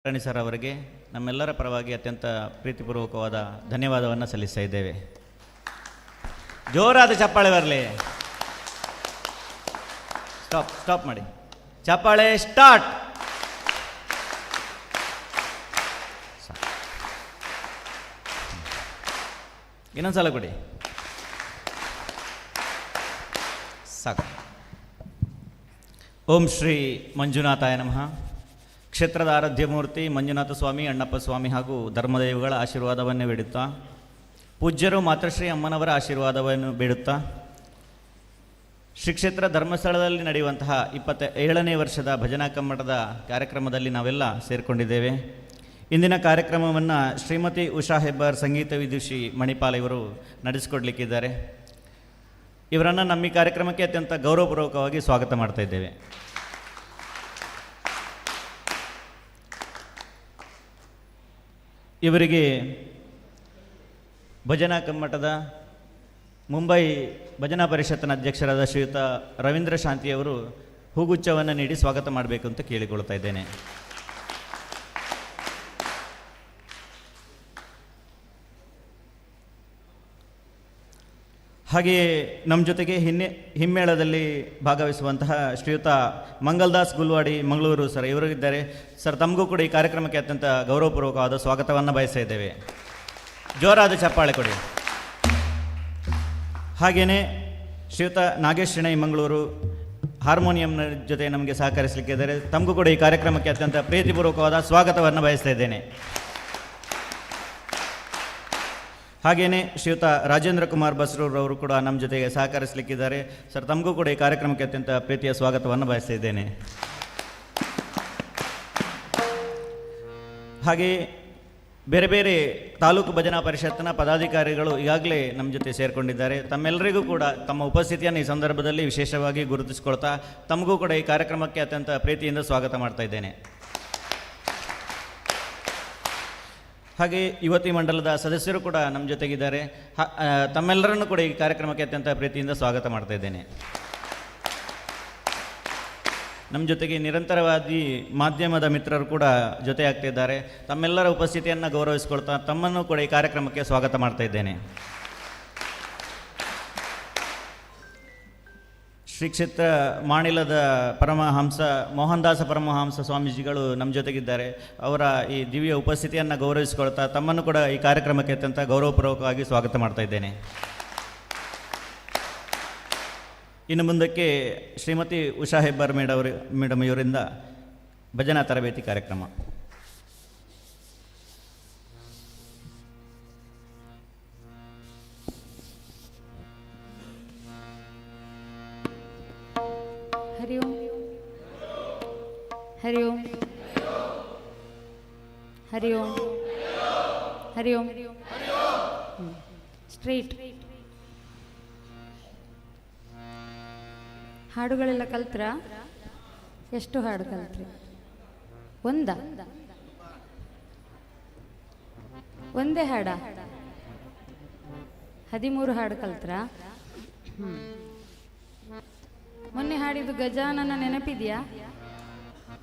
ರಾಣಿ sir ಅವರಿಗೆ ನಮ್ಮೆಲ್ಲರ ಪರವಾಗಿ ಅತ್ಯಂತ ಪ್ರೀತಿಪೂರ್ವಕವಾದ ಧನ್ಯವಾದವನ್ನು ಸಲ್ಲಿಸ್ತಾ ಇದ್ದೇವೆ. ಜೋರಾದ ಚಪ್ಪಾಳೆ ಬರಲಿ. ಸ್ಟಾಪ್ ಮಾಡಿ. ಚಪ್ಪಾಳೆ ಸ್ಟಾರ್ಟ್. ಇನ್ನೊಂದ್ಸಲ ಕೊಡಿ. ಸಾಕು. ಓಂ ಶ್ರೀ ಮಂಜುನಾಥಾಯ ನಮಃ. ಕ್ಷೇತ್ರದ ಆರಾಧ್ಯ ಮೂರ್ತಿ ಮಂಜುನಾಥ ಸ್ವಾಮಿ, ಅಣ್ಣಪ್ಪ ಸ್ವಾಮಿ ಹಾಗೂ ಧರ್ಮದೇವಗಳ ಆಶೀರ್ವಾದವನ್ನೇ ಬೇಡುತ್ತಾ, ಪೂಜ್ಯರು ಮಾತೃಶ್ರೀ ಅಮ್ಮನವರ ಆಶೀರ್ವಾದವನ್ನು ಬೇಡುತ್ತಾ, ಶ್ರೀ ಕ್ಷೇತ್ರ ಧರ್ಮಸ್ಥಳದಲ್ಲಿ ನಡೆಯುವಂತಹ 27ನೇ ವರ್ಷದ ಭಜನಾ ಕಮ್ಮಟದ ಕಾರ್ಯಕ್ರಮದಲ್ಲಿ ನಾವೆಲ್ಲ ಸೇರಿಕೊಂಡಿದ್ದೇವೆ. ಇಂದಿನ ಕಾರ್ಯಕ್ರಮವನ್ನು ಶ್ರೀಮತಿ ಉಷಾ ಹೆಬ್ಬಾರ್ ಸಂಗೀತ ವಿದುಷಿ ಮಣಿಪಾಲ್ ಇವರು ನಡೆಸಿಕೊಡ್ಲಿಕ್ಕಿದ್ದಾರೆ. ಇವರನ್ನು ನಮ್ಮ ಈ ಕಾರ್ಯಕ್ರಮಕ್ಕೆ ಅತ್ಯಂತ ಗೌರವಪೂರ್ವಕವಾಗಿ ಸ್ವಾಗತ ಮಾಡ್ತಾ ಇದ್ದೇವೆ. ಇವರಿಗೆ ಭಜನಾ ಕಮ್ಮಟದ ಮುಂಬೈ ಭಜನಾ ಪರಿಷತ್ತಿನ ಅಧ್ಯಕ್ಷರಾದ ಶ್ರೀಯುತ ರವೀಂದ್ರ ಶಾಂತಿಯವರು ಹೂಗುಚ್ಛವನ್ನು ನೀಡಿ ಸ್ವಾಗತ ಮಾಡಬೇಕು ಅಂತ ಕೇಳಿಕೊಳ್ತಾ ಇದ್ದೇನೆ. ಹಾಗೆಯೇ ನಮ್ಮ ಜೊತೆಗೆ ಹಿಮ್ಮೇಳದಲ್ಲಿ ಭಾಗವಹಿಸುವಂತಹ ಶ್ರೀಯುತ ಮಂಗಲ್ದಾಸ್ ಗುಲ್ವಾಡಿ ಮಂಗಳೂರು ಸರ್ ಇವರು ಇದ್ದಾರೆ. ಸರ್, ತಮಗೂ ಕೂಡ ಈ ಕಾರ್ಯಕ್ರಮಕ್ಕೆ ಅತ್ಯಂತ ಗೌರವಪೂರ್ವಕವಾದ ಸ್ವಾಗತವನ್ನು ಬಯಸ್ತಾ ಇದ್ದೇವೆ. ಜೋರಾದ ಚಪ್ಪಾಳೆ ಕೊಡಿ. ಹಾಗೆಯೇ ಶ್ರೀಯುತ ನಾಗೇಶ್ ಶೆಣೈ ಮಂಗಳೂರು ಹಾರ್ಮೋನಿಯಂನ ಜೊತೆ ನಮಗೆ ಸಹಕರಿಸಲಿಕ್ಕಿದ್ದಾರೆ. ತಮಗೂ ಕೂಡ ಈ ಕಾರ್ಯಕ್ರಮಕ್ಕೆ ಅತ್ಯಂತ ಪ್ರೀತಿಪೂರ್ವಕವಾದ ಸ್ವಾಗತವನ್ನು ಬಯಸ್ತಾ ಇದ್ದೇನೆ. ಹಾಗೆಯೇ ಶ್ರೀಯುತ ರಾಜೇಂದ್ರ ಕುಮಾರ್ ಬಸ್ರೂರವರು ಕೂಡ ನಮ್ಮ ಜೊತೆಗೆ ಸಹಕರಿಸಲಿಕ್ಕಿದ್ದಾರೆ. ಸರ್, ತಮಗೂ ಕೂಡ ಈ ಕಾರ್ಯಕ್ರಮಕ್ಕೆ ಅತ್ಯಂತ ಪ್ರೀತಿಯ ಸ್ವಾಗತವನ್ನು ಬಯಸ್ತಾ ಇದ್ದೇನೆ. ಹಾಗೆಯೇ ಬೇರೆ ಬೇರೆ ತಾಲೂಕು ಭಜನಾ ಪರಿಷತ್ತಿನ ಪದಾಧಿಕಾರಿಗಳು ಈಗಾಗಲೇ ನಮ್ಮ ಜೊತೆ ಸೇರಿಕೊಂಡಿದ್ದಾರೆ. ತಮ್ಮೆಲ್ಲರಿಗೂ ಕೂಡ ತಮ್ಮ ಉಪಸ್ಥಿತಿಯನ್ನು ಈ ಸಂದರ್ಭದಲ್ಲಿ ವಿಶೇಷವಾಗಿ ಗುರುತಿಸಿಕೊಳ್ತಾ ತಮಗೂ ಕೂಡ ಈ ಕಾರ್ಯಕ್ರಮಕ್ಕೆ ಅತ್ಯಂತ ಪ್ರೀತಿಯಿಂದ ಸ್ವಾಗತ ಮಾಡ್ತಾ ಇದ್ದೇನೆ. ಹಾಗೆ ಯುವತಿ ಮಂಡಲದ ಸದಸ್ಯರು ಕೂಡ ನಮ್ಮ ಜೊತೆಗಿದ್ದಾರೆ. ತಮ್ಮೆಲ್ಲರನ್ನು ಕೂಡ ಈ ಕಾರ್ಯಕ್ರಮಕ್ಕೆ ಅತ್ಯಂತ ಪ್ರೀತಿಯಿಂದ ಸ್ವಾಗತ ಮಾಡ್ತಾ ಇದ್ದೇನೆ. ನಮ್ಮ ಜೊತೆಗೆ ನಿರಂತರವಾಗಿ ಮಾಧ್ಯಮದ ಮಿತ್ರರು ಕೂಡ ಜೊತೆ ಆಗ್ತಿದ್ದಾರೆ. ತಮ್ಮೆಲ್ಲರ ಉಪಸ್ಥಿತಿಯನ್ನು ಗೌರವಿಸಿಕೊಳ್ತಾ ತಮ್ಮನ್ನು ಕೂಡ ಈ ಕಾರ್ಯಕ್ರಮಕ್ಕೆ ಸ್ವಾಗತ ಮಾಡ್ತಾ ಇದ್ದೇನೆ. ಶ್ರೀ ಕ್ಷೇತ್ರ ಮಾಣಿಲದ ಪರಮಹಂಸ ಮೋಹನದಾಸ ಪರಮಹಂಸ ಸ್ವಾಮೀಜಿಗಳು ನಮ್ಮ ಜೊತೆಗಿದ್ದಾರೆ. ಅವರ ಈ ದಿವ್ಯ ಉಪಸ್ಥಿತಿಯನ್ನು ಗೌರವಿಸಿಕೊಳ್ತಾ ತಮ್ಮನ್ನು ಕೂಡ ಈ ಕಾರ್ಯಕ್ರಮಕ್ಕೆ ಅತ್ಯಂತ ಗೌರವಪೂರ್ವಕವಾಗಿ ಸ್ವಾಗತ ಮಾಡ್ತಾ ಇದ್ದೇನೆ. ಇನ್ನು ಮುಂದಕ್ಕೆ ಶ್ರೀಮತಿ ಉಷಾ ಹೆಬ್ಬಾರ್ ಮೇಡಮ್ ಇವರಿಂದ ಭಜನಾ ತರಬೇತಿ ಕಾರ್ಯಕ್ರಮ. ಹರಿ ಓಂ ಹರಿ ಓಂ ಹರಿ ಓಂ ಹರಿ ಓಂ. ಸ್ಟ್ರೈಟ್. ಹಾಡುಗಳೆಲ್ಲ ಕಲ್ತ್ರ? ಎಷ್ಟು ಹಾಡು ಕಲ್ತ್ರಿ? ಒಂದೇ ಹಾಡ? 13 ಹಾಡು ಕಲ್ತ್ರ? ಮೊನ್ನೆ ಹಾಡಿದ್ದು ಗಜಾನನ ನೆನಪಿದೆಯಾ?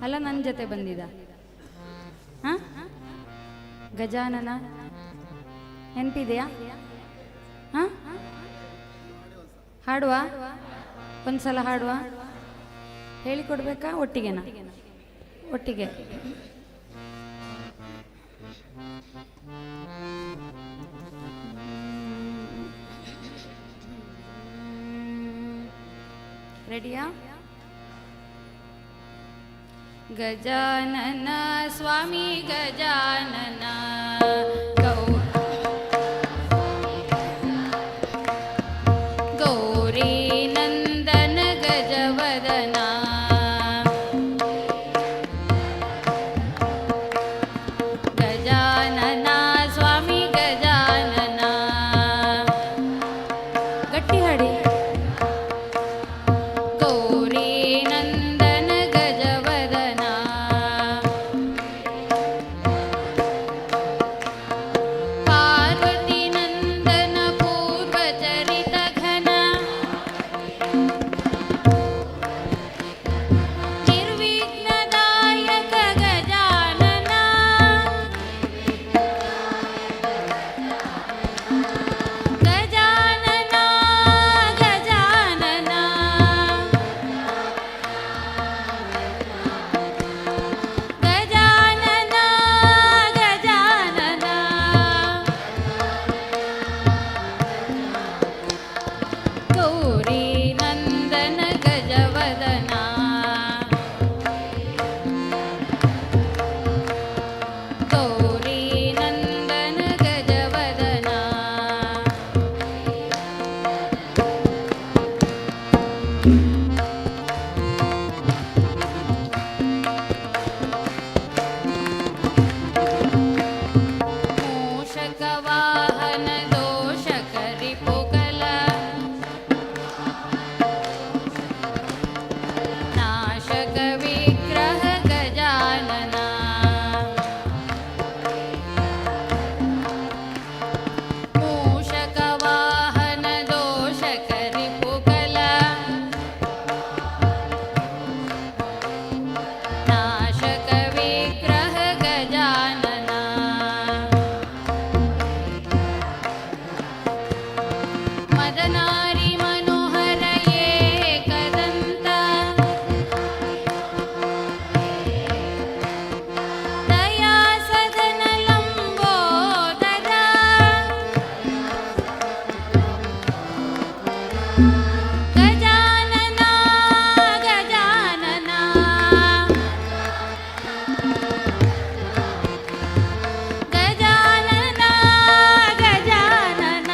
ಅಲ್ಲ, ನನ್ನ ಜೊತೆ ಬಂದಿದ್ದ ಗಜಾನನ ನೆನಪಿದೆಯಾ? ಹಾಡುವ? ಒಂದ್ಸಲ ಹಾಡುವ? ಹೇಳಿಕೊಡ್ಬೇಕಾ? ಒಟ್ಟಿಗೆನಾ? ಒಟ್ಟಿಗೆ. ರೆಡಿಯಾ? ಗಜಾನನ ಸ್ವಾಮಿ ಗಜಾನನ ಗೌರಿ ನಂದನ ಗಜವದನ ಗಜಾನನ ಸ್ವಾಮಿ ಗಜಾನನ. ಗಟ್ಟಿ ಹಾಡಿ. ಗೌರಿ ನಂದನ ಗಜವದನ ವಾಹನ ದೋಷ ಕರಿಪುಕಲ ನಾಶಕ ವಿಗ್ರಹ ಗಜಾನನ ಮೂಷಕ ವಾಹನ ದೋಷ ಕರಿಪುಕಲ ನಾಶಕ ವಿಗ್ರಹ ಗಜಾನನ ಮದನಾರಿ ಮನೋಹರ ಏಕದಂತ ದಯಾ ಸದನ ಲಂಬೋದರ ಗಜಾನನ ಗಜಾನನ ಗಜಾನನ ಗಜಾನನ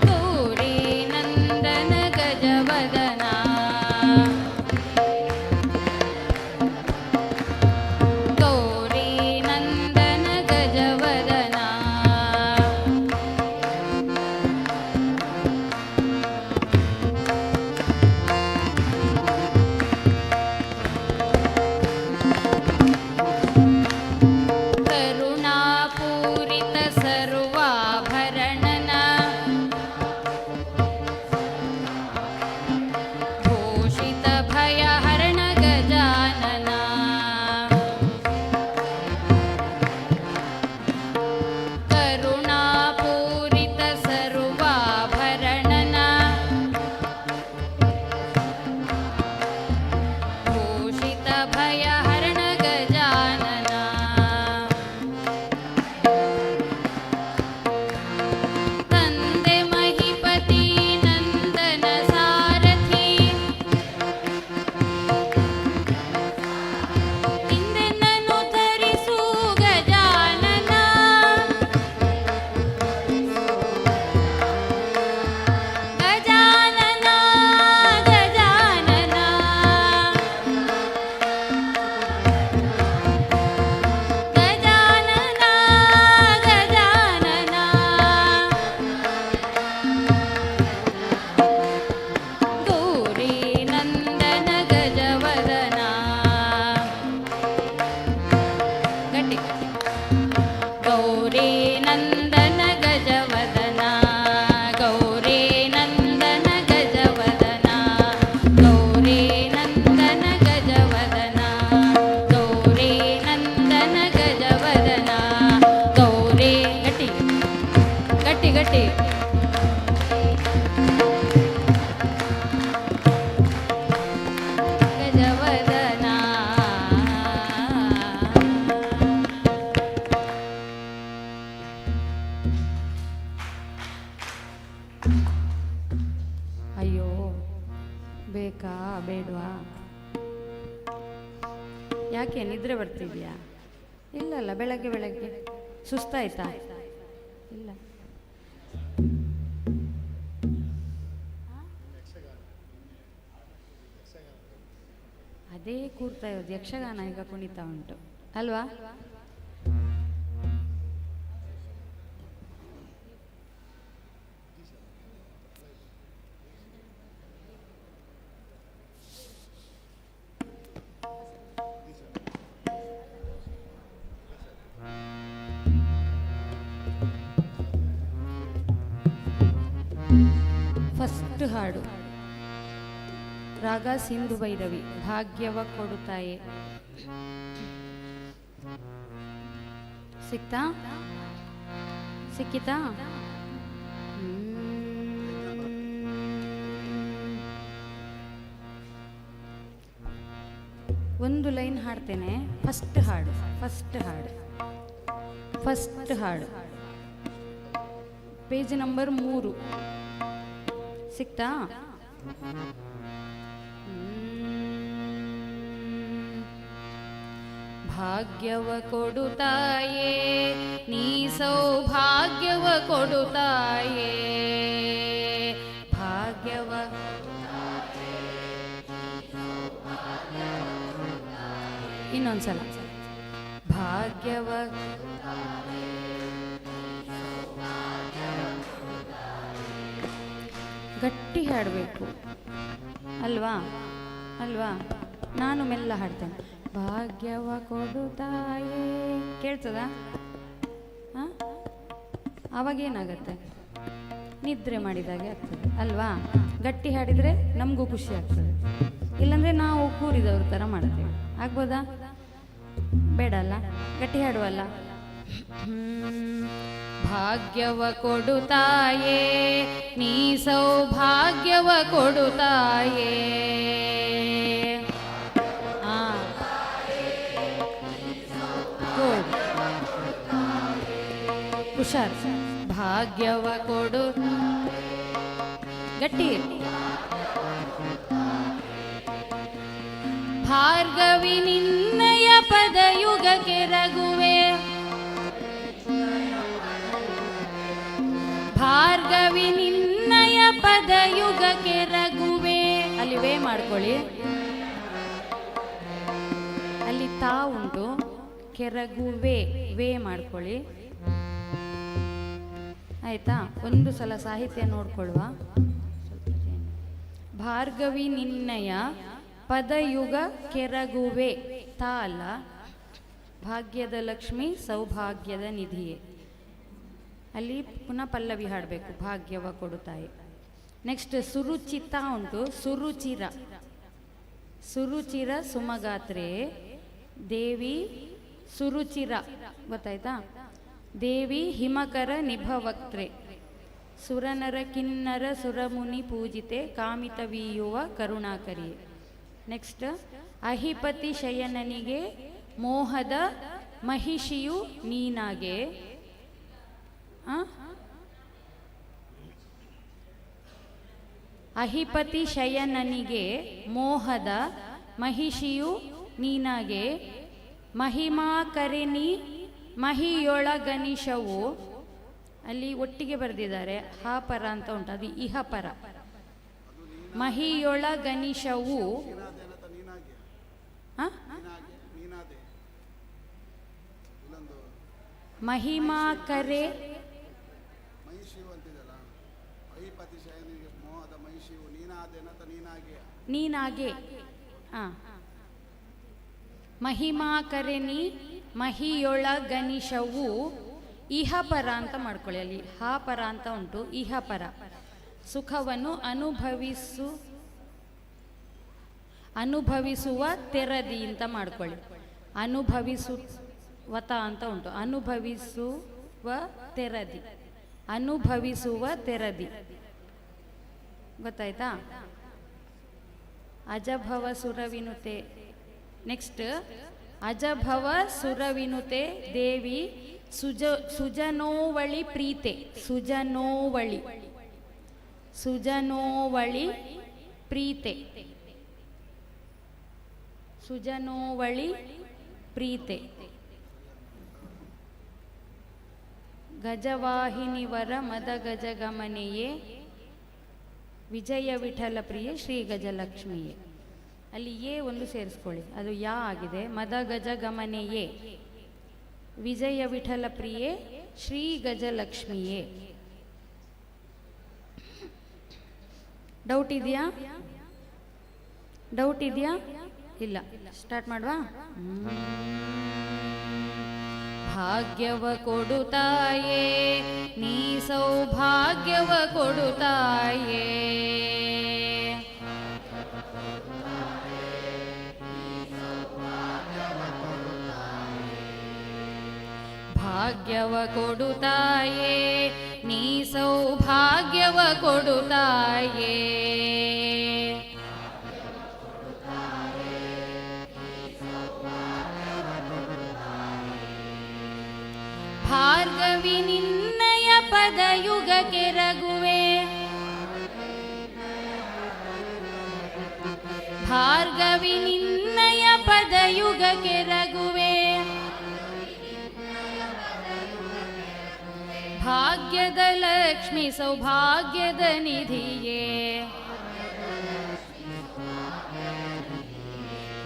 ಗೌರಿ ನಂದನ ಗಜವದನ ಗೌರಿ ನಂದನ ಗಜವದನ ಕರುಣಾಪೂರಿತ ಸರ್ವಾಭರಣನ ಭೂಷಿತ ಭಯಹರಣ ಗಜಾನನ ಕರುಣಾಪೂರಿತ ಸರ್ವಾಭರಣನ ಭೂಷಿತ ಭಯಹರಣ ಗಜಾನನ ತಂದೆ ಮಹಿಪತಿ ನಂದನ ಸಾರಥಿ ಇಂದೆನ್ನನು ಧರಿಸು ಗಜಾನನ ಗಜಾನನ ಗಜಾನನ ಗಜಾನನ ಗಜಾನನ ಗೌರಿ ನಂದನ ಗಜವದನ ಗಟ್ಟಿ ಗೌರಿ ನಂದನ ಗಜವದನ ಗೌರಿ ನಂದನ ಗಜವದನ ಗೌರಿ ನಂದನ ಗಜವದನ ಗೌರಿ ನಂದನ ಗಜವದನ ಗೌರಿ ಗಟ್ಟಿ ಗಟ್ಟಿ ಗಟ್ಟಿ ಗಜವದನ ಅಯ್ಯೋ ಬೇಕಾ ಬೇಡವಾ ಯಾಕೆ ನಿದ್ರೆ ಬರ್ತಿದ್ಯಾ ಇಲ್ಲಲ್ಲ ಬೆಳಗ್ಗೆ ಬೆಳಗ್ಗೆ ಸುಸ್ತಾಯ್ತಾ ಇಲ್ಲ ಅದೇ ಕೂರ್ತಾ ಇರೋದು ಯಕ್ಷಗಾನ ಈಗ ಕುಣಿತಾ ಉಂಟು ಅಲ್ವಾ ಫಸ್ಟ್ ಹಾಡು ರಾಗ ಸಿಂಧು ಭೈರವಿ ಭಾಗ್ಯವ ಕೊಡುತ್ತಾಯೆ ಸಿಕ್ತಾ ಸಿಕ್ಕಿತಾ ಒಂದು ಲೈನ್ ಹಾಡ್ತೇನೆ ಫಸ್ಟ್ ಹಾಡು ಫಸ್ಟ್ ಹಾಡು ಪೇಜ್ ನಂಬರ್ 3 ಸಿಕ್ತಾ ಭಾಗ್ಯವ ಕೊಡುತ್ತಾಯೇ ನೀ ಸೌಭಾಗ್ಯವ ಕೊಡುತ್ತಾಯೇ ಭಾಗ್ಯವ ಇನ್ನೊಂದ್ಸಲ ಭಾಗ್ಯವ ಗಟ್ಟಿ ಹಾಡಬೇಕು ಅಲ್ವಾ ಅಲ್ವಾ. ನಾನು ಮೆಲ್ಲ ಹಾಡ್ತೇನೆ. ಭಾಗ್ಯವ ಕೊಡುತ್ತಾಯೇ, ಕೇಳ್ತದ? ಅವಾಗೇನಾಗತ್ತೆ? ನಿದ್ರೆ ಮಾಡಿದಾಗೆ ಆಗ್ತದೆ ಅಲ್ವಾ. ಗಟ್ಟಿ ಹಾಡಿದರೆ ನಮಗೂ ಖುಷಿ ಆಗ್ತದೆ. ಇಲ್ಲಾಂದರೆ ನಾವು ಕೂರಿದವ್ರ ಥರ ಮಾಡ್ತೇವೆ. ಆಗ್ಬೋದಾ? ಬೇಡ ಅಲ್ಲ, ಗಟ್ಟಿ ಹಾಡುವಲ್ಲ. ಭಾಗ್ಯವ ಕೊಡುತ್ತಾಯೇ ನೀ ಸೌಭಾಗ್ಯವ ಕೊಡುತ್ತಾಯೇ. ಹುಷಾರ್. ಭಾಗ್ಯವ ಕೊಡು, ಗಟ್ಟಿ. ಭಾರ್ಗವಿ ನಿನ್ನಯ ಪದಯುಗ ಕೆರಗುವೆ, ಭಾರ್ಗವಿ ನಿನ್ನಯ ಪದಯುಗ ಕೆರಗುವೆ. ಅಲ್ಲಿ ವೇ ಮಾಡ್ಕೊಳ್ಳಿ, ಅಲ್ಲಿ ತಾ ಉಂಟು, ಕೆರಗುವೆ ವೇ ಮಾಡ್ಕೊಳ್ಳಿ ಆಯ್ತಾ. ಒಂದು ಸಲ ಸಾಹಿತ್ಯ ನೋಡ್ಕೊಳ್ಳುವ. ಭಾರ್ಗವಿ ನಿನ್ನಯ ಪದಯುಗ ಕೆರಗುವೆ, ತಾ ಅಲ್ಲ. ಭಾಗ್ಯದ ಲಕ್ಷ್ಮಿ ಸೌಭಾಗ್ಯದ ನಿಧಿಯೇ, ಅಲ್ಲಿ ಪುನಃ ಪಲ್ಲವಿ ಹಾಡಬೇಕು. ಭಾಗ್ಯವ ಕೊಡುತ್ತಾಯಿ. ನೆಕ್ಸ್ಟ್ ಸುರುಚಿತ ಉಂಟು, ಸುರುಚಿರ. ಸುರುಚಿರ ಸುಮಗಾತ್ರೆ ದೇವಿ ಸುರುಚಿರ, ಗೊತ್ತಾಯ್ತಾ? ದೇವಿ ಹಿಮಕರ ನಿಭವಕ್ತ್ರೆ, ಸುರನರ ಕಿನ್ನರ ಸುರಮುನಿ ಪೂಜಿತೆ ಕಾಮಿತವೀಯುವ ಕರುಣಾಕರಿಯೇ. ನೆಕ್ಸ್ಟ್ ಅಹಿಪತಿ ಶಯನನಿಗೆ ಮೋಹದ ಮಹಿಷಿಯು ನೀನಾಗೆ. ಅಹಿಪತಿ ಶಯನನಿಗೆ ಮೋಹದ ಮಹಿಷಿಯು ನೀನಾಗೆ. ಮಹಿಮಾಕರಿಣಿ ಮಹಿಯೊಳಗನಿಷವು, ಅಲ್ಲಿ ಒಟ್ಟಿಗೆ ಬರೆದಿದ್ದಾರೆ, ಹಾ ಪರ ಅಂತ ಉಂಟು, ಅದು ಇಹ ಪರ. ಮಹಿಯೊಳಗನಿಷವು ಮಹಿಮಾಕರೆ ನೀನಾಗೆ. ಮಹಿಮಾಕರೆನಿ ಮಹಿಯೊಳಗನಿಷವು ಇಹ ಪರ ಅಂತ ಮಾಡ್ಕೊಳ್ಳಿ. ಅಲ್ಲಿ ಹಾ ಪರ ಅಂತ ಉಂಟು, ಇಹ ಪರ. ಸುಖವನ್ನು ಅನುಭವಿಸುವ ತೆರದಿ ಅಂತ ಮಾಡ್ಕೊಳ್ಳಿ. ಅನುಭವಿಸುವತ ಅಂತ ಉಂಟು, ಅನುಭವಿಸುವ ತೆರದಿ, ಅನುಭವಿಸುವ ತೆರದಿ, ಗೊತ್ತಾಯ್ತಾ? ಅಜಭವ ಸುರವಿನುತೆ. ನೆಕ್ಸ್ಟ್ ಅಜಭವ ಸುರವಿನುತೆ ದೇವಿ ಸುಜನೋವಳಿ ಪ್ರೀತೆ. ಸುಜನೋವಳಿ, ಸುಜನೋವಳಿ ಪ್ರೀತೆ, ಸುಜನೋವಳಿ ಪ್ರೀತೆ. ಗಜವಾಹಿನಿವರ ಮದ ಗಜ ಗಮನೆಯೇ ವಿಜಯ ವಿಠಲ ಪ್ರಿಯ ಶ್ರೀ ಗಜಲಕ್ಷ್ಮಿಯೇ. ಅಲ್ಲಿ ಏ ಒಂದು ಸೇರಿಸ್ಕೊಳ್ಳಿ, ಅದು ಯಾ ಆಗಿದೆ. ಮದ ಗಜ ಗಮನೆಯೇ ವಿಜಯ ವಿಠಲ ಪ್ರಿಯೆ ಶ್ರೀ ಗಜಲಕ್ಷ್ಮಿಯೇ. ಡೌಟ್ ಇದೆಯಾ? ಡೌಟ್ ಇದೆಯಾ? ಇಲ್ಲ. ಸ್ಟಾರ್ಟ್ ಮಾಡುವ. ಭಾಗ್ಯವ ಕೊಡುತ್ತಾಯೇ ನೀ ಸೌಭಾಗ್ಯವ ಕೊಡುತ್ತಾಯೇ. ಭಾಗ್ಯವ ಕೊಡುತ್ತಾಯೇ ನೀ ಸೌಭಾಗ್ಯವ ಕೊಡುತ್ತಾಯೇ. ಭಾರ್ಗವಿ ನಿನ್ನಯ ಪದಯುಗ ಕೆರಗುವೆ. ಭಾರ್ಗವಿ ನಿನ್ನಯ ಪದಯುಗ ಕೆರಗುವೆ. ಭಾಗ್ಯದ ಲಕ್ಷ್ಮಿ ಸೌಭಾಗ್ಯದ ನಿಧಿಯೇ.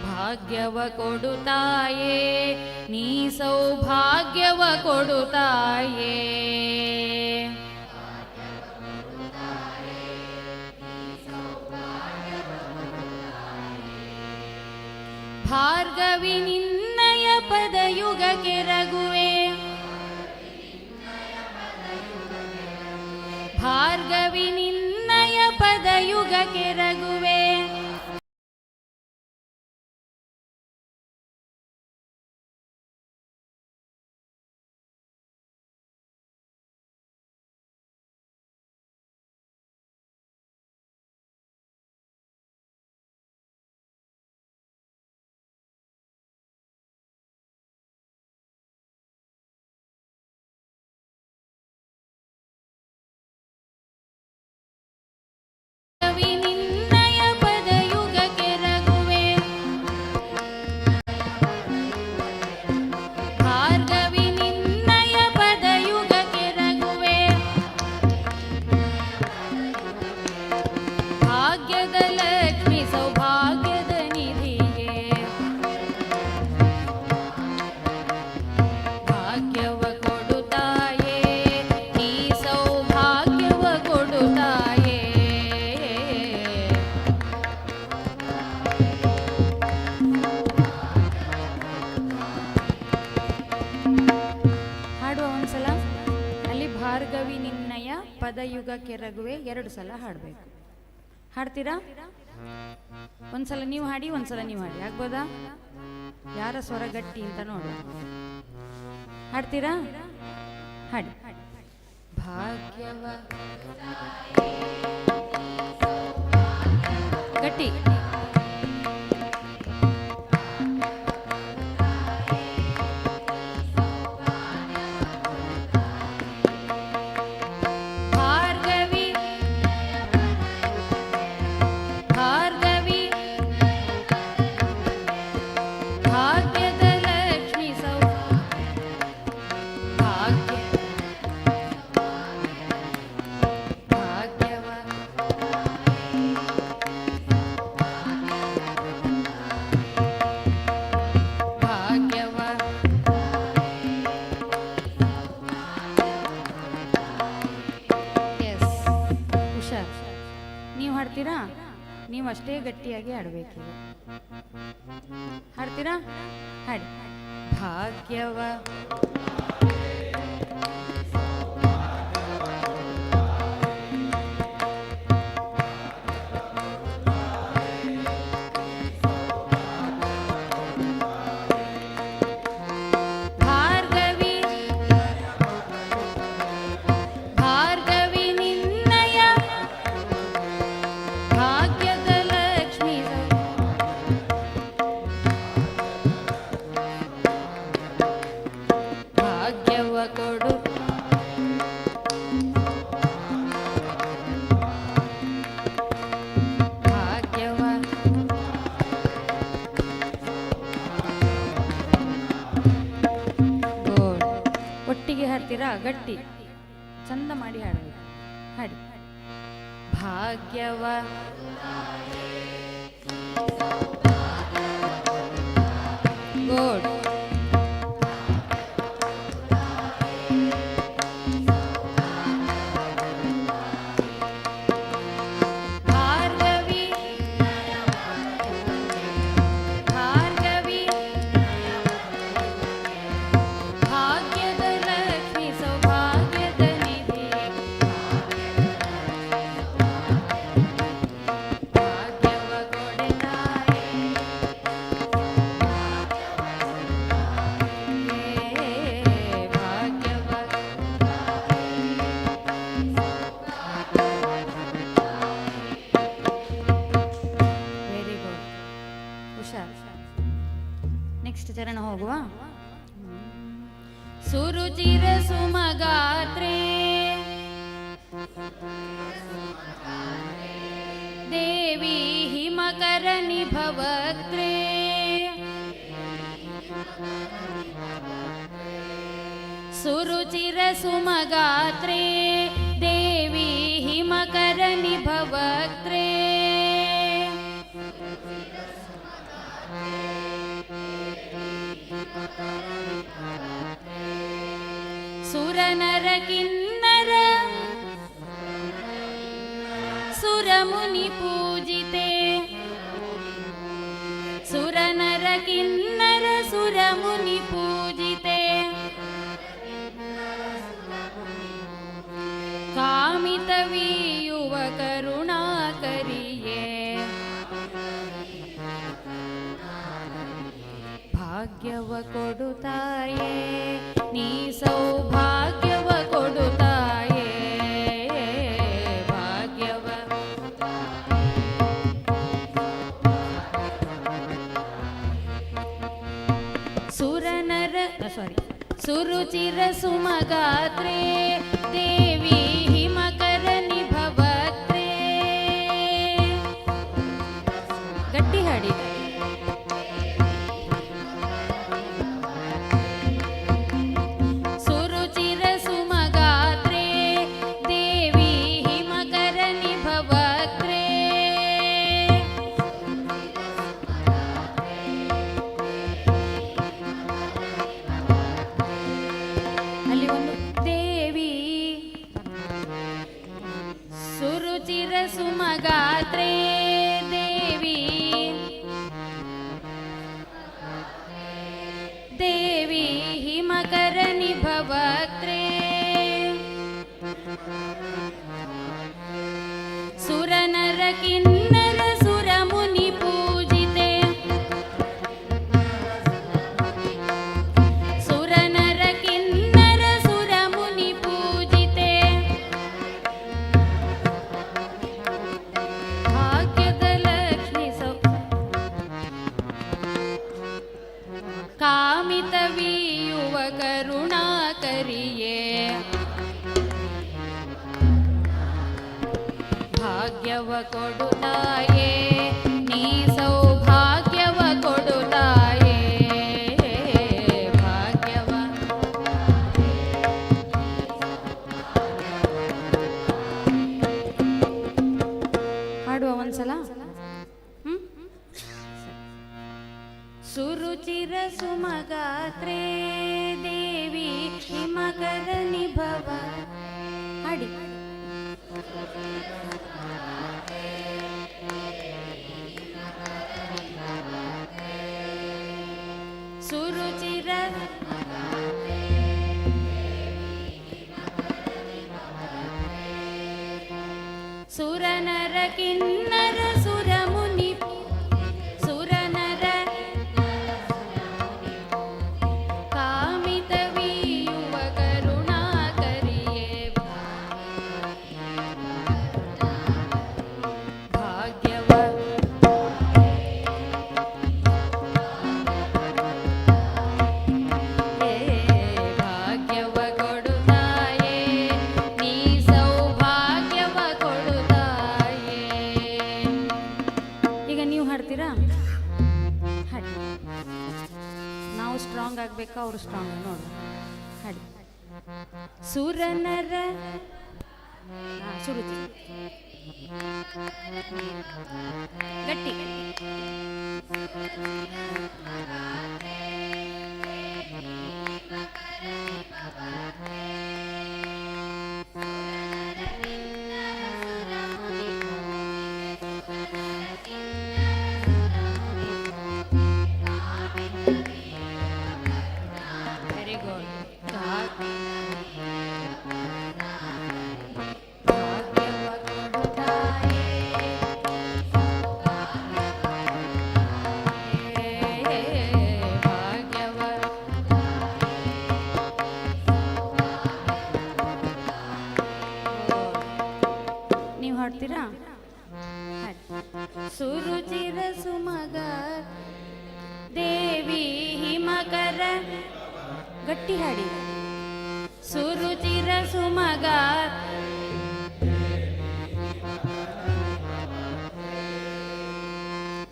ಭಾಗ್ಯವ ಕೊಡುತ್ತಾಯೇ ನೀ ಸೌಭಾಗ್ಯವ ಕೊಡುತ್ತಾಯೇ. ಭಾರ್ಗವಿ ನಿನ್ನಯ ಪದಯುಗ ಕೆರಗುವೆ. ಭಾರ್ಗವಿ ನಿನ್ನಯ ಪದಯುಗ ಕೆರಗುವೆ. ನಿನ್ನಯ ಪದಯುಗ ಕೆರಗುವೆ. ಭಾರ್ಗವಿ ನಿನ್ನಯ ಪದಯುಗ ಕೆರಗುವೆ. ಭಾಗ್ಯದ ಲಕ್ಷ್ಮಿ ಸೌಭಾಗ್ಯದ ನಿಧಿಗೆ. ಭಾಗ್ಯವ ಕೊಡುತ್ತಾಯೇ ಈ ಸೌಭಾಗ್ಯವ ಕೊಡುತ್ತಾಯೇ. ಹಾಡುವ ಒಂದ್ಸಲ. ಅಲ್ಲಿ ಭಾರ್ಗವಿ ನಿನ್ನಯ ಪದಯುಗ ಕೆರಗುವೆ 2 ಸಲ ಹಾಡಬೇಕು. ಹಾಡ್ತೀರಾ? ಒಂದ್ಸಲ ನೀವು ಹಾಡಿ, ಒಂದ್ಸಲ ನೀವು ಹಾಡಿ. ಆಗ್ಬೋದಾ? ಯಾರ ಸ್ವರ ಗಟ್ಟಿ ಅಂತ ನೋಡುವ. ಹಾಡ್ತೀರಾ? ಹಾಡಿ. ಭಾಗ್ಯವ ಗಟ್ಟಿ. ಭಾರ್ಗವಿ ಭಾರ್ಗವಿ ಭಾಗ್ಯದ ಲಕ್ಷ್ಮಿ ಭಾಗ್ಯ ಭಾಗ್ಯವ ಭಾಗ್ಯವ ಎಸ್. ಹುಷಾರ್. ನೀವು ಹಾಡ್ತೀರಾ? ನೀವು ಅಷ್ಟೇ ಗಟ್ಟಿಯಾಗಿ ಹಾಡಬೇಕೀಗ. ಹಾಡ್ತೀರಾ? ಹಾಡಿ. ಭಾಗ್ಯವ ಭಾರ್ಗವಿ ಭಾರ್ಗವಿ ನಿನ್ನಯ ಭಾಗ್ಯದ ಲಕ್ಷ್ಮಿ ಭಾಗ್ಯವ ಕೊಡು. ಭಾಗ್ಯವ ಗೋಡ್. ಒಟ್ಟಿಗೆ ಹಾಡ್ತೀರಾ? ಗಟ್ಟಿ ಚಂದ ಮಾಡಿ ಹಾಡಬೇಕು. ಹಾಡಿ. ಭಾಗ್ಯವ ಗೋಡ್. ಭಾರ್ಗವಿ ಭಾರ್ಗವಿ ಭಾಗ್ಯದ ಲಕ್ಷ್ಮಿ ಸೌಭಾಗ್ಯದ ನಿಧಿ. ಭಾಗ್ಯವ ಕೊಡೆತಾಯೇ ಭಾಗ್ಯವ ವೆರಿ ಗುಡ್. ಹುಷಾರ್. ನೆಕ್ಸ್ಟ್ ಚರಣ ಹೋಗುವ. ಸುರುಚಿರ ಸುಮಗಾತ್ರೇ ದೇವಿ ಹಿಮಕರ ನಿಭವಕ್ತ್ರೇ. ಸುರುಚಿರ ಸುಮಗಾತ್ರೇ ದೇವಿ ಹಿಮಕರ ನಿಭವಕ್ತ್ರೇ. ಸುರನರ ಕಿನ್ನರ ಸುರಮುನಿ ಪೂಜಿತೆ ಸುರನರ ಕಿನ್ನರ ಸುರಮುನಿ ಪೂಜಿತೆ ಕಾಮಿತವೀಯುವ ಕರುಣಾಕರಿಯೇ ಭಾಗ್ಯವ ಕೊಡುತ್ತಾಯೇ ನೀ ಸೌಭಾಗ್ಯವ ಕೊಡುತ್ತಾಯೇ ಭಾಗ್ಯವ ಸುರನರ ಸುರುಚಿರ ಸುಮಗಾತ್ರೇ ದೇವಿ ಹಿಮಕರ ನಿಭವತ್ರೇ ಗಟ್ಟಿ ಹಾಡಿದ ಸುರುಚಿರ ಸುಮಗಾತ್ರೇ ದೇವಿ ಹಿಮಕರ ನಿಭವತ್ರೇ ಅಲ್ಲಿ ಒಂದು ದೇವಿ ಸುರುಚಿರ ಸುಮಗಾತ್ರೇ ದೇವಿ ದೇವಿ ಹಿಮಕರ ನಿಭವಕ್ತ್ರೇ ಸುರನರ ಕಿನ್ನರ ಸುರಮುನಿ ಪೂಜಿತೆ ಸುರನರ ಕಿನ್ನರ ಸುರಮುನಿ ಪೂಜಿತೆ ಭಾಗ್ಯದ ಲಕ್ಷ್ಮಿ ಕಾಮಿತವೀಯುವ ಕರುಣಾಕರಿಯೇ ಭಾಗ್ಯವ ಕೊಡುತ್ತಾಯೇ ನೀ ಸೌಭಾಗ್ಯವ ಕೊಡುತ್ತಾಯೇ ಭಾಗ್ಯವ ಹಾಡುವ ಒಂದ್ಸಲ ಸುರುಚಿರ ಸುಮಗಾತ್ರೇ ದೇವಿ ಹಿಮಕರ ನಿಭವ ಹಾಡಿ ಸುರುಚಿರ ಸುರನರ ಕಿನ್ನರ ಸುರಮುನಿ ಸುರನರ ಕಾಮಿತವೀಯುವ ಕರುಣಾಕರಿಯೇ ಭಾಗ್ಯವ ಭಾಗ್ಯವ ಕೊಡುತ್ತಾಯೇ ನೀ ಸೌಭಾಗ್ಯವ ಕೊಡುತ್ತಾಯೇ ಈಗ ನೀವು ಹಾಡ್ತೀರಾ ಹಾಡಿ ನಾವು ಸ್ಟ್ರಾಂಗ್ ಆಗ್ಬೇಕಾ ಅವರು ಸ್ಟ್ರಾಂಗ್ ನೋಡಿ ಹಾಡಿ ಸುರನರ ಸುರುಚಿ ಗಟ್ಟಿ ವೆರಿ ಗುಡ್ ಭಾಗ್ಯವ ಕೊಡುತ್ತಾಯೇ ಭಾಗ್ಯವ ನೀವು ಹಾಡ್ತೀರಾ ಹಾಡಿ ಸುರುಚಿರ ಸುಮಗ ದೇವಿ ಹಿಮಕರ ಗಟ್ಟಿ ಹಾಡಿ ಸುರುಚಿರ ಸುಮಗ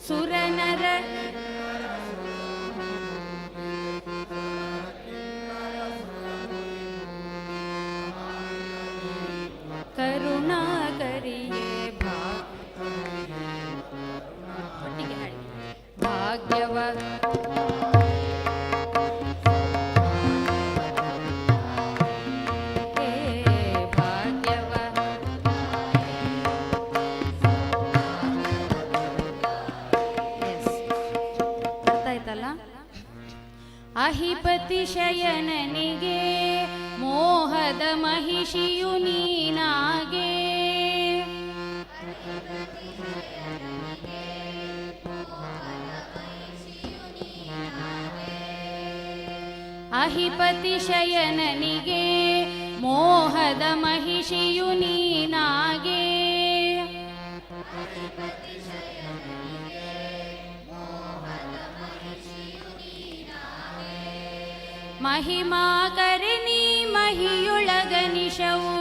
ಸುರನರ ಕರುಣಾಕರಿಯೇ ಒಟ್ಟಿಗೆ ಹಾಡಿ ಭಾಗ್ಯವ ಶಯನನಿಗೆ ಮೋಹದ ಮಹಿಷಿಯು ನೀನಾಗೆ. ಅಹಿಪತಿ ಶಯನನಿಗೆ ಮೋಹದ ಮಹಿಷಿಯು ನೀನಾಗೆ. ಮಹಿಮಾಕರಿಣಿ ಮಹಿಯೊಳಗನಿಶವು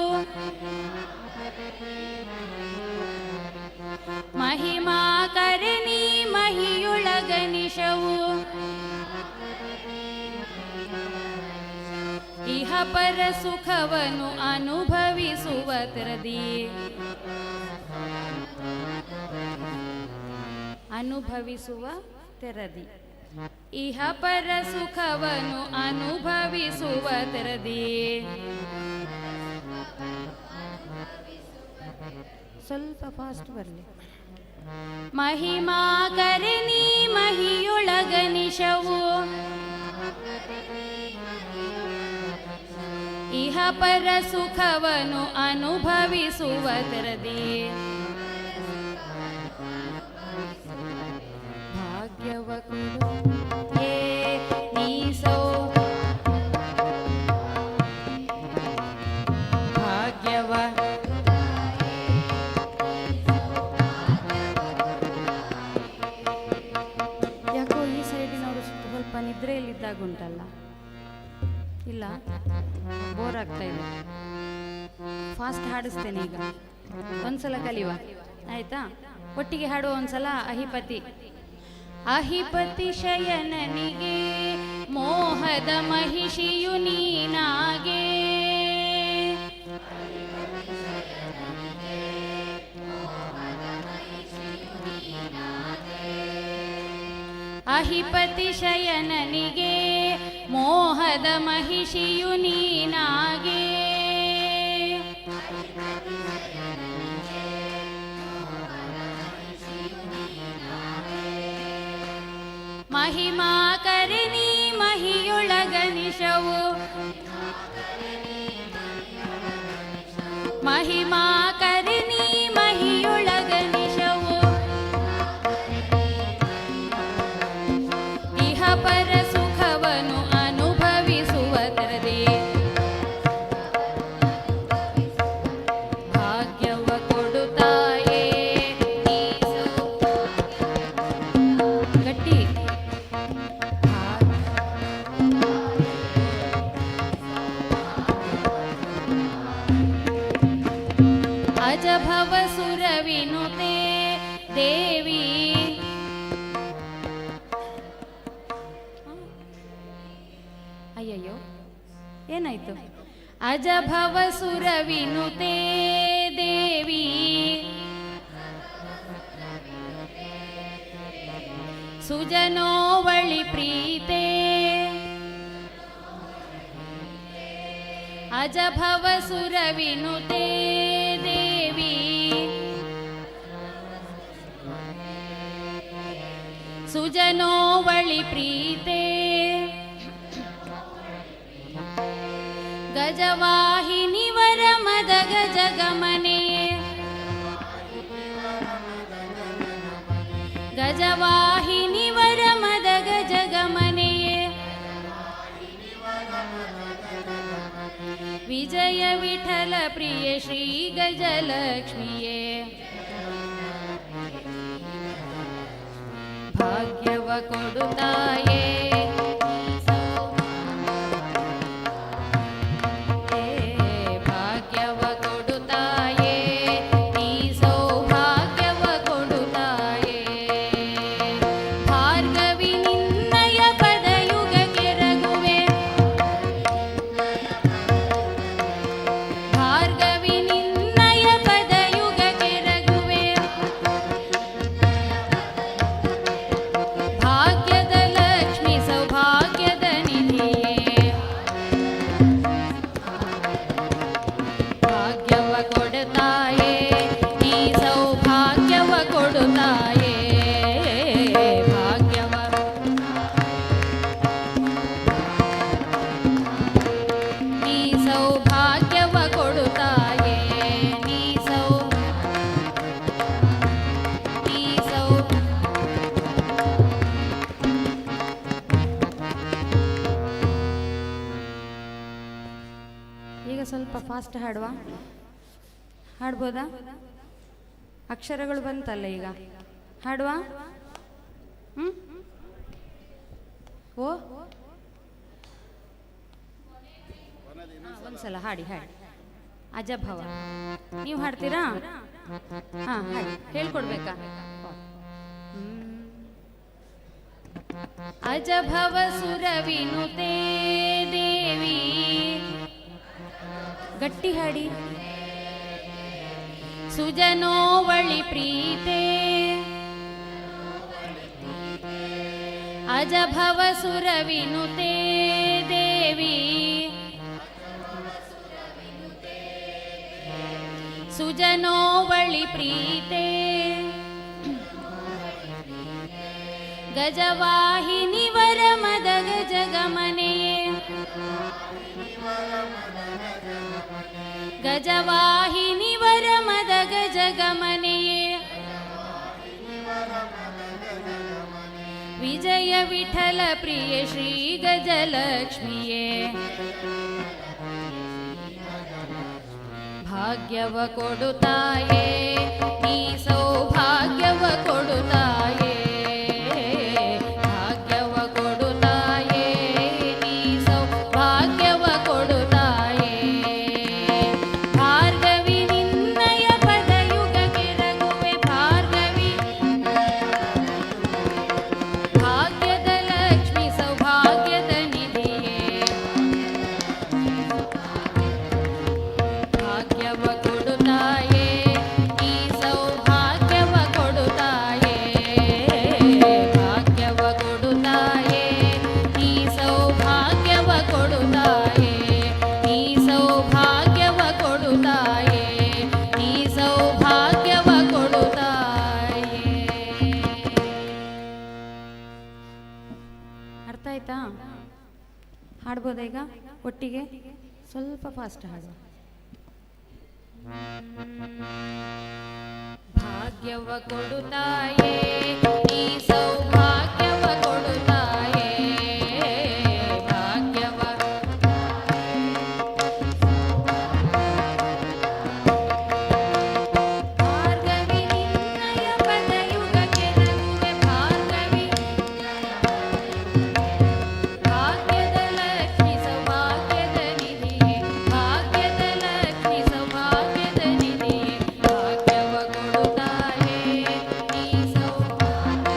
ಮಹಿಮಾಕರಿಣಿ ಮಹಿಯೊಳಗನಿಶವು ಇಹ ಪರ ಸುಖವನ್ನು ಅನುಭವಿಸುವ ತರದಿ ಅನುಭವಿಸುವ ತೆರದಿ ಇಹ ಪರ ಸುಖವನ್ನು ಅನುಭವಿಸುವ ತೆರದಿ. ಸ್ವಲ್ಪ ಫಾಸ್ಟ್ ಬರಲಿ. ಮಹಿಮಾಕರಿಣಿ ಮಹಿಯೊಳಗನಿಶವು ಇಹ ಪರ ಸುಖವನ್ನು ಅನುಭವಿಸುವ ತೆರದಿ. ಭಾಗ್ಯವ ಕೊಡು ನೀಸೋ ಭಾಗ್ಯವ ಯಾಕೋ ಈ ಸೈಡಿನವರು ಸ್ವಲ್ಪ ನಿದ್ರೆಯಲ್ಲಿದ್ದಾಗುಂಟಲ್ಲ. ಇಲ್ಲ, ಬೋರ್ ಆಗ್ತಾ ಇದೆ. ಫಾಸ್ಟ್ ಹಾಡಿಸ್ತೇನೆ ಈಗ. ಒಂದ್ಸಲ ಕಲಿಯುವ ಆಯ್ತಾ? ಒಟ್ಟಿಗೆ ಹಾಡುವ ಒಂದ್ಸಲ. ಅಹಿಪತಿ. ಅಹಿಪತಿ ಶಯನನಿಗೆ ಮೋಹದ ಮಹಿಷಿಯು ನೀನಾಗೆ. ಅಹಿಪತಿ ಶಯನನಿಗೆ ಮೋಹದ ಮಹಿಷಿಯು ನೀನಾಗೆ. ಮಹಿಮಾಕರಿಣಿ ಮಹಿಯೊಳಗನಿಶವು ಮಹಿಮಾಕರಿಣಿ ಮಹಿಯೊಳಗನಿಶವು ಇಹ ಪರ ಸುಖವನ್ನು ಅನುಭವಿಸುವ ತರದಿ. ಭಾಗ್ಯವ ಕೊಡುತ್ತಾಯೇ ನೀಸು ಗಟ್ಟಿ. ಅಜಭವ ಸುರವಿನುತೆ ದೇವಿ ಅಯ್ಯಯ್ಯೋ ಏನಾಯ್ತು? ಅಜಭವ ಸುರವಿನುತೆ ದೇವಿ ಸುಜನೋವಳಿ ಪ್ರೀತೆ. ಅಜಭವ ಸುರವಿನುತೆ ದೇವಿ ಸುಜನೋವಳಿ ಪ್ರೀತೆ. ಗಜವಾಹಿನಿ ವರ ಮದ ಗಜ ಗಮನೆ ಗಜವಾಹಿನಿ ವರ ಮದ ಗಜ ಗಮನೆಯೇ. ವಿಜಯ ವಿಠಲ ಪ್ರಿಯ ಶ್ರೀ ಗಜಲಕ್ಷ್ಮಿಯೇ. ಭಾಗ್ಯವ ಕೊಡುತ್ತಾಯೇ ಭಾಗ್ಯವ ಕೊಡುತ್ತಾಯೇ ನೀ ಸೌಭಾಗ್ಯವ ಕೊಡುತ್ತಾಯೇ. ಭಾರ್ಗವಿ ನಿನ್ನಯ ಪದಯುಗ ಕೆರಗುವೆ ಭಾರ್ಗವಿ ನಿನ್ನಯ ಪದಯುಗ ಕೆರಗುವೆ. ಭಾಗ್ಯದ ಲಕ್ಷ್ಮಿ ಸೌಭಾಗ್ಯವ ಕೊಡುತ್ತಾಯೇ ನೀ ಸೌ ಈಗ ಸ್ವಲ್ಪ ಫಾಸ್ಟ್ ಹಾಡುವ, ಹಾಡ್ಬೋದಾ? ಅಕ್ಷರಗಳು ಬಂತಲ್ಲ ಈಗ, ಹಾಡುವ. ಓ ಒಂದ್ಸಲ ಹಾಡಿ ಅಜಭವ. ನೀವು ಹಾಡ್ತೀರಾ? ಹಾ ಹಾಡಿ, ಹೇಳ್ಕೊಡ್ಬೇಕಾ? ಅಜಭವ ಸುರವಿನುತೆ ದೇವಿ, ಗಟ್ಟಿ ಹಾಡಿ. ಸುಜನೋವಳಿ ಪ್ರೀತೆ ಅಜಭವ ಸುರವಿನುತೆ ದೇವಿ, ಸುಜನೋವಳಿ ಪ್ರೀತೆ ಗಜವಾಹಿನಿ ವರ ಮದ ಗಜಗಮನೆಯೇ, ಗಜವಾಹಿನಿ ವರ ಮದ ಗಜಗಮನೆಯೇ, ವಿಜಯ ವಿಠಲ ಪ್ರಿಯ ಶ್ರೀ ಗಜಲಕ್ಷ್ಮಿಯೇ, ಭಾಗ್ಯವ ಕೊಡುತ್ತಾಯೇ ನೀ ಸೌಭಾಗ್ಯವ ಕೊಡುತ್ತಾಯೇ, ಭಾಗ್ಯವ ಕೊಡುತ್ತಾಯೇ ನೀ ಸೌಭಾಗ್ಯವ ಕೊಡುತ್ತಾಯೇ. ಭಾರ್ಗವಿ ನಿನ್ನಯ ಪದಯುಗಕ್ಕೆ ರಘುವೆ ಭಾರ್ಗವಿ, ಭಾಗ್ಯದ ಲಕ್ಷ್ಮಿ ಸೌಭಾಗ್ಯದ ನಿಧಿಯೇ, ಭಾಗ್ಯವ ಕೊಡುತ್ತಾಯೇ ಈ ಸೌಭಾಗ್ಯವ ಕೊಡುತ್ತಾಯೇ, ಭಾಗ್ಯವ ಕೊಡುತ್ತಾಯೇ ಈ ಸೌಭಾಗ್ಯವ ಕೊಡುತ್ತಾಯೇ, ಈ ಸೌಭಾಗ್ಯವ ಕೊಡುತ್ತಾಯೇ, ಈ ಸೌಭಾಗ್ಯವ ಕೊಡುತ್ತಾಯೇ. ಅರ್ಥ ಆಯ್ತಾ? ಹಾಡ್ಬೋದಾ ಈಗ ಒಟ್ಟಿಗೆ? ಸ್ವಲ್ಪ ಫಾಸ್ಟ್ ಹಾಡು. ಭಾಗ್ಯವ ಕೊಡುತ್ತಾಯೇ ಈ ಸೌಭಾಗ್ಯವ ಕೊಡುತ್ತಾಯೇ, ಭಾಗ್ಯವ ಭಾರ್ಗವಿ ನಿನ್ನಯ ಪದಯುಗಕ್ಕೆ ರಘುವೆ ಭಾರ್ಗವಿ, ಭಾಗ್ಯದ ಲಕ್ಷ್ಮಿ ಸೌಭಾಗ್ಯದ ನಿಧಿಯೇ, ಭಾಗ್ಯದ ಲಕ್ಷ್ಮಿ ಸೌಭಾಗ್ಯದ ನಿಧಿಯೇ, ಭಾಗ್ಯವ ಕೊಡುತ್ತಾಯೇ ಈ ಸೌಭಾಗ್ಯ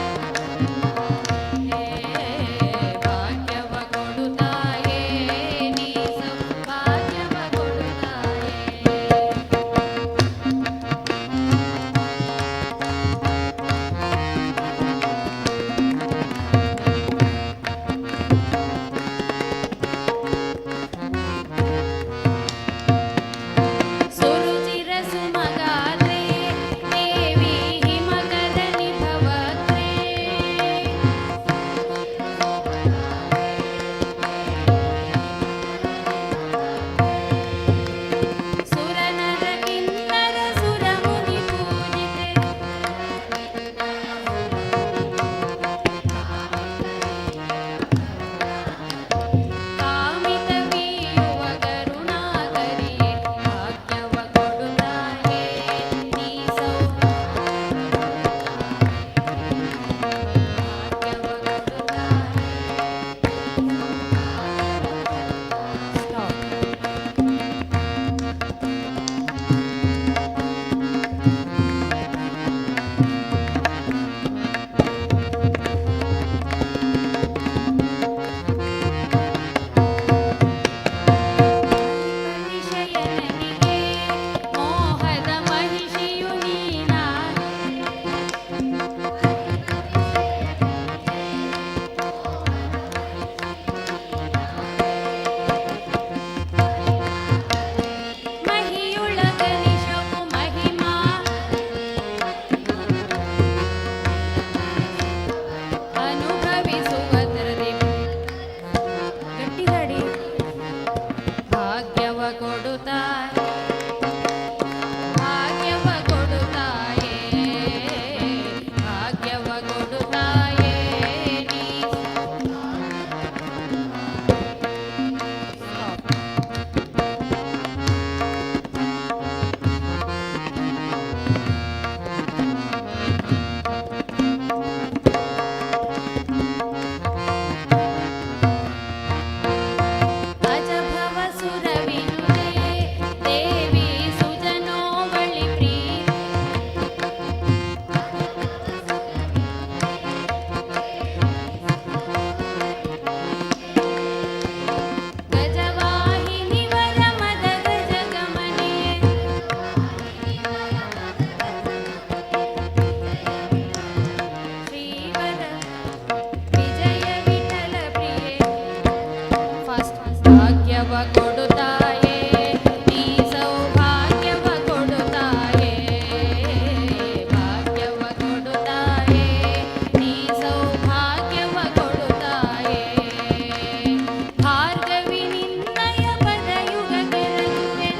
ಭಾಗ್ಯವ ಕೊಡುತ್ತಾಯೇ ನೀ ಸೌಭಾಗ್ಯವ ಕೊಡುತ್ತಾಯೇ ಭಾಗ್ಯವ ಕೊಡುತ್ತಾಯೇ ನೀ ಸೌಭಾಗ್ಯವ ಕೊಡುತ್ತಾಯೇ ಭಾರ್ಗವಿ ನಿನ್ನಯ ಪದಯುಗ ಕೆರಗುವೆ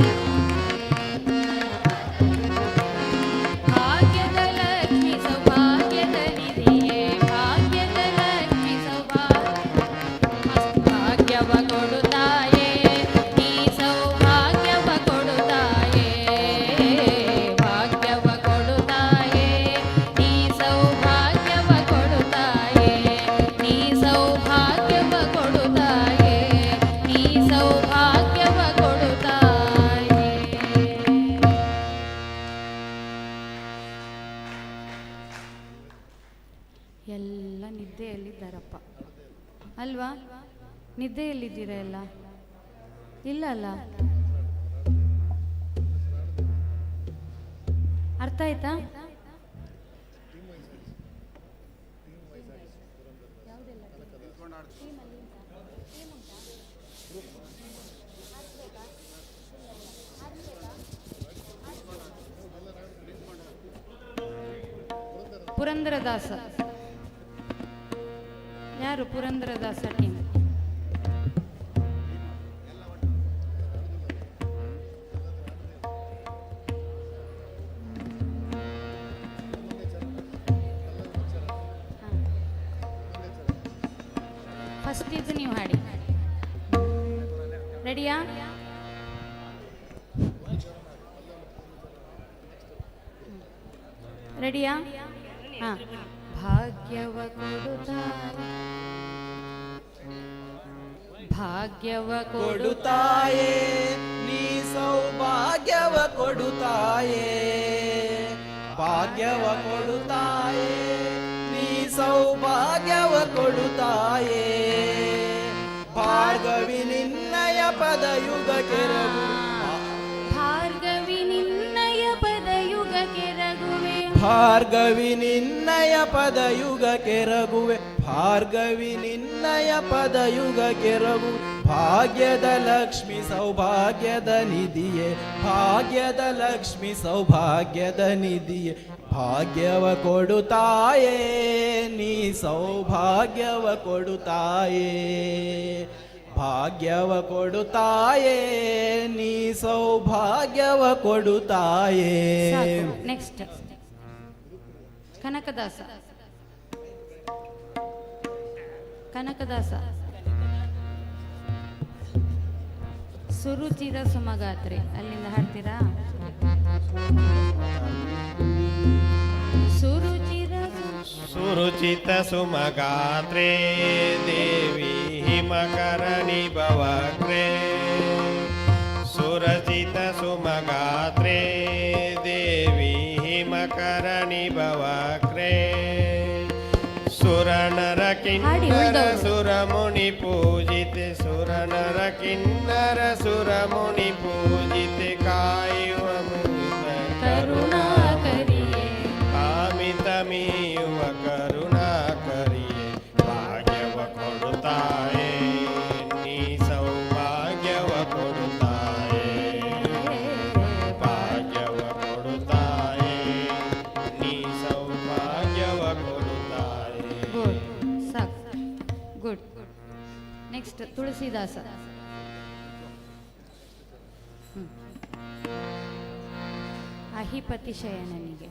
ಭಾಗ್ಯದ ಲಕ್ಷ್ಮಿ ಸೌಭಾಗ್ಯದ ನಿಧಿಯೇ ಭಾಗ್ಯದ ಲಕ್ಷ್ಮಿ ಭಾಗ್ಯವ ಕೊಡುತ್ತಾಯೇ ನೀ ಸೌಭಾಗ್ಯವ ಕೊಡುತ್ತಾಯೇ ಭಾಗ್ಯವ ಕೊಡುತ್ತಾಯೇ ನೀ ಸೌಭಾಗ್ಯವ ಕೊಡುತ್ತಾಯೇ ನೀ ಸೌಭಾಗ್ಯವ ಕೊಡುತ್ತಾಯೇ ನೀ ಸೌಭಾಗ್ಯವ ಕೊಡುತ್ತಾಯೇ. ಎಲ್ಲ ನಿದ್ದೆಯಲ್ಲಿದ್ದಾರಪ್ಪ ಅಲ್ವಾ? ನಿದ್ದೆಯಲ್ಲಿದ್ದೀರಾ ಎಲ್ಲ? ಇಲ್ಲ ಅಲ್ಲ? ಅರ್ಥ ಆಯ್ತಾ? ಪುರಂದರದಾಸ ಯಾರು? ಪುರಂದರದಾಸ ಟೀಮ್. ಫಸ್ಟ್ ಇದು ನೀವು ಹಾಡಿ. ರೆಡಿಯಾ? ರೆಡಿಯಾ? ಹಾ. ಭಾಗ್ಯವ ಕೊಡುತ್ತಾಯೇ ಭಾಗ್ಯವ ಕೊಡುತ್ತಾಯೇ ನೀ ಸೌಭಾಗ್ಯವ ಕೊಡುತ್ತಾಯೇ ಭಾಗ್ಯವ ಕೊಡುತ್ತಾಯೇ ನೀ ಸೌಭಾಗ್ಯವ ಕೊಡುತ್ತಾಯೇ ಭಾರ್ಗವಿ ನಿನ್ನಯ ಪದಯುಗ ಕೆರಗು ಭಾರ್ಗವಿ ನಿನ್ನಯ ಪದಯುಗ ಕೆರಗುವೆ ಭಾರ್ಗವಿ ನಿನ್ನಯ ಪದಯುಗ ಕೆರಗುವೆ ಭಾರ್ಗವಿ ನಿನ್ನಯ ಪದಯುಗ ಕೆರಗು ಭಾಗ್ಯದ ಲಕ್ಷ್ಮಿ ಸೌಭಾಗ್ಯದ ನಿಧಿಯೇ ಭಾಗ್ಯದ ಲಕ್ಷ್ಮಿ ಸೌಭಾಗ್ಯದ ನಿಧಿಯೇ ಭಾಗ್ಯವ ಕೊಡುತ್ತಾಯೇ ನೀ ಸೌಭಾಗ್ಯವ ಕೊಡುತ್ತಾಯೇ ಭಾಗ್ಯವ ಕೊಡುತ್ತಾಯೇ ನೀ ಸೌಭಾಗ್ಯವ ಕೊಡುತ್ತಾಯೇ. ನೆಕ್ಸ್ಟ್ ಕನಕದಾಸ. ಕನಕದಾಸ ಸುರುಚಿರ ಸುಮಗಾತ್ರೆ ಅಲ್ಲಿಂದ ಹಾಡ್ತೀರಾ? ಸುರುಚಿರ ಸುರುಚಿತ ಸುಮಗಾತ್ರೆ ದೇವಿ ಹಿಮಕರಣಿ ಭವಕ್ರೆ ಸುರಚಿತ ಸುಮಗಾತ್ರೆ ದೇವಿ ಹಿಮಕರಣಿ ಭವಕ್ರೆ ಸುರನರ ಕಿನ್ನರ ಸುರಮುನಿ ಪೂಜಿತೆ ಸುರನರ ಕಿನ್ನರ ಸುರಮುನಿ ಪೂಜಿತೆ ಕಾಯುವ ಕರುಣಾಕರಿಯೇ ಕಾಮಿತಮೀಯುವ ಕರುಣಾಕರಿಯೇ ಭಾಗ್ಯವ ಕೊಡುತ್ತಾಯೇ ನೀ ಸೌಭಾಗ್ಯವ ಕೊಡುತ್ತಾಯೇ ಭಾಗ್ಯವ ಕೊಡುತ್ತಾಯೇ ನೀ ಸೌಭಾಗ್ಯವ ಕೊಡುತ್ತಾಯೇ. ಗುಡ್ ಸಾಕ್ ಗುಡ್. ನೆಕ್ಸ್ಟ್ ತುಳಸಿದಾಸ. ಅಹಿಪತಿ ಶಯನನಿಗೆ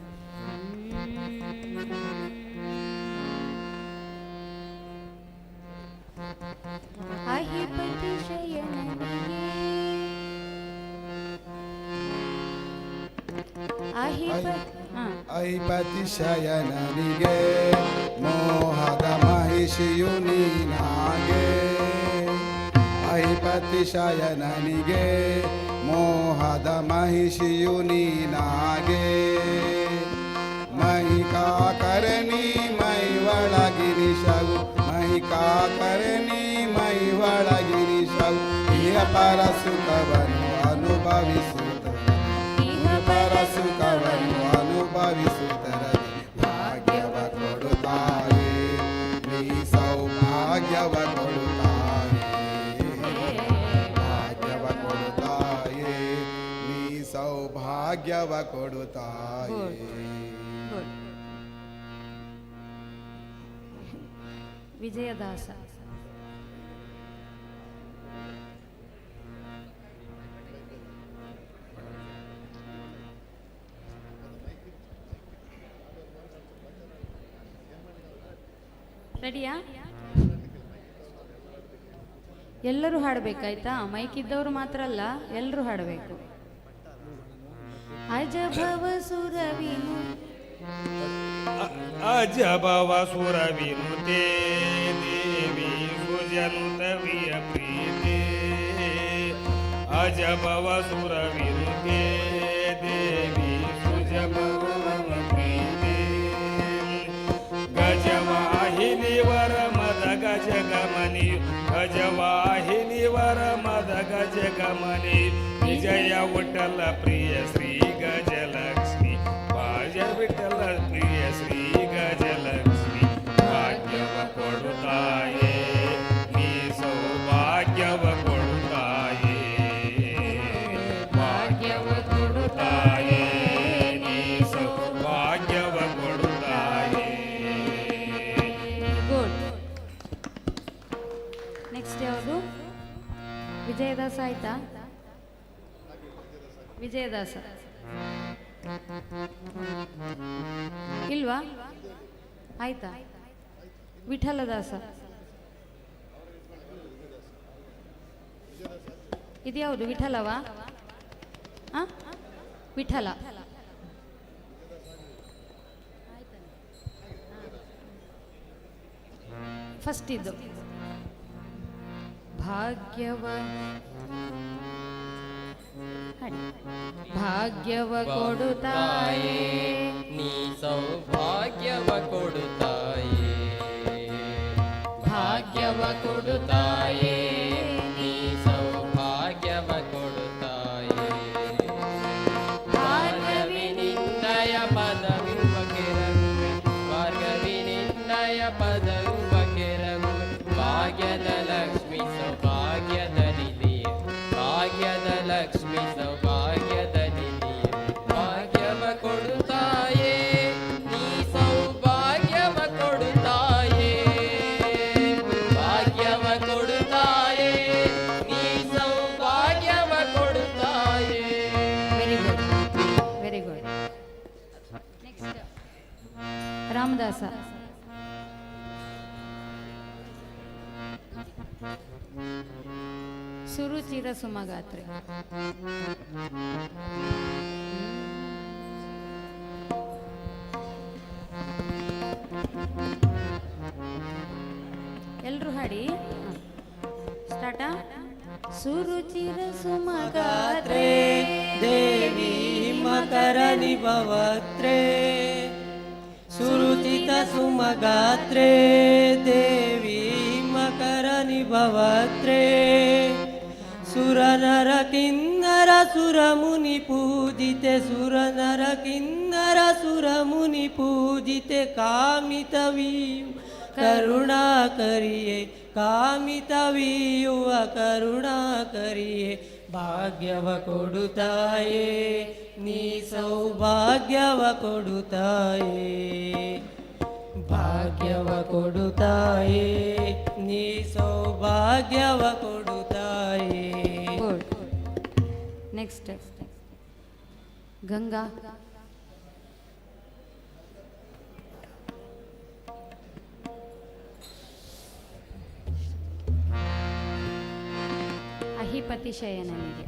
ಅಹಿಪತಿ ಶಯನನಿಗೆ ಅಹಿಪತಿ ಶಯನನಿಗೆ ಮೋಹದ ಮಹಿಷಿಯು ನೀನಾಗೆ ಅಹಿಪತಿ ಶಯನನಿಗೆ ಮೋಹದ ಮಹಿಷಿಯು ನೀನಾಗೆ ಮಹಿಕಾಕರಣಿ ಮೈ ಒಳಗಿರಿಶವು ಮಹಿಕಾಕರಣಿ ಮೈ ಒಳಗಿರಿಶವು ಇಹ ಪರ ಸುಖವನ್ನು ಅನುಭವಿಸುತ್ತ ಪರ ಸುಖವನ್ನು ಅನುಭವಿಸುತ್ತರದೆ ಭಾಗ್ಯವ ಕೊಡುತ್ತಾಯೇ ನೀ ಸೌಭಾಗ್ಯವ ಕೊಡುತ್ತಾಯೇ ಭಾಗ್ಯವ ಕೊಡುತ್ತಾಯೇ. ಗುಡ್. ವಿಜಯದಾಸ. ರೆಡಿಯಾ? ಎಲ್ಲರೂ ಹಾಡಬೇಕಾಯ್ತಾ? ಮೈಕ್ ಇದ್ದವರು ಮಾತ್ರ ಅಲ್ಲ, ಎಲ್ಲರೂ ಹಾಡಬೇಕು. ಅಜಭವ ಸುರವಿನು ಅಜಭವ ಸುರವಿನುತೆ ದೇವಿ ಸುಜನುತವಿಯ ಪ್ರೀತಿ. ಅಜಭವ ಸುರವಿನುತೆ ದೇವಿ ಸುಜಭವ ಪ್ರೀತಿ. ಗಜವಾಹಿನಿ ವರ ಮದ ಗಜ ಗಮನಿ. ಗಜವಾಹಿನಿ ವರ ಮದ ಗಜ ಗಮನಿ. ವಿಜಯ ವಿಠಲ ಪ್ರಿಯ ಶ್ರೀ ಗಜಲಕ್ಷ್ಮಿ. ಭಾಜ ವಿಠಲ ಪ್ರಿಯ ಶ್ರೀ ಗಜಲಕ್ಷ್ಮಿ. ಭಾಗ್ಯವ ಕೊಡುತ್ತಾಯೇ ನೀ ಸೌಭಾಗ್ಯವ ಕೊಡುತ್ತಾಯೇ. ಭಾಗ್ಯವ ಕೊಡುತ್ತಾಯೇ ನೀ ಸೌಭಾಗ್ಯವ ಕೊಡುತ್ತಾಯೇ. ಗುಡ್. ನೆಕ್ಸ್ಟ್ ಯಾವುದು? ವಿಜಯದಾಸ ಆಯ್ತಾ? ವಿಜಯದಾಸ ಇಲ್ವಾ? ಆಯ್ತಾ? ವಿಠಲದಾಸ ಇದ್ಯಾವುದು? ವಿಠಲವಾ? ವಿಠಲ. ಫಸ್ಟ್ ಇದು ಭಾಗ್ಯವ ಭಾಗ್ಯವ ಕೊಡುತ್ತಾಯೇ ನೀ ಸೌಭಾಗ್ಯವ ಕೊಡುತ್ತಾಯೇ. ಭಾಗ್ಯವ ಕೊಡುತ್ತಾಯೇ ನೀ ಸೌಭಾಗ್ಯವ ಕೊಡುತ್ತಾಯೇ. ಭಾರ್ಗವಿ ನಿನ್ನಯ ಪದವಿರುವ ಕೆರಗುವೆ. ಭಾರ್ಗವಿ ನಿನ್ನಯ ಪದವಿರುವ ಕೆರಗುವೆ. ಭಾಗ್ಯದ ಲಕ್ಷ್ಮಿ ಸೌಭಾಗ್ಯದ ನಿಧಿ. ಭಾಗ್ಯದ ಲಕ್ಷ್ಮಿ ಸೌಭಾಗ್ಯದ ನಿಧಿ. ಭಾಗ್ಯವ ಕೊಡುತ್ತಾಯೇ ನೀ ಸೌಭಾಗ್ಯವ ಕೊಡುತ್ತಾಯೇ. ಭಾಗ್ಯವ ಕೊಡುತ್ತಾಯೇ ನೀ ಸೌಭಾಗ್ಯವ ಕೊಡುತ್ತಾಯೇ. Very good, very good. Next Ramadasa. ಸುರುಚಿರ ಸುಮಗಾತ್ರೆ. ಎಲ್ರು ಹಾಡಿ. ಸ್ಟಾರ್ಟ. ಸುರುಚಿರ ಸುಮಗಾತ್ರೆ ದೇವಿ ಮಕರ ನಿಭವತ್ರೆ. ಸುರುಚಿತ ಸುಮಗಾತ್ರೆ ದೇವಿ ಮಕರ ನಿಭವತ್ರೆ. ಸುರನರ ಕಿನ್ನರ ಸುರ ಮುನಿ ಪೂಜಿತೆ. ಸುರನರ ಕಿನ್ನರ ಸುರ ಮುನಿ ಪೂಜಿತೆ. ಕಾಮಿತವೀಯು ಕರುಣಾ ಕರಿಯೇ. ಕಾಮಿತವೀಯುವ ಕರುಣಾ ಕರಿಯೇ. ಭಾಗ್ಯವ ಕೊಡುತ್ತಾಯೇ ನೀ ಸೌಭಾಗ್ಯವ ಕೊಡುತ್ತಾಯೇ. ಭಾಗ್ಯವ ಕೊಡುತ್ತಾಯೇ ನೀ ಸೌಭಾಗ್ಯವ ಕೊಡುತ್ತಾಯೇ. ಗುಡ್. ನೆಕ್ಸ್ಟ್ ಗಂಗಾ. ಅಹಿಪತಿ ಶಯನನಿಗೆ.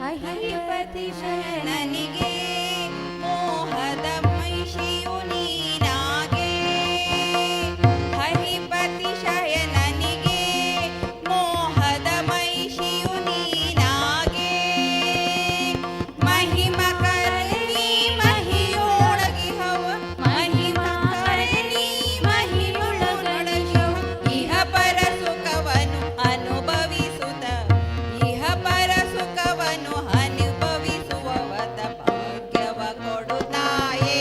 ಅಹಿಪತಿ ಶಯನನಿಗೆ ಮೋಹದ ಮೈಷಿಯು ನೀನಾಗೆ. ಅಹಿಪತಿ ಶಯನನಿಗೆ ಮೋಹದ ಮೈಷಿಯು ನೀನಾಗೆ. ಮಹಿಮ ಕರಣಿ ಮಹಿಯೊಳಗಿಹವ. ಮಹಿಮ ಕರಣಿ ಮಹಿಯೊಳಗಿಹವ. ಇಹ ಪರ ಸುಖವನ್ನು ಅನುಭವಿಸುತ್ತ. ಇಹ ಪರ ಸುಖವನ್ನು ಅನುಭವಿಸುವವತ ಭಾಗ್ಯವ ಕೊಡುತ್ತಾಯೇ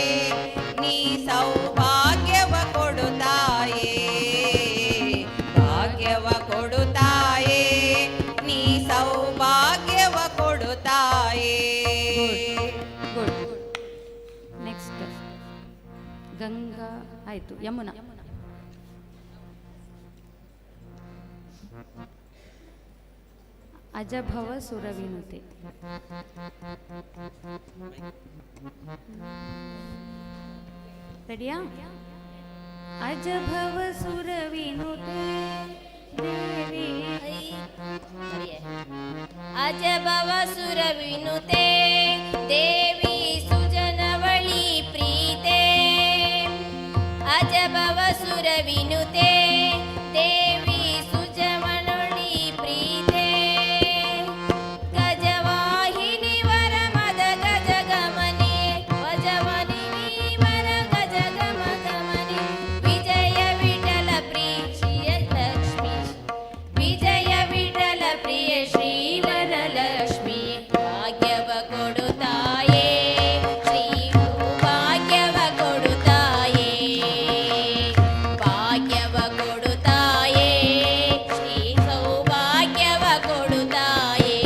ಆಯಿತು. ಯಮುನಾ. ಅಜಭವ ಸುರವಿನುತೆ. ರೆಡಿಯಾ? ಅಜಭವ ಸುರವಿನುತೆ ದೇವಿ. ಅಜಭವ ಸುರವಿನುತೆ ದೇವಿ ಸುಜನವಳಿ ಪ್ರೀತೆ. ಅಜಭವ ಸುರವಿನುತೆ ದೇವಿ ಸುಜಮನೊಳಿ ಪ್ರೀತೆ. ಗಜವಾಹಿನಿ ವರ ಮದ ಗಜ ಗಮನೆ ವಜವನಿನಿ ವರ ಗಜ ಗಮ ಗಮನೆ. ವಿಜಯ ವಿಠಲ ಪ್ರಿಯ ಶ್ರೀಯ ಲಕ್ಷ್ಮಿ. ವಿಜಯ ವಿಠಲ ಪ್ರಿಯ ಶ್ರೀ ವರಲಕ್ಷ್ಮಿ. ಭಾಗ್ಯವ ಕೊಡುತ್ತಾಯೇ ಶ್ರೀ ಭಾಗ್ಯವ ಕೊಡುತ್ತಾಯೇ. ಭಾಗ್ಯವ ಕೊಡುತ್ತಾಯೇ ಶ್ರೀ ಸೌಭಾಗ್ಯವ ಕೊಡುತ್ತಾಯೇ.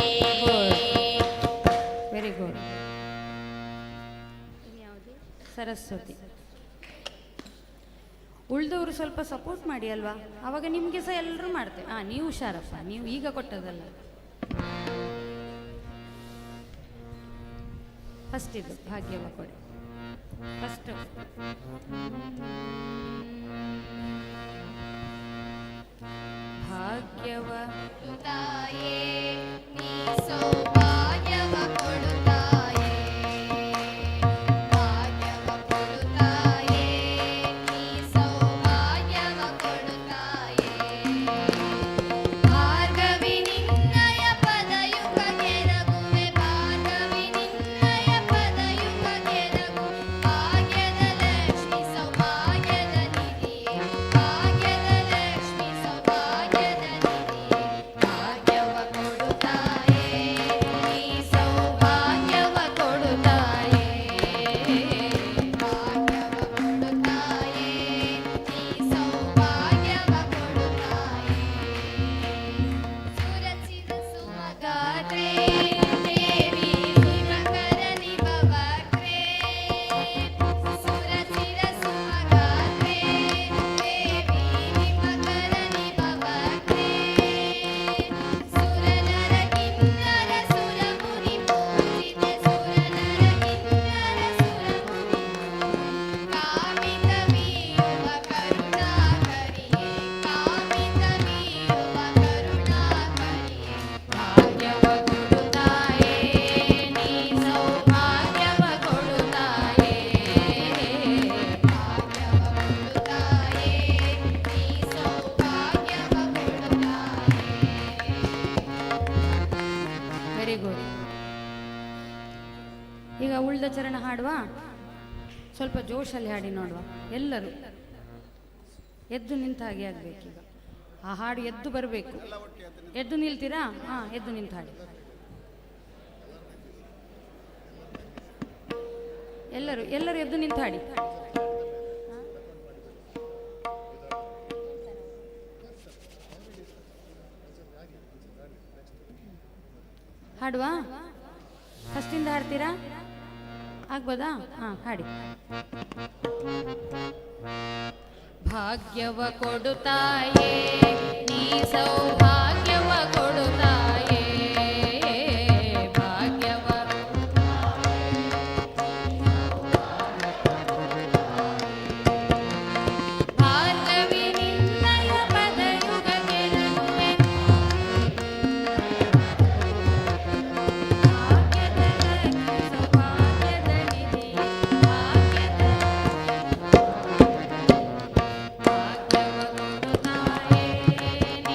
Very good. ಇನ್ಯಾವುದು? ಸರಸ್ವತಿ. ಉಳಿದವರು ಸ್ವಲ್ಪ ಸಪೋರ್ಟ್ ಮಾಡಿ ಅಲ್ವಾ, ಆವಾಗ ನಿಮಗೆ ಸಹ ಎಲ್ಲರೂ ಮಾಡ್ತೇವೆ. ನೀವು ಹುಷಾರಪ್ಪ, ನೀವು ಈಗ ಕೊಟ್ಟದಲ್ಲ. ಫಸ್ಟ್ ಇದು ಭಾಗ್ಯವ ಕೊಡಿ. ಫಸ್ಟ್ ಭಾಗ್ಯವ ಕೊಡುತ್ತಾಯೇ ನೀ ಸೌಭಾಗ್ಯವ ಕೊಡುತ್ತಾಯೇ. ಭಾಗ್ಯವ ಕೊಡುತ್ತಾಯೇ ನೀ ಸೌಭಾಗ್ಯವ ಕೊಡುತ್ತಾಯೇ. ಭಾರ್ಗವಿ ನಿನ್ನಯ ಪದಯುಗ ಗೆರಗುವೆ. ಭಾರ್ಗವಿ ನಿನ್ನಯ ಪದಯುಗ ಗೆರಗು. ಭಾಗ್ಯದ ಲಕ್ಷ್ಮಿ ಸೌಭಾಗ್ಯದ ನಿಧಿಯೇ. ಭಾಗ್ಯದ ಲಕ್ಷ್ಮಿ ಸೌಭಾಗ್ಯದ ನಿಧಿಯೇ. ಭಾಗ್ಯವ ಕೊಡುತ್ತಾಯೇ ನೀ ಸೌಭಾಗ್ಯವ ಕೊಡುತ್ತಾಯೇ. ಭಾಗ್ಯವ ಕೊಡುತ್ತಾಯೇ ನೀ ಸೌಭಾಗ್ಯವ ಕೊಡುತ್ತಾಯೇ. ಸುರಚಿರ ಸುಮಗಾತ್ರೆ ದೇವಿ ಹಿಮಕರ ನಿಭವಕ್ರೆ. ಸುರಚಿರ ಸುಮಗಾತ್ರೆ ದೇವಿ ಹಿಮಕರ ನಿಭವಕ್ರೆ. ಸುರನರ ಕಿನ್ನರ ಸುರಮುನಿ ಪೂಜಿತೆ. ಸುರನರ ಕಿನ್ನರ ಸುರಮುನಿ ಕಾಮಿತ ವೀಯುವ ಕರುಣಾಕರಿಯೇ. ಕಾಮಿತ ವೀಯುವ ಕರುಣಾಕರಿಯೇ. ಭಾಗ್ಯವ ಕೊಡುತ್ತಾಯೇ ನೀ ಸೌಭಾಗ್ಯವ ಕೊಡುತ್ತಾಯೇ. ಭಾಗ್ಯವ ಕೊಡುತ್ತಾಯೇ ನೀ ಸೌಭಾಗ್ಯವ ಕೊಡುತ್ತಾಯೇ. Very good. ಈಗ ಉಳ್ದ ಚರಣ ಹಾಡುವ. ಸ್ವಲ್ಪ ಜೋಶಲ್ಲಿ ಹಾಡಿ ನೋಡುವ. ಎಲ್ಲರೂ ಎದ್ದು ನಿಂತ ಹಾಗೆ ಆಗ್ಬೇಕೀಗ. ಆ ಹಾಡು ಎದ್ದು ಬರಬೇಕು. ಎದ್ದು ನಿಲ್ತೀರಾ? ಎದ್ದು ನಿಂತು ಹಾಡಿ. ಎಲ್ಲರೂ ಎದ್ದು ನಿಂತು ಹಾಡಿ. ಹಾಡುವ? ಫಸ್ಟಿಂದ ಹಾಡ್ತೀರಾ? ಆಗ್ಬೋದಾ? ಹಾಡಿ. ಭಾಗ್ಯವ ಕೊಡುತ್ತಾಯೇ ನೀ ಸೌಭಾಗ್ಯವ ಕೊಡುತ್ತಾಯೇ. ಭಾಗ್ಯವ ಭಾರ್ಗವಿ ನಿನ್ನಯ ಪದಯುಗ ಗೆರಗುವೆ. ಭಾಗ್ಯದ ಲಕ್ಷ್ಮಿ ಸೌಭಾಗ್ಯದ ನಿಧಿಯೇ. ಭಾಗ್ಯದ ಭಾಗ್ಯವ ಕೊಡುತ್ತಾಯೇ ನೀ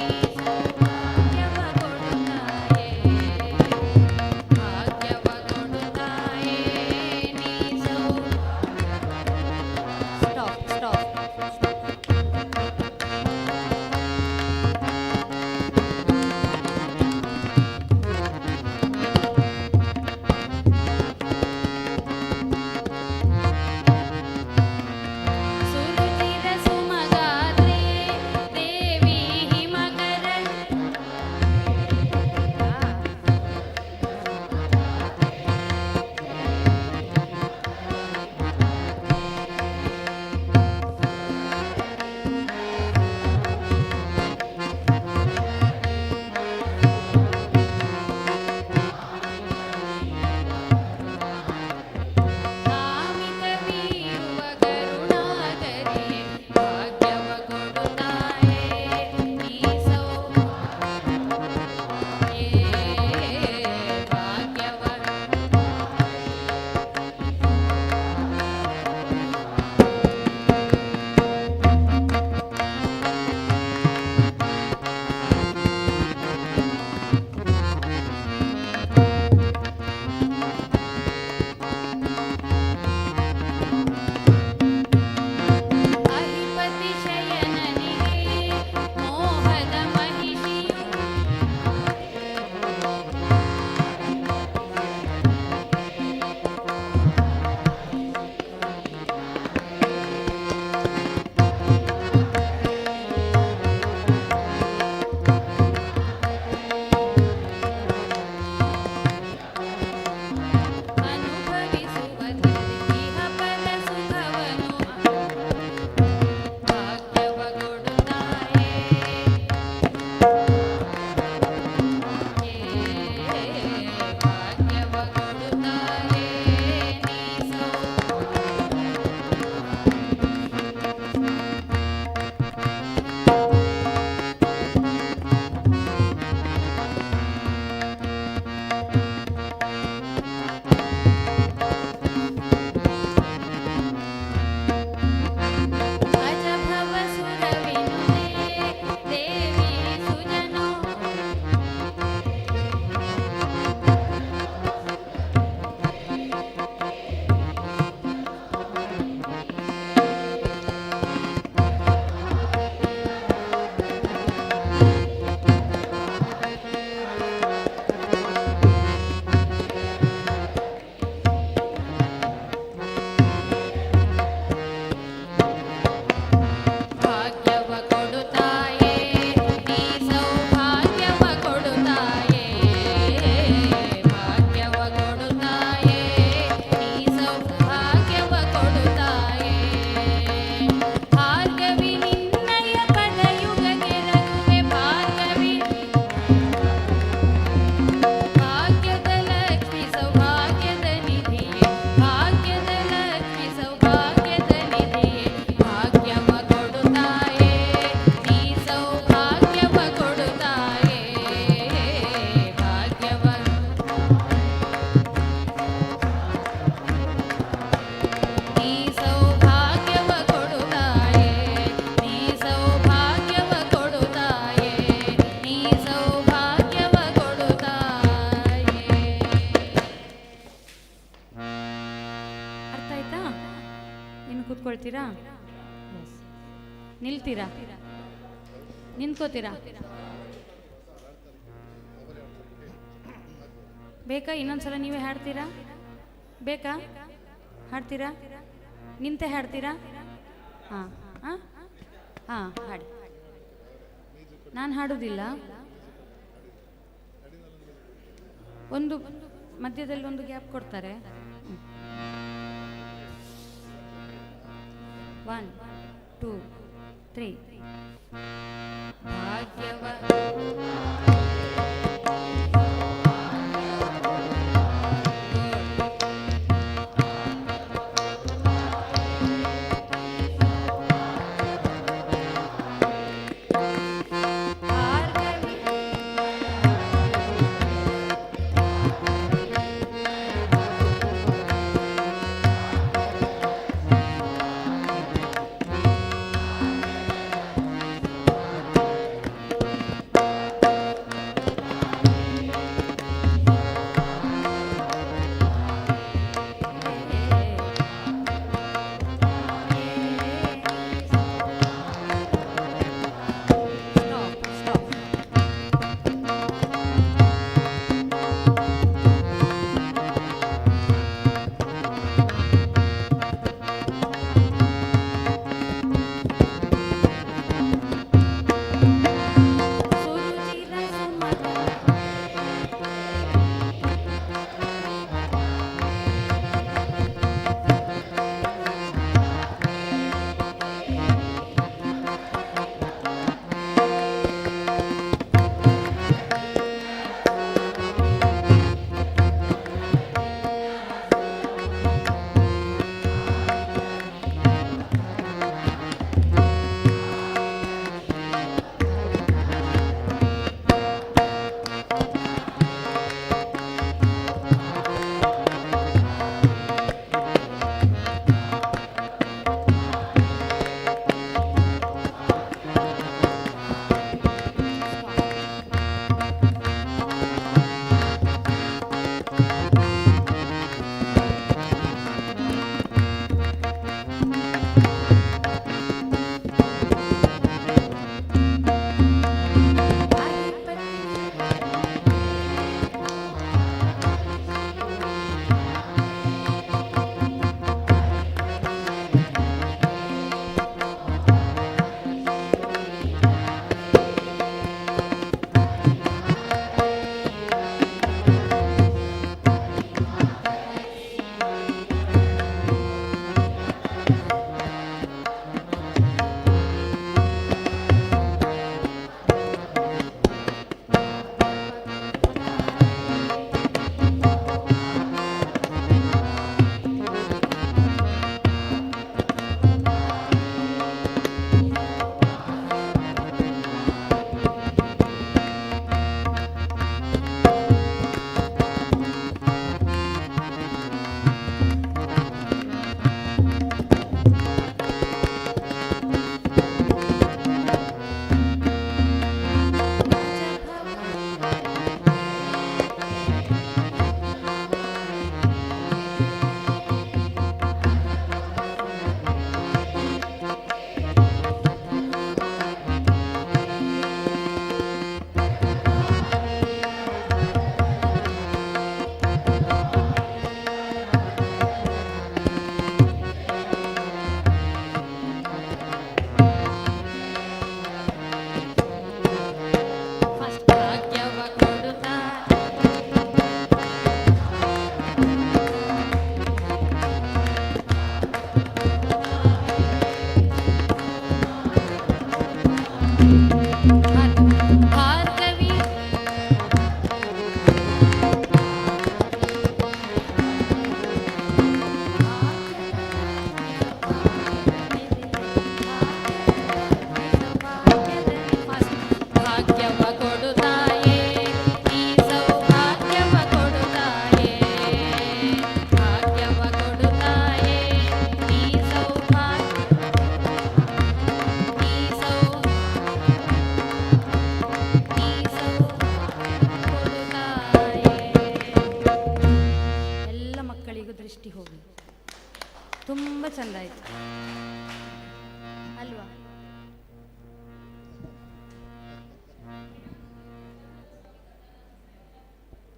ನಿಂತ್ಕೊಳ್ತೀರಾ? ಎಸ್. ನಿಲ್ತೀರಾ? ನಿಂತ್ಕೋತೀರಾ? ಬೇಕಾ ಇನ್ನೊಂದ್ಸಲ ನೀವೇ ಹಾಡ್ತೀರಾ? ಬೇಕಾ ಹಾಡ್ತೀರಾ? ನಿಂತೆ ಹಾಡ್ತೀರಾ? ಹಾಂ ಹಾಂ ಹಾಂ ಹಾಡಿ. ನಾನು ಹಾಡೋದಿಲ್ಲ. ಒಂದು ಮಧ್ಯದಲ್ಲಿ ಒಂದು ಗ್ಯಾಪ್ ಕೊಡ್ತಾರೆ. 1 2 3 ಭಾಗ್ಯವ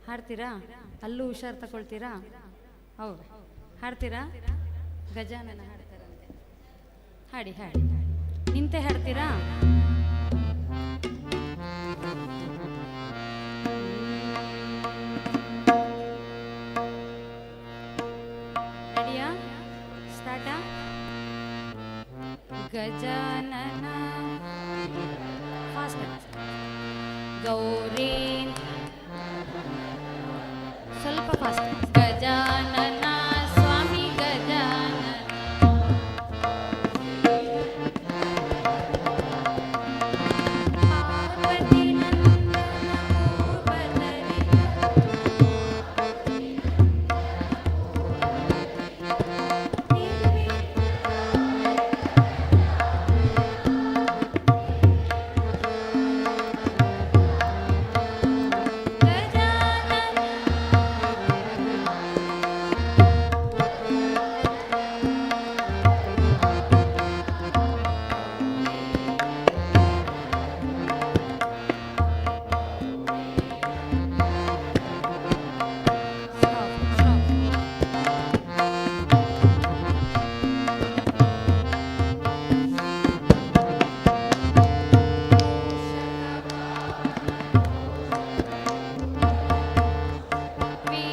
ಹಾಡ್ತೀರಾ? ಅಲ್ಲೂ ಹುಷಾರು ತಗೊಳ್ತೀರಾ? ಹೌದು, ಹಾಡ್ತೀರಾ? ಗಜಾನನ ಹಾಡ್ತಾರಂತೆ. ಹಾಡಿ ಹಾಡಿ. ನಿಂತೆ ಹಾಡ್ತೀರಾ? ರೆಡಿಯಾ? ಸ್ಟಾರ್ಟಾ? ಗಜಾನನ ಫಾಸ್ಟ್. ಗೌರಿ ಸ್ವಲ್ಪ ಫಾಸ್ಟ್. ಗಜಾನನ ಸ್ವಾಮಿ ಗಜಾನನ ಪಾರ್ವತಿ ನಂದನ ಪೂರ್ವದರಿತ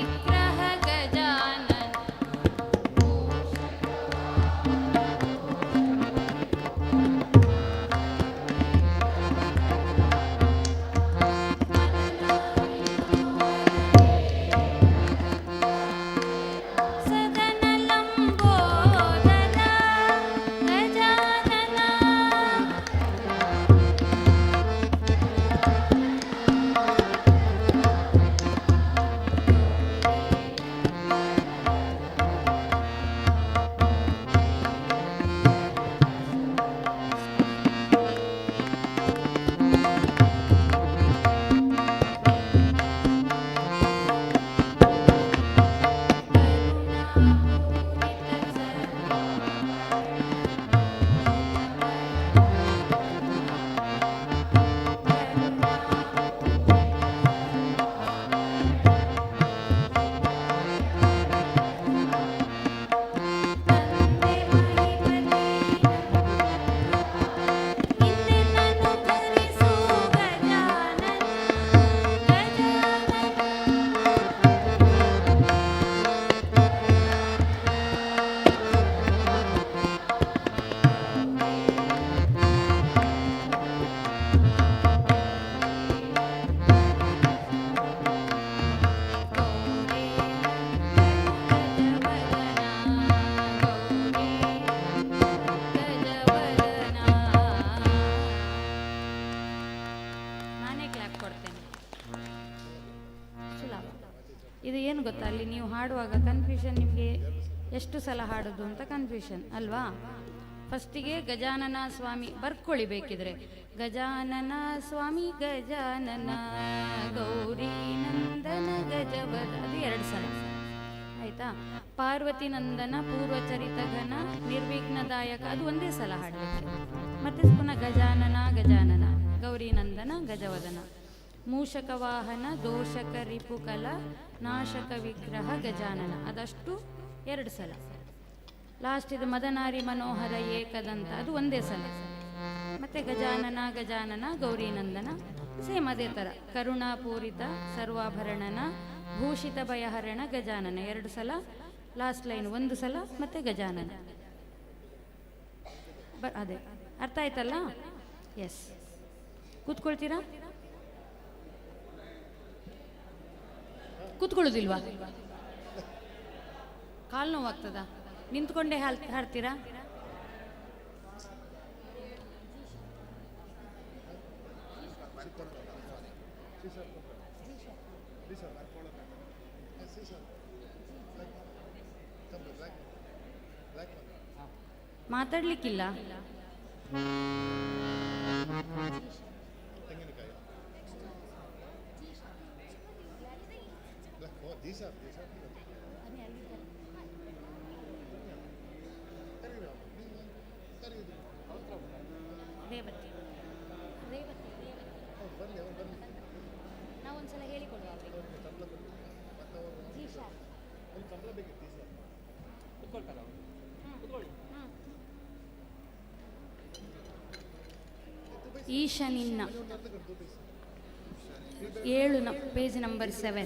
ವಿಗ್ರಹ ಗಜಾನನ ಸದನ ಲಂಬೋದರ ಗಜಾನನ ನಾನೇ ಕ್ಲಾಪ್ ಕೊಡ್ತೇನೆ. ಸುಲಭ. ಇದು ಏನು ಗೊತ್ತಾ, ಅಲ್ಲಿ ನೀವು ಹಾಡುವಾಗ ಕನ್ಫ್ಯೂಷನ್, ನಿಮಗೆ ಎಷ್ಟು ಸಲ ಹಾಡೋದು ಅಂತ ಕನ್ಫ್ಯೂಷನ್ ಅಲ್ವಾ? ಫಸ್ಟಿಗೆ ಗಜಾನನ ಸ್ವಾಮಿ ಬರ್ಕೊಳ್ಳಿ ಬೇಕಿದ್ರೆ. ಗಜಾನನ ಸ್ವಾಮಿ ಗಜಾನನ ಗೌರಿ ನಂದನ ಗಜವದ, ಅದು 2 ಸಲ ಆಯ್ತಾ? ಪಾರ್ವತಿ ನಂದನ ಪೂರ್ವಚರಿತ ಘನ ನಿರ್ವಿಘ್ನದಾಯಕ, ಅದು ಒಂದೇ ಸಲ ಹಾಡಬೇಕು. ಮತ್ತೆ ಪುನಃ ಗಜಾನನ ಗಜಾನನ ಗೌರಿ ನಂದನ ಗಜವದನ ಮೂಷಕ ವಾಹನ ದೋಷಕ ರಿಪುಕಲ ನಾಶಕ ವಿಗ್ರಹ ಗಜಾನನ, ಅದಷ್ಟು 2 ಸಲ. ಲಾಸ್ಟ್ ಇದು ಮದನಾರಿ ಮನೋಹರ ಏಕದಂತ, ಅದು ಒಂದೇ ಸಲ. ಮತ್ತೆ ಗಜಾನನ ಗಜಾನನ ಗೌರಿ ನಂದನ ಸೇಮ್ ಅದೇ ಥರ. ಕರುಣಾಪೂರಿತ ಸರ್ವಾಭರಣನ ಭೂಷಿತ ಭಯಹರಣ ಗಜಾನನ 2 ಸಲ. ಲಾಸ್ಟ್ ಲೈನ್ 1 ಸಲ, ಮತ್ತೆ ಗಜಾನನ. ಅದೇ ಅರ್ಥ ಆಯ್ತಲ್ಲ? ಎಸ್. ಕೂತ್ಕೊಳ್ತೀರಾ? ಕೂತ್ಕೊಳ್ಳೋದಿಲ್ವಾ? ಕಾಲು ನೋವಾಗ್ತದ? ನಿಂತ್ಕೊಂಡೇ ಹಾಡ್ತೀರಾ? ಮಾತಾಡ್ಲಿಕ್ಕಿಲ್ಲ. ನಾವು ಒಂದ್ಸಲ ಹೇಳಿಕೊಡುವ. ಈಶ ನಿನ್ನ 7 ಪೇಜ್ ನಂಬರ್ 7.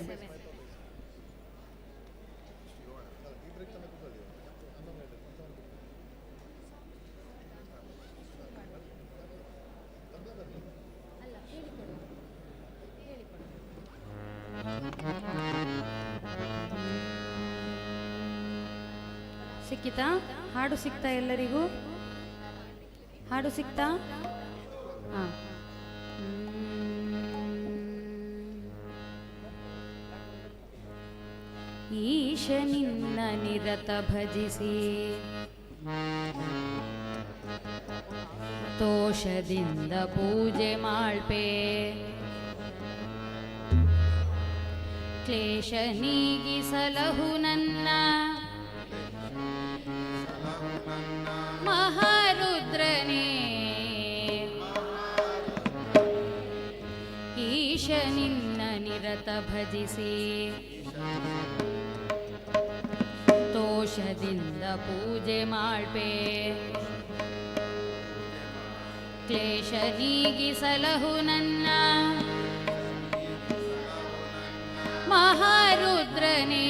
ಸಿಕ್ಕಿತಾ? ಹಾಡು ಸಿಕ್ತಾ ಎಲ್ಲರಿಗೂ? ಹಾಡು ಸಿಕ್ತಾ? ಹಾಂ. ಈಶ ನಿನ್ನ ನಿರತ ಭಜಿಸಿ ತೋಷದಿಂದ ಪೂಜೆ ಮಾಳ್ಪೆ ಕ್ಲೇಶ ನೀಗಿಸಲಹು ನನ್ನ ಮಹಾರುದ್ರನೇ. ಈಶ ನಿನ್ನ ನಿರತ ಭಜಿಸಿ ತೋಷದಿಂದ ಪೂಜೆ ಮಾಳ್ಪೆ ಕ್ಲೇಶ ನೀಗಿಸಲಹು ನನ್ನ ಮಹಾರುದ್ರನೇ.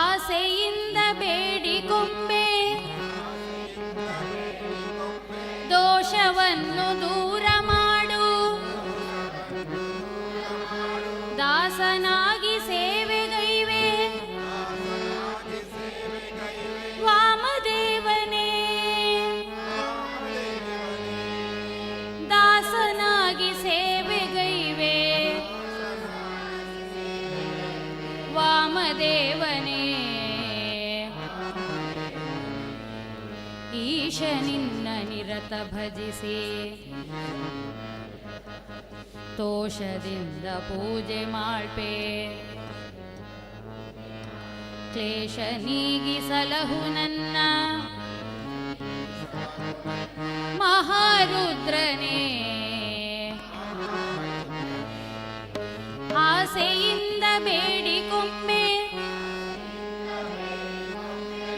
ಆಸೆಯಿಂದ ಬೇಡಿಕೊಂಬೆ ದೋಷವನ್ನು ದೂರ ಮಾಡು ದಾಸನಾಗಿ ಸೇವೆಗೈವೆ ವಾಮದೇವನೇ. ದಾಸನಾಗಿ ಸೇವೆಗೈವೆ ವಾಮದೇವನೇ. ಈಶ ನಿನ್ನ ನಿರತ ಭಜಿಸಿ ತೋಷದಿಂದ ಪೂಜೆ ಮಾಳ್ಪೆ ಕ್ಲೇಶ ನೀಗಿಸಲಹು ನನ್ನ ಮಹಾರುದ್ರನೇ. ಆಸೆಯಿಂದ ಬೇಡಿಕೊಮ್ಮೆ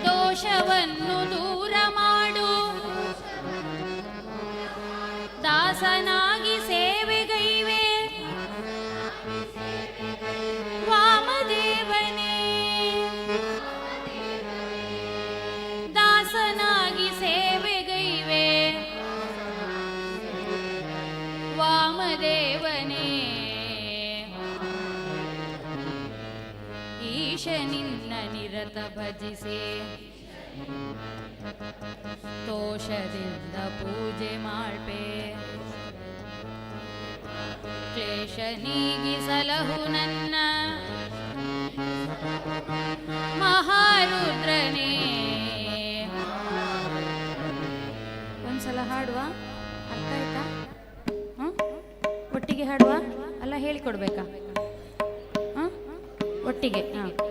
ದೋಷವನ್ನು ದೂರ ಮಾಡು ದಾಸನಾಗಿ ಸೇವೆಗೈವೆ ವಾಮದೇವನೇ. ದಾಸನಾಗಿ ಸೇವೆಗೈವೆ ವಾಮದೇವನೇ. ಈಶ ನಿನ್ನ ನಿರತ ಭಜಿಸಿ ತೋಷದಿಂದ ಪೂಜೆ ಮಾಳ್ಪೆ ಕ್ಲೇಶ ನೀಗಿಸಲಹು ನನ್ನ ಮಹಾರುದ್ರನೇ. ಒಂದ್ಸಲ ಹಾಡುವ, ಅರ್ಥ ಆಯ್ತಾ? ಒಟ್ಟಿಗೆ ಹಾಡುವ, ಅಲ್ಲ ಹೇಳಿಕೊಡ್ಬೇಕಾ? ಒಟ್ಟಿಗೆ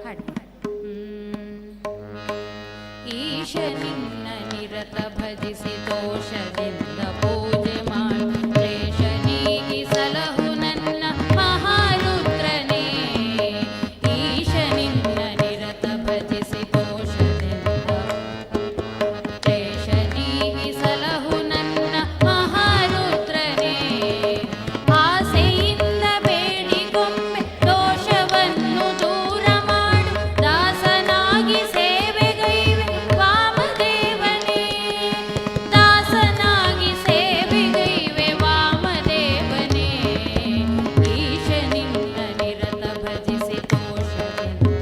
ಹಾಡು. ಈಶ ನಿನ್ನ ನಿರತ ಭಜಿಸಿ ದೋಷದಿಂದ ಪೂಜೆ ಮಾಡು ಕ್ಲೇಶ ನೀಗಿಸಲಹು ನನ್ನ ಮಹಾರುದ್ರನೇ. ಈಶ ನಿನ್ನ ನಿರತ ಭಜಿಸಿ ದೋಷದಿಂದ ಕ್ಲೇಶ ನೀಗಿಸಲಹು ನನ್ನ ಮಹಾರುದ್ರನೇ. ಆಸೆಯಿಂದ ಬೇಡಿಕೊಮ್ಮೆ ದೋಷವನ್ನು ದೂರ ಮಾಡು ದಾಸನಾಗಿ ಸೇವೆಗೈವೆ ವಾಮದೇವನೇ. ದಾಸನಾಗಿ ಸೇವೆಗೈವೆ ವಾಮದೇವನೇ. ಈಶ ನಿನ್ನ ನಿರತ ಭಜಿಸಿ ದೋಷದಿಂದ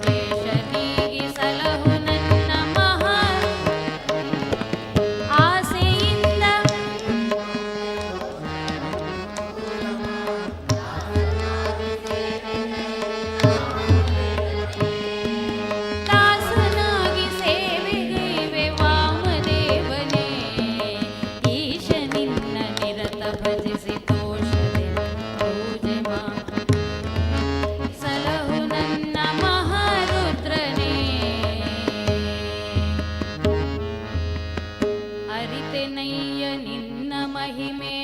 ಕ್ಲೇಶ ನೀಗಿಸಲಹು ನನ್ನ ಮಹಾ ಆಸೆಯಿಂದ ದಾಸನಾಗಿ ಸೇವೆಗೈವೆ ವಾಮದೇವನೇ. ಈಶ ನಿನ್ನ ನಿರತ ಭಜಿಸಿ ತೋಷದಿಂದ ಪೂಜೆ ಮಾಡು ಸಲಹು ನನ್ನ ಮಹಾರುದ್ರನೇ. ಅರಿತೆನಯ್ಯ ನಿನ್ನ ಮಹಿಮೆ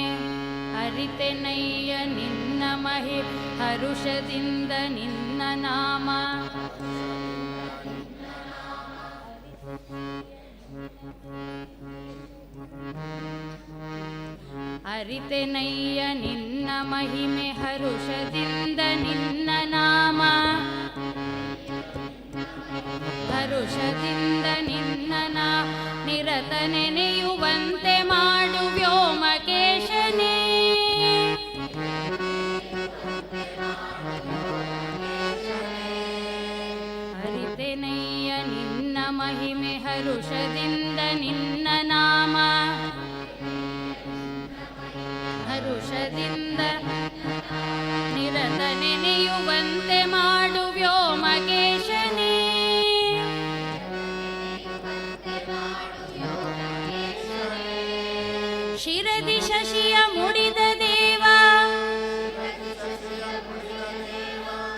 ಅರಿತೆನಯ್ಯ ನಿನ್ನ ಮಹಿ ಹರುಷದಿಂದ ನಿನ್ನ ನಾಮ ಅರಿತೆನಯ್ಯ ನಿನ್ನ ಮಹಿಮೆ ಹರುಷದಿಂದ ನಿನ್ನ ನಾಮ ಹರುಷದಿಂದ ನಿನ್ನ ನಿರತ ನೆನೆಯುವಂತೆ ಮಾಡು ವ್ಯೋಮಕೇಶನೇ ಹರಿತೆನಯ್ಯ ನಿನ್ನ ಮಹಿಮೆ ಹರುಷದಿಂದ ನಿನ್ನ ನಾಮ ಹರುಷದಿಂದ ನಿರತ ನೆನೆಯುವಂತೆ ಮಾಡು ವ್ಯೋಮಕೇಶನೇ ಶಿರದಿ ಶಶಿಯ ಮುಡಿದ ದೇವ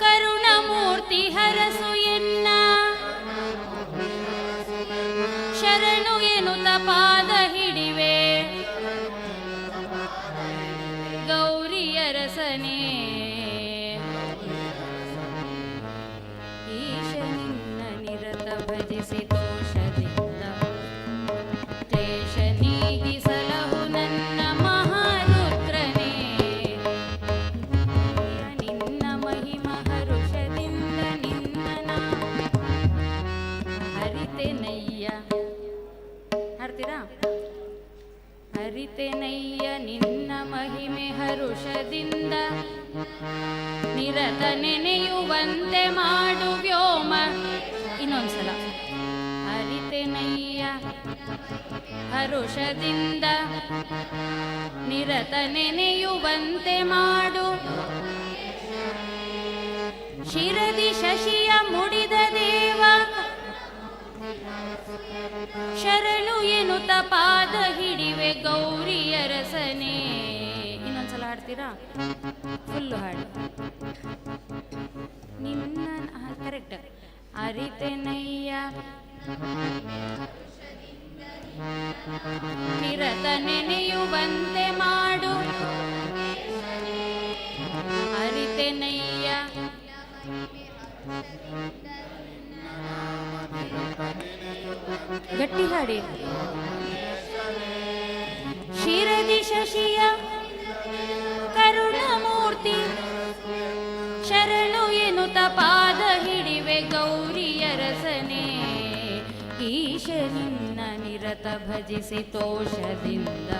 ಕರುಣಮೂರ್ತಿ ಹರಸು ಎನ್ನ ಶರಣು ಎನ್ನುತ್ತ ಪಾದ ಹಿಡಿವೆ ಗೌರಿಯರಸನೇ ಈಶ ನಿನ್ನ ನಿರತ ಭಜಿಸಿ ದೋಷದಿಂದ ಕ್ಲೇಶ ನೀಗಿಸಲಹು ನನ್ನ ಮಹಾರುದ್ರನೇ ನಿನ್ನ ಮಹಿಮ ಹರುಷದಿಂದ ನಿನ್ನ ಹರಿತೆನಯ್ಯ ಹಾಡ್ತೀರಾ ಹರಿತೆನಯ್ಯ ನಿನ್ನ ಮಹಿಮೆ ಹರುಷದಿಂದ ನಿರತ ನೆನೆಯುವಂತೆ ಮಾಡು ವ್ಯೋಮ ಇನ್ನೊಂದ್ಸಲ ಹರಿತೆನಯ್ಯ ಹರುಷದಿಂದ ನಿರತ ನೆನೆಯುವಂತೆ ಮಾಡು ಶಿರದಿ ಶಶಿಯ ಮುಡಿದ ದೇವ ಶರಣು ಎನ್ನುತ್ತ ಪಾದ ಹಿಡಿವೆ ಗೌರಿಯರಸನೇ ಇನ್ನೊಂದ್ಸಲ ಹಾಡ್ತೀರಾ ಫುಲ್ಲು ಹಾಡು ನಿನ್ನ ಕರೆಕ್ಟ್ ಅರಿತೆನಯ್ಯ ನಿರತ ನೆನೆಯುವಂತೆ ಮಾಡು ಅರಿತೆನಯ್ಯ ಗಟ್ಟಿ ಹಾಡಿ ಶಿರದಿ ಶಶಿಯ ಕರುಣಮೂರ್ತಿ ಶರಣು ಎನ್ನುತ್ತ ಪಾದ ಹಿಡಿವೆ ಗೌರಿಯರಸನೇ ಈಶ ನಿನ್ನ ನಿರತ ಭಜಿಸಿ ತೋಷದಿಂದ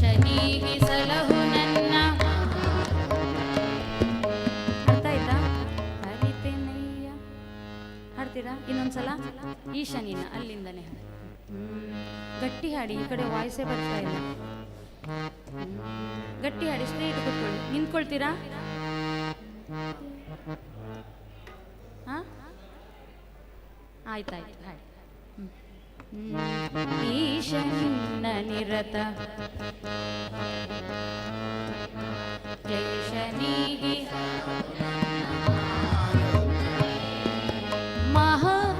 ಶನೀಗಿಸಲಹು ನನ್ನ ಅರ್ಥ ಆಯ್ತಾ ಹರಿತೆನಯ್ಯ ಹಾಡ್ತೀರಾ ಇನ್ನೊಂದ್ಸಲ ಈಶ ನಿನ್ನ ಅಲ್ಲಿಂದನೇ ಹಾಡಿ ಗಟ್ಟಿ ಹಾಡಿ ಈ ಕಡೆ ವಾಯ್ಸೇ ಬರ್ತಾ ಇಲ್ಲ ಗಟ್ಟಿ ಹಾಡಿ ಸ್ಟ್ರೈಟ್ ಕೂತ್ಕೊಳ್ಳಿ ನಿಂತ್ಕೊಳ್ತೀರಾ ಹಾ ಆಯ್ತಾಯ್ತು ಹಾಡಿ ಈಶ ನಿನ್ನ ನಿರತ ಕ್ಲೇಶ ನೀಗಿ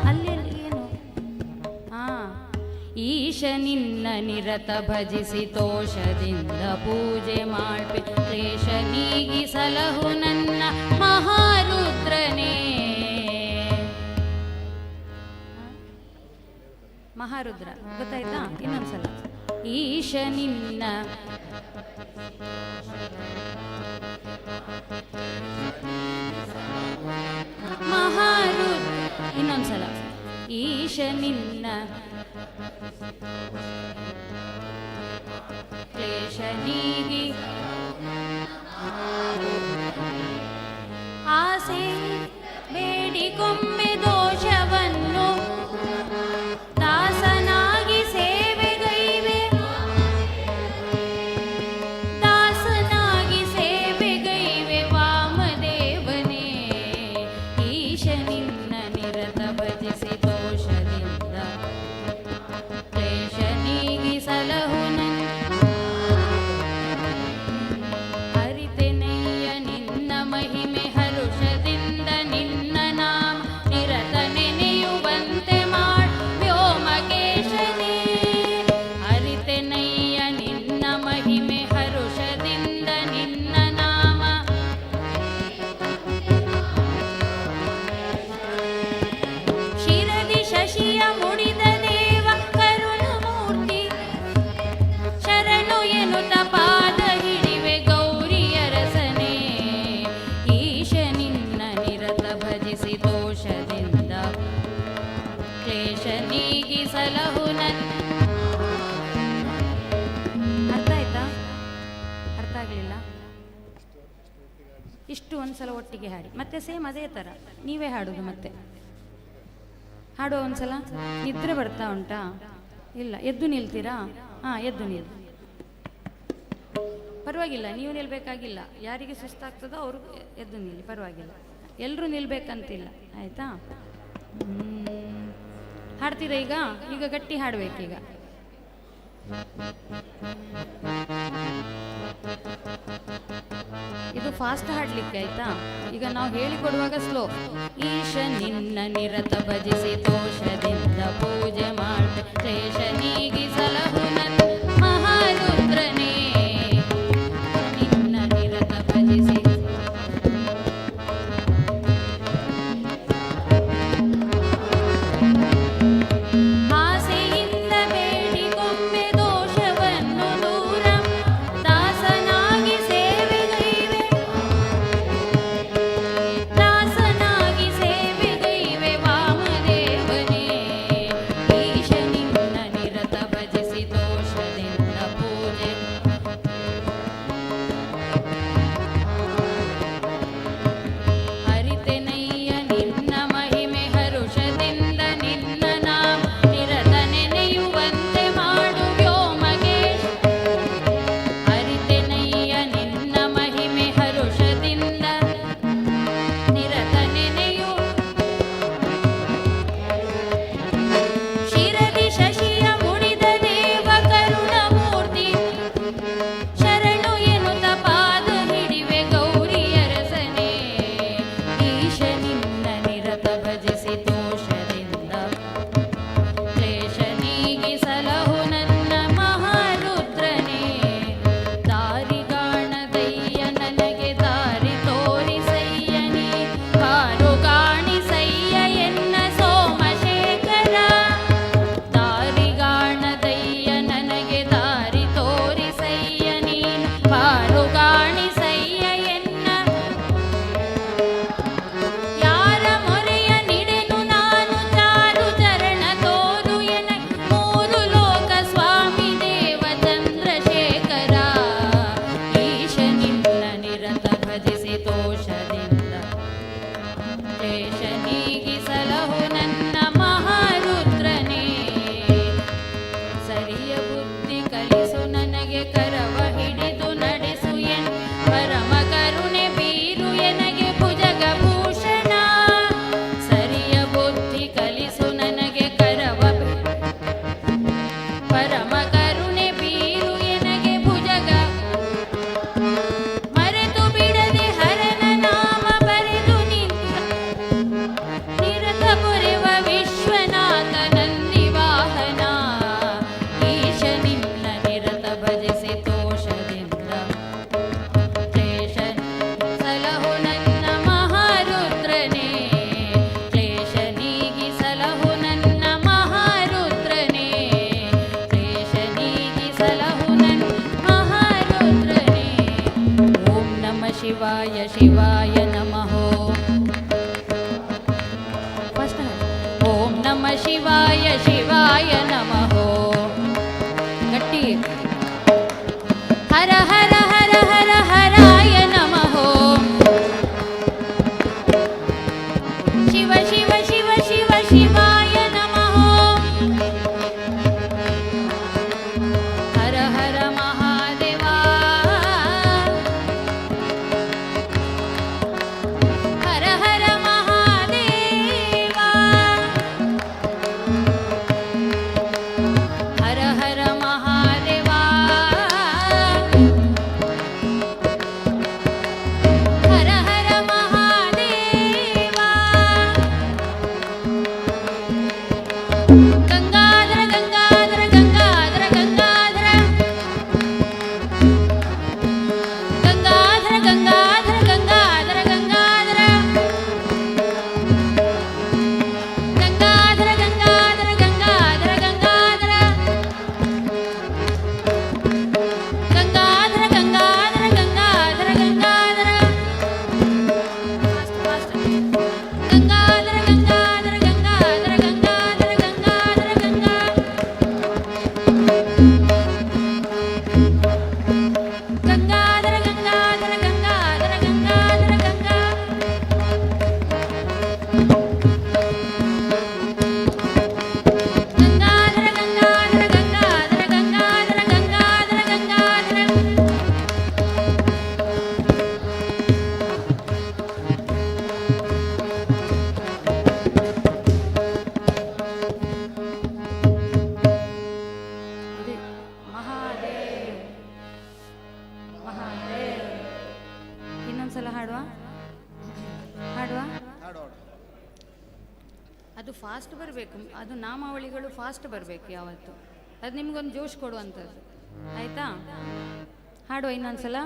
ಅಲ್ಲಿ ಏನು ಈಶ ನಿನ್ನ ನಿರತ ಭಜಿಸಿ ತೋಷದಿಂದ ಪೂಜೆ ಮಾಡ್ಬೆ ಕ್ಲೇಶ ನೀಗಿಸಲಹು ನನ್ನ ಮಹಾರುದ್ರನೇ ಮಹಾರುದ್ರ ಗೊತ್ತಾಯ್ತಾ ಇನ್ನೊಂದ್ಸಲ ಈಶ ನಿನ್ನ ಮಹಾರುದ್ರ ಇನ್ನೊಂದ್ಸಲ ಈಶ ನಿನ್ನ ಕ್ಲೇಶ ನೀಗಿ ಆಸೆ ಬೇಡಿಕೊಂಬೆ ದೋಷವನ್ನು ದಾಸನಾಗಿ ಸೇವೆಗೈವೆ ದಾಸನಾಗಿ ಸೇವೆಗೈವೆ ವಾಮದೇವನೇ ಈಶ ನಿನ್ನ ನಿರತ ಭಜಿಸಿ ದೋಷದಿಂದ ಕ್ಲೇಶ ನೀಗಿಸಲಹು ಒಂದ್ಸಲ ಒಟ್ಟಿಗೆ ಹಾಡಿ, ಮತ್ತೆ ಸೇಮ್ ಅದೇ ಥರ ನೀವೇ ಹಾಡೋದು. ಮತ್ತೆ ಹಾಡುವ ಒಂದ್ಸಲ. ನಿದ್ರೆ ಬರ್ತಾ ಉಂಟಾ? ಇಲ್ಲ, ಎದ್ದು ನಿಲ್ತೀರಾ? ಹಾಂ, ಎದ್ದು ನಿಲ್. ಪರವಾಗಿಲ್ಲ, ನೀವು ನಿಲ್ಬೇಕಾಗಿಲ್ಲ. ಯಾರಿಗೆ ಸುಸ್ತಾಗ್ತದೋ ಅವರು ಎದ್ದು ನಿಲ್ಲಿ, ಪರವಾಗಿಲ್ಲ. ಎಲ್ಲರೂ ನಿಲ್ಬೇಕಂತಿಲ್ಲ, ಆಯಿತಾ? ಹಾಡ್ತೀರಾ ಈಗ? ಈಗ ಗಟ್ಟಿ ಹಾಡಬೇಕೀಗ. ಇದು ಫಾಸ್ಟ್ ಹಾಡ್ಲಿಕ್ಕೆ, ಆಯ್ತಾ? ಈಗ ನಾವು ಹೇಳಿಕೊಡುವಾಗ ಸ್ಲೋ. ಈಶ ನಿನ್ನ ನಿರತ ಭಜಿಸಿ ದೋಷದಿಂದ ಪೂಜೆ ಮಾಡ್ತೆ, ಕ್ಲೇಶ ನೀಗಿಸಲಹು ನನ್ನ ಮಹಾರುದ್ರನೇ. ನಿನ್ನ ನಿರತ ಭಜಿಸಿ ಆಸೆಯಿಂದ ಬೇಡಿಕೊಮ್ಮೆ ದೋಷವನ್ನು ದೂರ, ದಾಸನಾಗಿ ಸೇವೆಗೈವೆ, ದಾಸನಾಗಿ ಸೇವೆಗೈವೆ ವಾಮದೇವನೇ. ಈಶ ನಿನ್ನ ನಿರತ ಭಜಿಸಿ ದೋಷದಿಂದ ಪೂಜೆ ಹರಿತೆನಯ್ಯ ನಿನ್ನ ಮಹಿಮೆ ಹರುಷದಿಂದ ನಿನ್ನ ನಾಮ ನಿರತ ನೆನೆಯುವಂತೆ ಮಾಡು ವ್ಯೋಮಗೇಶ. ಹರಿತೆನಯ್ಯ ನಿನ್ನ ಮಹಿಮೆ ಹರುಷದಿಂದ ನಿರತ ನೆನೆಯು ಶಿರದಿ ಶಶಿಯ ಮುಡಿದ ದೇವ ಕರುಣಮೂರ್ತಿ, ಶರಣು ಎನ್ನುತ್ತ ಪಾದ ಹಿಡಿವೆ ಗೌರಿಯರಸನೇ. ಈಶ ನಿನ್ನ ನಿರತ ಭಜಿಸಿ ದೋಷದಿಂದ ಕ್ಲೇಶ ನೀಗಿಸಲಹು ನನ್ನ ಮಹಾರುದ್ರನೇ. ದಾರಿಗಾಣದಯ್ಯ ನನಗೆ ದಾರಿ ತೋರಿಸಯ್ಯನೇ, ಕಾರು ಕಾಣಿಸಯ್ಯ ಎನ್ನ ಸೋಮಶೇಖರ. ದಾರಿಗಾಣದಯ್ಯ ನನಗೆ ದಾರಿ ತೋರಿಸಯ್ಯ ನೀನು, ಕಾರು ಕಾಣಿಸಯ್ಯ ಎನ್ನ. ಯಾರ ಮೊರೆಯ ನಿಡೆನು ನಾನು ಚಾರು ಚರಣ ತೋರು ಎನ, ಮೂರು ಲೋಕ ಸ್ವಾಮಿ ದೇವ ಚಂದ್ರಶೇಖರ. ಈಶ ನಿನ್ನ ನಿರತ ಭಜಿಸಿ ದೋಷದಿಂದ ಕ್ಲೇಶ ನೀಗಿಸಲಹು ನನ್ನ ಮಹಾರುದ್ರನೇ. ಸರಿಯ ಬುದ್ಧಿ ಕಲಿಸು ನನಗೆ, ಕರವ ಹಿಡಿದು ನಡೆಸು ಎನ್ ಪರಮ ಕರುಣೆ ಬೀರು ಎನಗೆ ಭುಜಗಭೂಷಣ. ಸರಿಯ ಬುದ್ಧಿ ಕಲಿಸು ನನಗೆ, ಕರವ ಪರಮ ಕರುಣೆ ಬೀರು ಎನಗೆ ಭುಜಗ. ಮರೆತು ಬಿಡದೆ ಹರನ ನಾಮ ಬರೆದು ನಿಂತ ನಿರತ ಪೊರೆವ ವಿಶ್ವನಾಥ ನಂದಿವಾಹನ. ಈಶ ನಿನ್ನ ನಿರತ ಭಜಿಸಿ ದೋಷದಿಂದ ಕ್ಲೇಶ ಸಲಹು ನನ್ನ ಮಹಾರುದ್ರನೇ. ಕ್ಲೇಶ ನೀಗಿಸಲಹು ನನ್ನ ಮಹಾರುದ್ರನೇ. ಕ್ಲೇಶ ನೀಗಿಸಲಹು ನನ್ನ ಮಹಾರುದ್ರನೇ. ಓಂ ನಮಃ ಶಿವಾಯ ಶಿವಾಯ ನಮಃ. ಫಸ್ಟ್ ಓಂ ನಮಃ ಶಿವಾಯ ಶಿವಾಯ ನಮಃ. ಗಟ್ಟಿ. ಹರ ಹರ ಹರ ಹರ ಹರಾಯ ನಮಃ. ಶಿವ ಶಿವ ಶಿವ ಶಿವ ಶಿವಾಯ ನಮಃ. ಹರ ಹರ ಮಹಾದೇವ. ಹರ ಹರ ಮಹಾದೇವ. ಹರ ಹರ ಮಹಾದೇವ. ಫಾಸ್ಟ್ ಬರಬೇಕು, ಅದು ನಾಮಾವಳಿಗಳು ಫಾಸ್ಟ್ ಬರಬೇಕು ಯಾವತ್ತು. ಅದು ನಿಮ್ಗೊಂದು ಜೋಶ್ ಕೊಡುವಂಥದ್ದು. ಆಯಿತಾ? ಹಾಡುವ ಇನ್ನೊಂದ್ಸಲ.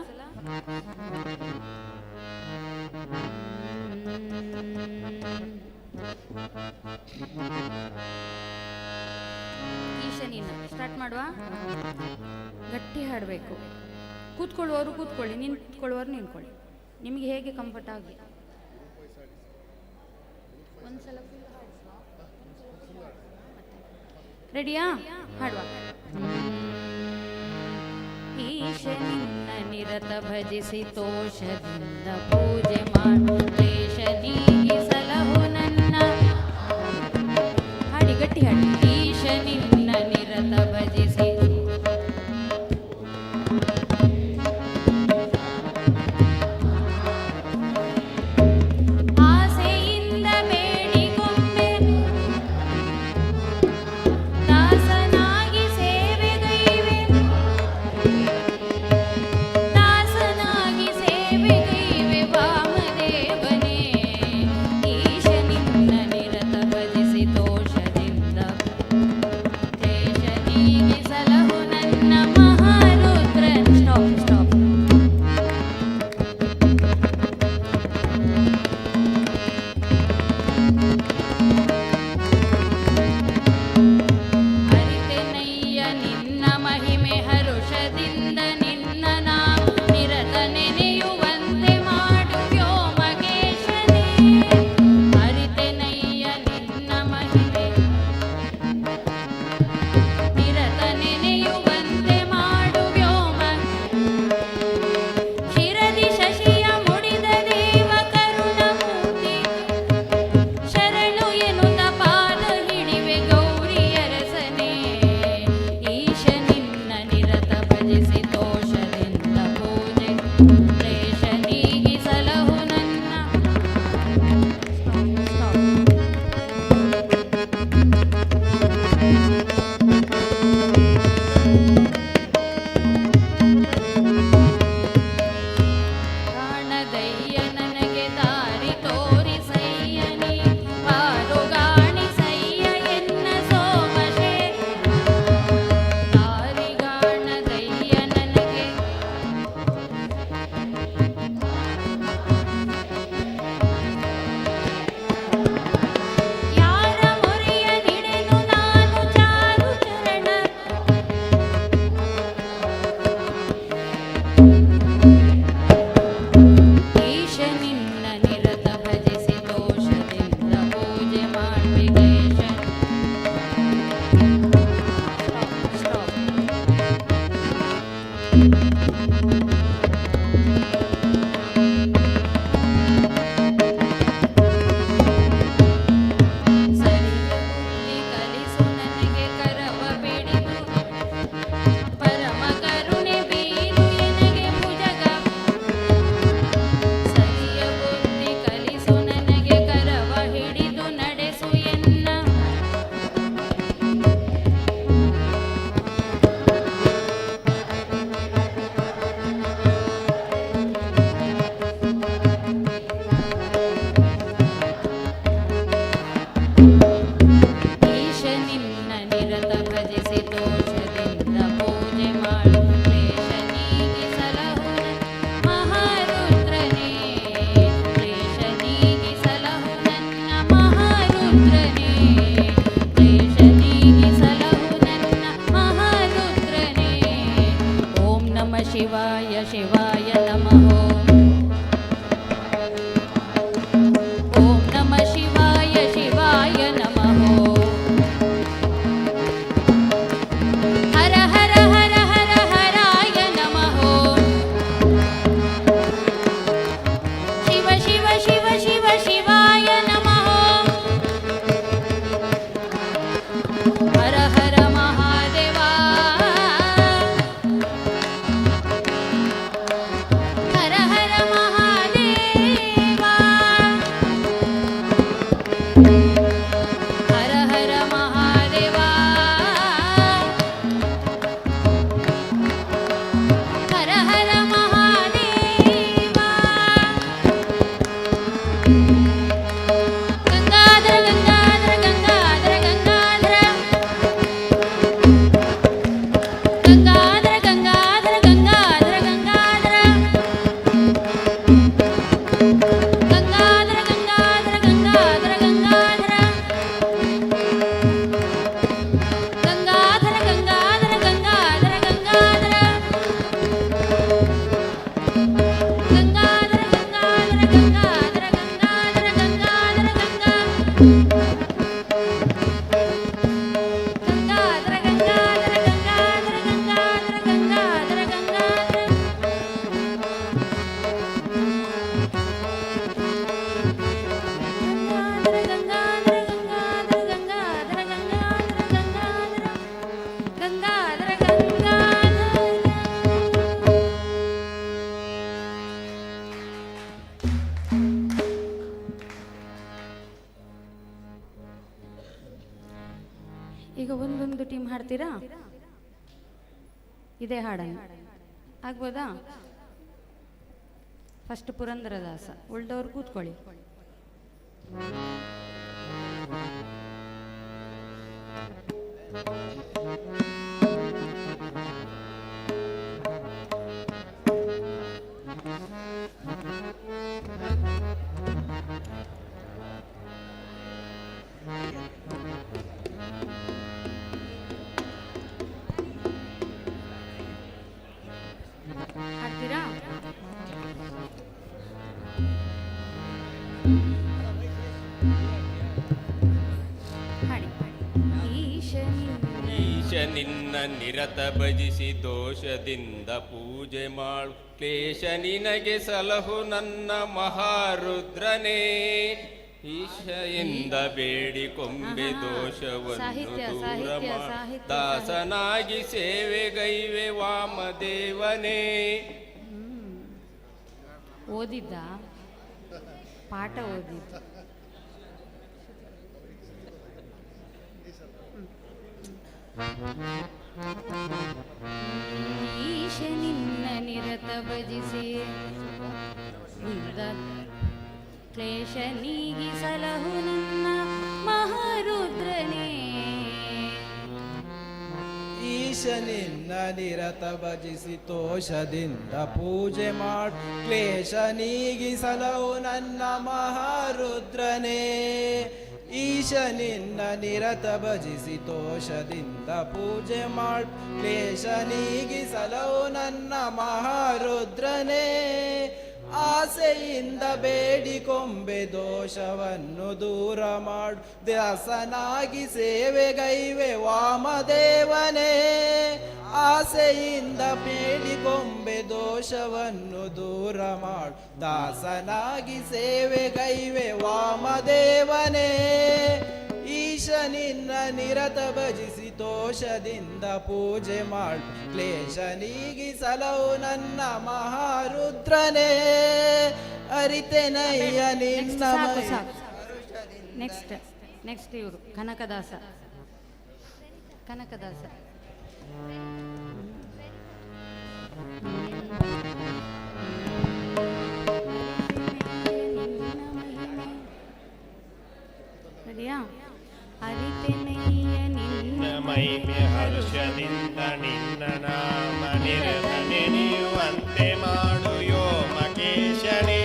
ಈಶನಿನ ಸ್ಟಾರ್ಟ್ ಮಾಡುವ. ಗಟ್ಟಿ ಹಾಡಬೇಕು. ಕೂತ್ಕೊಳ್ಳುವವರು ಕೂತ್ಕೊಳ್ಳಿ, ನಿಂತ್ಕೊಳ್ಳುವವರು ನಿಂತ್ಕೊಳ್ಳಿ, ನಿಮಗೆ ಹೇಗೆ ಕಂಫರ್ಟ್ ಆಗಿ. ಒಂದ್ಸಲ ರೆಡಿಯಾ? ಹಾಡುವ. ಈಶನಿನ್ನ ನಿರತ ಭಜಿಸಿ ತೋಷದಿಂದ ಪೂಜೆ ಮಾಡಿ ಕ್ಲೇಶ ನೀಗಿಸಲಹು ನನ್ನ. ಹಾಡಿ, ಗಟ್ಟಿ ಹಾಡಿ. ಈಶನಿನ್ನ ನಿರತ ಭಜಿಸಿ ಆಸೆಯಿಂದ ಬೇಡಿಕೊಂಬೆ ದಾಸನಾಗಿ ಸೇವೆಗೈವೆ, ದಾಸನಾಗಿ ಸೇವೆಗೈವೆ ವಾಮದೇವನೇ. ಈಶನಿನ್ನ ನಿರತ ಭಜಿಸಿ ತೋಷದಿಂದ ಕ್ಲೇಶ ನೀಗಿಸಲಹು ನನ್ನ ಮಹಾರುದ್ರ. Stop stop. ಅರಿತೆನಯ್ಯ ನಿನ್ನ ಮಹಿಮೆ ಹರುಷದಿಂದ ನಿನ್ನ ನಾ ನಿರತ ನೆನೆಯುವಂತೆ ಮಾಡು ವ್ಯೋಮಕೇಶನೇ. ಅರಿತೆನಯ್ಯ ನಿನ್ನ ಮಹಿಮೆ ನಿರತ ನೆನೆಯುವಂತೆ ಮಾಡು ವ್ಯೋಮ. ಶಿರದಿ ಶಶಿಯ ಮುಡಿದ ದೇವ ಕರುಣಮೂರ್ತಿ ಶರಣು ಎನ್ನುತ್ತ ಪಾದ ಹಿಡಿವೆ ಗೌರಿಯರಸನೇ. ಈಶನಿನ್ನ ನಿರತ ಭಜಿಸಿ ತೋಷದಿಂದ ಪೂಜೆ ಕ್ಲೇಶ ನೀಗಿಸಲಹು ನನ್ನ. ಕಾಣದಯ್ಯ ನನಗೆ ದಾರಿ ತೋರಿಸಯ್ಯನಿ, ಪಾರುಗಾಣಿಸಯ್ಯ ಎನ್ನ ಸೋಮಶೇ. ದಾರಿಗಾಣದಯ್ಯ ನನಗೆ ಯಾರ ಮೊರೆಯ ನಿಡೆನು ನಾನು ಚಾರು ಚರಣ. ಈಶನಿನ್ನ ನಿರತ ಭಜಿಸಿ ದೋಷದಿಂದ ಪೂಜೆ ಮಾಡುವೆ ಕ್ಲೇಶ. ಸ್ಟಾಪ್. ಸರಿಯ ಬುದ್ಧಿ ಕಲಿಸು ನನಗೆ ಕರವ ಬಿಡಿದು, ಪರಮ ಕರುಣೆ ಬೀರು ಎನಗೆ ಭುಜಗ. ಸರಿಯ ಬುದ್ಧಿ ಕಲಿಸು ನನಗೆ ಕರವ ಹಿಡಿದು ನಡೆಸು ಎನ್ನ. ಈಶನಿನ್ನ ನಿರತ ಭಜಿಸಿ ದೋಷದಿಂದ ಪೂಜೆ ಮಾಡು ಕ್ಲೇಶ ನೀಗಿಸಲಹು ನನ್ನ ಮಹಾರುದ್ರನೇ. ಕ್ಲೇಶ ನೀಗಿಸಲಹು ನನ್ನ ಮಹಾರುದ್ರನೇ. ಕ್ಲೇಶ ನೀಗಿಸಲಹು ನನ್ನ ಮಹಾರುದ್ರನೇ. ಓಂ ನಮಃ ಶಿವಾಯ ಶಿವಾಯ ನಮಃ. ಓಂ ನಮಃ ಶಿವಾಯ ಶಿವಾಯ ನಮಃ. ಹರ ಹರ ಹರ ಹರ ಹರಾಯ ನಮಃ. ಶಿವ ಶಿವ ಶಿವ ಶಿವ ಶಿವಾಯ ನಮಃ. ಹರ ಹರ ಮಹಾದೇವ. ಗಂಗಾಧರ ಗಂಗಾಧರ ಗಂಗಾಧರ ಗಂಗಾಧರ ಗಂಗಾಧರ ಗಂಗಾಧರ ಗಂಗಾಧರ ಗಂಗಾಧರ ಗಂಗಾಧರ ಗಂಗಾಧರ ಗಂಗಾಧರ ಗಂಗಾಧರ ಗಂಗಾಧರ ಗಂಗಾಧರ ಈಗ ಒಂದೊಂದು ಟೀಮ್ ಹಾಡ್ತೀರಾ? ಇದೇ ಹಾಡನ್ನು ಆಗ್ಬೋದಾ? ಫಸ್ಟ್ ಪುರಂದರದಾಸ, ಉಳ್ದವ್ರು ಕೂತ್ಕೊಳ್ಳಿ. ಹಾಡ್ತೀರಾ? ಹಾಡಿ. ಈಶ ನಿನ್ನ ನಿರತ ಭಜಿಸಿ ದೋಷದಿಂದ ಪೂಜೆ ಮಾಡು ಕ್ಲೇಶ ನಿನಗೆ ಸಲಹು ನನ್ನ ಮಹಾರುದ್ರನೇ. ಈಶೆಯಿಂದ ಬೇಡಿ ಕೊಂಬೆ ದೋಷವನ್ನು ಸಾಹಿತ್ಯ, ದೂರ ಸಾಹಿತ್ಯ, ಮಾಡು. ಸಾಹಿತ್ಯ, ದಾಸನಾಗಿ ಸೇವೆಗೈವೆ ವಾಮದೇವನೇ. ಓದಿದ್ದ ಪಾಠ ಓದಿದ್ದ. ಈಶ ನಿನ್ನ ನಿರತ ಭಜಿಸಿ ಕ್ಲೇಶ ನೀಗಿಸಲಹು ನನ್ನ ಮಹಾರುದ್ರನೇ. ಈಶ ನಿನ್ನ ನಿರತ ಭಜಿಸಿ ತೋಷದಿಂದ ಪೂಜೆ ಮಾಡು ಕ್ಲೇಶ ನೀಗಿಸಲವು ನನ್ನ ಮಹಾರುದ್ರನೇ. ಈಶ ನಿನ್ನ ನಿರತ ಭಜಿಸಿ ತೋಷದಿಂದ ಪೂಜೆ ಮಾಡು ಕ್ಲೇಶ ನೀಗಿಸಲವು ನನ್ನ ಮಹಾರುದ್ರನೇ. ಆಸೆಯಿಂದ ಬೇಡಿಕೊಂಬೆ ದೋಷವನ್ನು ದೂರ ಮಾಡು ದಾಸನಾಗಿ ಸೇವೆಗೈವೆ ವಾಮದೇವನೇ. ಆಸೆಯಿಂದ ಬೇಡಿಕೊಂಬೆ ದೋಷವನ್ನು ದೂರ ಮಾಡು ದಾಸನಾಗಿ ಸೇವೆಗೈವೆ ವಾಮದೇವನೇ. ಈಶ ನಿನ್ನ ನಿರತ ಭಜಿಸಿ ತೋಷದಿಂದ ಪೂಜೆ ಮಾಡು ಕ್ಲೇಶ ನೀಗಿಸಲವು ನನ್ನ ಮಹಾರುದ್ರನೇ. ಅರಿತೆನಯ್ಯ ನಿನ್ನ ನೆಕ್ಸ್ಟ್ ಇವರು ಕನಕದಾಸ. ಕನಕದಾಸ ರೆಡಿಯಾ? ಅರಿತೆನಯ್ಯ ನಿನ್ನ ಮಹಿಮೆ ಹರ್ಷದಿಂದ ನಿನ್ನ ನಾಮ ನಿರತ ನೆನೆಯುವಂತೆ ಮಾಡು ಯೋಮಕೇಶನೇ.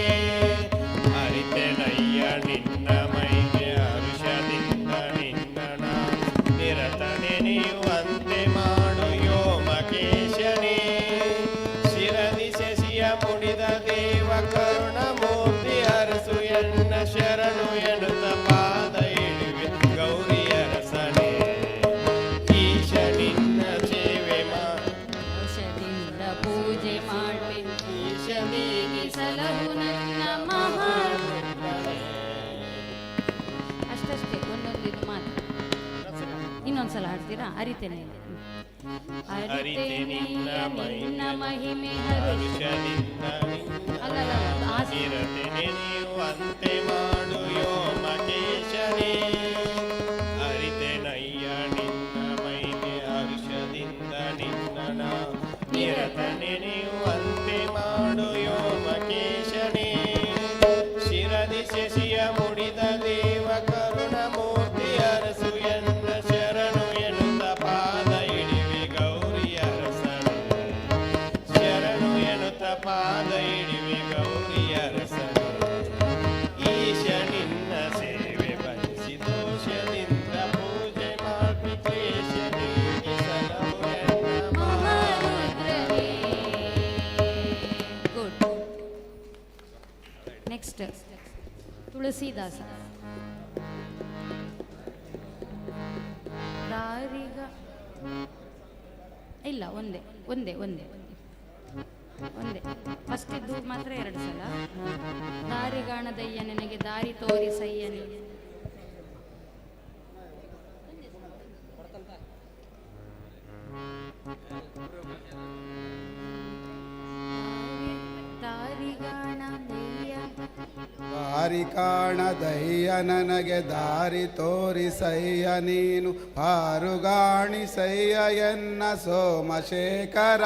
ಅರಿತೆನಯ್ಯ ನಿನ್ನ ಮಹಿಮೆ ಹರ್ಷದಿಂದ ನಿನ್ನ ನಾಮ ನಿರತ ನೆನೆಯುವಂತೆ ಮಾಡು ಯೋಮಕೇಶನೇ. ಶಿರದಿ ಶಶಿಯ ಮುಡಿದ ದೇವ ಕರುಣ ಮೂರ್ತಿ ಹರಸು ಎನ್ನ ಶರಣು ಎನ್ನುತ್ತ ಪಾದ ಇಳುವೆ ಗೌರಿ ಅರಸನೇ. ಈಶ ನಿನ್ನ ಸೇವೆ ದೋಷದಿಂದ ಪೂಜೆ ಮಾಡುವೆ ಈಶ ನೀಗಿಸಲಹು ನನ್ನ ಮಹಾರುದ್ರನೇ. ಅಷ್ಟಷ್ಟೇ, ಒಂದೊಂದು ಇದು ಮಾತು. ಇನ್ನೊಂದ್ಸಲ ಹಾಡ್ತೀರಾ? ಅರಿತೇನೆ. ಅರಿತೆ ನಿನ್ನ ಮಹಿಮೆ ಹರುಷದಿಂದ ಅಲ್ಲಲ್ಲ ಆಸೆ ನಿರತೆ ನೆನೆಯುವಂತೆ ಮಾಡು ಯೋಮಕೇಶನೇ. ಅರಿತೆನಯ್ಯ ನಿನ್ನ ಮಹಿಮೆ ಹರ್ಷದಿಂದ ನಿನ್ನ ನಾಮ ನಿರತ ನೆನೆಯುವಂತೆ ಮಾಡು ಯೋಮಕೇಶನೇ. ಶಿರದಿ ಶಶಿಯ ಮುಡಿದ ದೇವ ಕರುಣ ಮೂರ್ತಿ ಅರಸು ಎನ್ನ ಶರಣು ಎನ್ನುತ್ತ ಪಾದ ಇಳಿವೆ ಗೌರಿ ಅರಸನೇ. ನೆಕ್ಸ್ಟ್ ತುಳಸಿದಾಸ. ದಾರಿಗ ಇಲ್ಲ, ಒಂದೇ ಒಂದೇ ಒಂದೇ ಒಂದೇ ಫಸ್ಟ್ ಇದ್ದು ಮಾತ್ರ 2 ಸಲ. ದಾರಿಗಾಣದಯ್ಯ ನನಗೆ ದಾರಿ ತೋರಿಸಯ್ಯನೇ. ದಾರಿ ಕಾಣದಯ್ಯ ನನಗೆ ದಾರಿ ತೋರಿಸಯ್ಯ ನೀನು ಪಾರುಗಾಣಿಸಯ್ಯ ಎನ್ನ ಸೋಮಶೇಖರ.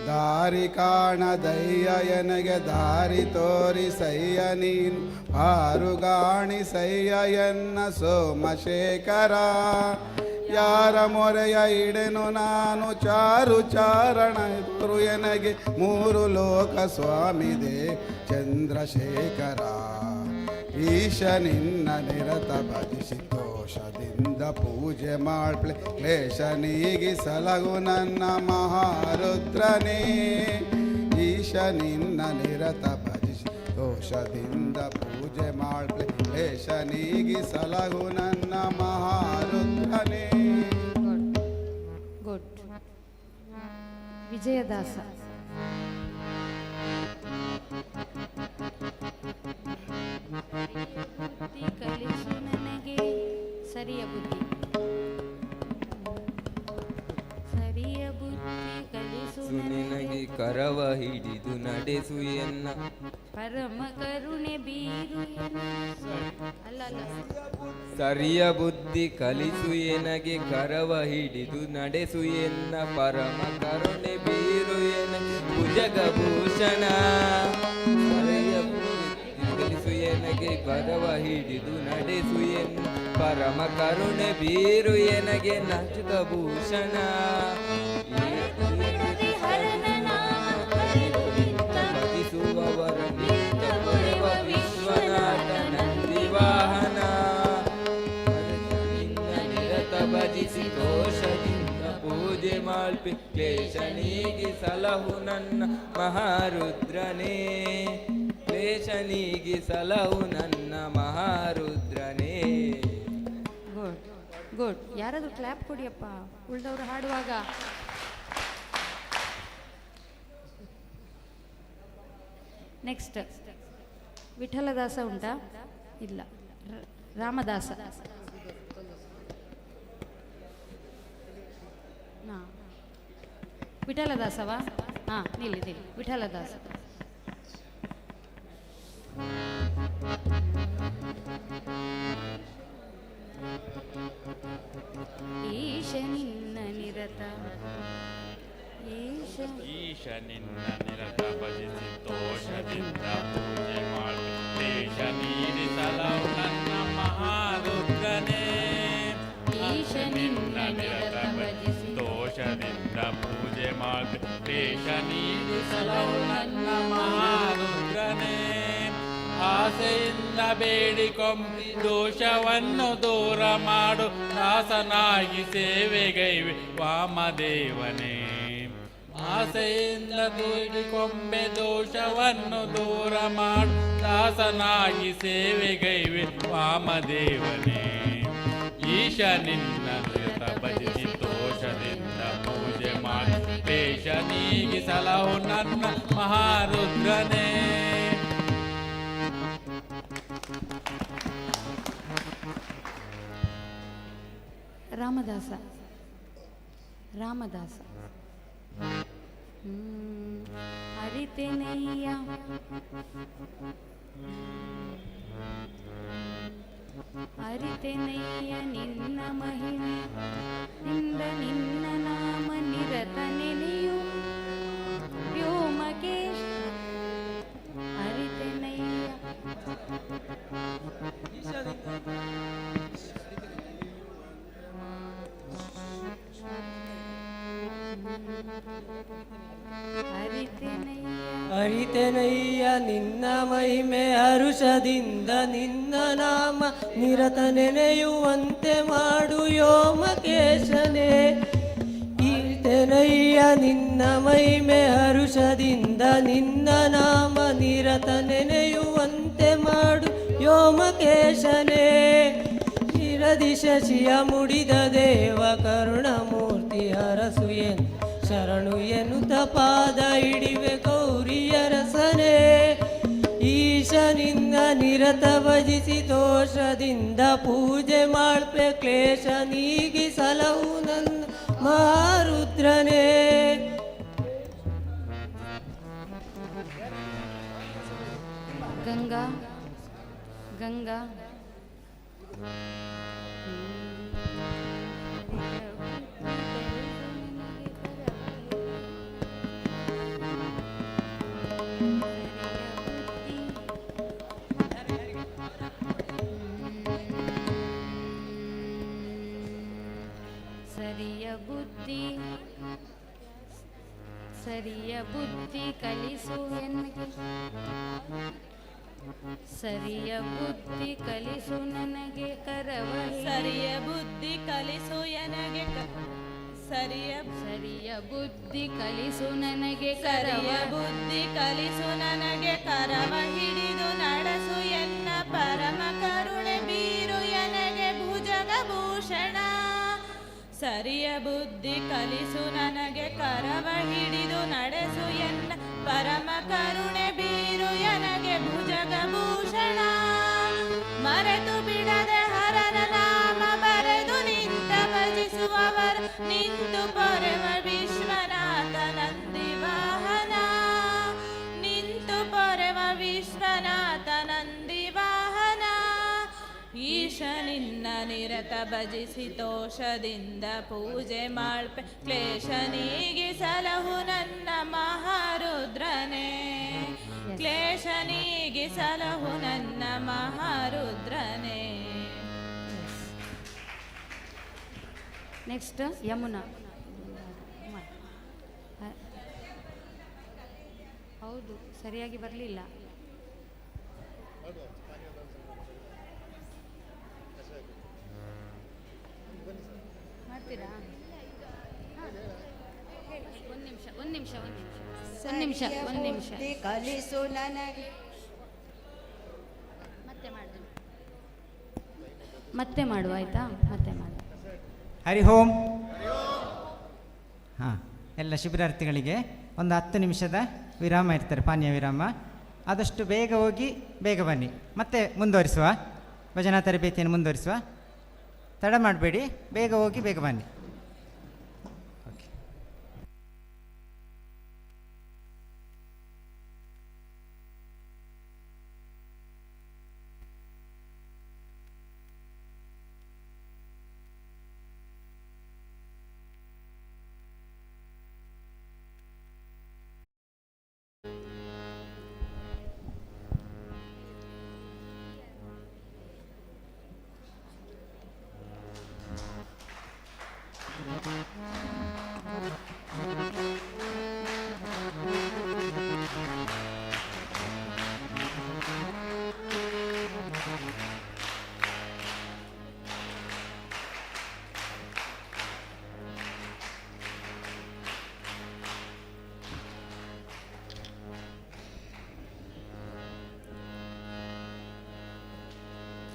ದಾರಿ ಕಾಣದಯ್ಯ ನನಗೆ ದಾರಿ ತೋರಿಸಯ್ಯ ನೀನು ಪಾರುಗಾಣಿಸಯ್ಯ ಎನ್ನ ಸೋಮಶೇಖರ. ಯಾರ ಮೊರೆಯ ಇಡೆನು ನಾನು ಚಾರು ಚಾರಣ ಎದುರು ಎನಗೆ 3 ಲೋಕ ಸ್ವಾಮಿದೆ ಚಂದ್ರಶೇಖರ. ಈಶ ನಿನ್ನ ನಿರತ ಭಜಿಸಿ ದೋಷದಿಂದ ಪೂಜೆ ಮಾಡ್ಲೆ ಕ್ಲೇಶ ನೀಗಿಸಲಗು ನನ್ನ ಮಹಾರುದ್ರನೇ. ಈಶ ನಿನ್ನ ನಿರತ ಭಜಿಸಿ ದೋಷದಿಂದ ಪೂಜೆ ಮಾಡ್ಲೆ ಕ್ಲೇಶ ನೀಗಿಸಲಗು ನನ್ನ ಮಹಾರುದ್ರನೇ. ಗುಡ್. ವಿಜಯದಾಸ. ಬುದ್ಧಿ ಕಲಿಸು ನನಗೆ ಸರಿಯ ಬುದ್ಧಿ, ಸರಿಯ ಬುದ್ಧಿ ಕಲಿಸು ನಿನಗೆ ಕರವ ಹಿಡಿದು ನಡೆಸು ಎನ್ನ ಪರಮ ಕರುಣೆ ಬೀರು. ಅಲ್ಲ ಅಲ್ಲ, ಸರಿಯ ಬುದ್ಧಿ ಕಲಿಸು ಎನಗೆ ಕರವ ಹಿಡಿದು ನಡೆಸು ಎನ್ನ ಪರಮ ಕರುಣೆ ಬೀರು ಎನ ಭುಜಗಭೂಷಣ. ಸರಿಯ ಬುದ್ಧಿ ಕಲಿಸು ಎನಗೆ ಕರವ ಹಿಡಿದು ನಡೆಸು ಎನ್ನ ಪರಮ ಕರುಣೆ ಬೀರು ಎನಗೆ ನಜಗಭೂಷಣ. ವಿಶ್ವನಾಥ ನಂದಿ ವಾಹನ ನಿರತ ಭಜಿಸಿ ದೋಷದಿಂದ ಪೂಜೆ ಮಾಲ್ಪಿ ಕ್ಲೇಶ ನೀಗಿ ಸಲಹು ನನ್ನ ಮಹಾರುದ್ರನೇ. ಕ್ಲೇಶ ನೀಗಿ ಸಲಹು ನನ್ನ ಮಹಾರುದ್ರನೇ. Good good. ಯಾರಾದ್ರೂ ಕ್ಲಾಪ್ ಕೊಡಿಯಪ್ಪ ಉಳ್ದವ್ರು ಹಾಡುವಾಗ. ನೆಕ್ಸ್ಟ್ ವಿಠಲದಾಸ ಉಂಟಾ? ಇಲ್ಲ. ರಾಮದಾಸ. ವಿಠಲದಾಸವಾ? ಹಾಂ, ನಿಲ್ಲಿ ನಿಲ್ಲಿ. ವಿಠಲದಾಸ. ಈಶ ನಿನ್ನ ನಿರತ ಈಶ ನಿನ್ನ ನಿರತ ಭಜಿಸಿ ದೋಷದಿಂದ ಪೂಜೆ ಮಾಡಿ ದೇಶ ನೀರಿಸಲವು ನನ್ನ ಮಹಾರುದ್ರನೇ. ಈಶ ನಿನ್ನ ನಿರತ ಭಜಿಸಿ ದೋಷದಿಂದ ಪೂಜೆ ಮಾಡಿ ದೇಶ ನೀರಿಸಲವು ನನ್ನ ಮಹಾರುದ್ರನೇ. ಆಸೆಯಿಂದ ಬೇಡಿಕೊಂಬಿ ದೋಷವನ್ನು ದೂರ ಮಾಡು ದಾಸನಾಗಿ ಸೇವೆಗೈವೆ ವಾಮದೇವನೇ. ಆಸೆಯಿಂದ ಬೇಡಿಕೊಂಬೆ ದೋಷವನ್ನು ದೂರ ಮಾಡು ದಾಸನಾಗಿ ಸೇವೆಗೈವೆ ವಾಮದೇವನೇ. ಈಶ ನಿನ್ನ ನಿರತ ಭಜಿಸಿ ದೋಷದಿಂದ ಪೂಜೆ ಮಾಡಿ ದೇಶ ನೀಗಿಸಲವು ನನ್ನ ಮಹಾರುದ್ರನೇ. ರಾಮದಾಸ. ರಾಮದಾಸ. ಹರಿತೆನಯ್ಯ ಹರಿತೆನಯ್ಯ ನಿನ್ನ ಮಹಿಮೆ ನಿಂದ ನಿನ್ನ ನಾಮ ನಿರತ ನೆನೆಯು ವ್ಯೋಮಕೇಶ. ಹರಿತೆನಯ್ಯ ಅರಿತೆನಯ್ಯ ನಿನ್ನ ಮಹಿಮೆ ಹರುಷದಿಂದ ನಿನ್ನ ನಾಮ ನಿರತ ನೆನೆಯುವಂತೆ ಮಾಡು ವ್ಯೋಮಕೇಶನೇ. ಕೀರ್ತನಯ್ಯ ನಿನ್ನ ಮಹಿಮೆ ಹರುಷದಿಂದ ನಿನ್ನ ನಾಮ ನಿರತ ನೆನೆಯುವಂತೆ ವ್ಯೋಮಕೇಶನೇ ಶಿರದಿ ಶಶಿಯ ಮುಡಿದ ದೇವ ಕರುಣಮೂರ್ತಿ ಹರಸು ಎನ್ ಶರಣು ಎನ್ನುತ್ತ ಪಾದ ಹಿಡಿವೆ ಗೌರಿಯರಸನೇ ಈಶನಿಂದ ನಿರತ ಭಜಿಸಿ ದೋಷದಿಂದ ಪೂಜೆ ಮಾಡ್ಪೆ ಕ್ಲೇಶ ನೀಗಿಸಲವು ನನ್ನ ಮಹಾರುದ್ರನೇ. ಗಂಗಾ ಗಂಗಾ ಸರಿಯ ಬುದ್ಧಿ ಕಲಿಸು ಎನಗೆ ಸರಿಯ ಬುದ್ಧಿ ಕಲಿಸು ನನಗೆ ಕರವ ಸರಿಯ ಬುದ್ಧಿ ಕಲಿಸು ಎನಗೆ ಸರಿಯ ಬುದ್ಧಿ ಕಲಿಸು ನನಗೆ ಸರಿಯ ಬುದ್ಧಿ ಕಲಿಸು ನನಗೆ ಕರವ ಹಿಡಿದು ನಡೆಸು ಎನ್ನ ಪರಮ ಕರುಣೆ ಬೀರು ಎನಗೆ ಭುಜಗಭೂಷಣ. ಸರಿಯ ಬುದ್ಧಿ ಕಲಿಸು ನನಗೆ ಕರವ ಹಿಡಿದು ನಡೆಸು ಎನ್ನ ಪರಮ ಕರುಣೆ ಬೀರು ಎನಗೆ ಭುಜಗಭೂಷಣ. ಮರೆತು ಬಿಡದೆ ಹರನ ನಾಮ ಬರೆದು ನಿಂತ ಭಜಿಸುವವರ ನಿಂತು ಪೊರೆವ ವಿಶ್ವನಾಥ ನಂದಿ ವಾಹನ ನಿಂತು ಪೊರೆವ ವಿಶ್ವನಾಥ ನಂದಿ ವಾಹನ. ಈಶ ನಿನ್ನ ನಿರತ ಭಜಿಸಿ ದೋಷದಿಂದ ಪೂಜೆ ಮಾಡ್ಪೆ ಕ್ಲೇಶ ನೀಗಿಸಲಹು ನನ್ನ ಮಹಾರುದ್ರನೇ ಕ್ಲೇಶ ನೀಗಿಸಲಹು ನನ್ನ ಮಹಾರುದ್ರನೇ. ನೆಕ್ಸ್ಟ್ ಯಮುನಾ. ಹೌದು ಸರಿಯಾಗಿ ಬರಲಿಲ್ಲ. ಮಾಡ್ತೀರಾ? ಒಂದು ನಿಮಿಷ ಕಲಿಸು ನನಗೆ ಮತ್ತೆ ಮಾಡುವ ಆಯ್ತಾ? ಮತ್ತೆ ಮಾಡು. ಹರಿ ಓಂ. ಹಾಂ, ಎಲ್ಲ ಶಿಬಿರಾರ್ಥಿಗಳಿಗೆ ಒಂದು 10 ನಿಮಿಷದ ವಿರಾಮ ಇರ್ತಾರೆ, ಪಾನೀಯ ವಿರಾಮ. ಆದಷ್ಟು ಬೇಗ ಹೋಗಿ ಬೇಗ ಬನ್ನಿ. ಮತ್ತೆ ಮುಂದುವರಿಸುವ, ಭಜನಾ ತರಬೇತಿಯನ್ನು ಮುಂದುವರಿಸುವ. ತಡ ಮಾಡಬೇಡಿ, ಬೇಗ ಹೋಗಿ ಬೇಗ ಬನ್ನಿ.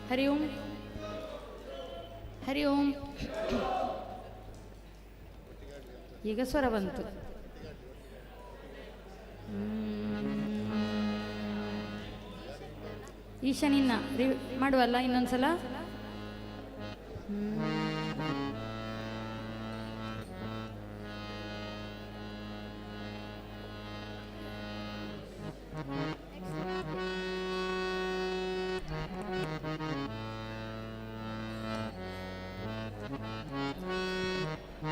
ಹರಿ ಓಂ. ಹರಿ ಓಂ. ಈಗ ಸ್ವರ ಬಂತು. ಈಶನಿನ್ನ ಮಾಡುವಲ್ಲ ಇನ್ನೊಂದ್ಸಲ.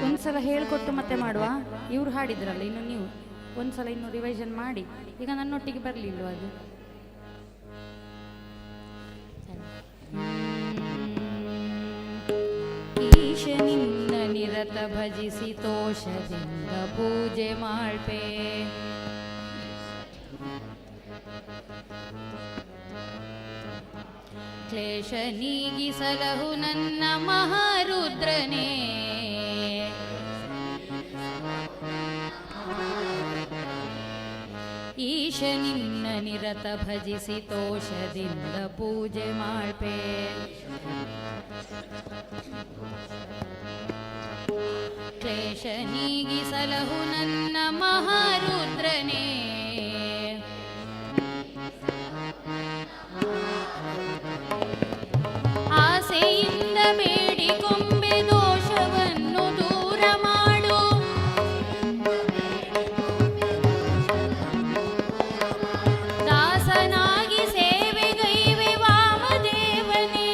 ಒಂದ್ಸಲ ಹೇಳ್ಕೊಟ್ಟು ಮತ್ತೆ ಮಾಡುವ. ಇವ್ರು ಹಾಡಿದ್ರಲ್ಲ, ಇನ್ನು ನೀವು ಒಂದ್ಸಲ ಇನ್ನು ರಿವೈಷನ್ ಮಾಡಿ. ಈಗ ನನ್ನೊಟ್ಟಿಗೆ ಬರಲಿಲ್ಲ ಅದು. ಈಶನಿನ್ನ ನಿರತ ಭಜಿಸಿ ತೋಷದಿಂದ ಪೂಜೆ ಮಾಡ್ಪೆ ಕ್ಲೇಶ ನೀಗಿಸಲಹು ನನ್ನ ಮಹಾರುದ್ರನೇ ಈಶ ನಿನ್ನ ನಿರತ ಭಜಿಸಿ ತೋಷದಿಂದ ಪೂಜೆ ಮಾಡ್ಪೆ. ಕ್ಲೇಶ ನೀಗಿಸಲಹು ನನ್ನ ಮಹಾರುದ್ರನೇ. ಆಸೆಯಿಂದ ಬೇಡಿಕೊಂಬೆ ದೋಷವನ್ನು ದೂರ ಮಾಡು. ದಾಸನಾಗಿ ಸೇವೆಗೈವೆ ವಾಮದೇವನೇ.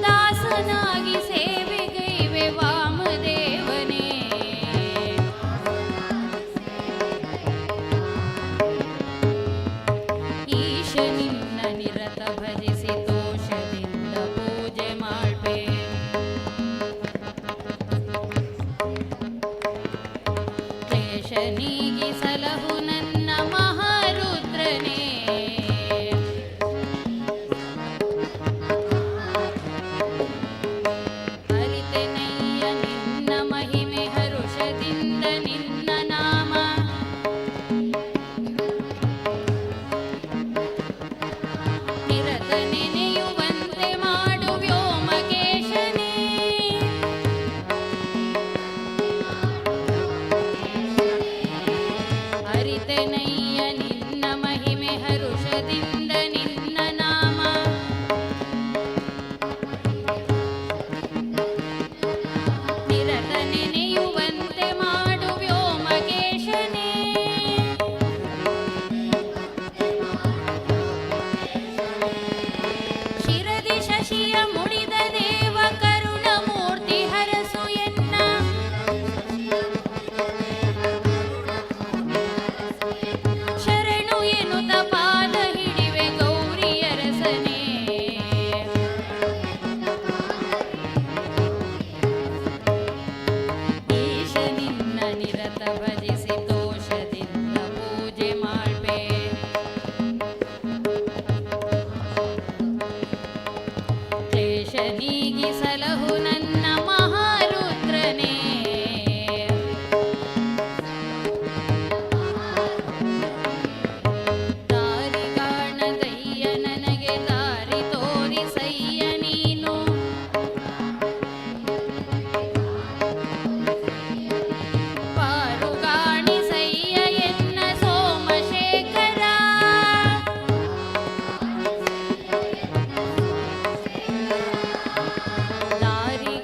ದಾಸನಾಗಿ ಸೇವೆಗೈವೆ ವಾಮದೇವನೇ. ಈಶ ನಿನ್ನ ನಿರತ ಭಜಿಸಿ ತೋಷದಿಂದ ಪೂಜೆ ಮಾಡ್ಬೆ. ಕ್ಲೇಶ ನೀಗಿಸಲಹು ನನ್ನ ಮಹಾರುದ್ರನೇ. ಅರಿತೆನಯ್ಯ ನಿನ್ನ ಮಹಿಮೆ ಹರುಷದಿಂದ ನಿನ್ನ ನಾಮ. ನಿರತ ನೆನೆಯುವಂತೆ ಮಾಡು ವ್ಯೋಮಕೇಶನೇ. ಅರಿತೆನಯ್ಯ ನಿನ್ನ ಮಹಿಮೆ ಹರುಷದಿಂದ ನಿನ್ನ ನಾಮ. ನಿರತ ನೆನೆಯುವಂತೆ ಮಾಡು ವ್ಯೋಮಕೇಶನೇ. ಶಿರದಿ ಶಶಿಯ ಮುಡಿದ ದೇವ ಕರುಣಮೂರ್ತಿ ಹರಸು ಎನ್ನ. ಶರಣು ಎನ್ನುತ್ತ ಪಾದ ಹಿಡಿವೆ ಗೌರಿಯರಸನೇ. ಈಶ ನಿನ್ನ ನಿರತ ಭಜಿಸಿ ತೋಷದಿಂದ ಪೂಜೆ ಮಾಡ್ಬೆ. ಕ್ಲೇಶ ನೀಗಿಸಲಹು ನನ್ನ ಮಹಾರುದ್ರನೇ. ದಾರಿ ಕಾಣದಯ್ಯ ನನಗೆ ದಾರಿ ತೋರಿಸಯ್ಯ ನೀನು. ಪಾರುಗಾಣಿಸಯ್ಯ ಎನ್ನ ಸೋಮಶೇಖರ. ದಾರಿ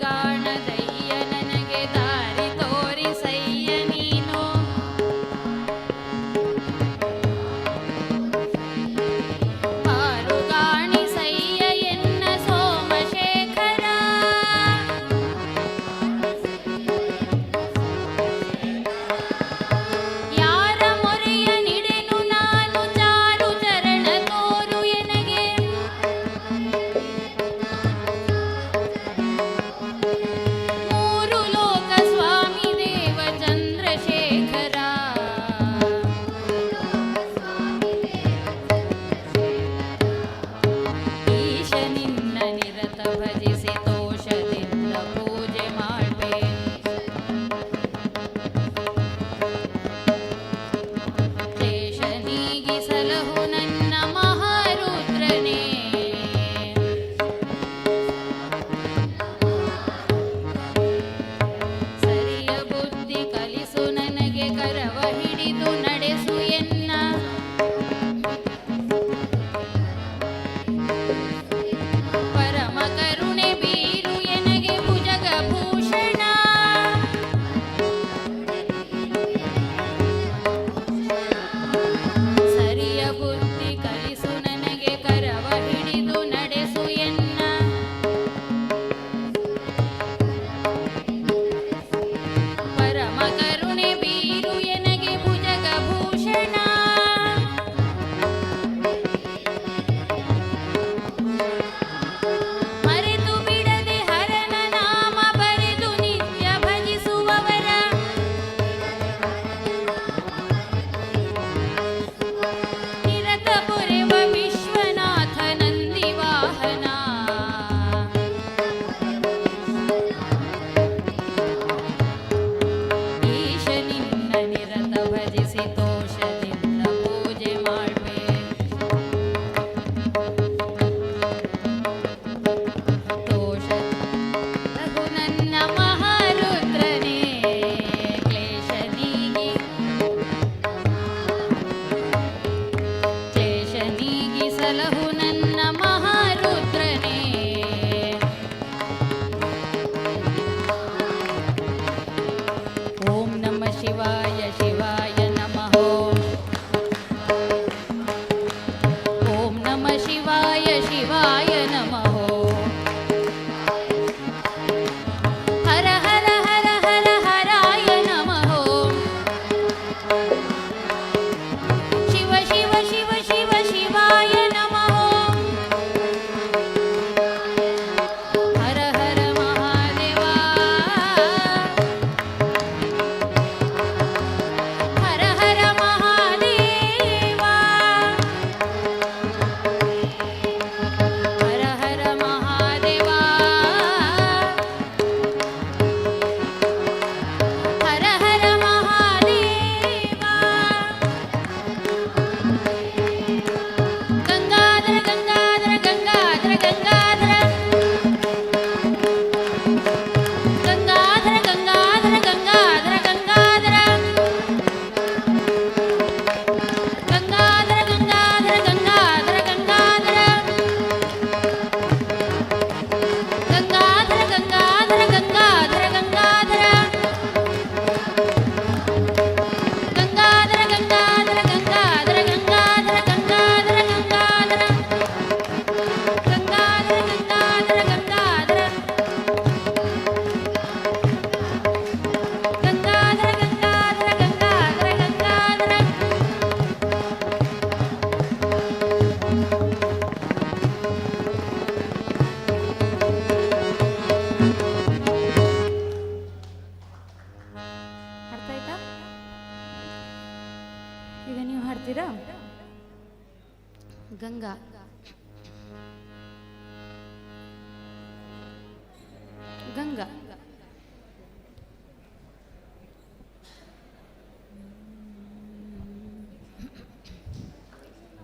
ಅಂಗ.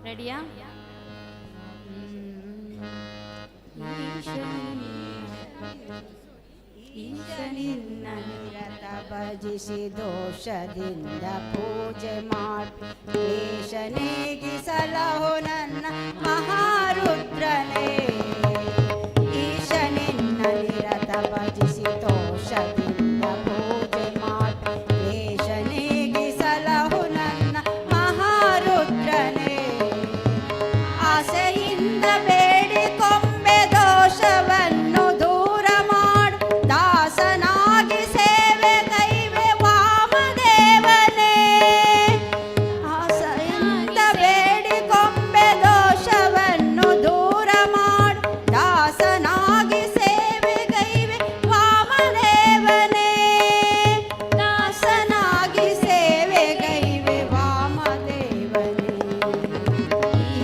ರೆಡಿಯಾ? ಈಶನಿನ್ನ ನಿರತ ಭಜಿಸಿ ದೋಷದಿಂದ ಪೂಜೆ ಮಾಡಿ ಕ್ಲೇಶ ನೀಗಿಸಲಹು ನನ್ನ ಮಹಾರುದ್ರನೇ. ಈಶನಿನ್ನ ನಿರತ ಭಜಿಸಿ ದೋಷದಿಂದ ಪೂಜೆ ಮಾಡಿ ಕ್ಲೇಶ ನೀಗಿಸಲಹು ನನ್ನ ಮಹಾರುದ್ರನೇ. ಆಸೆಯಿಂದ ಬೇಡಿಕೊಂಬೆ ದೋಷವನ್ನು ದೂರ ಮಾಡು ದಾಸನಾಗಿ ಸೇವೆ ಕೈವೆ ವಾಮದೇವನೇ. ಆಸೆಯಿಂದ ಬೇಡಿಕೊಂಬೆ ದೋಷವನ್ನು ದೂರ ಮಾಡು ದಾಸನಾಗಿ ಸೇವೆ ಕೈವೆ ವಾಮದೇವನೇ. ದಾಸನಾಗಿ ಸೇವೆ ಕೈವೆ ವಾಮದೇವನೇ.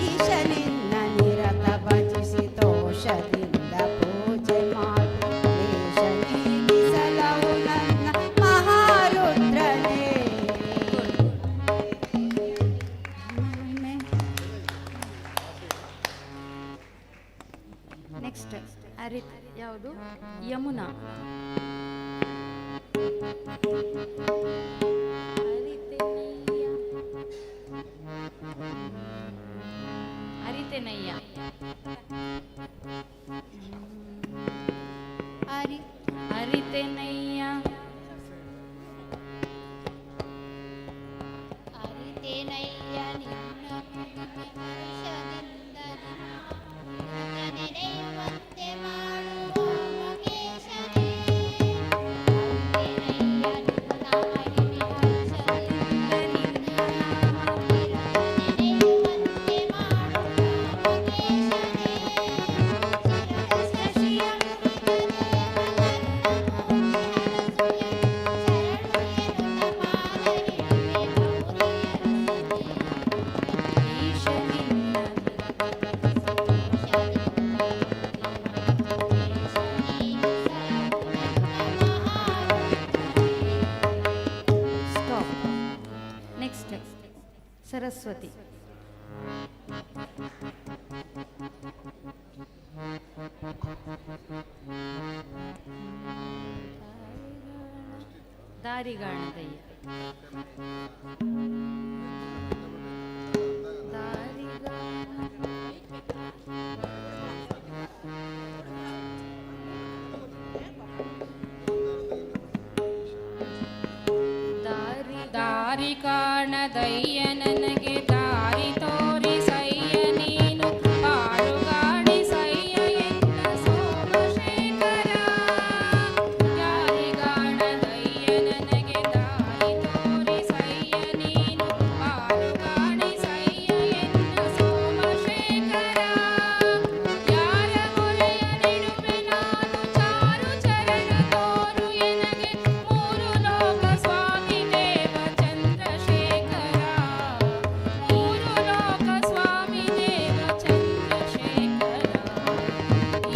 ಈಶನಿನ್ನ ನಿರತ ಭಜಿಸಿ ದೋಷದಿಂದ ಪೂಜೆ ಮಾಡಿ ಕ್ಲೇಶ ನೀಗಿಸಲಹು ನನ್ನ ಮಹಾರುದ್ರನೇ. ನೆಕ್ಸ್ಟ್ ಯಾವುದು? ಯಮುನಾ. ಅರಿತೆನಯ್ಯ. ಅರಿತೆನಯ್ಯ. ಅರಿತೆನಯ್ಯ ನಿನ್ನ ಹರ್ಷದಿಂದ ನೆನೆಯುವಂತೆ ಮಾಡುವ ಮಹೇಶನೇ. ಅರಿತೆನಯ್ಯ ನಿನ್ನ ಹರ್ಷದಿಂದ ನೆನೆಯುವಂತೆ ಮಾಡುವ ಮಹೇಶನೇ. ಶಶಿಯ ಸ್ಟಾಪ್. ನೆಕ್ಸ್ಟ್ ಸರಸ್ವತಿ. ದಾರಿಗಾಣದಯ್ಯ. ದಾರಿ ಕಾಣದಯ್ಯ ನನಗೆ ದಾರಿ ತೋರಿಸಯ್ಯ ನೀನು ಪಾರುಗಾಣಿಸಯ್ಯ ಎನ್ನ ಸೋಮಶೇಖರ. ದಾರಿ ಕಾಣದಯ್ಯ ನನಗೆ ದಾರಿ ತೋರಿಸಯ್ಯ ನೀನು ಪಾರುಗಾಣಿಸಯ್ಯ ಎನ್ನ ಸೋಮಶೇಖರ. ಯಾರ ಮೊರೆಯ ನಿಡುವೆ ನಾನು ಚಾರು ಚರಣ ತೋರು ಎನಗೆ ಮೂರು ಲೋಕ ಸ್ವಾಮಿ ದೇವ ಚಂದ್ರಶೇಖರ. ಮೂರು ಲೋಕ ಸ್ವಾಮಿ ದೇವ ಚಂದ್ರಶೇಖರ.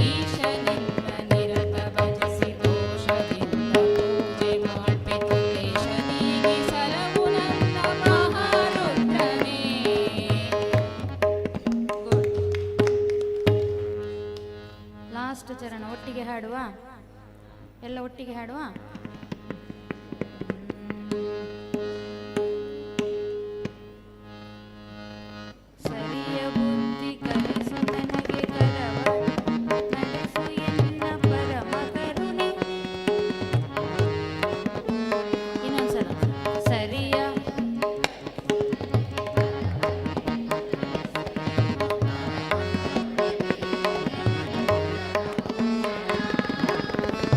ಈಶನಿನ್ನ ನಿರತ ಭಜಿಸಿ ದೋಷದಿಂದ ಪೂಜೆ ಮಾಡ್ಬೆ ಕ್ಲೇಶ ನೀಗಿಸಲಹು ನನ್ನ ಮಹಾರುದ್ರನೇ. ಲಾಸ್ಟ್ ಚರಣ ಒಟ್ಟಿಗೆ ಹಾಡುವ? ಎಲ್ಲ ಒಟ್ಟಿಗೆ ಹಾಡುವ? ಸರಿಯ ಬುದ್ಧಿ ಕಲಿಸು ನನಗೆ ಕರವ ನಡೆಸು ಎನ್ನ ಪರಮ ಕರುಣೆ. ಇನ್ನೊಂದ್ಸಲ ಸರಿಯ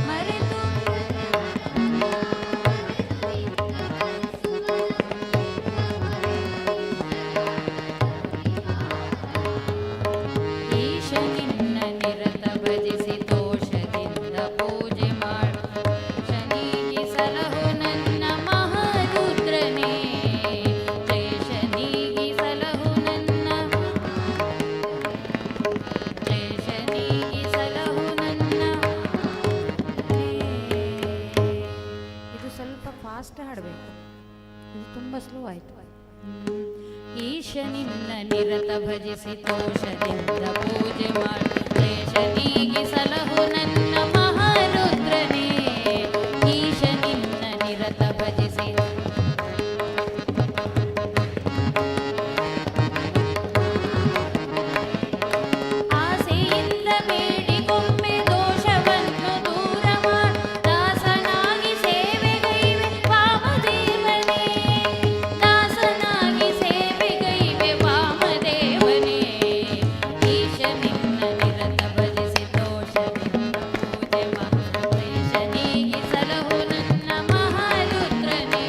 ಮರೆತು ಇದು ತುಂಬ ಸ್ಲೋ ಆಯಿತು. ಈಶ ನಿನ್ನ ನಿರತ ಭಜಿಸಿ ತೋಷದಿಂದ ಪೂಜೆ ಮಾಡಿ ಕ್ಲೇಶ ನೀಗಿ ಸಲಹು ನನ್ನ ಮಹಾರುದ್ರನೇ. ಈಶ ನಿನ್ನ ನಿರತ ಭಜಿಸಿ ಆಸೆಯಿಂದ ಬೇಡಿಕೊಂಬೆ ದೋಷವನ್ನು ದೂರ ಮಾಡಿ ದಾಸನಾಗಿ ಸೇವೆಗೈವೆ ವಾಮದೇವನೇ. ದಾಸನಾಗಿ ಸೇವೆಗೈವೆ ವಾಮದೇವನೇ. ಈಶ ನಿನ್ನ ನಿರತ ಭಜಿಸಿ ದೋಷದಿಂದ ಪೂಜೆ ಮಾಡಿ ಕ್ಲೇಶ ನೀಗಿ ಸಲಹು ನನ್ನ ಮಹಾರುದ್ರನೇ.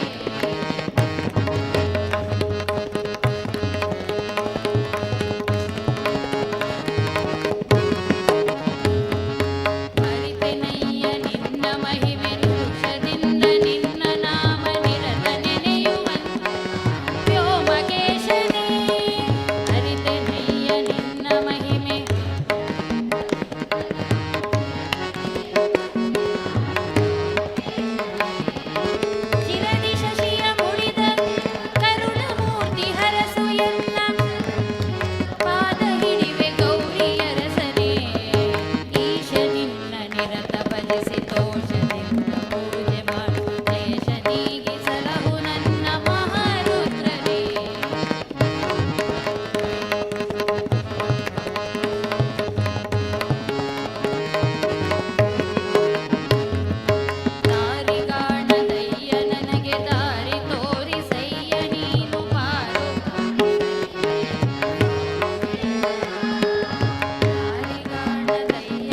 ಅರಿತೆನಯ್ಯ ನಿನ್ನ ಮಹಿಮೆ ದೋಷದಿಂದ ನಿನ್ನ ನಾಮ ನಿರತ ನೆನೆಯುವಂತ ವ್ಯೋಮಕೇಶನೇ. ಅರಿತೆನಯ್ಯ ನಿನ್ನ ಮಹಿಮೆ ಚಿರದಿ ಶಶಿಯ ಮುಡಿದ ಕರುಣಮೂರ್ತಿ ಹರಸು ಎನ್ನ ಪಾದ ಹಿಡಿವೆ ಗೌರಿಯರಸನೇ. ಈಶ ನಿನ್ನ ನಿರತ ಭಜಿಸಿ ತೋಷದಿಂದ ಪೂಜೆ ಮಾಡಿ ಕ್ಲೇಶ ನೀಗಿ ಸಲಹು ನನ್ನ ಮಹಾರುದ್ರನೇ. ದಾರಿಗಾಣದಯ್ಯ ನನಗೆ ದಾರಿ ತೋರಿಸಯ್ಯ ನೀನು ಬಾರು. ದಾರಿಗಾಣದಯ್ಯ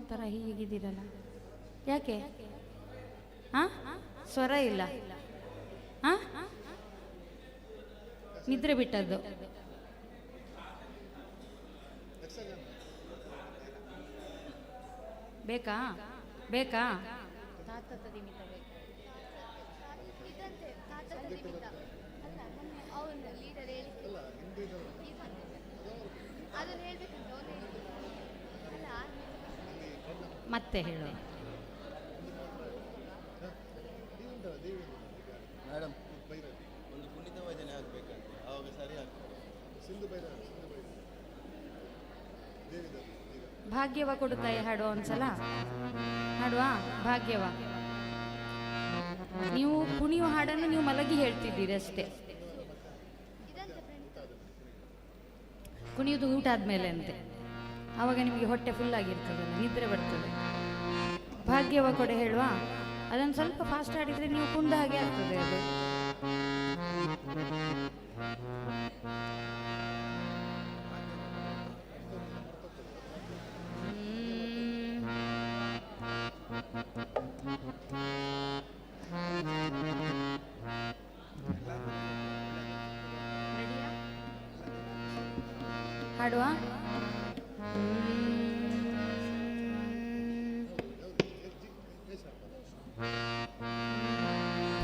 ಒಂಥರ ಹೀಗಿದ್ದೀರಲ್ಲ, ಯಾಕೆ? ಹಾ, ಸ್ವರ ಇಲ್ಲ. ಹಾ, ನಿದ್ರೆ ಬಿಟ್ಟದ್ದು. ಬೇಕಾ ಬೇಕಾ? ಮತ್ತೆ ಹೇಳು. ಮೇಡಮ್ ಒಂದು ಕುಣಿತ ಭಜನೆ ಆಗ್ಬೇಕಂತೆ, ಆವಾಗ ಸರಿ ಆಗ್ತದೆ. ಭಾಗ್ಯವ ಕೊಡುತ್ತಾಯಿ ಹಾಡುವ ಒಂದ್ಸಲ ಹಾಡುವ. ಭಾಗ್ಯವ ನೀವು ಕುಣಿಯುವ ಹಾಡನ್ನು ನೀವು ಮಲಗಿ ಹೇಳ್ತಿದ್ದೀರಿ ಅಷ್ಟೇ. ಕುಣಿಯುವುದು ಊಟ ಆದ್ಮೇಲೆ ಅಂತೆ, ಆವಾಗ ನಿಮಗೆ ಹೊಟ್ಟೆ ಫುಲ್ ಆಗಿರ್ತದಲ್ಲ, ನಿದ್ರೆ ಬರ್ತದೆ. ಭಾಗ್ಯವ ಕೊಡೆ ಹೇಳುವ, ಅದನ್ನು ಸ್ವಲ್ಪ ಫಾಸ್ಟ್ ಆಡಿದ್ರೆ ನೀವು ಕುಂದ ಹಾಗೆ ಆಗ್ತದೆ ಅದು. ಹಾಡುವ.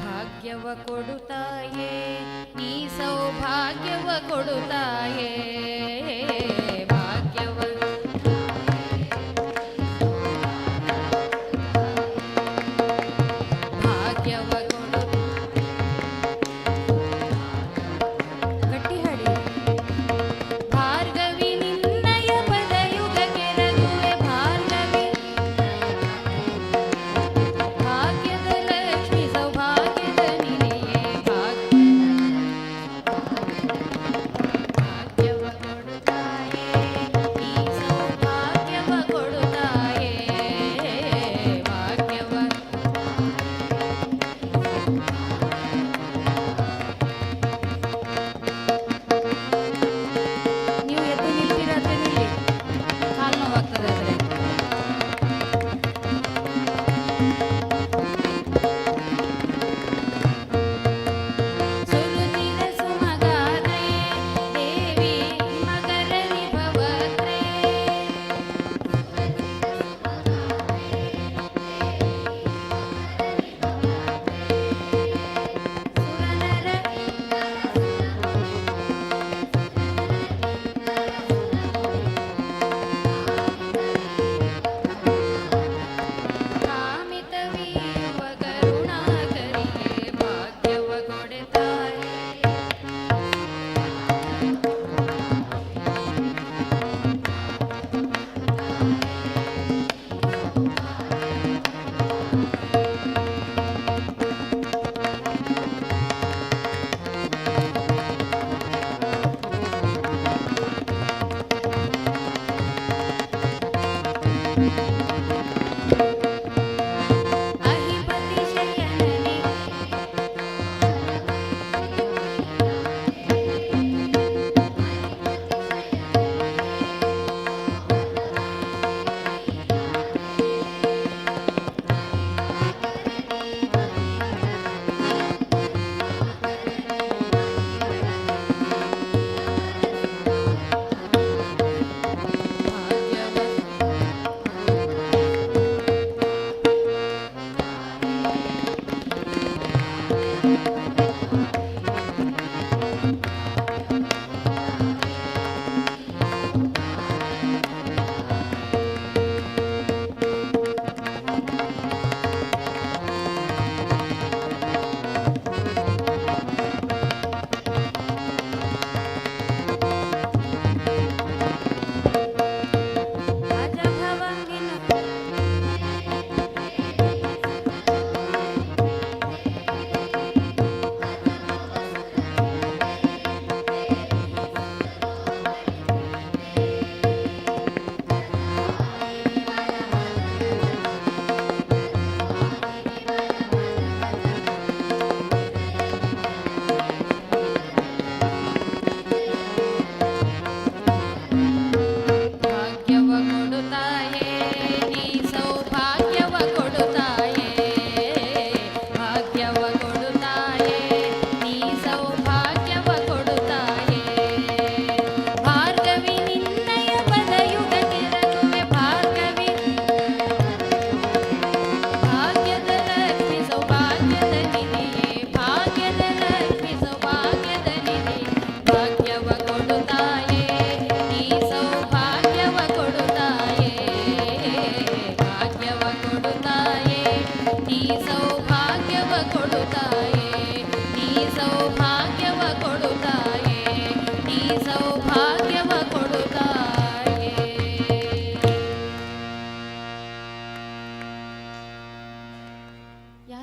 ಭಾಗ್ಯವ ಕೊಡುತ್ತಾಯೇ ನೀ ಸೌಭಾಗ್ಯವ ಕೊಡುತ್ತಾಯೇ, ಭಾಗ್ಯವ ಭಾಗ್ಯವ ಕೊಡು. ಗಟ್ಟಿ ಹಾಡಿ. ಭಾರ್ಗವಿ ನಿನ್ನಯ ಪದಯುಗ ಕೆರಗುವೆ, ಭಾರ್ಗವಿ ಭಾಗ್ಯದ ಲಕ್ಷ್ಮಿ ಸೌಭಾಗ್ಯದ ನಿಧಿಯೇ, ಭಾಗ್ಯವ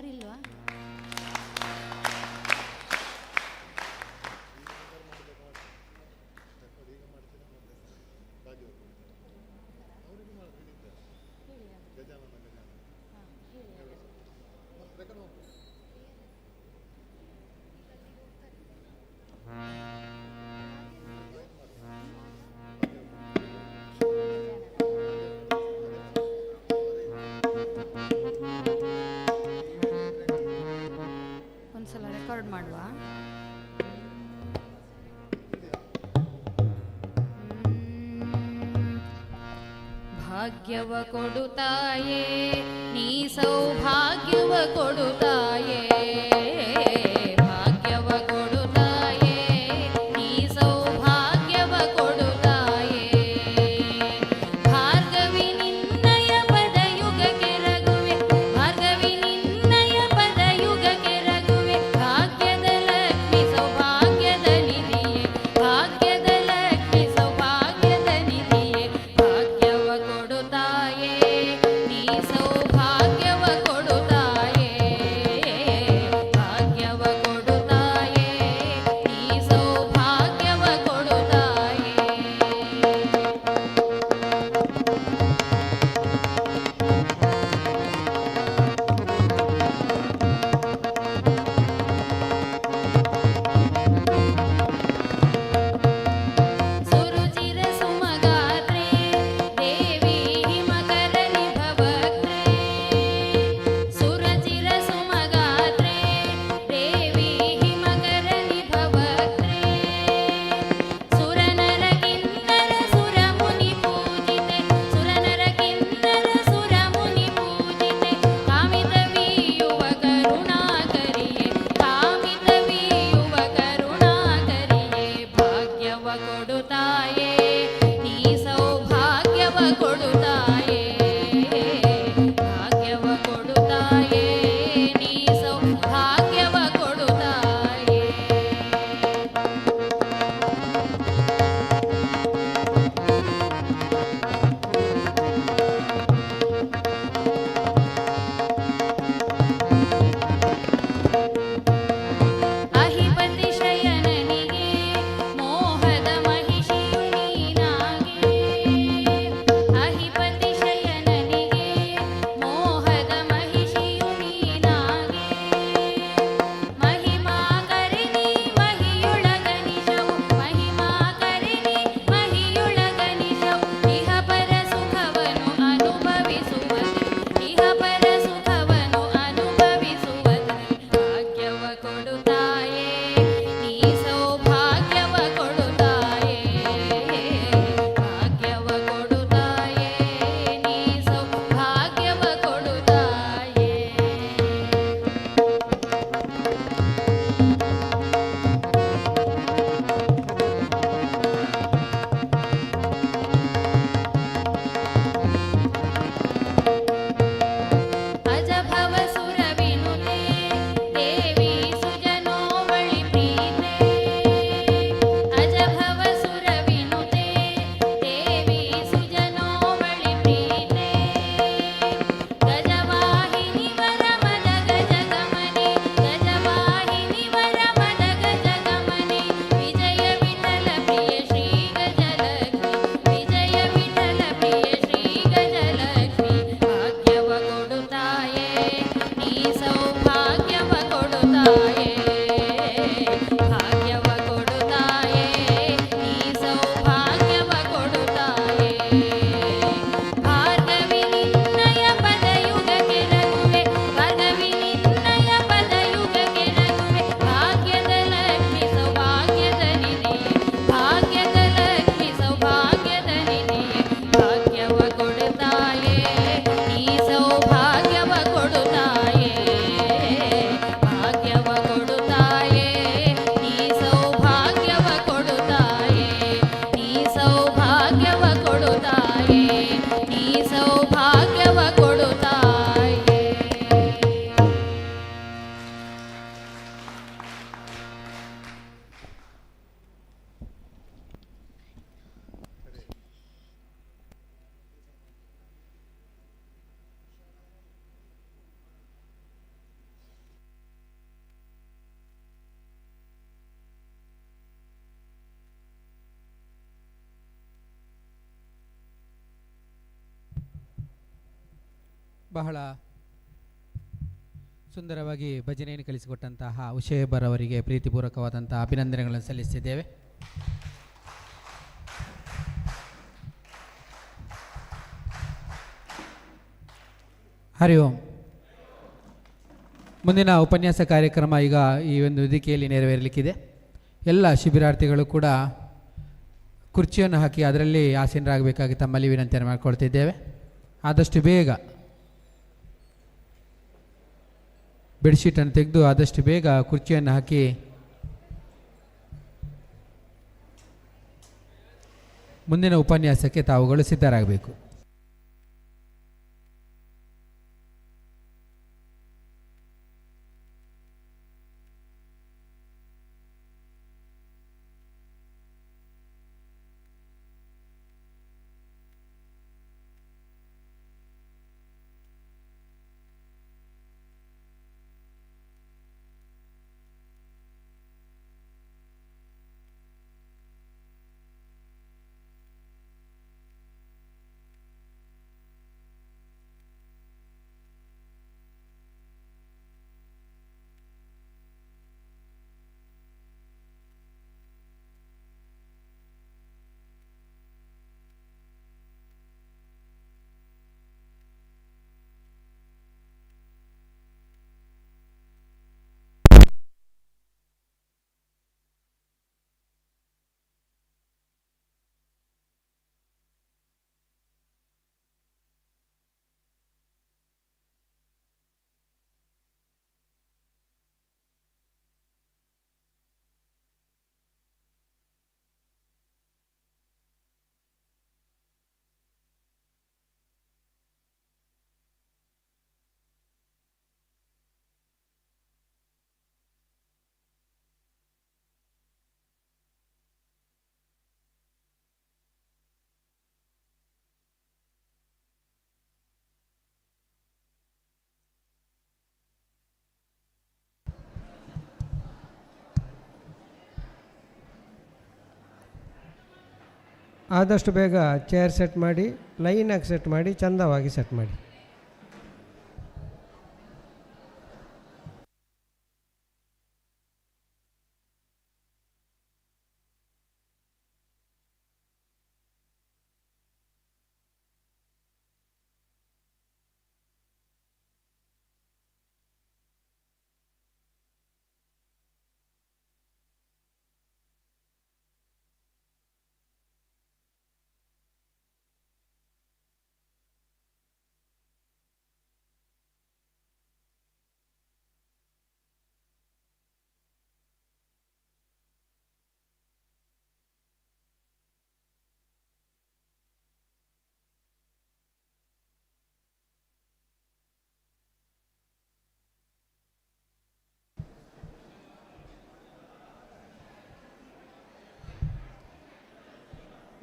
ಯಾರಿಲ್ವಾ? ಒಂದ್ಸಲ ರೆಕಾರ್ಡ್ ಮಾಡುವ. ಭಾಗ್ಯವ ಕೊಡುತ್ತಾಯೇ ನೀ ಸೌಭಾಗ್ಯವ ಕೊಡುತ್ತಾಯೇ, ಭಾಗ್ಯವ ಕೊಡುತ್ತಾಯೇ ನೀ ಸೌಭಾಗ್ಯವ ಕೊಡುತ್ತಾಯೇ. ಭಾರ್ಗವಿ ನಿನ್ನಯ ಪದಯುಗಕ್ಕೆ ರಘುವೆ, ಭಾರ್ಗವಿ ನಿನ್ನಯ ಪದಯುಗಕ್ಕೆ ರಘುವೆ. ಭಾಗ್ಯದ ಲಕ್ಷ್ಮಿ ಸೌಭಾಗ್ಯದ ನಿಧಿಯೇ, ಭಾಗ್ಯದ ಲಕ್ಷ್ಮಿ ಸೌಭಾಗ್ಯದ ನಿಧಿಯೇ. ಭಾಗ್ಯವ ಕೊಡುತ್ತಾಯೇ ನೀ ಸೌಭಾಗ್ಯವ ಕೊಡುತ್ತಾಯೇ. ಬಹಳ ಸುಂದರವಾಗಿ ಭಜನೆಯನ್ನು ಕಲಿಸಿಕೊಟ್ಟಂತಹ ಉಷೇಬರ್ ಅವರಿಗೆ ಪ್ರೀತಿಪೂರ್ವಕವಾದಂತಹ ಅಭಿನಂದನೆಗಳನ್ನು ಸಲ್ಲಿಸಿದ್ದೇವೆ. ಹರಿ ಓಂ. ಮುಂದಿನ ಉಪನ್ಯಾಸ ಕಾರ್ಯಕ್ರಮ ಈಗ ಈ ಒಂದು ವೇದಿಕೆಯಲ್ಲಿ ನೆರವೇರಲಿಕ್ಕಿದೆ. ಎಲ್ಲ ಶಿಬಿರಾರ್ಥಿಗಳು ಕೂಡ ಕುರ್ಚಿಯನ್ನು ಹಾಕಿ ಅದರಲ್ಲಿ ಆಸೀನರಾಗಬೇಕಾಗಿ ತಮ್ಮಲ್ಲಿ ವಿನಂತಿಯನ್ನು ಮಾಡಿಕೊಳ್ತಿದ್ದೇವೆ. ಆದಷ್ಟು ಬೇಗ ಬೆಡ್ಶೀಟನ್ನು ತೆಗೆದು ಆದಷ್ಟು ಬೇಗ ಕುರ್ಚಿಯನ್ನು ಹಾಕಿ ಮುಂದಿನ ಉಪನ್ಯಾಸಕ್ಕೆ ತಾವುಗಳು ಸಿದ್ಧರಾಗಬೇಕು. ಆದಷ್ಟು ಬೇಗ ಚೇರ್ ಸೆಟ್ ಮಾಡಿ, ಲೈನಾಗಿ ಸೆಟ್ ಮಾಡಿ, ಚಂದವಾಗಿ ಸೆಟ್ ಮಾಡಿ.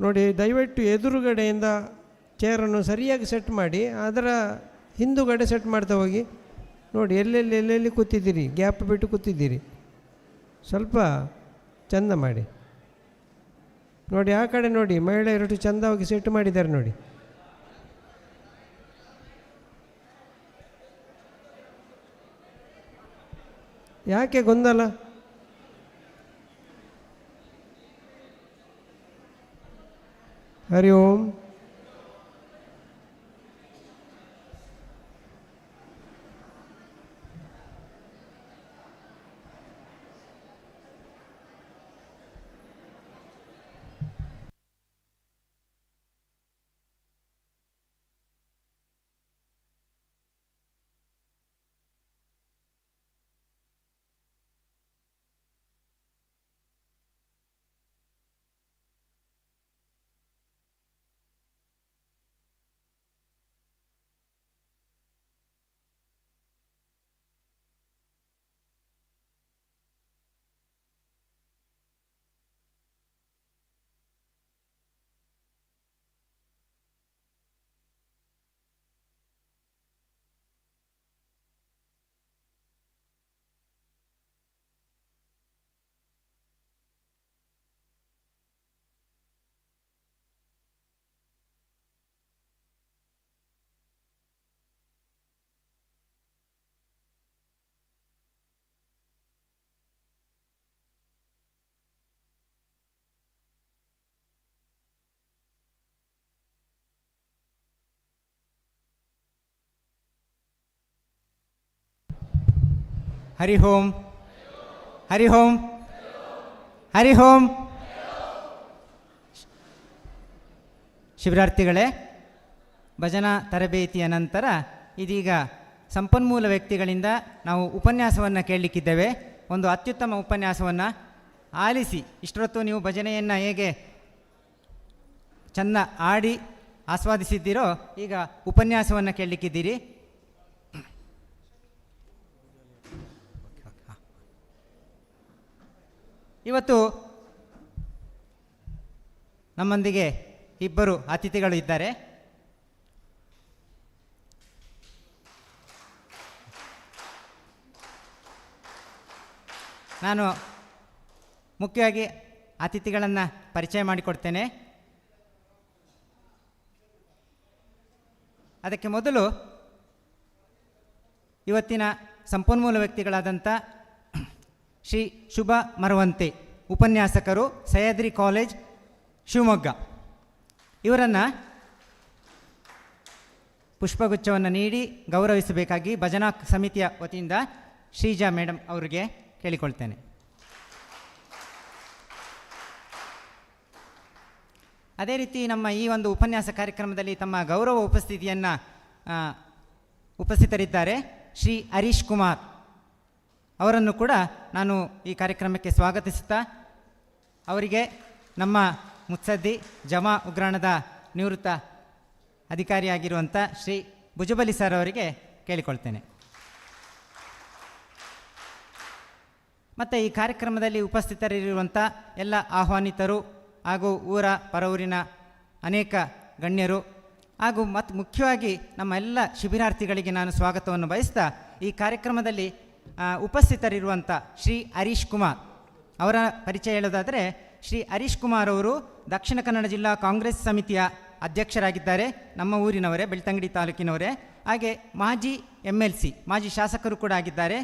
ನೋಡಿ, ದಯವಿಟ್ಟು ಎದುರುಗಡೆಯಿಂದ ಚೇರನ್ನು ಸರಿಯಾಗಿ ಸೆಟ್ ಮಾಡಿ, ಅದರ ಹಿಂದುಗಡೆ ಸೆಟ್ ಮಾಡ್ತಾ ಹೋಗಿ. ನೋಡಿ, ಎಲ್ಲೆಲ್ಲಿ ಕೂತಿದ್ದೀರಿ, ಗ್ಯಾಪ್ ಬಿಟ್ಟು ಕೂತಿದ್ದೀರಿ, ಸ್ವಲ್ಪ ಚಂದ ಮಾಡಿ. ನೋಡಿ, ಆ ಕಡೆ ನೋಡಿ, ಮಹಿಳೆಯರು ಚಂದವಾಗಿ ಸೆಟ್ ಮಾಡಿದ್ದಾರೆ ನೋಡಿ. ಯಾಕೆ ಗೊಂದಲ? ಹರಿ ಓಂ. ಹರಿ ಓಂ, ಹರಿ ಓಂ, ಹರಿ ಓಂ. ಶಿಬಿರಾರ್ಥಿಗಳೇ, ಭಜನಾ ತರಬೇತಿಯ ನಂತರ ಇದೀಗ ಸಂಪನ್ಮೂಲ ವ್ಯಕ್ತಿಗಳಿಂದ ನಾವು ಉಪನ್ಯಾಸವನ್ನು ಕೇಳಲಿಕ್ಕಿದ್ದೇವೆ. ಒಂದು ಅತ್ಯುತ್ತಮ ಉಪನ್ಯಾಸವನ್ನು ಆಲಿಸಿ, ಇಷ್ಟೊತ್ತು ನೀವು ಭಜನೆಯನ್ನು ಹೇಗೆ ಚೆನ್ನ ಆಡಿ ಆಸ್ವಾದಿಸಿದ್ದೀರೋ ಈಗ ಉಪನ್ಯಾಸವನ್ನು ಕೇಳಲಿಕ್ಕಿದ್ದೀರಿ. ಇವತ್ತು ನಮ್ಮೊಂದಿಗೆ ಇಬ್ಬರು ಅತಿಥಿಗಳು ಇದ್ದಾರೆ. ನಾನು ಮುಖ್ಯವಾಗಿ ಅತಿಥಿಗಳನ್ನು ಪರಿಚಯ ಮಾಡಿಕೊಡ್ತೇನೆ. ಅದಕ್ಕೆ ಮೊದಲು ಇವತ್ತಿನ ಸಂಪನ್ಮೂಲ ವ್ಯಕ್ತಿಗಳಾದಂಥ ಶ್ರೀ ಶುಭ ಮರವಂತೆ, ಉಪನ್ಯಾಸಕರು, ಸಹ್ಯಾದ್ರಿ ಕಾಲೇಜ್, ಶಿವಮೊಗ್ಗ, ಇವರನ್ನು ಪುಷ್ಪಗುಚ್ಛವನ್ನು ನೀಡಿ ಗೌರವಿಸಬೇಕಾಗಿ ಭಜನಾ ಸಮಿತಿಯ ವತಿಯಿಂದ ಶ್ರೀಜಾ ಮೇಡಮ್ ಅವರಿಗೆ ಕೇಳಿಕೊಳ್ತೇನೆ. ಅದೇ ರೀತಿ ನಮ್ಮ ಈ ಒಂದು ಉಪನ್ಯಾಸ ಕಾರ್ಯಕ್ರಮದಲ್ಲಿ ತಮ್ಮ ಗೌರವ ಉಪಸ್ಥಿತಿಯನ್ನು ಉಪಸ್ಥಿತರಿದ್ದಾರೆ ಶ್ರೀ ಹರೀಶ್ ಕುಮಾರ್ ಅವರನ್ನು ಕೂಡ ನಾನು ಈ ಕಾರ್ಯಕ್ರಮಕ್ಕೆ ಸ್ವಾಗತಿಸುತ್ತಾ ಅವರಿಗೆ ನಮ್ಮ ಮುತ್ಸದ್ದಿ ಜಮಾ ಉಗ್ರಾಣದ ನಿವೃತ್ತ ಅಧಿಕಾರಿಯಾಗಿರುವಂಥ ಶ್ರೀ ಭುಜಬಲಿ ಸರ್ ಅವರಿಗೆ ಕೇಳಿಕೊಳ್ತೇನೆ. ಮತ್ತು ಈ ಕಾರ್ಯಕ್ರಮದಲ್ಲಿ ಉಪಸ್ಥಿತರಿರುವಂಥ ಎಲ್ಲ ಆಹ್ವಾನಿತರು ಹಾಗೂ ಊರ ಪರವೂರಿನ ಅನೇಕ ಗಣ್ಯರು ಹಾಗೂ ಮುಖ್ಯವಾಗಿ ನಮ್ಮ ಎಲ್ಲ ಶಿಬಿರಾರ್ಥಿಗಳಿಗೆ ನಾನು ಸ್ವಾಗತವನ್ನು ಬಯಸ್ತಾ ಈ ಕಾರ್ಯಕ್ರಮದಲ್ಲಿ ಉಪಸ್ಥಿತರಿರುವಂಥ ಶ್ರೀ ಹರೀಶ್ ಕುಮಾರ್ ಅವರ ಪರಿಚಯ ಹೇಳೋದಾದರೆ, ಶ್ರೀ ಹರೀಶ್ ಕುಮಾರ್ ಅವರು ದಕ್ಷಿಣ ಕನ್ನಡ ಜಿಲ್ಲಾ ಕಾಂಗ್ರೆಸ್ ಸಮಿತಿಯ ಅಧ್ಯಕ್ಷರಾಗಿದ್ದಾರೆ. ನಮ್ಮ ಊರಿನವರೇ, ಬೆಳ್ತಂಗಡಿ ತಾಲೂಕಿನವರೇ. ಹಾಗೆ ಮಾಜಿ MLC, ಮಾಜಿ ಶಾಸಕರು ಕೂಡ ಆಗಿದ್ದಾರೆ.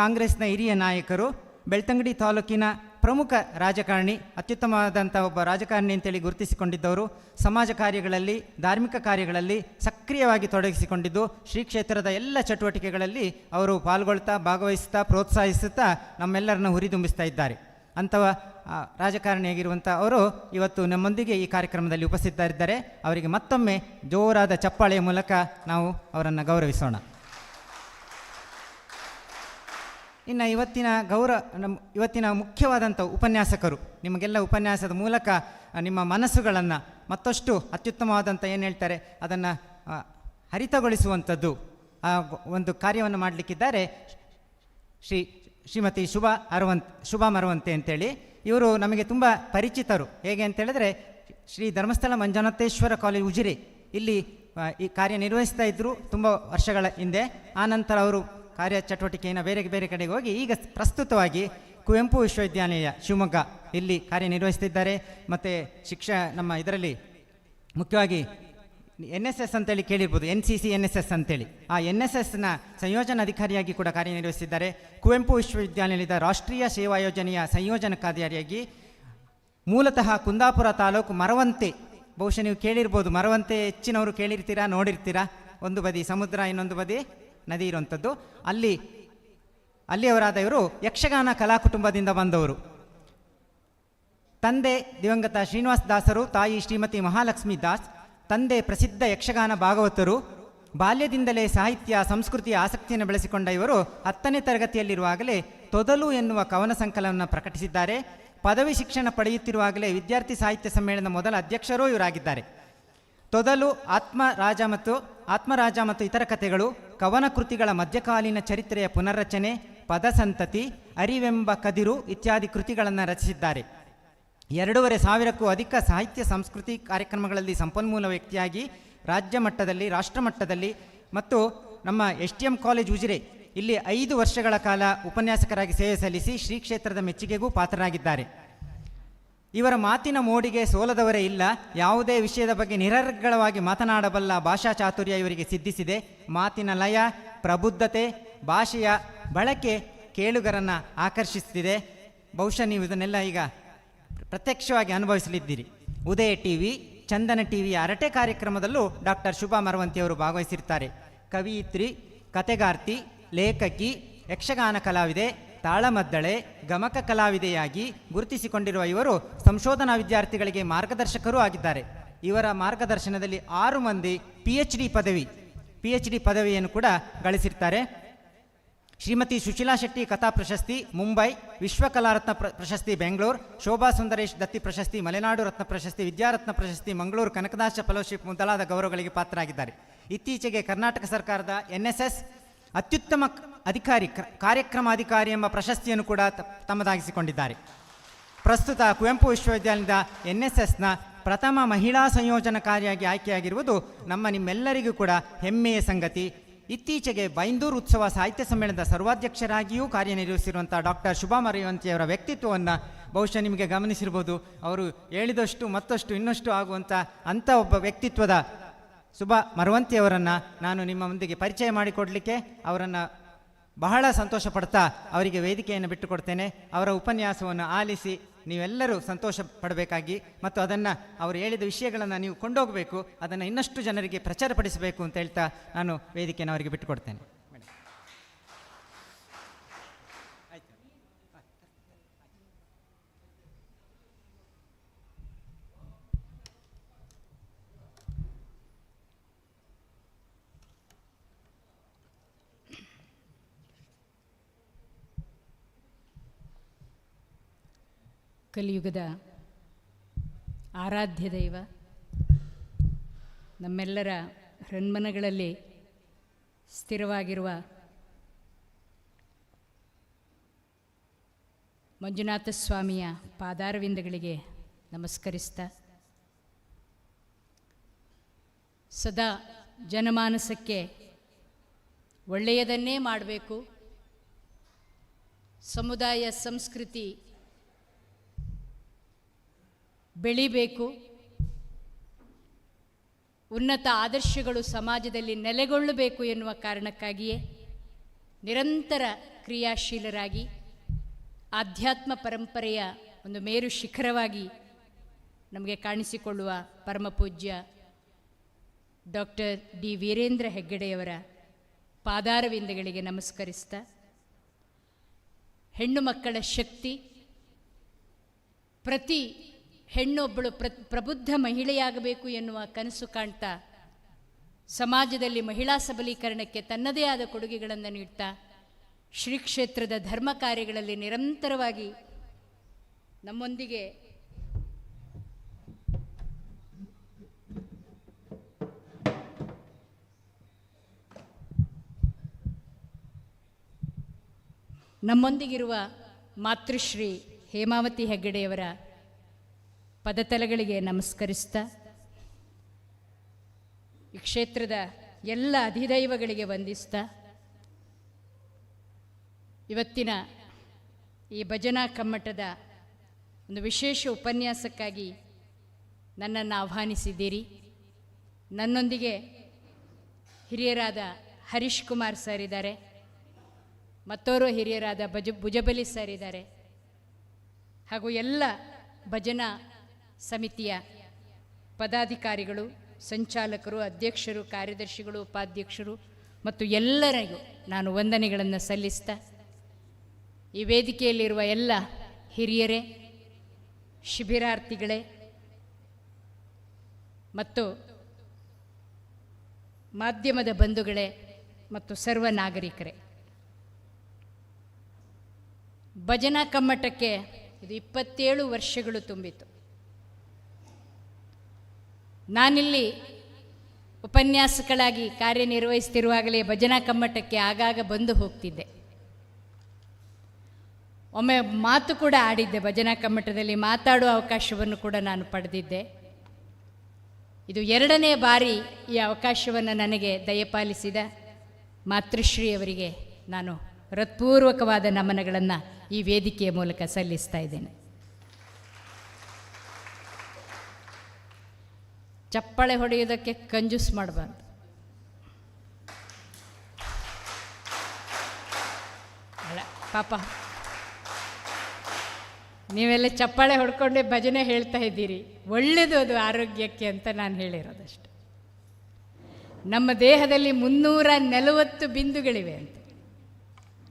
ಕಾಂಗ್ರೆಸ್ನ ಹಿರಿಯ ನಾಯಕರು, ಬೆಳ್ತಂಗಡಿ ತಾಲೂಕಿನ ಪ್ರಮುಖ ರಾಜಕಾರಣಿ, ಅತ್ಯುತ್ತಮವಾದಂಥ ಒಬ್ಬ ರಾಜಕಾರಣಿ ಅಂತೇಳಿ ಗುರುತಿಸಿಕೊಂಡಿದ್ದವರು. ಸಮಾಜ ಕಾರ್ಯಗಳಲ್ಲಿ, ಧಾರ್ಮಿಕ ಕಾರ್ಯಗಳಲ್ಲಿ ಸಕ್ರಿಯವಾಗಿ ತೊಡಗಿಸಿಕೊಂಡಿದ್ದು ಶ್ರೀ ಕ್ಷೇತ್ರದ ಎಲ್ಲ ಚಟುವಟಿಕೆಗಳಲ್ಲಿ ಅವರು ಪಾಲ್ಗೊಳ್ತಾ, ಭಾಗವಹಿಸ್ತಾ, ಪ್ರೋತ್ಸಾಹಿಸುತ್ತಾ ನಮ್ಮೆಲ್ಲರನ್ನ ಹುರಿದುಂಬಿಸ್ತಾ ಇದ್ದಾರೆ. ಅಂಥವ ರಾಜಕಾರಣಿಯಾಗಿರುವಂಥ ಅವರು ಇವತ್ತು ನಮ್ಮೊಂದಿಗೆ ಈ ಕಾರ್ಯಕ್ರಮದಲ್ಲಿ ಉಪಸ್ಥಿತರಿದ್ದಾರೆ. ಅವರಿಗೆ ಮತ್ತೊಮ್ಮೆ ಜೋರಾದ ಚಪ್ಪಾಳೆಯ ಮೂಲಕ ನಾವು ಅವರನ್ನು ಗೌರವಿಸೋಣ. ಇನ್ನು ಇವತ್ತಿನ ಮುಖ್ಯವಾದಂಥ ಉಪನ್ಯಾಸಕರು, ನಿಮಗೆಲ್ಲ ಉಪನ್ಯಾಸದ ಮೂಲಕ ನಿಮ್ಮ ಮನಸ್ಸುಗಳನ್ನು ಮತ್ತಷ್ಟು ಅತ್ಯುತ್ತಮವಾದಂಥ ಏನು ಹೇಳ್ತಾರೆ ಅದನ್ನು ಹರಿತಗೊಳಿಸುವಂಥದ್ದು ಒಂದು ಕಾರ್ಯವನ್ನು ಮಾಡಲಿಕ್ಕಿದ್ದಾರೆ. ಶ್ರೀಮತಿ ಶುಭ ಮರವಂತೆ ಅಂತೇಳಿ. ಇವರು ನಮಗೆ ತುಂಬ ಪರಿಚಿತರು. ಹೇಗೆ ಅಂತೇಳಿದ್ರೆ, ಶ್ರೀ ಧರ್ಮಸ್ಥಳ ಮಂಜುನಾಥೇಶ್ವರ ಕಾಲೇಜ್ ಉಜಿರೆ ಇಲ್ಲಿ ಈ ಕಾರ್ಯನಿರ್ವಹಿಸ್ತಾ ಇದ್ದರು ತುಂಬ ವರ್ಷಗಳ ಹಿಂದೆ. ಆನಂತರ ಅವರು ಕಾರ್ಯ ಚಟುವಟಿಕೆಯನ್ನು ಬೇರೆ ಬೇರೆ ಕಡೆಗೆ ಹೋಗಿ ಈಗ ಪ್ರಸ್ತುತವಾಗಿ ಕುವೆಂಪು ವಿಶ್ವವಿದ್ಯಾನಿಲಯ ಶಿವಮೊಗ್ಗ ಇಲ್ಲಿ ಕಾರ್ಯನಿರ್ವಹಿಸ್ತಿದ್ದಾರೆ. ಮತ್ತು ನಮ್ಮ ಇದರಲ್ಲಿ ಮುಖ್ಯವಾಗಿ NSS ಅಂತೇಳಿ ಕೇಳಿರ್ಬೋದು, NCC NSS ಅಂತೇಳಿ. ಆ NSSನ ಸಂಯೋಜನಾಧಿಕಾರಿಯಾಗಿ ಕೂಡ ಕಾರ್ಯನಿರ್ವಹಿಸಿದ್ದಾರೆ. ಕುವೆಂಪು ವಿಶ್ವವಿದ್ಯಾನಿಲಯದ ರಾಷ್ಟ್ರೀಯ ಸೇವಾ ಯೋಜನೆಯ ಸಂಯೋಜನಾಧಿಕಾರಿಯಾಗಿ ಮೂಲತಃ ಕುಂದಾಪುರ ತಾಲೂಕು ಮರವಂತೆ, ಬಹುಶಃ ನೀವು ಕೇಳಿರ್ಬೋದು, ಮರವಂತೆ ಹೆಚ್ಚಿನವರು ಕೇಳಿರ್ತೀರಾ, ನೋಡಿರ್ತೀರಾ. ಒಂದು ಬದಿ ಸಮುದ್ರ, ಇನ್ನೊಂದು ಬದಿ ನದಿ ಇರುವಂಥದ್ದು. ಅಲ್ಲಿಯವರಾದ ಇವರು ಯಕ್ಷಗಾನ ಕಲಾ ಕುಟುಂಬದಿಂದ ಬಂದವರು. ತಂದೆ ದಿವಂಗತ ಶ್ರೀನಿವಾಸ ದಾಸರು, ತಾಯಿ ಶ್ರೀಮತಿ ಮಹಾಲಕ್ಷ್ಮಿ ದಾಸ್. ತಂದೆ ಪ್ರಸಿದ್ಧ ಯಕ್ಷಗಾನ ಭಾಗವತರು. ಬಾಲ್ಯದಿಂದಲೇ ಸಾಹಿತ್ಯ ಸಂಸ್ಕೃತಿಯ ಆಸಕ್ತಿಯನ್ನು ಬೆಳೆಸಿಕೊಂಡ ಇವರು 10ನೇ ತರಗತಿಯಲ್ಲಿರುವಾಗಲೇ ತೊದಲು ಎನ್ನುವ ಕವನ ಸಂಕಲನವನ್ನು ಪ್ರಕಟಿಸಿದ್ದಾರೆ. ಪದವಿ ಶಿಕ್ಷಣ ಪಡೆಯುತ್ತಿರುವಾಗಲೇ ವಿದ್ಯಾರ್ಥಿ ಸಾಹಿತ್ಯ ಸಮ್ಮೇಳನದ ಮೊದಲ ಅಧ್ಯಕ್ಷರೂ ಇವರಾಗಿದ್ದಾರೆ. ತೊದಲು ಆತ್ಮರಾಜ ಮತ್ತು ಇತರ ಕಥೆಗಳು, ಕವನ ಕೃತಿಗಳ ಮಧ್ಯಕಾಲೀನ ಚರಿತ್ರೆಯ ಪುನರ್ರಚನೆ, ಪದಸಂತತಿ, ಅರಿವೆಂಬ ಕದಿರು ಇತ್ಯಾದಿ ಕೃತಿಗಳನ್ನು ರಚಿಸಿದ್ದಾರೆ. 2,500ಕ್ಕೂ ಅಧಿಕ ಸಾಹಿತ್ಯ ಸಂಸ್ಕೃತಿ ಕಾರ್ಯಕ್ರಮಗಳಲ್ಲಿ ಸಂಪನ್ಮೂಲ ವ್ಯಕ್ತಿಯಾಗಿ ರಾಜ್ಯ ಮಟ್ಟದಲ್ಲಿ, ರಾಷ್ಟ್ರ ಮಟ್ಟದಲ್ಲಿ ಮತ್ತು ನಮ್ಮ STM ಕಾಲೇಜ್ ಉಜಿರೆ ಇಲ್ಲಿ 5 ವರ್ಷಗಳ ಕಾಲ ಉಪನ್ಯಾಸಕರಾಗಿ ಸೇವೆ ಸಲ್ಲಿಸಿ ಶ್ರೀ ಕ್ಷೇತ್ರದ ಮೆಚ್ಚುಗೆಗೂ ಪಾತ್ರರಾಗಿದ್ದಾರೆ. ಇವರ ಮಾತಿನ ಮೋಡಿಗೆ ಸೋಲದವರೇ ಇಲ್ಲ. ಯಾವುದೇ ವಿಷಯದ ಬಗ್ಗೆ ನಿರರ್ಗಳವಾಗಿ ಮಾತನಾಡಬಲ್ಲ ಭಾಷಾ ಚಾತುರ್ಯ ಇವರಿಗೆ ಸಿದ್ಧಿಸಿದೆ. ಮಾತಿನ ಲಯ, ಪ್ರಬುದ್ಧತೆ, ಭಾಷೆಯ ಬಳಕೆ ಕೇಳುಗರನ್ನು ಆಕರ್ಷಿಸುತ್ತಿದೆ. ಬಹುಶಃ ನೀವು ಇದನ್ನೆಲ್ಲ ಈಗ ಪ್ರತ್ಯಕ್ಷವಾಗಿ ಅನುಭವಿಸಲಿದ್ದೀರಿ. ಉದಯ TV, ಚಂದನ TVಯ ಅರಟೆ ಕಾರ್ಯಕ್ರಮದಲ್ಲೂ ಡಾಕ್ಟರ್ ಶುಭ ಮರವಂತಿಯವರು ಭಾಗವಹಿಸಿರ್ತಾರೆ. ಕವಿಯಿತ್ರಿ, ಕತೆಗಾರ್ತಿ, ಲೇಖಕಿ, ಯಕ್ಷಗಾನ ಕಲಾವಿದೆ, ತಾಳಮದ್ದಳೆ, ಗಮಕ ಕಲಾವಿದೆಯಾಗಿ ಗುರುತಿಸಿಕೊಂಡಿರುವ ಇವರು ಸಂಶೋಧನಾ ವಿದ್ಯಾರ್ಥಿಗಳಿಗೆ ಮಾರ್ಗದರ್ಶಕರೂ ಆಗಿದ್ದಾರೆ. ಇವರ ಮಾರ್ಗದರ್ಶನದಲ್ಲಿ 6 ಮಂದಿ PhD ಪದವಿಯನ್ನು ಕೂಡ ಗಳಿಸಿರ್ತಾರೆ. ಶ್ರೀಮತಿ ಸುಶೀಲಾ ಶೆಟ್ಟಿ ಕಥಾ ಪ್ರಶಸ್ತಿ ಮುಂಬೈ, ವಿಶ್ವಕಲಾರತ್ನ ಪ್ರಶಸ್ತಿ ಬೆಂಗಳೂರು, ಶೋಭಾ ಸುಂದರೇಶ್ ದತ್ತಿ ಪ್ರಶಸ್ತಿ ಮಲೆನಾಡು ರತ್ನ ಪ್ರಶಸ್ತಿ, ವಿದ್ಯಾರತ್ನ ಪ್ರಶಸ್ತಿ ಮಂಗಳೂರು, ಕನಕದಾಸ ಫೆಲೋಶಿಪ್ ಮುಂತಾದ ಗೌರವಗಳಿಗೆ ಪಾತ್ರರಾಗಿದ್ದಾರೆ. ಇತ್ತೀಚೆಗೆ ಕರ್ನಾಟಕ ಸರ್ಕಾರದ NSS ಅತ್ಯುತ್ತಮ ಕಾರ್ಯಕ್ರಮಾಧಿಕಾರಿ ಎಂಬ ಪ್ರಶಸ್ತಿಯನ್ನು ಕೂಡ ತಮ್ಮದಾಗಿಸಿಕೊಂಡಿದ್ದಾರೆ. ಪ್ರಸ್ತುತ ಕುವೆಂಪು ವಿಶ್ವವಿದ್ಯಾಲಯದ NSSನ ಪ್ರಥಮ ಮಹಿಳಾ ಸಂಯೋಜನಕಾರಿಯಾಗಿ ಆಯ್ಕೆಯಾಗಿರುವುದು ನಿಮ್ಮೆಲ್ಲರಿಗೂ ಕೂಡ ಹೆಮ್ಮೆಯ ಸಂಗತಿ. ಇತ್ತೀಚೆಗೆ ಬೈಂದೂರು ಉತ್ಸವ ಸಾಹಿತ್ಯ ಸಮ್ಮೇಳನದ ಸರ್ವಾಧ್ಯಕ್ಷರಾಗಿಯೂ ಕಾರ್ಯನಿರ್ವಹಿಸಿರುವಂಥ ಡಾಕ್ಟರ್ ಶುಭಾ ಮರವಂತಿಯವರ ವ್ಯಕ್ತಿತ್ವವನ್ನು ಬಹುಶಃ ನಿಮಗೆ ಗಮನಿಸಿರ್ಬೋದು. ಅವರು ಹೇಳಿದಷ್ಟು ಮತ್ತಷ್ಟು ಇನ್ನಷ್ಟು ಆಗುವಂಥ ಒಬ್ಬ ವ್ಯಕ್ತಿತ್ವದ ಶುಭಾ ಮರವಂತಿಯವರನ್ನು ನಾನು ನಿಮ್ಮ ಮುಂದಿಗೆ ಪರಿಚಯ ಮಾಡಿಕೊಡಲಿಕ್ಕೆ ಅವರನ್ನು ಬಹಳ ಸಂತೋಷ ಪಡ್ತಾ ಅವರಿಗೆ ವೇದಿಕೆಯನ್ನು ಬಿಟ್ಟುಕೊಡ್ತೇನೆ. ಅವರ ಉಪನ್ಯಾಸವನ್ನು ಆಲಿಸಿ ನೀವೆಲ್ಲರೂ ಸಂತೋಷ ಪಡಬೇಕಾಗಿ ಮತ್ತು ಅದನ್ನು ಅವರು ಹೇಳಿದ ವಿಷಯಗಳನ್ನು ನೀವು ಕೊಂಡೋಗಬೇಕು, ಅದನ್ನು ಇನ್ನಷ್ಟು ಜನರಿಗೆ ಪ್ರಚಾರಪಡಿಸಬೇಕು ಅಂತ ಹೇಳ್ತಾ ನಾನು ವೇದಿಕೆಯನ್ನು ಅವರಿಗೆ ಬಿಟ್ಟುಕೊಡ್ತೇನೆ. ಕಲಿಯುಗದ ಆರಾಧ್ಯ ದೈವ, ನಮ್ಮೆಲ್ಲರ ಹೃನ್ಮನಗಳಲ್ಲಿ ಸ್ಥಿರವಾಗಿರುವ ಮಂಜುನಾಥ ಸ್ವಾಮಿಯ ಪಾದಾರವಿಂದಗಳಿಗೆ ನಮಸ್ಕರಿಸ್ತಾ, ಸದಾ ಜನಮಾನಸಕ್ಕೆ ಒಳ್ಳೆಯದನ್ನೇ ಮಾಡಬೇಕು, ಸಮುದಾಯ ಸಂಸ್ಕೃತಿ ಬೆಳಿಬೇಕು, ಉನ್ನತ ಆದರ್ಶಗಳು ಸಮಾಜದಲ್ಲಿ ನೆಲೆಗೊಳ್ಳಬೇಕು ಎನ್ನುವ ಕಾರಣಕ್ಕಾಗಿಯೇ ನಿರಂತರ ಕ್ರಿಯಾಶೀಲರಾಗಿ ಆಧ್ಯಾತ್ಮ ಪರಂಪರೆಯ ಒಂದು ಮೇರು ಶಿಖರವಾಗಿ ನಮಗೆ ಕಾಣಿಸಿಕೊಳ್ಳುವ ಪರಮಪೂಜ್ಯ ಡಾಕ್ಟರ್ ಡಿ ವೀರೇಂದ್ರ ಹೆಗ್ಗಡೆಯವರ ಪಾದಾರವಿಂದಗಳಿಗೆ ನಮಸ್ಕರಿಸ್ತಾ, ಹೆಣ್ಣು ಮಕ್ಕಳ ಶಕ್ತಿ, ಪ್ರತಿ ಹೆಣ್ಣೊಬ್ಬಳು ಪ್ರಬುದ್ಧ ಮಹಿಳೆಯಾಗಬೇಕು ಎನ್ನುವ ಕನಸು ಕಾಣ್ತಾ ಸಮಾಜದಲ್ಲಿ ಮಹಿಳಾ ಸಬಲೀಕರಣಕ್ಕೆ ತನ್ನದೇ ಆದ ಕೊಡುಗೆಗಳನ್ನು ನೀಡ್ತಾ ಶ್ರೀ ಕ್ಷೇತ್ರದ ಧರ್ಮ ಕಾರ್ಯಗಳಲ್ಲಿ ನಿರಂತರವಾಗಿ ನಮ್ಮೊಂದಿಗೆ ನಮ್ಮೊಂದಿಗಿರುವ ಮಾತೃಶ್ರೀ ಹೇಮಾವತಿ ಹೆಗ್ಗಡೆಯವರ ಪದತಲಗಳಿಗೆ ನಮಸ್ಕರಿಸ್ತಾ, ಈ ಕ್ಷೇತ್ರದ ಎಲ್ಲ ಅಧಿದೈವಗಳಿಗೆ ವಂದಿಸ್ತಾ, ಇವತ್ತಿನ ಈ ಭಜನಾ ಕಮ್ಮಟದ ಒಂದು ವಿಶೇಷ ಉಪನ್ಯಾಸಕ್ಕಾಗಿ ನನ್ನನ್ನು ಆಹ್ವಾನಿಸಿದ್ದೀರಿ. ನನ್ನೊಂದಿಗೆ ಹಿರಿಯರಾದ ಹರೀಶ್ ಕುಮಾರ್ ಸರ್ ಇದ್ದಾರೆ, ಮತ್ತೋರ್ವ ಹಿರಿಯರಾದ ಭುಜಬಲಿ ಸರ್ ಇದ್ದಾರೆ, ಹಾಗೂ ಎಲ್ಲ ಭಜನಾ ಸಮಿತಿಯ ಪದಾಧಿಕಾರಿಗಳು, ಸಂಚಾಲಕರು, ಅಧ್ಯಕ್ಷರು, ಕಾರ್ಯದರ್ಶಿಗಳು, ಉಪಾಧ್ಯಕ್ಷರು ಮತ್ತು ಎಲ್ಲರಿಗೂ ನಾನು ವಂದನೆಗಳನ್ನು ಸಲ್ಲಿಸ್ತಾ, ಈ ವೇದಿಕೆಯಲ್ಲಿರುವ ಎಲ್ಲ ಹಿರಿಯರೇ, ಶಿಬಿರಾರ್ಥಿಗಳೇ ಮತ್ತು ಮಾಧ್ಯಮದ ಬಂಧುಗಳೇ ಮತ್ತು ಸರ್ವ ನಾಗರಿಕರೇ, ಭಜನಾ ಕಮ್ಮಟಕ್ಕೆ ಇದು 27 ವರ್ಷಗಳು ತುಂಬಿತು. ನಾನಿಲ್ಲಿ ಉಪನ್ಯಾಸಕಳಾಗಿ ಕಾರ್ಯನಿರ್ವಹಿಸ್ತಿರುವಾಗಲೇ ಭಜನಾ ಕಮ್ಮಟಕ್ಕೆ ಆಗಾಗ ಬಂದು ಹೋಗ್ತಿದ್ದೆ. ಒಮ್ಮೆ ಮಾತು ಕೂಡ ಆಡಿದ್ದೆ, ಭಜನಾ ಕಮ್ಮಟದಲ್ಲಿ ಮಾತಾಡುವ ಅವಕಾಶವನ್ನು ಕೂಡ ನಾನು ಪಡೆದಿದ್ದೆ. ಇದು 2ನೇ ಬಾರಿ ಈ ಅವಕಾಶವನ್ನು ನನಗೆ ದಯಪಾಲಿಸಿದ ಮಾತೃಶ್ರೀಯವರಿಗೆ ನಾನು ಹೃತ್ಪೂರ್ವಕವಾದ ನಮನಗಳನ್ನು ಈ ವೇದಿಕೆಯ ಮೂಲಕ ಸಲ್ಲಿಸ್ತಾ ಇದ್ದೇನೆ. ಚಪ್ಪಾಳೆ ಹೊಡೆಯೋದಕ್ಕೆ ಕಂಜೂಸ್ ಮಾಡಬಾರ್ದು. ಅಲ್ಲ ಪಾಪ, ನೀವೆಲ್ಲ ಚಪ್ಪಾಳೆ ಹೊಡ್ಕೊಂಡೆ ಭಜನೆ ಹೇಳ್ತಾ ಇದ್ದೀರಿ, ಒಳ್ಳೆಯದು ಅದು ಆರೋಗ್ಯಕ್ಕೆ ಅಂತ ನಾನು ಹೇಳಿರೋದಷ್ಟು. ನಮ್ಮ ದೇಹದಲ್ಲಿ 340 ಬಿಂದುಗಳಿವೆ ಅಂತ.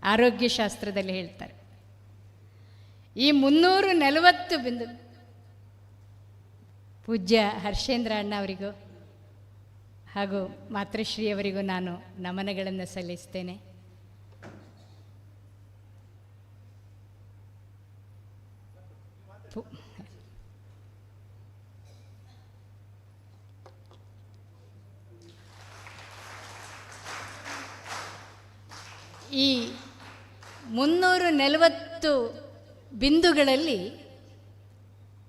ಆರೋಗ್ಯಶಾಸ್ತ್ರದಲ್ಲಿ ಹೇಳ್ತಾರೆ. ಈ 340 ಬಿಂದು ಪೂಜ್ಯ ಹರ್ಷೇಂದ್ರ ಅಣ್ಣ ಅವರಿಗೂ ಹಾಗೂ ಮಾತೃಶ್ರೀಯವರಿಗೂ ನಾನು ನಮನಗಳನ್ನು ಸಲ್ಲಿಸ್ತೇನೆ. ಈ 340 ಬಿಂದುಗಳಲ್ಲಿ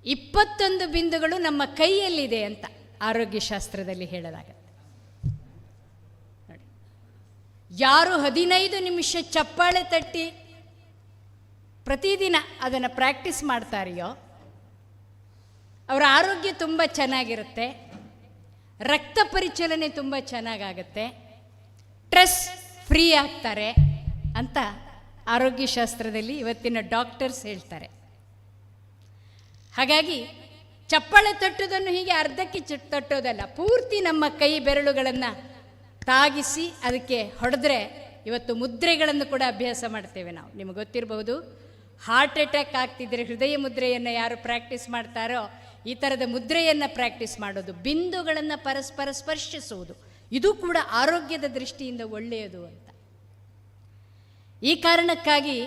21 ಬಿಂದುಗಳು ನಮ್ಮ ಕೈಯಲ್ಲಿದೆ ಅಂತ ಆರೋಗ್ಯಶಾಸ್ತ್ರದಲ್ಲಿ ಹೇಳಲಾಗುತ್ತೆ. ನೋಡಿ, ಯಾರು 15 ನಿಮಿಷ ಚಪ್ಪಾಳೆ ತಟ್ಟಿ ಪ್ರತಿದಿನ ಅದನ್ನು ಪ್ರಾಕ್ಟೀಸ್ ಮಾಡ್ತಾರೆಯೋ ಅವರ ಆರೋಗ್ಯ ತುಂಬ ಚೆನ್ನಾಗಿರುತ್ತೆ, ರಕ್ತ ಪರಿಚಲನೆ ತುಂಬ ಚೆನ್ನಾಗಾಗುತ್ತೆ, ಸ್ಟ್ರೆಸ್ ಫ್ರೀ ಆಗ್ತಾರೆ ಅಂತ ಆರೋಗ್ಯಶಾಸ್ತ್ರದಲ್ಲಿ ಇವತ್ತಿನ ಡಾಕ್ಟರ್ಸ್ ಹೇಳ್ತಾರೆ. ಹಾಗಾಗಿ ಚಪ್ಪಾಳೆ ತಟ್ಟುವುದನ್ನು ಹೀಗೆ ಅರ್ಧಕ್ಕೆ ತಟ್ಟೋದಲ್ಲ, ಪೂರ್ತಿ ನಮ್ಮ ಕೈ ಬೆರಳುಗಳನ್ನು ತಾಗಿಸಿ ಅದಕ್ಕೆ ಹೊಡೆದ್ರೆ, ಇವತ್ತು ಮುದ್ರೆಗಳನ್ನು ಕೂಡ ಅಭ್ಯಾಸ ಮಾಡ್ತೇವೆ ನಾವು. ನಿಮಗೆ ಗೊತ್ತಿರಬಹುದು, ಹಾರ್ಟ್ ಅಟ್ಯಾಕ್ ಆಗ್ತಿದ್ರೆ ಹೃದಯ ಮುದ್ರೆಯನ್ನು ಯಾರು ಪ್ರಾಕ್ಟೀಸ್ ಮಾಡ್ತಾರೋ ಈ ಥರದ ಮುದ್ರೆಯನ್ನು ಪ್ರಾಕ್ಟೀಸ್ ಮಾಡೋದು, ಬಿಂದುಗಳನ್ನು ಪರಸ್ಪರ ಸ್ಪರ್ಶಿಸುವುದು, ಇದು ಕೂಡ ಆರೋಗ್ಯದ ದೃಷ್ಟಿಯಿಂದ ಒಳ್ಳೆಯದು ಅಂತ. ಈ ಕಾರಣಕ್ಕಾಗಿ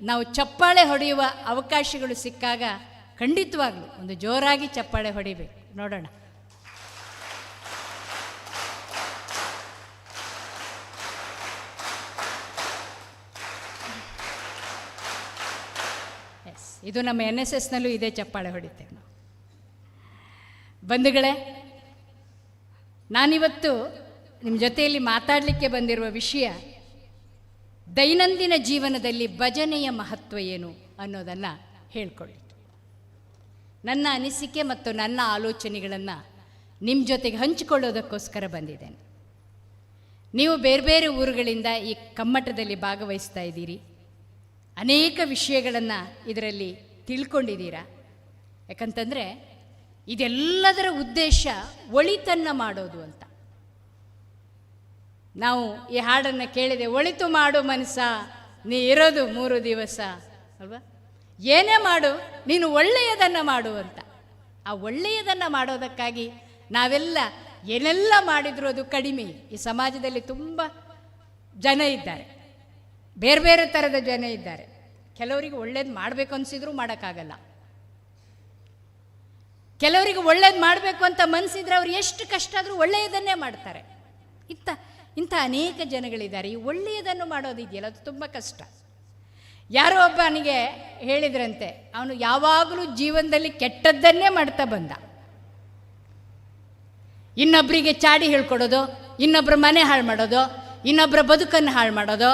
ನಾವು ಚಪ್ಪಾಳೆ ಹೊಡೆಯುವ ಅವಕಾಶಗಳು ಸಿಕ್ಕಾಗ ಖಂಡಿತವಾಗ್ಲೂ ಒಂದು ಜೋರಾಗಿ ಚಪ್ಪಾಳೆ ಹೊಡಿಬೇಕು. ನೋಡೋಣ. ಎಸ್, ಇದು ನಮ್ಮ NSSನಲ್ಲೂ ಇದೇ ಚಪ್ಪಾಳೆ ಹೊಡಿತೇವೆ ನಾವು. ಬಂಧುಗಳೇ, ನಾನಿವತ್ತು ನಿಮ್ಮ ಜೊತೆಯಲ್ಲಿ ಮಾತಾಡಲಿಕ್ಕೆ ಬಂದಿರುವ ವಿಷಯ ದೈನಂದಿನ ಜೀವನದಲ್ಲಿ ಭಜನೆಯ ಮಹತ್ವ ಏನು ಅನ್ನೋದನ್ನು ಹೇಳ್ಕೊಳ್ಳಿ. ನನ್ನ ಅನಿಸಿಕೆ ಮತ್ತು ನನ್ನ ಆಲೋಚನೆಗಳನ್ನು ನಿಮ್ಮ ಜೊತೆಗೆ ಹಂಚಿಕೊಳ್ಳೋದಕ್ಕೋಸ್ಕರ ಬಂದಿದ್ದೇನೆ. ನೀವು ಬೇರೆ ಬೇರೆ ಊರುಗಳಿಂದ ಈ ಕಮ್ಮಟದಲ್ಲಿ ಭಾಗವಹಿಸ್ತಾ ಇದ್ದೀರಿ, ಅನೇಕ ವಿಷಯಗಳನ್ನು ಇದರಲ್ಲಿ ತಿಳ್ಕೊಂಡಿದ್ದೀರಾ. ಯಾಕಂತಂದರೆ ಇದೆಲ್ಲದರ ಉದ್ದೇಶ ಒಳಿತನ್ನು ಮಾಡೋದು ಅಂತ. ನಾವು ಈ ಹಾಡನ್ನು ಕೇಳಿದೆ, ಒಳಿತು ಮಾಡು ಮನಸ ನೀ ಇರೋದು 3 ದಿವಸ ಅಲ್ವಾ, ಏನೇ ಮಾಡು ನೀನು ಒಳ್ಳೆಯದನ್ನು ಮಾಡು ಅಂತ. ಆ ಒಳ್ಳೆಯದನ್ನು ಮಾಡೋದಕ್ಕಾಗಿ ನಾವೆಲ್ಲ ಏನೆಲ್ಲ ಮಾಡಿದರೂ ಅದು ಕಡಿಮೆ. ಈ ಸಮಾಜದಲ್ಲಿ ತುಂಬ ಜನ ಇದ್ದಾರೆ, ಬೇರೆ ಬೇರೆ ಥರದ ಜನ ಇದ್ದಾರೆ. ಕೆಲವರಿಗೆ ಒಳ್ಳೇದು ಮಾಡಬೇಕು ಅನಿಸಿದ್ರೂ ಮಾಡೋಕ್ಕಾಗಲ್ಲ, ಕೆಲವರಿಗೆ ಒಳ್ಳೇದು ಮಾಡಬೇಕು ಅಂತ ಮನಸ್ಸಿದ್ರೆ ಅವ್ರು ಎಷ್ಟು ಕಷ್ಟ ಆದರೂ ಒಳ್ಳೆಯದನ್ನೇ ಮಾಡ್ತಾರೆ. ಇಂಥ ಅನೇಕ ಜನಗಳಿದ್ದಾರೆ. ಈ ಒಳ್ಳೆಯದನ್ನು ಮಾಡೋದಿದೆಯಲ್ಲ, ಅದು ತುಂಬ ಕಷ್ಟ. ಯಾರೋ ಒಬ್ಬನಿಗೆ ಹೇಳಿದ್ರಂತೆ, ಅವನು ಯಾವಾಗಲೂ ಜೀವನದಲ್ಲಿ ಕೆಟ್ಟದ್ದನ್ನೇ ಮಾಡ್ತಾ ಬಂದ. ಇನ್ನೊಬ್ಬರಿಗೆ ಚಾಡಿ ಹೇಳ್ಕೊಡೋದು, ಇನ್ನೊಬ್ಬರ ಮನೆ ಹಾಳು ಮಾಡೋದು, ಇನ್ನೊಬ್ಬರ ಬದುಕನ್ನು ಹಾಳು ಮಾಡೋದು,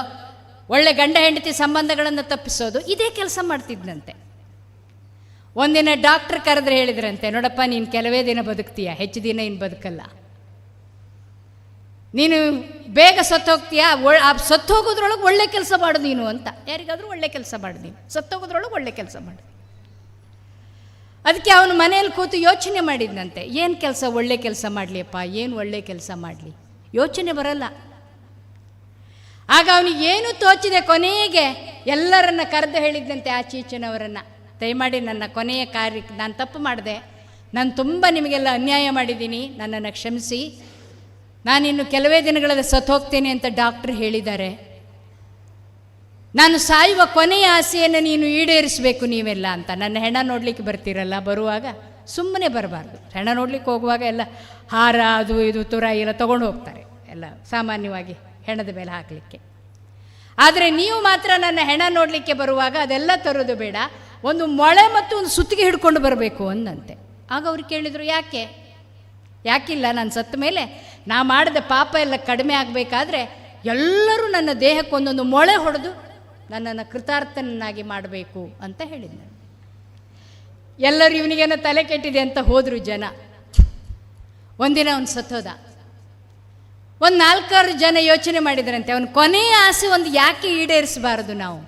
ಒಳ್ಳೆ ಗಂಡ ಹೆಂಡತಿ ಸಂಬಂಧಗಳನ್ನು ತಪ್ಪಿಸೋದು, ಇದೇ ಕೆಲಸ ಮಾಡ್ತಿದ್ದಂತೆ. ಒಂದಿನ ಡಾಕ್ಟ್ರ್ ಕರೆದ್ರೆ ಹೇಳಿದ್ರಂತೆ, ನೋಡಪ್ಪ ನೀನು ಕೆಲವೇ ದಿನ ಬದುಕ್ತೀಯ, ಹೆಚ್ಚು ದಿನ ಇನ್ನು ಬದುಕಲ್ಲ, ನೀನು ಬೇಗ ಸತ್ತೋಗ್ತೀಯ, ಸತ್ತೋಗೋದ್ರೊಳಗೆ ಒಳ್ಳೆ ಕೆಲಸ ಮಾಡು ನೀನು ಅಂತ. ಯಾರಿಗಾದರೂ ಒಳ್ಳೆ ಕೆಲಸ ಮಾಡು ನೀನು, ಸತ್ತೋಗೋದ್ರೊಳಗೆ ಒಳ್ಳೆ ಕೆಲಸ ಮಾಡು. ಅದಕ್ಕೆ ಅವನು ಮನೆಯಲ್ಲಿ ಕೂತು ಯೋಚನೆ ಮಾಡಿದ್ನಂತೆ, ಏನು ಕೆಲಸ ಒಳ್ಳೆ ಕೆಲಸ ಮಾಡಲಿಯಪ್ಪ, ಏನು ಒಳ್ಳೆ ಕೆಲಸ ಮಾಡಲಿ, ಯೋಚನೆ ಬರಲ್ಲ. ಆಗ ಅವನಿಗೆ ಏನು ತೋಚಿದೆ, ಕೊನೆಗೆ ಎಲ್ಲರನ್ನ ಕರೆದು ಹೇಳಿದ್ದಂತೆ ಆಚೀಚನವರನ್ನು, ದಯಮಾಡಿ ನನ್ನ ಕೊನೆಯ ಕಾರ್ಯಕ್ಕೆ ನಾನು ತಪ್ಪು ಮಾಡಿದೆ, ನಾನು ತುಂಬ ನಿಮಗೆಲ್ಲ ಅನ್ಯಾಯ ಮಾಡಿದ್ದೀನಿ, ನನ್ನನ್ನು ಕ್ಷಮಿಸಿ, ನಾನಿನ್ನು ಕೆಲವೇ ದಿನಗಳಲ್ಲಿ ಸತ್ತು ಹೋಗ್ತೇನೆ ಅಂತ ಡಾಕ್ಟ್ರ್ ಹೇಳಿದ್ದಾರೆ. ನಾನು ಸಾಯುವ ಕೊನೆಯ ಆಸೆಯನ್ನು ನೀನು ಈಡೇರಿಸಬೇಕು ನೀವೆಲ್ಲ ಅಂತ. ನನ್ನ ಹೆಣ ನೋಡಲಿಕ್ಕೆ ಬರ್ತೀರಲ್ಲ, ಬರುವಾಗ ಸುಮ್ಮನೆ ಬರಬಾರ್ದು. ಹೆಣ ನೋಡ್ಲಿಕ್ಕೆ ಹೋಗುವಾಗ ಎಲ್ಲ ಹಾರ ಅದು ಇದು ತುರಾಯಿ ಎಲ್ಲ ತೊಗೊಂಡು ಹೋಗ್ತಾರೆ, ಎಲ್ಲ ಸಾಮಾನ್ಯವಾಗಿ ಹೆಣದ ಮೇಲೆ ಹಾಕಲಿಕ್ಕೆ. ಆದರೆ ನೀವು ಮಾತ್ರ ನನ್ನ ಹೆಣ ನೋಡಲಿಕ್ಕೆ ಬರುವಾಗ ಅದೆಲ್ಲ ತರೋದು ಬೇಡ, ಒಂದು ಮೊಳೆ ಮತ್ತು ಒಂದು ಸುತ್ತಿಗೆ ಹಿಡ್ಕೊಂಡು ಬರಬೇಕು ಅಂದಂತೆ. ಆಗ ಅವ್ರು ಕೇಳಿದರು, ಯಾಕಿಲ್ಲ, ನಾನು ಸತ್ತ ಮೇಲೆ ನಾ ಮಾಡಿದ ಪಾಪ ಎಲ್ಲ ಕಡಿಮೆ ಆಗಬೇಕಾದ್ರೆ ಎಲ್ಲರೂ ನನ್ನ ದೇಹಕ್ಕೆ ಒಂದೊಂದು ಮೊಳೆ ಹೊಡೆದು ನನ್ನನ್ನು ಕೃತಾರ್ಥನನ್ನಾಗಿ ಮಾಡಬೇಕು ಅಂತ ಹೇಳಿದ್ದೆ. ಎಲ್ಲರೂ ಇವನಿಗೇನೋ ತಲೆ ಕೆಟ್ಟಿದೆ ಅಂತ ಹೋದರು ಜನ. ಒಂದಿನ ಅವನು ಸತ್ತೋದ. ಒಂದು 4-6 ಜನ ಯೋಚನೆ ಮಾಡಿದ್ರಂತೆ, ಅವನ ಕೊನೆಯ ಆಸೆ ಒಂದು ಯಾಕೆ ಈಡೇರಿಸಬಾರದು, ನಾವು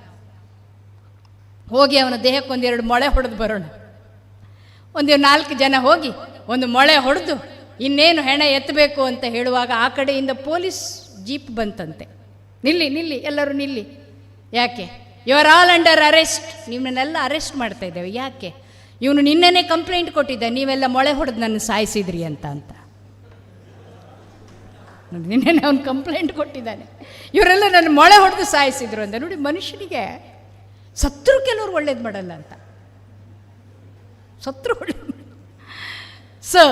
ಹೋಗಿ ಅವನ ದೇಹಕ್ಕೆ 1-2 ಮೊಳೆ ಹೊಡೆದು ಬರೋಣ. 4 ಜನ ಹೋಗಿ ಒಂದು ಮೊಳೆ ಹೊಡೆದು ಇನ್ನೇನು ಹೆಣ ಎತ್ತಬೇಕು ಅಂತ ಹೇಳುವಾಗ ಆ ಕಡೆಯಿಂದ ಪೊಲೀಸ್ ಜೀಪ್ ಬಂತಂತೆ. ನಿಲ್ಲಿ ಎಲ್ಲರೂ ನಿಲ್ಲಿ, ಯಾಕೆ? You are all under arrest. ನಿಮ್ಮನ್ನೆಲ್ಲ ಅರೆಸ್ಟ್ ಮಾಡ್ತಾ ಇದ್ದೇವೆ. ಯಾಕೆ? ಇವನು ನಿನ್ನೆನೇ ಕಂಪ್ಲೇಂಟ್ ಕೊಟ್ಟಿದ್ದ, ನೀವೆಲ್ಲ ಮೊಳೆ ಹೊಡೆದು ನನ್ನ ಸಾಯಿಸಿದ್ರಿ ಅಂತ. ನಿನ್ನೆನೆ ಅವನು ಕಂಪ್ಲೇಂಟ್ ಕೊಟ್ಟಿದ್ದಾನೆ, ಇವರೆಲ್ಲ ನನ್ನ ಮೊಳೆ ಹೊಡೆದು ಸಾಯಿಸಿದ್ರು ಅಂತ. ನೋಡಿ, ಮನುಷ್ಯನಿಗೆ ಸತ್ರು ಕೆಲವರು ಒಳ್ಳೇದು ಮಾಡಲ್ಲ ಅಂತ, ಸತ್ರು ಒಳ್ಳೇದು. ಸೊ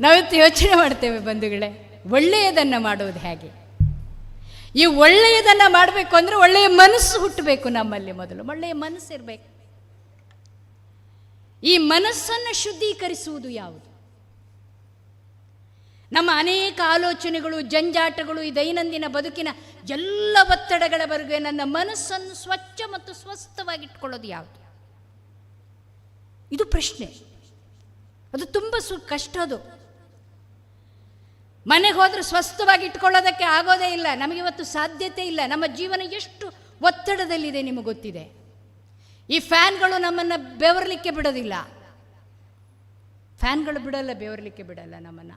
ನಾವಿತ್ತು ಯೋಚನೆ ಮಾಡ್ತೇವೆ ಬಂಧುಗಳೇ, ಒಳ್ಳೆಯದನ್ನು ಮಾಡುವುದು ಹೇಗೆ? ಈ ಒಳ್ಳೆಯದನ್ನು ಮಾಡಬೇಕು ಅಂದರೆ ಒಳ್ಳೆಯ ಮನಸ್ಸು ಹುಟ್ಟಬೇಕು ನಮ್ಮಲ್ಲಿ. ಮೊದಲು ಒಳ್ಳೆಯ ಮನಸ್ಸು ಇರಬೇಕು. ಈ ಮನಸ್ಸನ್ನು ಶುದ್ಧೀಕರಿಸುವುದು ಯಾವುದು? ನಮ್ಮ ಅನೇಕ ಆಲೋಚನೆಗಳು, ಜಂಜಾಟಗಳು, ಈ ದೈನಂದಿನ ಬದುಕಿನ ಎಲ್ಲ ಒತ್ತಡಗಳವರೆಗೆ ನನ್ನ ಮನಸ್ಸನ್ನು ಸ್ವಚ್ಛ ಮತ್ತು ಸ್ವಸ್ಥವಾಗಿಟ್ಕೊಳ್ಳೋದು ಯಾವುದು? ಇದು ಪ್ರಶ್ನೆ. ಅದು ತುಂಬ ಕಷ್ಟ. ಅದು ಮನೆಗೆ ಹೋದ್ರೆ ಸ್ವಸ್ಥವಾಗಿ ಇಟ್ಕೊಳ್ಳೋದಕ್ಕೆ ಆಗೋದೇ ಇಲ್ಲ. ನಮಗಿವತ್ತು ಸಾಧ್ಯತೆ ಇಲ್ಲ. ನಮ್ಮ ಜೀವನ ಎಷ್ಟು ಒತ್ತಡದಲ್ಲಿದೆ ನಿಮಗೆ ಗೊತ್ತಿದೆ. ಈ ಫ್ಯಾನ್ಗಳು ನಮ್ಮನ್ನು ಬೆವರಲಿಕ್ಕೆ ಬಿಡೋದಿಲ್ಲ. ಫ್ಯಾನ್ಗಳು ಬಿಡಲ್ಲ, ಬೆವರಲಿಕ್ಕೆ ಬಿಡಲ್ಲ ನಮ್ಮನ್ನು.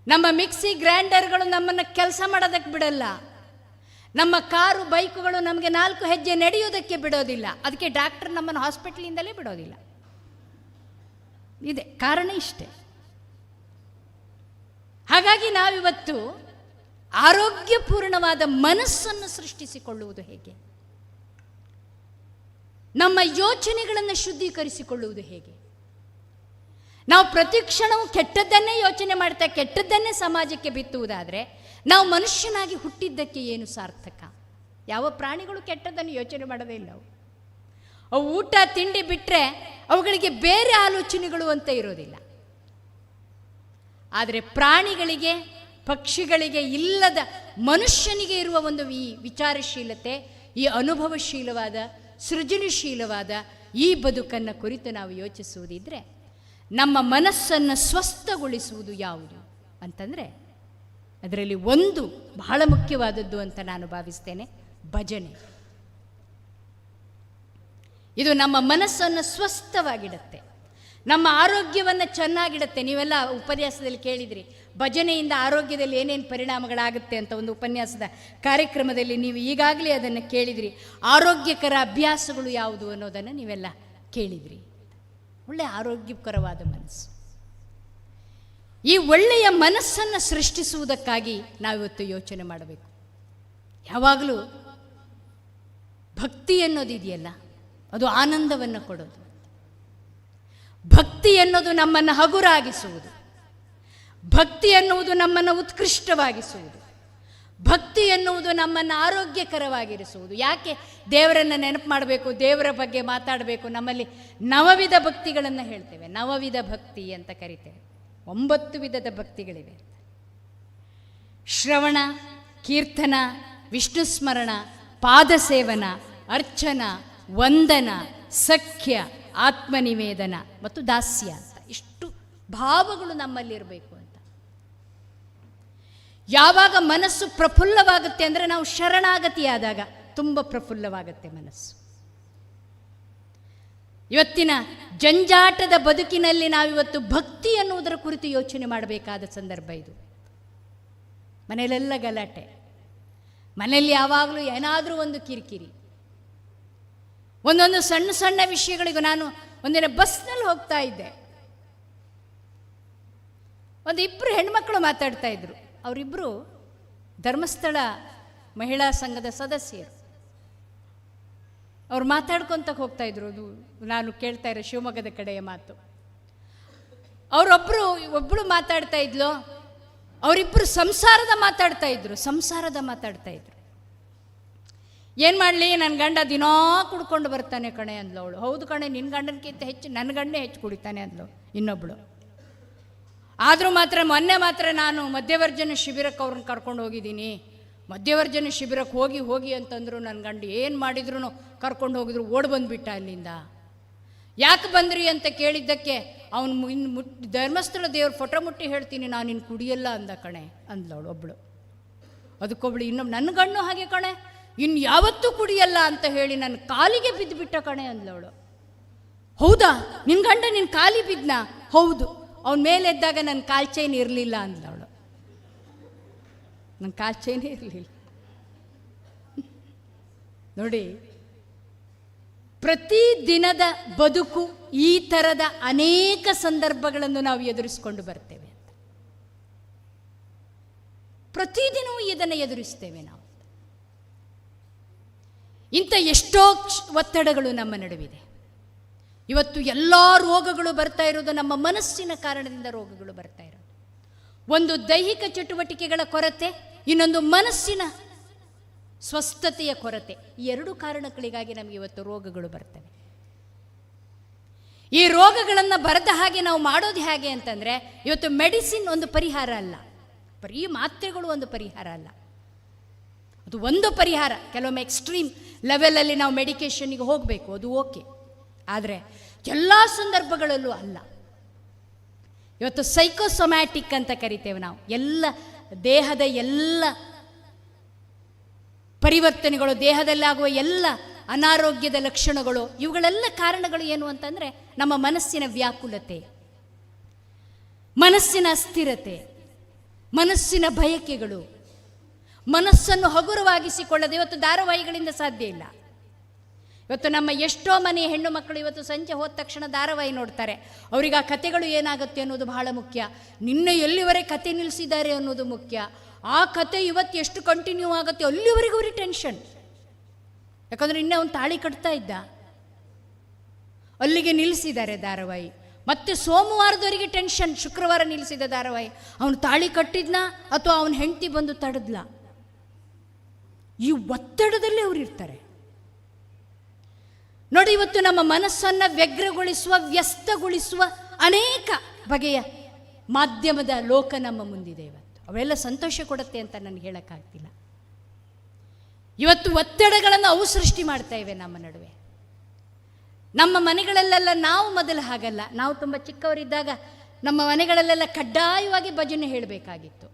ನಮ್ಮ ಮಿಕ್ಸಿ ಗ್ರೈಂಡರ್ಗಳು ನಮ್ಮನ್ನು ಕೆಲಸ ಮಾಡೋದಕ್ಕೆ ಬಿಡಲ್ಲ. ನಮ್ಮ ಕಾರು ಬೈಕುಗಳು ನಮಗೆ 4 ಹೆಜ್ಜೆ ನಡೆಯೋದಕ್ಕೆ ಬಿಡೋದಿಲ್ಲ. ಅದಕ್ಕೆ ಡಾಕ್ಟರ್ ನಮ್ಮನ್ನು ಹಾಸ್ಪಿಟ್ಲಿಂದಲೇ ಬಿಡೋದಿಲ್ಲ. ಇದೆ ಕಾರಣ ಇಷ್ಟೇ. ಹಾಗಾಗಿ ನಾವಿವತ್ತು ಆರೋಗ್ಯಪೂರ್ಣವಾದ ಮನಸ್ಸನ್ನು ಸೃಷ್ಟಿಸಿಕೊಳ್ಳುವುದು ಹೇಗೆ? ನಮ್ಮ ಯೋಚನೆಗಳನ್ನು ಶುದ್ಧೀಕರಿಸಿಕೊಳ್ಳುವುದು ಹೇಗೆ? ನಾವು ಪ್ರತಿ ಕ್ಷಣವೂ ಕೆಟ್ಟದ್ದನ್ನೇ ಯೋಚನೆ ಮಾಡ್ತಾ ಕೆಟ್ಟದ್ದನ್ನೇ ಸಮಾಜಕ್ಕೆ ಬಿತ್ತುವುದಾದರೆ ನಾವು ಮನುಷ್ಯನಾಗಿ ಹುಟ್ಟಿದ್ದಕ್ಕೆ ಏನು ಸಾರ್ಥಕ? ಯಾವ ಪ್ರಾಣಿಗಳು ಕೆಟ್ಟದ್ದನ್ನು ಯೋಚನೆ ಮಾಡೋದೇ ಇಲ್ಲ. ಅವು ಊಟ ತಿಂಡಿ ಬಿಟ್ಟರೆ ಅವುಗಳಿಗೆ ಬೇರೆ ಆಲೋಚನೆಗಳು ಅಂತ ಇರೋದಿಲ್ಲ. ಆದರೆ ಪ್ರಾಣಿಗಳಿಗೆ, ಪಕ್ಷಿಗಳಿಗೆ ಇಲ್ಲದ ಮನುಷ್ಯನಿಗೆ ಇರುವ ಒಂದು ಈ ವಿಚಾರಶೀಲತೆ, ಈ ಅನುಭವಶೀಲವಾದ, ಸೃಜನಶೀಲವಾದ ಈ ಬದುಕನ್ನು ಕುರಿತು ನಾವು ಯೋಚಿಸುವುದಿದ್ರೆ ನಮ್ಮ ಮನಸ್ಸನ್ನು ಸ್ವಸ್ಥಗೊಳಿಸುವುದು ಯಾವುದು ಅಂತಂದರೆ ಅದರಲ್ಲಿ ಒಂದು ಬಹಳ ಮುಖ್ಯವಾದದ್ದು ಅಂತ ನಾನು ಭಾವಿಸ್ತೇನೆ, ಭಜನೆ. ಇದು ನಮ್ಮ ಮನಸ್ಸನ್ನು ಸ್ವಸ್ಥವಾಗಿಡುತ್ತೆ, ನಮ್ಮ ಆರೋಗ್ಯವನ್ನು ಚೆನ್ನಾಗಿಡುತ್ತೆ. ನೀವೆಲ್ಲ ಉಪನ್ಯಾಸದಲ್ಲಿ ಕೇಳಿದ್ರಿ, ಭಜನೆಯಿಂದ ಆರೋಗ್ಯದಲ್ಲಿ ಏನೇನು ಪರಿಣಾಮಗಳಾಗುತ್ತೆ ಅಂತ. ಒಂದು ಉಪನ್ಯಾಸದ ಕಾರ್ಯಕ್ರಮದಲ್ಲಿ ನೀವು ಈಗಾಗಲೇ ಅದನ್ನು ಕೇಳಿದ್ರಿ. ಆರೋಗ್ಯಕರ ಅಭ್ಯಾಸಗಳು ಯಾವುದು ಅನ್ನೋದನ್ನು ನೀವೆಲ್ಲ ಕೇಳಿದ್ರಿ. ಒಳ್ಳೆಯ ಆರೋಗ್ಯಕರವಾದ ಮನಸ್ಸು. ಈ ಒಳ್ಳೆಯ ಮನಸ್ಸನ್ನು ಸೃಷ್ಟಿಸುವುದಕ್ಕಾಗಿ ನಾವಿವತ್ತು ಯೋಚನೆ ಮಾಡಬೇಕು. ಯಾವಾಗಲೂ ಭಕ್ತಿ ಅನ್ನೋದಿದೆಯಲ್ಲ, ಅದು ಆನಂದವನ್ನು ಕೊಡೋದು. ಭಕ್ತಿ ಅನ್ನೋದು ನಮ್ಮನ್ನು ಹಗುರಾಗಿಸುವುದು. ಭಕ್ತಿ ಎನ್ನುವುದು ನಮ್ಮನ್ನು ಉತ್ಕೃಷ್ಟವಾಗಿಸುವುದು. ಭಕ್ತಿ ಎನ್ನುವುದು ನಮ್ಮನ್ನು ಆರೋಗ್ಯಕರವಾಗಿರಿಸುವುದು. ಯಾಕೆ ದೇವರನ್ನು ನೆನಪು ಮಾಡಬೇಕು, ದೇವರ ಬಗ್ಗೆ ಮಾತಾಡಬೇಕು? ನಮ್ಮಲ್ಲಿ 9 ವಿಧ ಭಕ್ತಿಗಳನ್ನು ಹೇಳ್ತೇವೆ. 9 ವಿಧ ಭಕ್ತಿ ಅಂತ ಕರಿತೇವೆ. 9 ವಿಧದ ಭಕ್ತಿಗಳಿವೆ. ಶ್ರವಣ, ಕೀರ್ತನ, ವಿಷ್ಣು ಸ್ಮರಣ, ಪಾದಸೇವನ, ಅರ್ಚನ, ವಂದನ, ಸಖ್ಯ, ಆತ್ಮನಿವೇದನ ಮತ್ತು ದಾಸ್ಯ ಅಂತ. ಇಷ್ಟು ಭಾವಗಳು ನಮ್ಮಲ್ಲಿರಬೇಕು ಅಂತ. ಯಾವಾಗ ಮನಸ್ಸು ಪ್ರಫುಲ್ಲವಾಗುತ್ತೆ ಅಂದರೆ ನಾವು ಶರಣಾಗತಿಯಾದಾಗ ತುಂಬ ಪ್ರಫುಲ್ಲವಾಗುತ್ತೆ ಮನಸ್ಸು. ಇವತ್ತಿನ ಜಂಜಾಟದ ಬದುಕಿನಲ್ಲಿ ನಾವಿವತ್ತು ಭಕ್ತಿ ಅನ್ನುವುದರ ಕುರಿತು ಯೋಚನೆ ಮಾಡಬೇಕಾದ ಸಂದರ್ಭ ಇದು. ಮನೆಯಲ್ಲೆಲ್ಲ ಗಲಾಟೆ, ಮನೆಯಲ್ಲಿ ಯಾವಾಗಲೂ ಏನಾದರೂ ಒಂದು ಕಿರಿಕಿರಿ, ಒಂದೊಂದು ಸಣ್ಣ ಸಣ್ಣ ವಿಷಯಗಳಿಗೂ. ನಾನು ಒಂದಿನ ಬಸ್ನಲ್ಲಿ ಹೋಗ್ತಾ ಇದ್ದೆ, ಒಂದು 2 ಹೆಣ್ಮಕ್ಳು ಮಾತಾಡ್ತಾ ಇದ್ರು. ಅವರಿಬ್ಬರು ಧರ್ಮಸ್ಥಳ ಮಹಿಳಾ ಸಂಘದ ಸದಸ್ಯರು. ಅವ್ರು ಮಾತಾಡ್ಕೊತ ಹೋಗ್ತಾ ಇದ್ರು. ಅದು ನಾನು ಕೇಳ್ತಾ ಇರೋ ಶಿವಮೊಗ್ಗದ ಕಡೆಯ ಮಾತು. ಒಬ್ಬಳು ಮಾತಾಡ್ತಾ ಇದ್ಲು, ಅವರಿಬ್ಬರು ಸಂಸಾರದ ಮಾತಾಡ್ತಾ ಇದ್ರು. ಏನು ಮಾಡಲಿ, ನನ್ನ ಗಂಡ ದಿನಾ ಕುಡ್ಕೊಂಡು ಬರ್ತಾನೆ ಕಣೆ ಅಂದ್ಲು ಅವಳು. ಹೌದು ಕಣೆ, ನಿನ್ನ ಗಂಡನಕ್ಕಿಂತ ಹೆಚ್ಚು ನನ್ನ ಗಂಡನೇ ಹೆಚ್ಚು ಕುಡಿತಾನೆ ಅಂದ್ಲು ಇನ್ನೊಬ್ಬಳು. ಆದರೂ ಮೊನ್ನೆ ಮಾತ್ರ ನಾನು ಮಧ್ಯವರ್ಜನ ಶಿಬಿರಕ್ಕೆ ಅವ್ರನ್ನ ಕರ್ಕೊಂಡು ಹೋಗಿದ್ದೀನಿ. ಮಧ್ಯವರ್ಜನ ಶಿಬಿರಕ್ಕೆ ಹೋಗಿ ಅಂತಂದರು. ನನ್ನ ಗಂಡ ಏನು ಮಾಡಿದ್ರು ಕರ್ಕೊಂಡು ಹೋಗಿದ್ರು, ಓಡಿ ಬಂದುಬಿಟ್ಟ ಅಲ್ಲಿಂದ. ಯಾಕೆ ಬಂದ್ರಿ ಅಂತ ಕೇಳಿದ್ದಕ್ಕೆ ಅವನು ಧರ್ಮಸ್ಥಳ ದೇವ್ರ ಫೋಟೋ ಮುಟ್ಟಿ ಹೇಳ್ತೀನಿ, ನಾನು ಇನ್ನು ಕುಡಿಯಲ್ಲ ಅಂದ ಕಣೆ ಅಂದ್ಲವಳು ಒಬ್ಬಳು. ಅದಕ್ಕೊಬ್ಳು ಇನ್ನೊಬ್ಬಳು, ನನ್ನ ಗಂಡು ಹಾಗೆ ಕಣೆ, ಇನ್ನು ಯಾವತ್ತೂ ಕುಡಿಯಲ್ಲ ಅಂತ ಹೇಳಿ ನನ್ನ ಕಾಲಿಗೆ ಬಿದ್ದುಬಿಟ್ಟ ಕಣೆ ಅಂದ್ಲವಳು. ಹೌದಾ, ನಿನ್ನ ಗಂಡ ನಿನ್ನ ಕಾಲಿ ಬಿದ್ದನಾ? ಹೌದು, ಅವನ ಮೇಲೆ ಎದ್ದಾಗ ನನ್ನ ಕಾಲು ಚೈನ್ ಇರಲಿಲ್ಲ ಅಂದ್ಲವಳು. ನನ್ನ ಕಾಲು ಚೈನೇ ಇರಲಿಲ್ಲ. ನೋಡಿ, ಪ್ರತಿದಿನದ ಬದುಕು ಈ ಥರದ ಅನೇಕ ಸಂದರ್ಭಗಳನ್ನು ನಾವು ಎದುರಿಸಿಕೊಂಡು ಬರ್ತೇವೆ ಅಂತ. ಪ್ರತಿದಿನವೂ ಇದನ್ನು ಎದುರಿಸ್ತೇವೆ ನಾವು. ಇಂಥ ಎಷ್ಟೋ ಒತ್ತಡಗಳು ನಮ್ಮ ನಡುವಿದೆ. ಇವತ್ತು ಎಲ್ಲ ರೋಗಗಳು ಬರ್ತಾ ಇರೋದು ನಮ್ಮ ಮನಸ್ಸಿನ ಕಾರಣದಿಂದ ರೋಗಗಳು ಬರ್ತಾ ಇರೋದು. ಒಂದು ದೈಹಿಕ ಚಟುವಟಿಕೆಗಳ ಕೊರತೆ, ಇನ್ನೊಂದು ಮನಸ್ಸಿನ ಸ್ವಸ್ಥತೆಯ ಕೊರತೆ. ಈ ಎರಡು ಕಾರಣಗಳಿಗಾಗಿ ನಮಗೆ ಇವತ್ತು ರೋಗಗಳು ಬರ್ತವೆ. ಈ ರೋಗಗಳನ್ನು ಬರದ ಹಾಗೆ ನಾವು ಮಾಡೋದು ಹೇಗೆ ಅಂತಂದರೆ, ಇವತ್ತು ಮೆಡಿಸಿನ್ ಒಂದು ಪರಿಹಾರ ಅಲ್ಲ, ಬರೀ ಮಾತ್ರೆಗಳು ಒಂದು ಪರಿಹಾರ ಅಲ್ಲ. ಅದು ಒಂದು ಪರಿಹಾರ. ಕೆಲವೊಮ್ಮೆ ಎಕ್ಸ್ಟ್ರೀಮ್ ಲೆವೆಲಲ್ಲಿ ನಾವು ಮೆಡಿಕೇಷನ್ನಿಗೆ ಹೋಗಬೇಕು, ಅದು ಓಕೆ. ಆದರೆ ಎಲ್ಲ ಸಂದರ್ಭಗಳಲ್ಲೂ ಅಲ್ಲ. ಇವತ್ತು ಸೈಕೋಸೊಮ್ಯಾಟಿಕ್ ಅಂತ ಕರಿತೇವೆ ನಾವು. ಎಲ್ಲ ದೇಹದ ಎಲ್ಲ ಪರಿವರ್ತನೆಗಳು, ದೇಹದಲ್ಲಾಗುವ ಎಲ್ಲ ಅನಾರೋಗ್ಯದ ಲಕ್ಷಣಗಳು, ಇವುಗಳೆಲ್ಲ ಕಾರಣಗಳು ಏನು ಅಂತಂದರೆ ನಮ್ಮ ಮನಸ್ಸಿನ ವ್ಯಾಕುಲತೆ, ಮನಸ್ಸಿನ ಅಸ್ಥಿರತೆ, ಮನಸ್ಸಿನ ಬಯಕೆಗಳು. ಮನಸ್ಸನ್ನು ಹಗುರವಾಗಿಸಿಕೊಳ್ಳದೆ ಇವತ್ತು ಧಾರಾವಾಹಿಗಳಿಂದ ಸಾಧ್ಯ ಇಲ್ಲ. ಇವತ್ತು ನಮ್ಮ ಎಷ್ಟೋ ಮನೆಯ ಹೆಣ್ಣು ಮಕ್ಕಳು ಇವತ್ತು ಸಂಜೆ ಹೋದ ತಕ್ಷಣ ಧಾರಾವಾಹಿ ನೋಡ್ತಾರೆ. ಅವರಿಗೆ ಆ ಕಥೆಗಳು ಏನಾಗುತ್ತೆ ಅನ್ನೋದು ಬಹಳ ಮುಖ್ಯ. ನಿನ್ನೆ ಎಲ್ಲಿವರೆಗೆ ಕತೆ ನಿಲ್ಲಿಸಿದ್ದಾರೆ ಅನ್ನೋದು ಮುಖ್ಯ. ಆ ಕತೆ ಇವತ್ತು ಎಷ್ಟು ಕಂಟಿನ್ಯೂ ಆಗುತ್ತೆ ಅಲ್ಲಿವರೆಗೂ ಅವ್ರಿಗೆ ಟೆನ್ಷನ್. ಯಾಕಂದರೆ ಇನ್ನೇ ಅವನು ತಾಳಿ ಕಟ್ತಾ ಇದ್ದ, ಅಲ್ಲಿಗೆ ನಿಲ್ಲಿಸಿದ್ದಾರೆ ಧಾರಾವಾಹಿ. ಮತ್ತೆ ಸೋಮವಾರದವರೆಗೆ ಟೆನ್ಷನ್, ಶುಕ್ರವಾರ ನಿಲ್ಲಿಸಿದ ಧಾರಾವಾಹಿ. ಅವನು ತಾಳಿ ಕಟ್ಟಿದ್ನಾ ಅಥವಾ ಅವನ ಹೆಂಡತಿ ಬಂದು ತಡೆದ್ಲಾ? ಈ ಒತ್ತಡದಲ್ಲೇ ಅವರು ಇರ್ತಾರೆ. ನೋಡಿ, ಇವತ್ತು ನಮ್ಮ ಮನಸ್ಸನ್ನು ವ್ಯಗ್ರಗೊಳಿಸುವ, ವ್ಯಸ್ತಗೊಳಿಸುವ ಅನೇಕ ಬಗೆಯ ಮಾಧ್ಯಮದ ಲೋಕ ನಮ್ಮ ಮುಂದಿದೆ ಇವತ್ತು. ಅವೆಲ್ಲ ಸಂತೋಷ ಕೊಡುತ್ತೆ ಅಂತ ನನಗೆ ಹೇಳೋಕ್ಕಾಗ್ತಿಲ್ಲ. ಇವತ್ತು ಒತ್ತಡಗಳನ್ನು ಅವು ಸೃಷ್ಟಿ ಮಾಡ್ತಾ ಇವೆ ನಮ್ಮ ನಡುವೆ. ನಮ್ಮ ಮನೆಗಳಲ್ಲೆಲ್ಲ ನಾವು ಮೊದಲು ಹಾಗಲ್ಲ. ನಾವು ತುಂಬ ಚಿಕ್ಕವರಿದ್ದಾಗ ನಮ್ಮ ಮನೆಗಳಲ್ಲೆಲ್ಲ ಕಡ್ಡಾಯವಾಗಿ ಭಜನೆ ಹೇಳಬೇಕಾಗಿತ್ತು.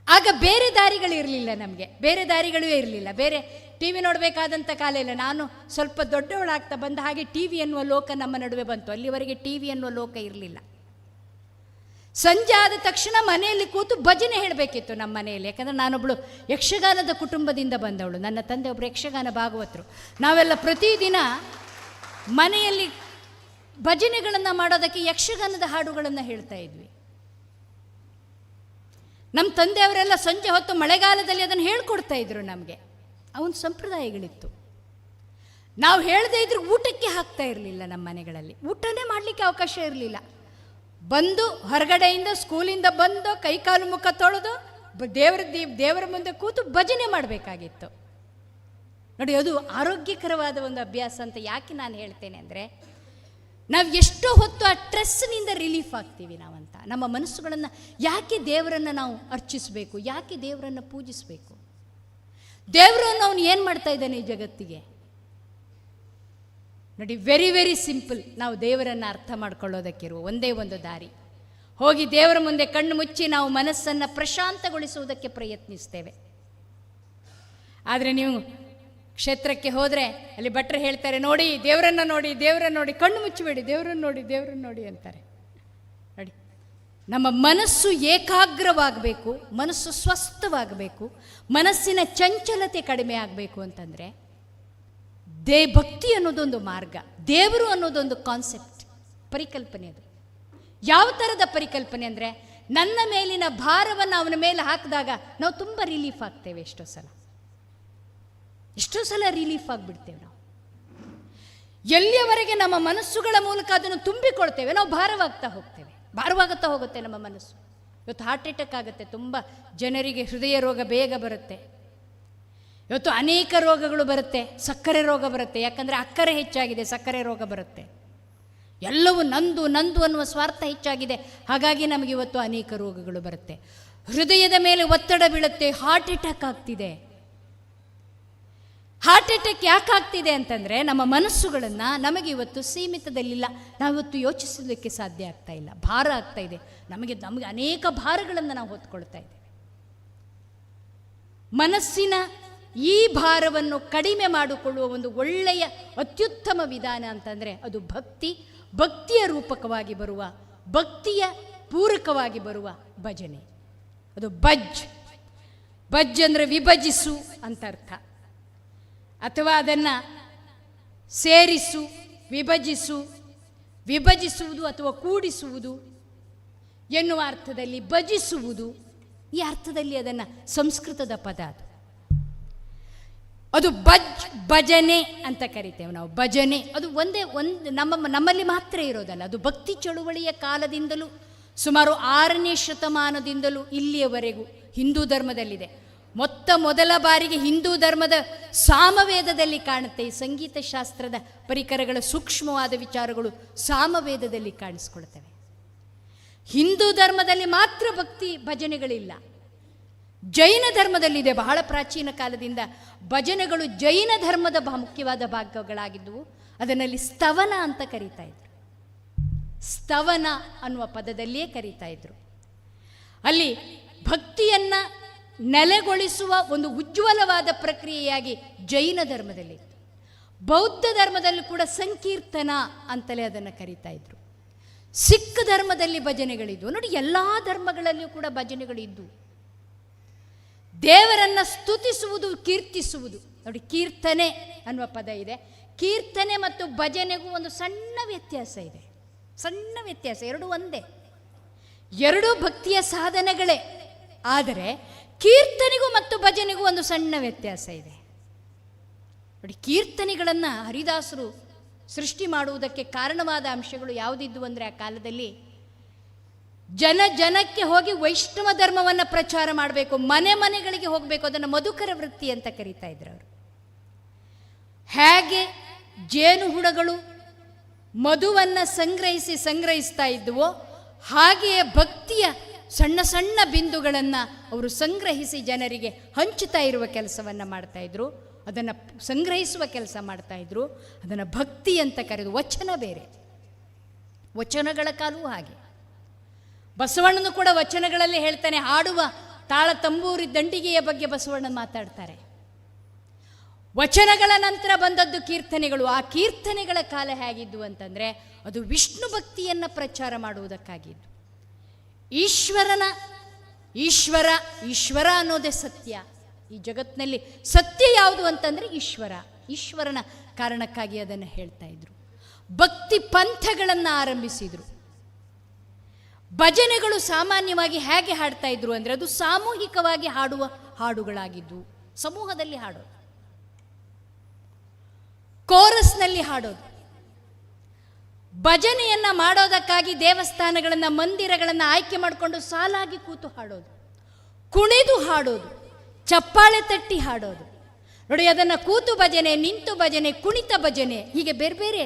ಆಗ ಬೇರೆ ದಾರಿಗಳಿರಲಿಲ್ಲ, ನಮಗೆ ಬೇರೆ ದಾರಿಗಳೂ ಇರಲಿಲ್ಲ. ಬೇರೆ ಟಿ ವಿ ನೋಡಬೇಕಾದಂಥ ಕಾಲ ಇಲ್ಲ. ನಾನು ಸ್ವಲ್ಪ ದೊಡ್ಡವಳಾಗ್ತಾ ಬಂದ ಹಾಗೆ ಟಿ ವಿ ಎನ್ನುವ ಲೋಕ ನಮ್ಮ ನಡುವೆ ಬಂತು. ಅಲ್ಲಿವರೆಗೆ ಟಿ ವಿ ಎನ್ನುವ ಲೋಕ ಇರಲಿಲ್ಲ. ಸಂಜೆ ಆದ ತಕ್ಷಣ ಮನೆಯಲ್ಲಿ ಕೂತು ಭಜನೆ ಹೇಳಬೇಕಿತ್ತು ನಮ್ಮ ಮನೆಯಲ್ಲಿ. ಯಾಕಂದರೆ ನಾನೊಬ್ಬಳು ಯಕ್ಷಗಾನದ ಕುಟುಂಬದಿಂದ ಬಂದವಳು. ನನ್ನ ತಂದೆ ಒಬ್ಬರು ಯಕ್ಷಗಾನ ಭಾಗವತರು. ನಾವೆಲ್ಲ ಪ್ರತಿದಿನ ಮನೆಯಲ್ಲಿ ಭಜನೆಗಳನ್ನು ಮಾಡೋದಕ್ಕೆ ಯಕ್ಷಗಾನದ ಹಾಡುಗಳನ್ನು ಹೇಳ್ತಾ ಇದ್ವಿ. ನಮ್ಮ ತಂದೆಯವರೆಲ್ಲ ಸಂಜೆ ಹೊತ್ತು ಮಳೆಗಾಲದಲ್ಲಿ ಅದನ್ನು ಹೇಳ್ಕೊಡ್ತಾ ಇದ್ರು ನಮಗೆ. ಅವನ ಸಂಪ್ರದಾಯಗಳಿತ್ತು. ನಾವು ಹೇಳದೇ ಇದ್ರೆ ಊಟಕ್ಕೆ ಹಾಕ್ತಾ ಇರಲಿಲ್ಲ. ನಮ್ಮ ಮನೆಗಳಲ್ಲಿ ಊಟನೇ ಮಾಡಲಿಕ್ಕೆ ಅವಕಾಶ ಇರಲಿಲ್ಲ. ಬಂದು ಹೊರಗಡೆಯಿಂದ ಸ್ಕೂಲಿಂದ ಬಂದು ಕೈಕಾಲು ಮುಖ ತೊಳೆದು ದೇವರ ಮುಂದೆ ಕೂತು ಭಜನೆ ಮಾಡಬೇಕಾಗಿತ್ತು. ನೋಡಿ, ಅದು ಆರೋಗ್ಯಕರವಾದ ಒಂದು ಅಭ್ಯಾಸ ಅಂತ ಯಾಕೆ ನಾನು ಹೇಳ್ತೇನೆ ಅಂದರೆ, ನಾವು ಎಷ್ಟೋ ಹೊತ್ತು ಆ ಸ್ಟ್ರೆಸ್ನಿಂದ ರಿಲೀಫ್ ಆಗ್ತೀವಿ ನಾವಂತ. ನಮ್ಮ ಮನಸ್ಸುಗಳನ್ನು ಯಾಕೆ ದೇವರನ್ನು ನಾವು ಅರ್ಚಿಸಬೇಕು, ಯಾಕೆ ದೇವರನ್ನು ಪೂಜಿಸಬೇಕು? ದೇವರನ್ನು ಅವನು ಏನು ಮಾಡ್ತಾ ಇದ್ದಾನೆ ಈ ಜಗತ್ತಿಗೆ? ನೋಡಿ, ವೆರಿ ವೆರಿ ಸಿಂಪಲ್. ನಾವು ದೇವರನ್ನು ಅರ್ಥ ಮಾಡ್ಕೊಳ್ಳೋದಕ್ಕಿರುವ ಒಂದೇ ಒಂದು ದಾರಿ, ಹೋಗಿ ದೇವರ ಮುಂದೆ ಕಣ್ಣು ಮುಚ್ಚಿ ನಾವು ಮನಸ್ಸನ್ನು ಪ್ರಶಾಂತಗೊಳಿಸುವುದಕ್ಕೆ ಪ್ರಯತ್ನಿಸ್ತೇವೆ. ಆದರೆ ನೀವು ಕ್ಷೇತ್ರಕ್ಕೆ ಹೋದರೆ ಅಲ್ಲಿ ಭಟ್ರು ಹೇಳ್ತಾರೆ, ನೋಡಿ ದೇವರನ್ನು ನೋಡಿ, ದೇವರನ್ನು ನೋಡಿ, ಕಣ್ಣು ಮುಚ್ಚಬೇಡಿ, ದೇವರನ್ನು ನೋಡಿ, ದೇವರನ್ನು ನೋಡಿ ಅಂತಾರೆ. ನೋಡಿ, ನಮ್ಮ ಮನಸ್ಸು ಏಕಾಗ್ರವಾಗಬೇಕು, ಮನಸ್ಸು ಸ್ವಸ್ಥವಾಗಬೇಕು, ಮನಸ್ಸಿನ ಚಂಚಲತೆ ಕಡಿಮೆ ಆಗಬೇಕು ಅಂತಂದರೆ ಭಕ್ತಿ ಅನ್ನೋದೊಂದು ಮಾರ್ಗ, ದೇವರು ಅನ್ನೋದೊಂದು ಕಾನ್ಸೆಪ್ಟ್, ಪರಿಕಲ್ಪನೆ. ಅದು ಯಾವ ಥರದ ಪರಿಕಲ್ಪನೆ ಅಂದರೆ, ನನ್ನ ಮೇಲಿನ ಭಾರವನ್ನು ಅವನ ಮೇಲೆ ಹಾಕಿದಾಗ ನಾವು ತುಂಬ ರಿಲೀಫ್ ಆಗ್ತೇವೆ. ಎಷ್ಟೋ ಸಲ ರಿಲೀಫ್ ಆಗಿಬಿಡ್ತೇವೆ ನಾವು. ಎಲ್ಲಿಯವರೆಗೆ ನಮ್ಮ ಮನಸ್ಸುಗಳ ಮೂಲಕ ಅದನ್ನು ತುಂಬಿಕೊಳ್ತೇವೆ ನಾವು ಭಾರವಾಗ್ತಾ ಹೋಗ್ತೇವೆ, ಭಾರವಾಗುತ್ತಾ ಹೋಗುತ್ತೆ ನಮ್ಮ ಮನಸ್ಸು. ಇವತ್ತು ಹಾರ್ಟ್ ಅಟ್ಯಾಕ್ ಆಗುತ್ತೆ, ತುಂಬ ಜನರಿಗೆ ಹೃದಯ ರೋಗ ಬೇಗ ಬರುತ್ತೆ. ಇವತ್ತು ಅನೇಕ ರೋಗಗಳು ಬರುತ್ತೆ, ಸಕ್ಕರೆ ರೋಗ ಬರುತ್ತೆ. ಯಾಕಂದರೆ ಅಕ್ಕರೆ ಹೆಚ್ಚಾಗಿದೆ, ಸಕ್ಕರೆ ರೋಗ ಬರುತ್ತೆ. ಎಲ್ಲವೂ ನಂದು ನಂದು ಅನ್ನುವ ಸ್ವಾರ್ಥ ಹೆಚ್ಚಾಗಿದೆ. ಹಾಗಾಗಿ ನಮಗೆ ಇವತ್ತು ಅನೇಕ ರೋಗಗಳು ಬರುತ್ತೆ. ಹೃದಯದ ಮೇಲೆ ಒತ್ತಡ ಬೀಳುತ್ತೆ, ಹಾರ್ಟ್ ಅಟ್ಯಾಕ್ ಆಗ್ತಿದೆ. ಹಾರ್ಟ್ ಅಟ್ಯಾಕ್ ಯಾಕೆ ಆಗ್ತಿದೆ ಅಂತಂದರೆ, ನಮ್ಮ ಮನಸ್ಸುಗಳನ್ನು ನಮಗೆ ಇವತ್ತು ಸೀಮಿತದಲ್ಲಿಲ್ಲ, ನಾವಿವತ್ತು ಯೋಚಿಸಲಿಕ್ಕೆ ಸಾಧ್ಯ ಆಗ್ತಾ ಇಲ್ಲ, ಭಾರ ಆಗ್ತಾ ಇದೆ. ನಮಗೆ ಅನೇಕ ಭಾರಗಳನ್ನು ನಾವು ಹೊತ್ಕೊಳ್ತಾ ಇದ್ದೇವೆ. ಮನಸ್ಸಿನ ಈ ಭಾರವನ್ನು ಕಡಿಮೆ ಮಾಡಿಕೊಳ್ಳುವ ಒಂದು ಒಳ್ಳೆಯ ಅತ್ಯುತ್ತಮ ವಿಧಾನ ಅಂತಂದರೆ ಅದು ಭಕ್ತಿ. ಭಕ್ತಿಯ ರೂಪಕವಾಗಿ ಬರುವ, ಭಕ್ತಿಯ ಪೂರಕವಾಗಿ ಬರುವ ಭಜನೆ. ಅದು ಬಜ್ ಅಂದರೆ ವಿಭಜಿಸು ಅಂತ ಅರ್ಥ. ಅಥವಾ ಅದನ್ನು ಸೇರಿಸು, ವಿಭಜಿಸು, ವಿಭಜಿಸುವುದು ಅಥವಾ ಕೂಡಿಸುವುದು ಎನ್ನುವ ಅರ್ಥದಲ್ಲಿ, ಭಜಿಸುವುದು ಈ ಅರ್ಥದಲ್ಲಿ ಅದನ್ನು ಸಂಸ್ಕೃತದ ಪದ ಅದು. ಅದು ಭಜನೆ ಅಂತ ಕರಿತೇವೆ ನಾವು. ಭಜನೆ ಅದು ಒಂದು ನಮ್ಮಲ್ಲಿ ಮಾತ್ರ ಇರೋದಲ್ಲ, ಅದು ಭಕ್ತಿ ಚಳುವಳಿಯ ಕಾಲದಿಂದಲೂ ಸುಮಾರು 6ನೇ ಶತಮಾನದಿಂದಲೂ ಇಲ್ಲಿಯವರೆಗೂ ಹಿಂದೂ ಧರ್ಮದಲ್ಲಿದೆ. ಮೊದಲ ಬಾರಿಗೆ ಹಿಂದೂ ಧರ್ಮದ ಸಾಮವೇದದಲ್ಲಿ ಕಾಣುತ್ತೆ. ಈ ಸಂಗೀತ ಶಾಸ್ತ್ರದ ಪರಿಕರಗಳ ಸೂಕ್ಷ್ಮವಾದ ವಿಚಾರಗಳು ಸಾಮವೇದದಲ್ಲಿ ಕಾಣಿಸ್ಕೊಳ್ತವೆ. ಹಿಂದೂ ಧರ್ಮದಲ್ಲಿ ಮಾತ್ರ ಭಕ್ತಿ ಭಜನೆಗಳಿಲ್ಲ. ಜೈನ ಧರ್ಮದಲ್ಲಿದೆ. ಬಹಳ ಪ್ರಾಚೀನ ಕಾಲದಿಂದ ಭಜನೆಗಳು ಜೈನ ಧರ್ಮದ ಮುಖ್ಯವಾದ ಭಾಗಗಳಾಗಿದ್ದವು. ಅದನ್ನಲ್ಲಿ ಸ್ತವನ ಅಂತ ಕರೀತಾ ಇದ್ರು. ಸ್ತವನ ಅನ್ನುವ ಪದದಲ್ಲಿಯೇ ಕರೀತಾ ಇದ್ರು. ಅಲ್ಲಿ ಭಕ್ತಿಯನ್ನ ನೆಲೆಗೊಳಿಸುವ ಒಂದು ಉಜ್ವಲವಾದ ಪ್ರಕ್ರಿಯೆಯಾಗಿ ಜೈನ ಧರ್ಮದಲ್ಲಿ, ಬೌದ್ಧ ಧರ್ಮದಲ್ಲೂ ಕೂಡ ಸಂಕೀರ್ತನ ಅಂತಲೇ ಅದನ್ನು ಕರೀತಾ ಇದ್ರು. ಸಿಖ್ ಧರ್ಮದಲ್ಲಿ ಭಜನೆಗಳಿದ್ವು. ನೋಡಿ, ಎಲ್ಲ ಧರ್ಮಗಳಲ್ಲಿಯೂ ಕೂಡ ಭಜನೆಗಳಿದ್ದು. ದೇವರನ್ನು ಸ್ತುತಿಸುವುದು, ಕೀರ್ತಿಸುವುದು. ನೋಡಿ, ಕೀರ್ತನೆ ಅನ್ನುವ ಪದ ಇದೆ. ಕೀರ್ತನೆ ಮತ್ತು ಭಜನೆಗೂ ಒಂದು ಸಣ್ಣ ವ್ಯತ್ಯಾಸ ಇದೆ. ಸಣ್ಣ ವ್ಯತ್ಯಾಸ. ಎರಡೂ ಒಂದೇ, ಎರಡೂ ಭಕ್ತಿಯ ಸಾಧನೆಗಳೇ. ಆದರೆ ಕೀರ್ತನೆಗೂ ಮತ್ತು ಭಜನೆಗೂ ಒಂದು ಸಣ್ಣ ವ್ಯತ್ಯಾಸ ಇದೆ. ನೋಡಿ, ಕೀರ್ತನೆಗಳನ್ನು ಹರಿದಾಸರು ಸೃಷ್ಟಿ ಮಾಡುವುದಕ್ಕೆ ಕಾರಣವಾದ ಅಂಶಗಳು ಯಾವುದಿದ್ದು ಅಂದರೆ, ಆ ಕಾಲದಲ್ಲಿ ಜನಕ್ಕೆ ಹೋಗಿ ವೈಷ್ಣವ ಧರ್ಮವನ್ನು ಪ್ರಚಾರ ಮಾಡಬೇಕು, ಮನೆಗಳಿಗೆ ಹೋಗಬೇಕು. ಅದನ್ನು ಮಧುಕರ ವೃತ್ತಿ ಅಂತ ಕರೀತಾ ಇದ್ರು ಅವರು. ಹೇಗೆ ಜೇನುಹುಳಗಳು ಮಧುವನ್ನು ಸಂಗ್ರಹಿಸ್ತಾ ಇದ್ದುವೋ, ಹಾಗೆಯೇ ಭಕ್ತಿಯ ಸಣ್ಣ ಸಣ್ಣ ಬಿಂದುಗಳನ್ನು ಅವರು ಸಂಗ್ರಹಿಸಿ ಜನರಿಗೆ ಹಂಚುತ್ತಾ ಇರುವ ಕೆಲಸವನ್ನು ಮಾಡ್ತಾಯಿದ್ರು. ಅದನ್ನು ಸಂಗ್ರಹಿಸುವ ಕೆಲಸ ಮಾಡ್ತಾಯಿದ್ರು. ಅದನ್ನು ಭಕ್ತಿ ಅಂತ ಕರೆದು. ವಚನ ಬೇರೆ, ವಚನಗಳ ಕಾಲವೂ ಹಾಗೆ. ಬಸವಣ್ಣನು ಕೂಡ ವಚನಗಳಲ್ಲಿ ಹೇಳ್ತಾನೆ. ಹಾಡುವ ತಾಳ ತಂಬೂರಿ ದಂಡಿಗೆಯ ಬಗ್ಗೆ ಬಸವಣ್ಣ ಮಾತಾಡ್ತಾರೆ. ವಚನಗಳ ನಂತರ ಬಂದದ್ದು ಕೀರ್ತನೆಗಳು. ಆ ಕೀರ್ತನೆಗಳ ಕಾಲ ಹೇಗಿದ್ದು ಅಂತಂದರೆ, ಅದು ವಿಷ್ಣು ಭಕ್ತಿಯನ್ನು ಪ್ರಚಾರ ಮಾಡುವುದಕ್ಕಾಗಿದ್ದು. ಈಶ್ವರ ಅನ್ನೋದೇ ಸತ್ಯ. ಈ ಜಗತ್ತಿನಲ್ಲಿ ಸತ್ಯ ಯಾವುದು ಅಂತಂದರೆ ಈಶ್ವರನ ಕಾರಣಕ್ಕಾಗಿ ಅದನ್ನು ಹೇಳ್ತಾ ಇದ್ರು. ಭಕ್ತಿ ಪಂಥಗಳನ್ನು ಆರಂಭಿಸಿದ್ರು. ಭಜನೆಗಳು ಸಾಮಾನ್ಯವಾಗಿ ಹೇಗೆ ಹಾಡ್ತಾ ಇದ್ರು ಅಂದರೆ, ಅದು ಸಾಮೂಹಿಕವಾಗಿ ಹಾಡುವ ಹಾಡುಗಳಾಗಿದ್ದು. ಸಮೂಹದಲ್ಲಿ ಹಾಡೋದು, ಕೋರಸ್ನಲ್ಲಿ ಹಾಡೋದು. ಭಜನೆಯನ್ನು ಮಾಡೋದಕ್ಕಾಗಿ ದೇವಸ್ಥಾನಗಳನ್ನು, ಮಂದಿರಗಳನ್ನು ಆಯ್ಕೆ ಮಾಡಿಕೊಂಡು ಸಾಲಾಗಿ ಕೂತು ಹಾಡೋದು, ಕುಣಿದು ಹಾಡೋದು, ಚಪ್ಪಾಳೆ ತಟ್ಟಿ ಹಾಡೋದು. ನೋಡಿ, ಅದನ್ನು ಕೂತು ಭಜನೆ, ನಿಂತು ಭಜನೆ, ಕುಣಿತ ಭಜನೆ, ಹೀಗೆ ಬೇರೆ ಬೇರೆ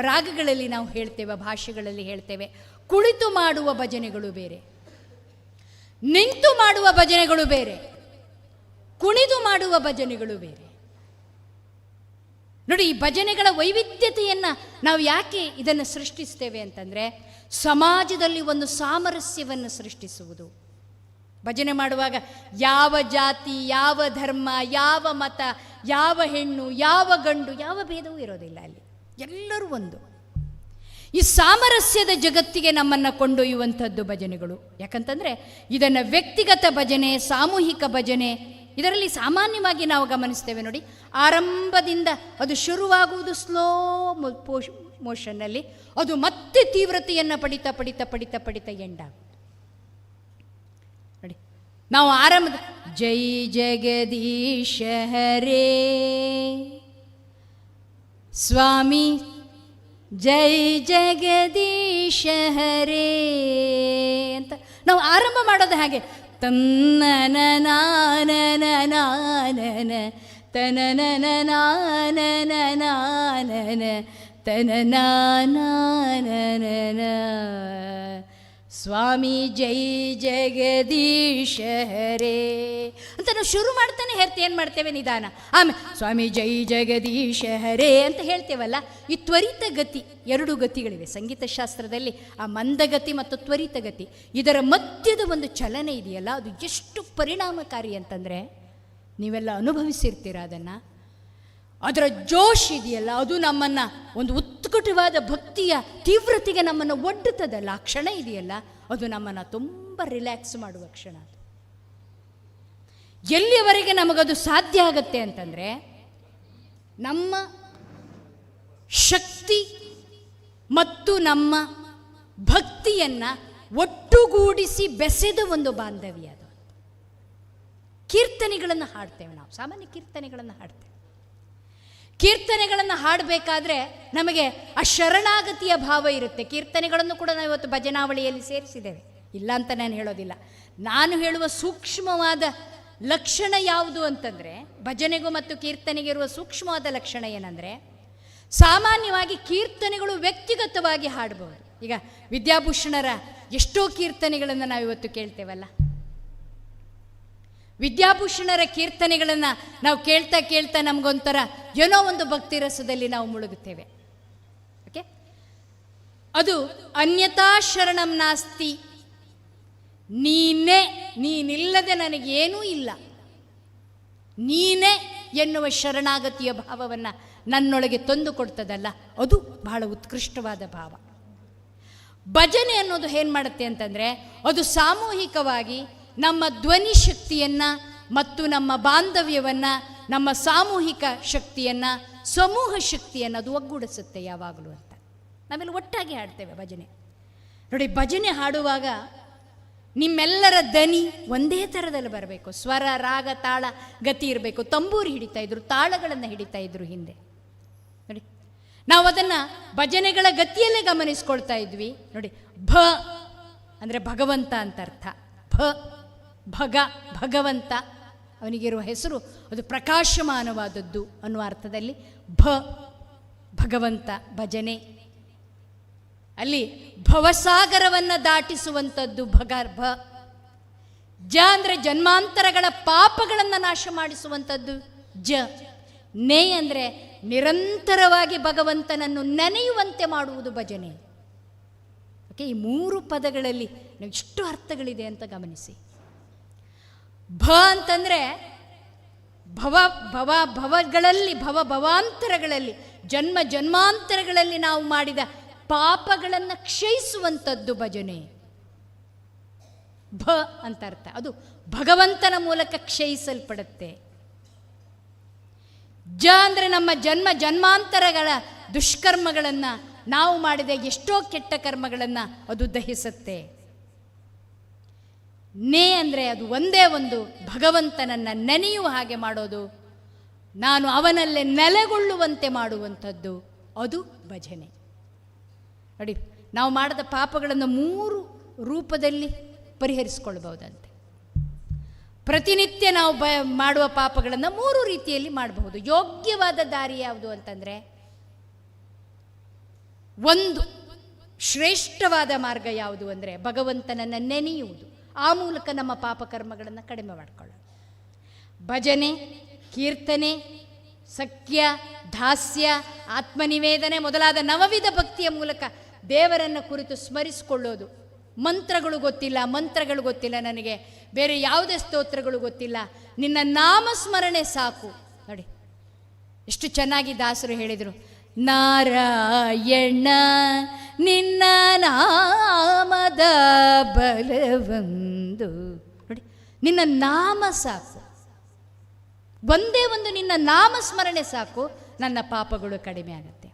ರಾಗಗಳಲ್ಲಿ ನಾವು ಹೇಳ್ತೇವೆ, ಭಾಷೆಗಳಲ್ಲಿ ಹೇಳ್ತೇವೆ. ಕುಳಿತು ಮಾಡುವ ಭಜನೆಗಳು ಬೇರೆ, ನಿಂತು ಮಾಡುವ ಭಜನೆಗಳು ಬೇರೆ, ಕುಣಿದು ಮಾಡುವ ಭಜನೆಗಳು ಬೇರೆ. ನೋಡಿ, ಈ ಭಜನೆಗಳ ವೈವಿಧ್ಯತೆಯನ್ನು ನಾವು ಯಾಕೆ ಇದನ್ನು ಸೃಷ್ಟಿಸ್ತೇವೆ ಅಂತಂದರೆ, ಸಮಾಜದಲ್ಲಿ ಒಂದು ಸಾಮರಸ್ಯವನ್ನು ಸೃಷ್ಟಿಸುವುದು. ಭಜನೆ ಮಾಡುವಾಗ ಯಾವ ಜಾತಿ, ಯಾವ ಧರ್ಮ, ಯಾವ ಮತ, ಯಾವ ಹೆಣ್ಣು, ಯಾವ ಗಂಡು, ಯಾವ ಭೇದವೂ ಇರೋದಿಲ್ಲ. ಅಲ್ಲಿ ಎಲ್ಲರೂ ಒಂದು. ಈ ಸಾಮರಸ್ಯದ ಜಗತ್ತಿಗೆ ನಮ್ಮನ್ನು ಕೊಂಡೊಯ್ಯುವಂಥದ್ದು ಭಜನೆಗಳು. ಯಾಕಂತಂದರೆ ಇದನ್ನು ವ್ಯಕ್ತಿಗತ ಭಜನೆ, ಸಾಮೂಹಿಕ ಭಜನೆ, ಇದರಲ್ಲಿ ಸಾಮಾನ್ಯವಾಗಿ ನಾವು ಗಮನಿಸ್ತೇವೆ. ನೋಡಿ, ಆರಂಭದಿಂದ ಅದು ಶುರುವಾಗುವುದು ಸ್ಲೋ ಮೋಷನ್ನಲ್ಲಿ, ಅದು ಮತ್ತೆ ತೀವ್ರತೆಯನ್ನು ಪಡಿತಾ ಪಡಿತಾ ಪಡಿತಾ ಪಡಿತಾ ಎಂಡಾಗುತ್ತೆ. ನೋಡಿ, ನಾವು ಆರಂಭದ ಜೈ ಜಗದೀಶ ಹರೇ ಸ್ವಾಮಿ, ಜೈ ಜಗದೀಶ ಹರೇ ಅಂತ ನಾವು ಆರಂಭ ಮಾಡೋದು ಹಾಗೆ. ತನ್ನನ ನಾನನ ನಾನನ ತನನನ ನಾನನ ನಾನನ ತನನ ನಾನನ ಸ್ವಾಮಿ ಜೈ ಜಗದೀಶ ಹರೇ ಅಂತ ನಾವು ಶುರು ಮಾಡ್ತಾನೆ ಏನು ಮಾಡ್ತೇವೆ ನಿಧಾನ. ಆಮೇಲೆ ಸ್ವಾಮಿ ಜೈ ಜಗದೀಶ ಹರೇ ಅಂತ ಹೇಳ್ತೇವಲ್ಲ. ಈ ತ್ವರಿತ ಗತಿ, ಎರಡು ಗತಿಗಳಿವೆ ಸಂಗೀತ ಶಾಸ್ತ್ರದಲ್ಲಿ, ಆ ಮಂದಗತಿ ಮತ್ತು ತ್ವರಿತ ಗತಿ. ಇದರ ಮಧ್ಯದ ಒಂದು ಚಲನೆ ಇದೆಯಲ್ಲ, ಅದು ಎಷ್ಟು ಪರಿಣಾಮಕಾರಿ ಅಂತಂದರೆ, ನೀವೆಲ್ಲ ಅನುಭವಿಸಿರ್ತೀರ ಅದನ್ನು. ಅದರ ಜೋಶ್ ಇದೆಯಲ್ಲ, ಅದು ನಮ್ಮನ್ನು ಒಂದು ಉತ್ಕಟವಾದ ಭಕ್ತಿಯ ತೀವ್ರತೆಗೆ ನಮ್ಮನ್ನು ಒಡ್ಡುತ್ತದಲ್ಲ. ಆ ಕ್ಷಣ ಇದೆಯಲ್ಲ, ಅದು ನಮ್ಮನ್ನು ತುಂಬ ರಿಲ್ಯಾಕ್ಸ್ ಮಾಡುವ ಕ್ಷಣ. ಅದು ಎಲ್ಲಿಯವರೆಗೆ ನಮಗದು ಸಾಧ್ಯ ಆಗುತ್ತೆ ಅಂತಂದರೆ, ನಮ್ಮ ಶಕ್ತಿ ಮತ್ತು ನಮ್ಮ ಭಕ್ತಿಯನ್ನು ಒಟ್ಟುಗೂಡಿಸಿ ಬೆಸೆದ ಒಂದು ಬಾಂಧವ್ಯ ಅದು. ಕೀರ್ತನೆಗಳನ್ನು ಹಾಡ್ತೇವೆ ನಾವು, ಸಾಮಾನ್ಯ ಕೀರ್ತನೆಗಳನ್ನು ಹಾಡ್ತೇವೆ. ಕೀರ್ತನೆಗಳನ್ನು ಹಾಡಬೇಕಾದ್ರೆ ನಮಗೆ ಆ ಶರಣಾಗತಿಯ ಭಾವ ಇರುತ್ತೆ. ಕೀರ್ತನೆಗಳನ್ನು ಕೂಡ ನಾವು ಇವತ್ತು ಭಜನಾವಳಿಯಲ್ಲಿ ಸೇರಿಸಿದ್ದೇವೆ, ಇಲ್ಲ ಅಂತ ನಾನು ಹೇಳೋದಿಲ್ಲ. ನಾನು ಹೇಳುವ ಸೂಕ್ಷ್ಮವಾದ ಲಕ್ಷಣ ಯಾವುದು ಅಂತಂದರೆ, ಭಜನೆಗೂ ಮತ್ತು ಕೀರ್ತನೆಗೆ ಇರುವ ಸೂಕ್ಷ್ಮವಾದ ಲಕ್ಷಣ ಏನಂದರೆ, ಸಾಮಾನ್ಯವಾಗಿ ಕೀರ್ತನೆಗಳು ವ್ಯಕ್ತಿಗತವಾಗಿ ಹಾಡಬಹುದು. ಈಗ ವಿದ್ಯಾಭೂಷಣರ ಎಷ್ಟೋ ಕೀರ್ತನೆಗಳನ್ನು ನಾವು ಇವತ್ತು ಕೇಳ್ತೇವಲ್ಲ, ವಿದ್ಯಾಭೂಷಣರ ಕೀರ್ತನೆಗಳನ್ನು ನಾವು ಕೇಳ್ತಾ ಕೇಳ್ತಾ ನಮಗೊಂಥರ ಏನೋ ಒಂದು ಭಕ್ತಿ ರಸದಲ್ಲಿ ನಾವು ಮುಳುಗುತ್ತೇವೆ. ಓಕೆ, ಅದು ಅನ್ಯತಾ ಶರಣಂ ನಾಸ್ತಿ, ನೀನೇ, ನೀನಿಲ್ಲದೆ ನನಗೇನೂ ಇಲ್ಲ, ನೀನೇ ಎನ್ನುವ ಶರಣಾಗತಿಯ ಭಾವವನ್ನು ನನ್ನೊಳಗೆ ತಂದು ಕೊಡ್ತದಲ್ಲ, ಅದು ಬಹಳ ಉತ್ಕೃಷ್ಟವಾದ ಭಾವ. ಭಜನೆ ಅನ್ನೋದು ಏನು ಮಾಡುತ್ತೆ ಅಂತಂದರೆ, ಅದು ಸಾಮೂಹಿಕವಾಗಿ ನಮ್ಮ ಧ್ವನಿ ಶಕ್ತಿಯನ್ನು ಮತ್ತು ನಮ್ಮ ಬಾಂಧವ್ಯವನ್ನು, ನಮ್ಮ ಸಾಮೂಹಿಕ ಶಕ್ತಿಯನ್ನು, ಸಮೂಹ ಶಕ್ತಿಯನ್ನು ಅದು ಒಗ್ಗೂಡಿಸುತ್ತೆ ಯಾವಾಗಲೂ ಅಂತ. ನಾವೆಲ್ಲ ಒಟ್ಟಾಗಿ ಹಾಡ್ತೇವೆ ಭಜನೆ. ನೋಡಿ, ಭಜನೆ ಹಾಡುವಾಗ ನಿಮ್ಮೆಲ್ಲರ ದನಿ ಒಂದೇ ಥರದಲ್ಲಿ ಬರಬೇಕು. ಸ್ವರ, ರಾಗ, ತಾಳ, ಗತಿ ಇರಬೇಕು. ತಂಬೂರಿ ಹಿಡಿತಾ ಇದ್ರು, ತಾಳಗಳನ್ನು ಹಿಡಿತಾ ಇದ್ರು ಹಿಂದೆ. ನೋಡಿ, ನಾವು ಅದನ್ನು ಭಜನೆಗಳ ಗತಿಯಲ್ಲೇ ಗಮನಿಸ್ಕೊಳ್ತಾ ಇದ್ವಿ. ನೋಡಿ, ಭ ಅಂದರೆ ಭಗವಂತ ಅಂತ ಅರ್ಥ. ಭಗ ಭಗವಂತ, ಅವನಿಗಿರುವ ಹೆಸರು ಅದು ಪ್ರಕಾಶಮಾನವಾದದ್ದು ಅನ್ನುವ ಅರ್ಥದಲ್ಲಿ ಭಗವಂತ ಭಜನೆ. ಅಲ್ಲಿ ಭವಸಾಗರವನ್ನು ದಾಟಿಸುವಂಥದ್ದು ಜ ಅಂದರೆ ಜನ್ಮಾಂತರಗಳ ಪಾಪಗಳನ್ನು ನಾಶ ಮಾಡಿಸುವಂಥದ್ದು ನೇ ಅಂದರೆ ನಿರಂತರವಾಗಿ ಭಗವಂತನನ್ನು ನೆನೆಯುವಂತೆ ಮಾಡುವುದು ಭಜನೆ. ಓಕೆ, ಈ ಮೂರು ಪದಗಳಲ್ಲಿ ಎಷ್ಟು ಅರ್ಥಗಳಿದೆ ಅಂತ ಗಮನಿಸಿ. ಅಂತಂದರೆ ಭವಗಳಲ್ಲಿ, ಭವಾಂತರಗಳಲ್ಲಿ, ಜನ್ಮಾಂತರಗಳಲ್ಲಿ ನಾವು ಮಾಡಿದ ಪಾಪಗಳನ್ನು ಕ್ಷಯಿಸುವಂಥದ್ದು ಭಜನೆ. ಅಂತ ಅರ್ಥ. ಅದು ಭಗವಂತನ ಮೂಲಕ ಕ್ಷಯಿಸಲ್ಪಡುತ್ತೆ. ಅಂದರೆ ನಮ್ಮ ಜನ್ಮಾಂತರಗಳ ದುಷ್ಕರ್ಮಗಳನ್ನು, ನಾವು ಮಾಡಿದ ಎಷ್ಟೋ ಕೆಟ್ಟ ಕರ್ಮಗಳನ್ನು ಅದು ದಹಿಸುತ್ತೆ. ನೇ ಅಂದರೆ ಅದು ಒಂದೇ ಒಂದು ಭಗವಂತನನ್ನು ನೆನೆಯುವ ಹಾಗೆ ಮಾಡೋದು, ನಾನು ಅವನಲ್ಲೇ ನೆಲೆಗೊಳ್ಳುವಂತೆ ಮಾಡುವಂಥದ್ದು, ಅದು ಭಜನೆ. ನೋಡಿ, ನಾವು ಮಾಡಿದ ಪಾಪಗಳನ್ನು 3 ರೂಪದಲ್ಲಿ ಪರಿಹರಿಸಿಕೊಳ್ಬಹುದಂತೆ. ಪ್ರತಿನಿತ್ಯ ನಾವು ಮಾಡುವ ಪಾಪಗಳನ್ನು 3 ರೀತಿಯಲ್ಲಿ ಮಾಡಬಹುದು. ಯೋಗ್ಯವಾದ ದಾರಿ ಯಾವುದು ಅಂತಂದರೆ, ಒಂದು ಶ್ರೇಷ್ಠವಾದ ಮಾರ್ಗ ಯಾವುದು ಅಂದರೆ ಭಗವಂತನನ್ನು ನೆನೆಯುವುದು. ಆ ಮೂಲಕ ನಮ್ಮ ಪಾಪಕರ್ಮಗಳನ್ನು ಕಡಿಮೆ ಮಾಡಿಕೊಳ್ಳೋದು. ಭಜನೆ, ಕೀರ್ತನೆ, ಸಖ್ಯ, ದಾಸ್ಯ, ಆತ್ಮನಿವೇದನೆ ಮೊದಲಾದ ನವವಿಧ ಭಕ್ತಿಯ ಮೂಲಕ ದೇವರನ್ನು ಕುರಿತು ಸ್ಮರಿಸಿಕೊಳ್ಳೋದು. ಮಂತ್ರಗಳು ಗೊತ್ತಿಲ್ಲ ನನಗೆ, ಬೇರೆ ಯಾವುದೇ ಸ್ತೋತ್ರಗಳು ಗೊತ್ತಿಲ್ಲ, ನಿನ್ನ ನಾಮಸ್ಮರಣೆ ಸಾಕು. ನೋಡಿ, ಎಷ್ಟು ಚೆನ್ನಾಗಿ ದಾಸರು ಹೇಳಿದರು, ನಾರಾಯಣ ನಿನ್ನ ನಾಮದ ಬಲವೊಂದು. ನೋಡಿ, ನಿನ್ನ ನಾಮ ಸಾಕು, ಒಂದೇ ಒಂದು ನಿನ್ನ ನಾಮಸ್ಮರಣೆ ಸಾಕು, ನನ್ನ ಪಾಪಗಳು ಕಡಿಮೆ ಆಗುತ್ತೆ.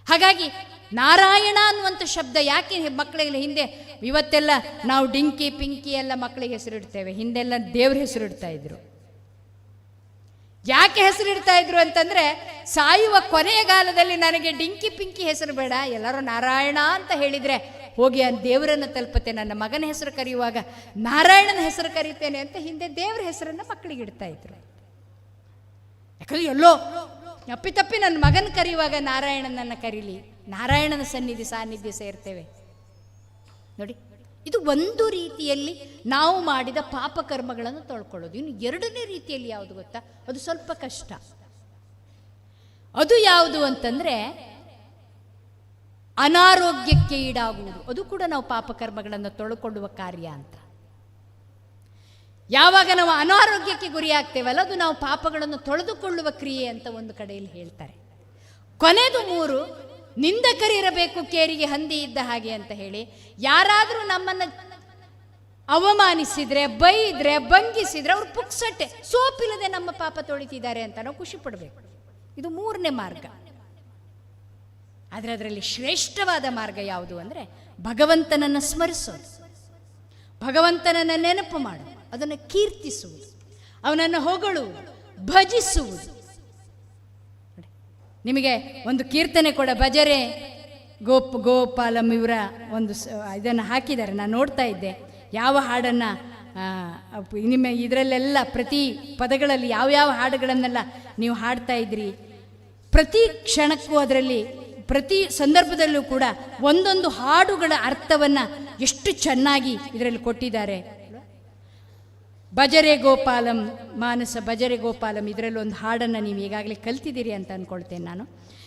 ಹಾಗಾಗಿ ನಾರಾಯಣ ಅನ್ನುವಂಥ ಶಬ್ದ ಯಾಕೆ ಮಕ್ಕಳಿಗೆ ಹಿಂದೆ, ಇವತ್ತೆಲ್ಲ ನಾವು ಡಿಂಕಿ ಪಿಂಕಿ ಎಲ್ಲ ಮಕ್ಕಳಿಗೆ ಹೆಸರಿಡ್ತೇವೆ, ಹಿಂದೆಲ್ಲ ದೇವ್ರ ಹೆಸರಿಡ್ತಾ ಇದ್ರು. ಯಾಕೆ ಹೆಸರಿಡ್ತಾ ಇದ್ರು ಅಂತಂದರೆ, ಸಾಯುವ ಕೊನೆಯ ಕಾಲದಲ್ಲಿ ನನಗೆ ಡಿಂಕಿ ಪಿಂಕಿ ಹೆಸರು ಬೇಡ, ಎಲ್ಲರೂ ನಾರಾಯಣ ಅಂತ ಹೇಳಿದರೆ ಹೋಗಿ ಆ ದೇವರನ್ನು ತಲುಪುತ್ತೆ, ನನ್ನ ಮಗನ ಹೆಸರು ಕರೆಯುವಾಗ ನಾರಾಯಣನ ಹೆಸರು ಕರೀತೇನೆ ಅಂತ ಹಿಂದೆ ದೇವರ ಹೆಸರನ್ನು ಮಕ್ಕಳಿಗೆ ಇಡ್ತಾ ಇದ್ರು. ಯಾಕಂದ್ರೆ ಎಲ್ಲೋ ಅಪ್ಪಿತಪ್ಪಿ ನನ್ನ ಮಗನ ಕರೆಯುವಾಗ ನಾರಾಯಣನನ್ನು ಕರೀಲಿ, ನಾರಾಯಣನ ಸಾನ್ನಿಧ್ಯ ಸೇರ್ತೇವೆ. ನೋಡಿ, ಇದು ಒಂದು ರೀತಿಯಲ್ಲಿ ನಾವು ಮಾಡಿದ ಪಾಪಕರ್ಮಗಳನ್ನು ತೊಳ್ಕೊಳ್ಳೋದು. ಇನ್ನು ಎರಡನೇ ರೀತಿಯಲ್ಲಿ ಯಾವುದು ಗೊತ್ತಾ, ಅದು ಸ್ವಲ್ಪ ಕಷ್ಟ. ಅದು ಯಾವುದು ಅಂತಂದರೆ ಅನಾರೋಗ್ಯಕ್ಕೆ ಈಡಾಗುವುದು. ಅದು ಕೂಡ ನಾವು ಪಾಪಕರ್ಮಗಳನ್ನು ತೊಳ್ಕೊಳ್ಳುವ ಕಾರ್ಯ ಅಂತ. ಯಾವಾಗ ನಾವು ಅನಾರೋಗ್ಯಕ್ಕೆ ಗುರಿ ಆಗ್ತೇವಲ್ಲ, ಅದು ನಾವು ಪಾಪಗಳನ್ನು ತೊಳೆದುಕೊಳ್ಳುವ ಕ್ರಿಯೆ ಅಂತ ಒಂದು ಕಡೆಯಲ್ಲಿ ಹೇಳ್ತಾರೆ. ಕೊನೆದು 3, ನಿಂದಕರಿರಬೇಕು ಕೇರಿಗೆ ಹಂದಿ ಇದ್ದ ಹಾಗೆ ಅಂತ ಹೇಳಿ, ಯಾರಾದರೂ ನಮ್ಮನ್ನು ಅವಮಾನಿಸಿದ್ರೆ, ಬೈದ್ರೆ, ಭಂಗಿಸಿದ್ರೆ ಅವ್ರು ಪುಕ್ಸಟ್ಟೆ ಸೋಪಿಲ್ಲದೆ ನಮ್ಮ ಪಾಪ ತೊಳಿತಿದ್ದಾರೆ ಅಂತ ನಾವು ಖುಷಿ ಪಡಬೇಕು. ಇದು 3ನೇ ಮಾರ್ಗ. ಆದರೆ ಅದರಲ್ಲಿ ಶ್ರೇಷ್ಠವಾದ ಮಾರ್ಗ ಯಾವುದು ಅಂದರೆ ಭಗವಂತನನ್ನು ಸ್ಮರಿಸೋದು, ಭಗವಂತನನ್ನು ನೆನಪು ಮಾಡೋದು, ಅದನ್ನು ಕೀರ್ತಿಸುವುದು, ಅವನನ್ನು ಹೊಗಳುವುದು, ಭಜಿಸುವುದು. ನಿಮಗೆ ಒಂದು ಕೀರ್ತನೆ ಕೂಡ ಭಜರೆ ಗೋಪಾಲಂ ಇವರ ಒಂದು ಇದನ್ನು ಹಾಕಿದ್ದಾರೆ, ನಾನು ನೋಡ್ತಾ ಇದ್ದೆ. ಯಾವ ಹಾಡನ್ನು ನಿಮ್ಮ ಇದರಲ್ಲೆಲ್ಲ ಪ್ರತಿ ಪದಗಳಲ್ಲಿ ಯಾವ್ಯಾವ ಹಾಡುಗಳನ್ನೆಲ್ಲ ನೀವು ಹಾಡ್ತಾ ಇದ್ರಿ, ಪ್ರತಿ ಕ್ಷಣಕ್ಕೂ ಅದರಲ್ಲಿ ಪ್ರತಿ ಸಂದರ್ಭದಲ್ಲೂ ಕೂಡ ಒಂದೊಂದು ಹಾಡುಗಳ ಅರ್ಥವನ್ನು ಎಷ್ಟು ಚೆನ್ನಾಗಿ ಇದರಲ್ಲಿ ಕೊಟ್ಟಿದ್ದಾರೆ. ಭಜರೆ ಗೋಪಾಲಂ, ಮಾನಸ ಭಜರೆ ಗೋಪಾಲಂ, ಇದರಲ್ಲಿ ಒಂದು ಹಾಡನ್ನು ನೀವು ಈಗಾಗಲೇ ಕಲ್ತಿದ್ದೀರಿ ಅಂತ ಅಂದ್ಕೊಳ್ತೇನೆ ನಾನು.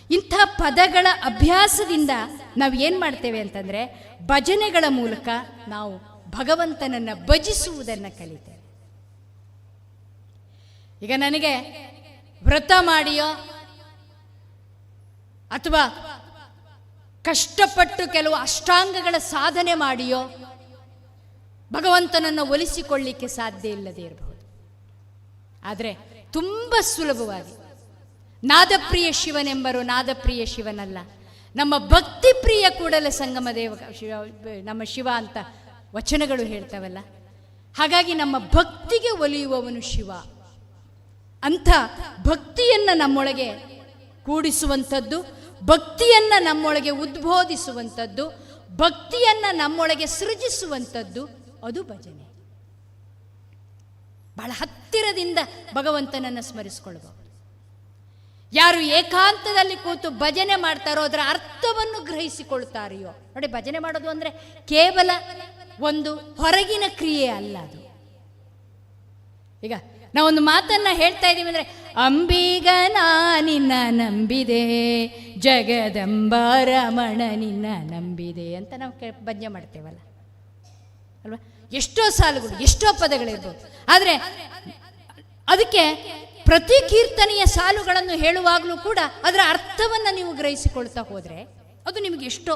ಇಂಥ ಪದಗಳ ಅಭ್ಯಾಸದಿಂದ ನಾವು ಏನು ಮಾಡ್ತೇವೆ ಅಂತಂದರೆ ಭಜನೆಗಳ ಮೂಲಕ ನಾವು ಭಗವಂತನನ್ನು ಭಜಿಸುವುದನ್ನು ಕಲಿತೇವೆ. ಈಗ ನನಗೆ ವ್ರತ ಮಾಡಿಯೋ ಅಥವಾ ಕಷ್ಟಪಟ್ಟು ಕೆಲವು ಅಷ್ಟಾಂಗಗಳ ಸಾಧನೆ ಮಾಡಿಯೋ ಭಗವಂತನನ್ನು ಒಲಿಸಿಕೊಳ್ಳಿಕ್ಕೆ ಸಾಧ್ಯ ಇಲ್ಲದೆ ಇರಬಹುದು. ಆದರೆ ತುಂಬ ಸುಲಭವಾಗಿ ನಾದಪ್ರಿಯ ಶಿವನೆಂಬರು ನಾದಪ್ರಿಯ ಶಿವನಲ್ಲ, ನಮ್ಮ ಭಕ್ತಿಪ್ರಿಯ ಕೂಡಲ ಸಂಗಮ ದೇವ ನಮ್ಮ ಶಿವ ಅಂತ ವಚನಗಳು ಹೇಳ್ತಾವಲ್ಲ. ಹಾಗಾಗಿ ನಮ್ಮ ಭಕ್ತಿಗೆ ಒಲಿಯುವವನು ಶಿವ. ಅಂಥ ಭಕ್ತಿಯನ್ನು ನಮ್ಮೊಳಗೆ ಕೂಡಿಸುವಂಥದ್ದು, ಭಕ್ತಿಯನ್ನು ನಮ್ಮೊಳಗೆ ಉದ್ಬೋಧಿಸುವಂಥದ್ದು, ಭಕ್ತಿಯನ್ನು ನಮ್ಮೊಳಗೆ ಸೃಜಿಸುವಂಥದ್ದು ಅದು ಭಜನೆ. ಬಹಳ ಹತ್ತಿರದಿಂದ ಭಗವಂತನನ್ನು ಸ್ಮರಿಸಿಕೊಳ್ಳಬಹುದು. ಯಾರು ಏಕಾಂತದಲ್ಲಿ ಕೂತು ಭಜನೆ ಮಾಡ್ತಾರೋ ಅದರ ಅರ್ಥವನ್ನು ಗ್ರಹಿಸಿಕೊಳ್ತಾರೆಯೋ. ನೋಡಿ, ಭಜನೆ ಮಾಡೋದು ಅಂದರೆ ಕೇವಲ ಒಂದು ಹೊರಗಿನ ಕ್ರಿಯೆ ಅಲ್ಲ. ಅದು ಈಗ ನಾವೊಂದು ಮಾತನ್ನು ಹೇಳ್ತಾ ಇದ್ದೀವಿ ಅಂದರೆ, ಅಂಬಿಗ ನಿನ್ನ ನಂಬಿದೆ, ಜಗದಂಬಾರಮಣ ನಿನ್ನ ನಂಬಿದೆ ಅಂತ ನಾವು ಭಜನೆ ಮಾಡ್ತೇವಲ್ಲ ಅಲ್ವಾ. ಎಷ್ಟೋ ಸಾಲುಗಳು, ಎಷ್ಟೋ ಪದಗಳಿರ್ಬೋದು. ಆದರೆ ಅದಕ್ಕೆ ಪ್ರತಿ ಕೀರ್ತನೆಯ ಸಾಲುಗಳನ್ನು ಹೇಳುವಾಗಲೂ ಕೂಡ ಅದರ ಅರ್ಥವನ್ನು ನೀವು ಗ್ರಹಿಸಿಕೊಳ್ತಾ ಹೋದರೆ ಅದು ನಿಮಗೆ ಎಷ್ಟೋ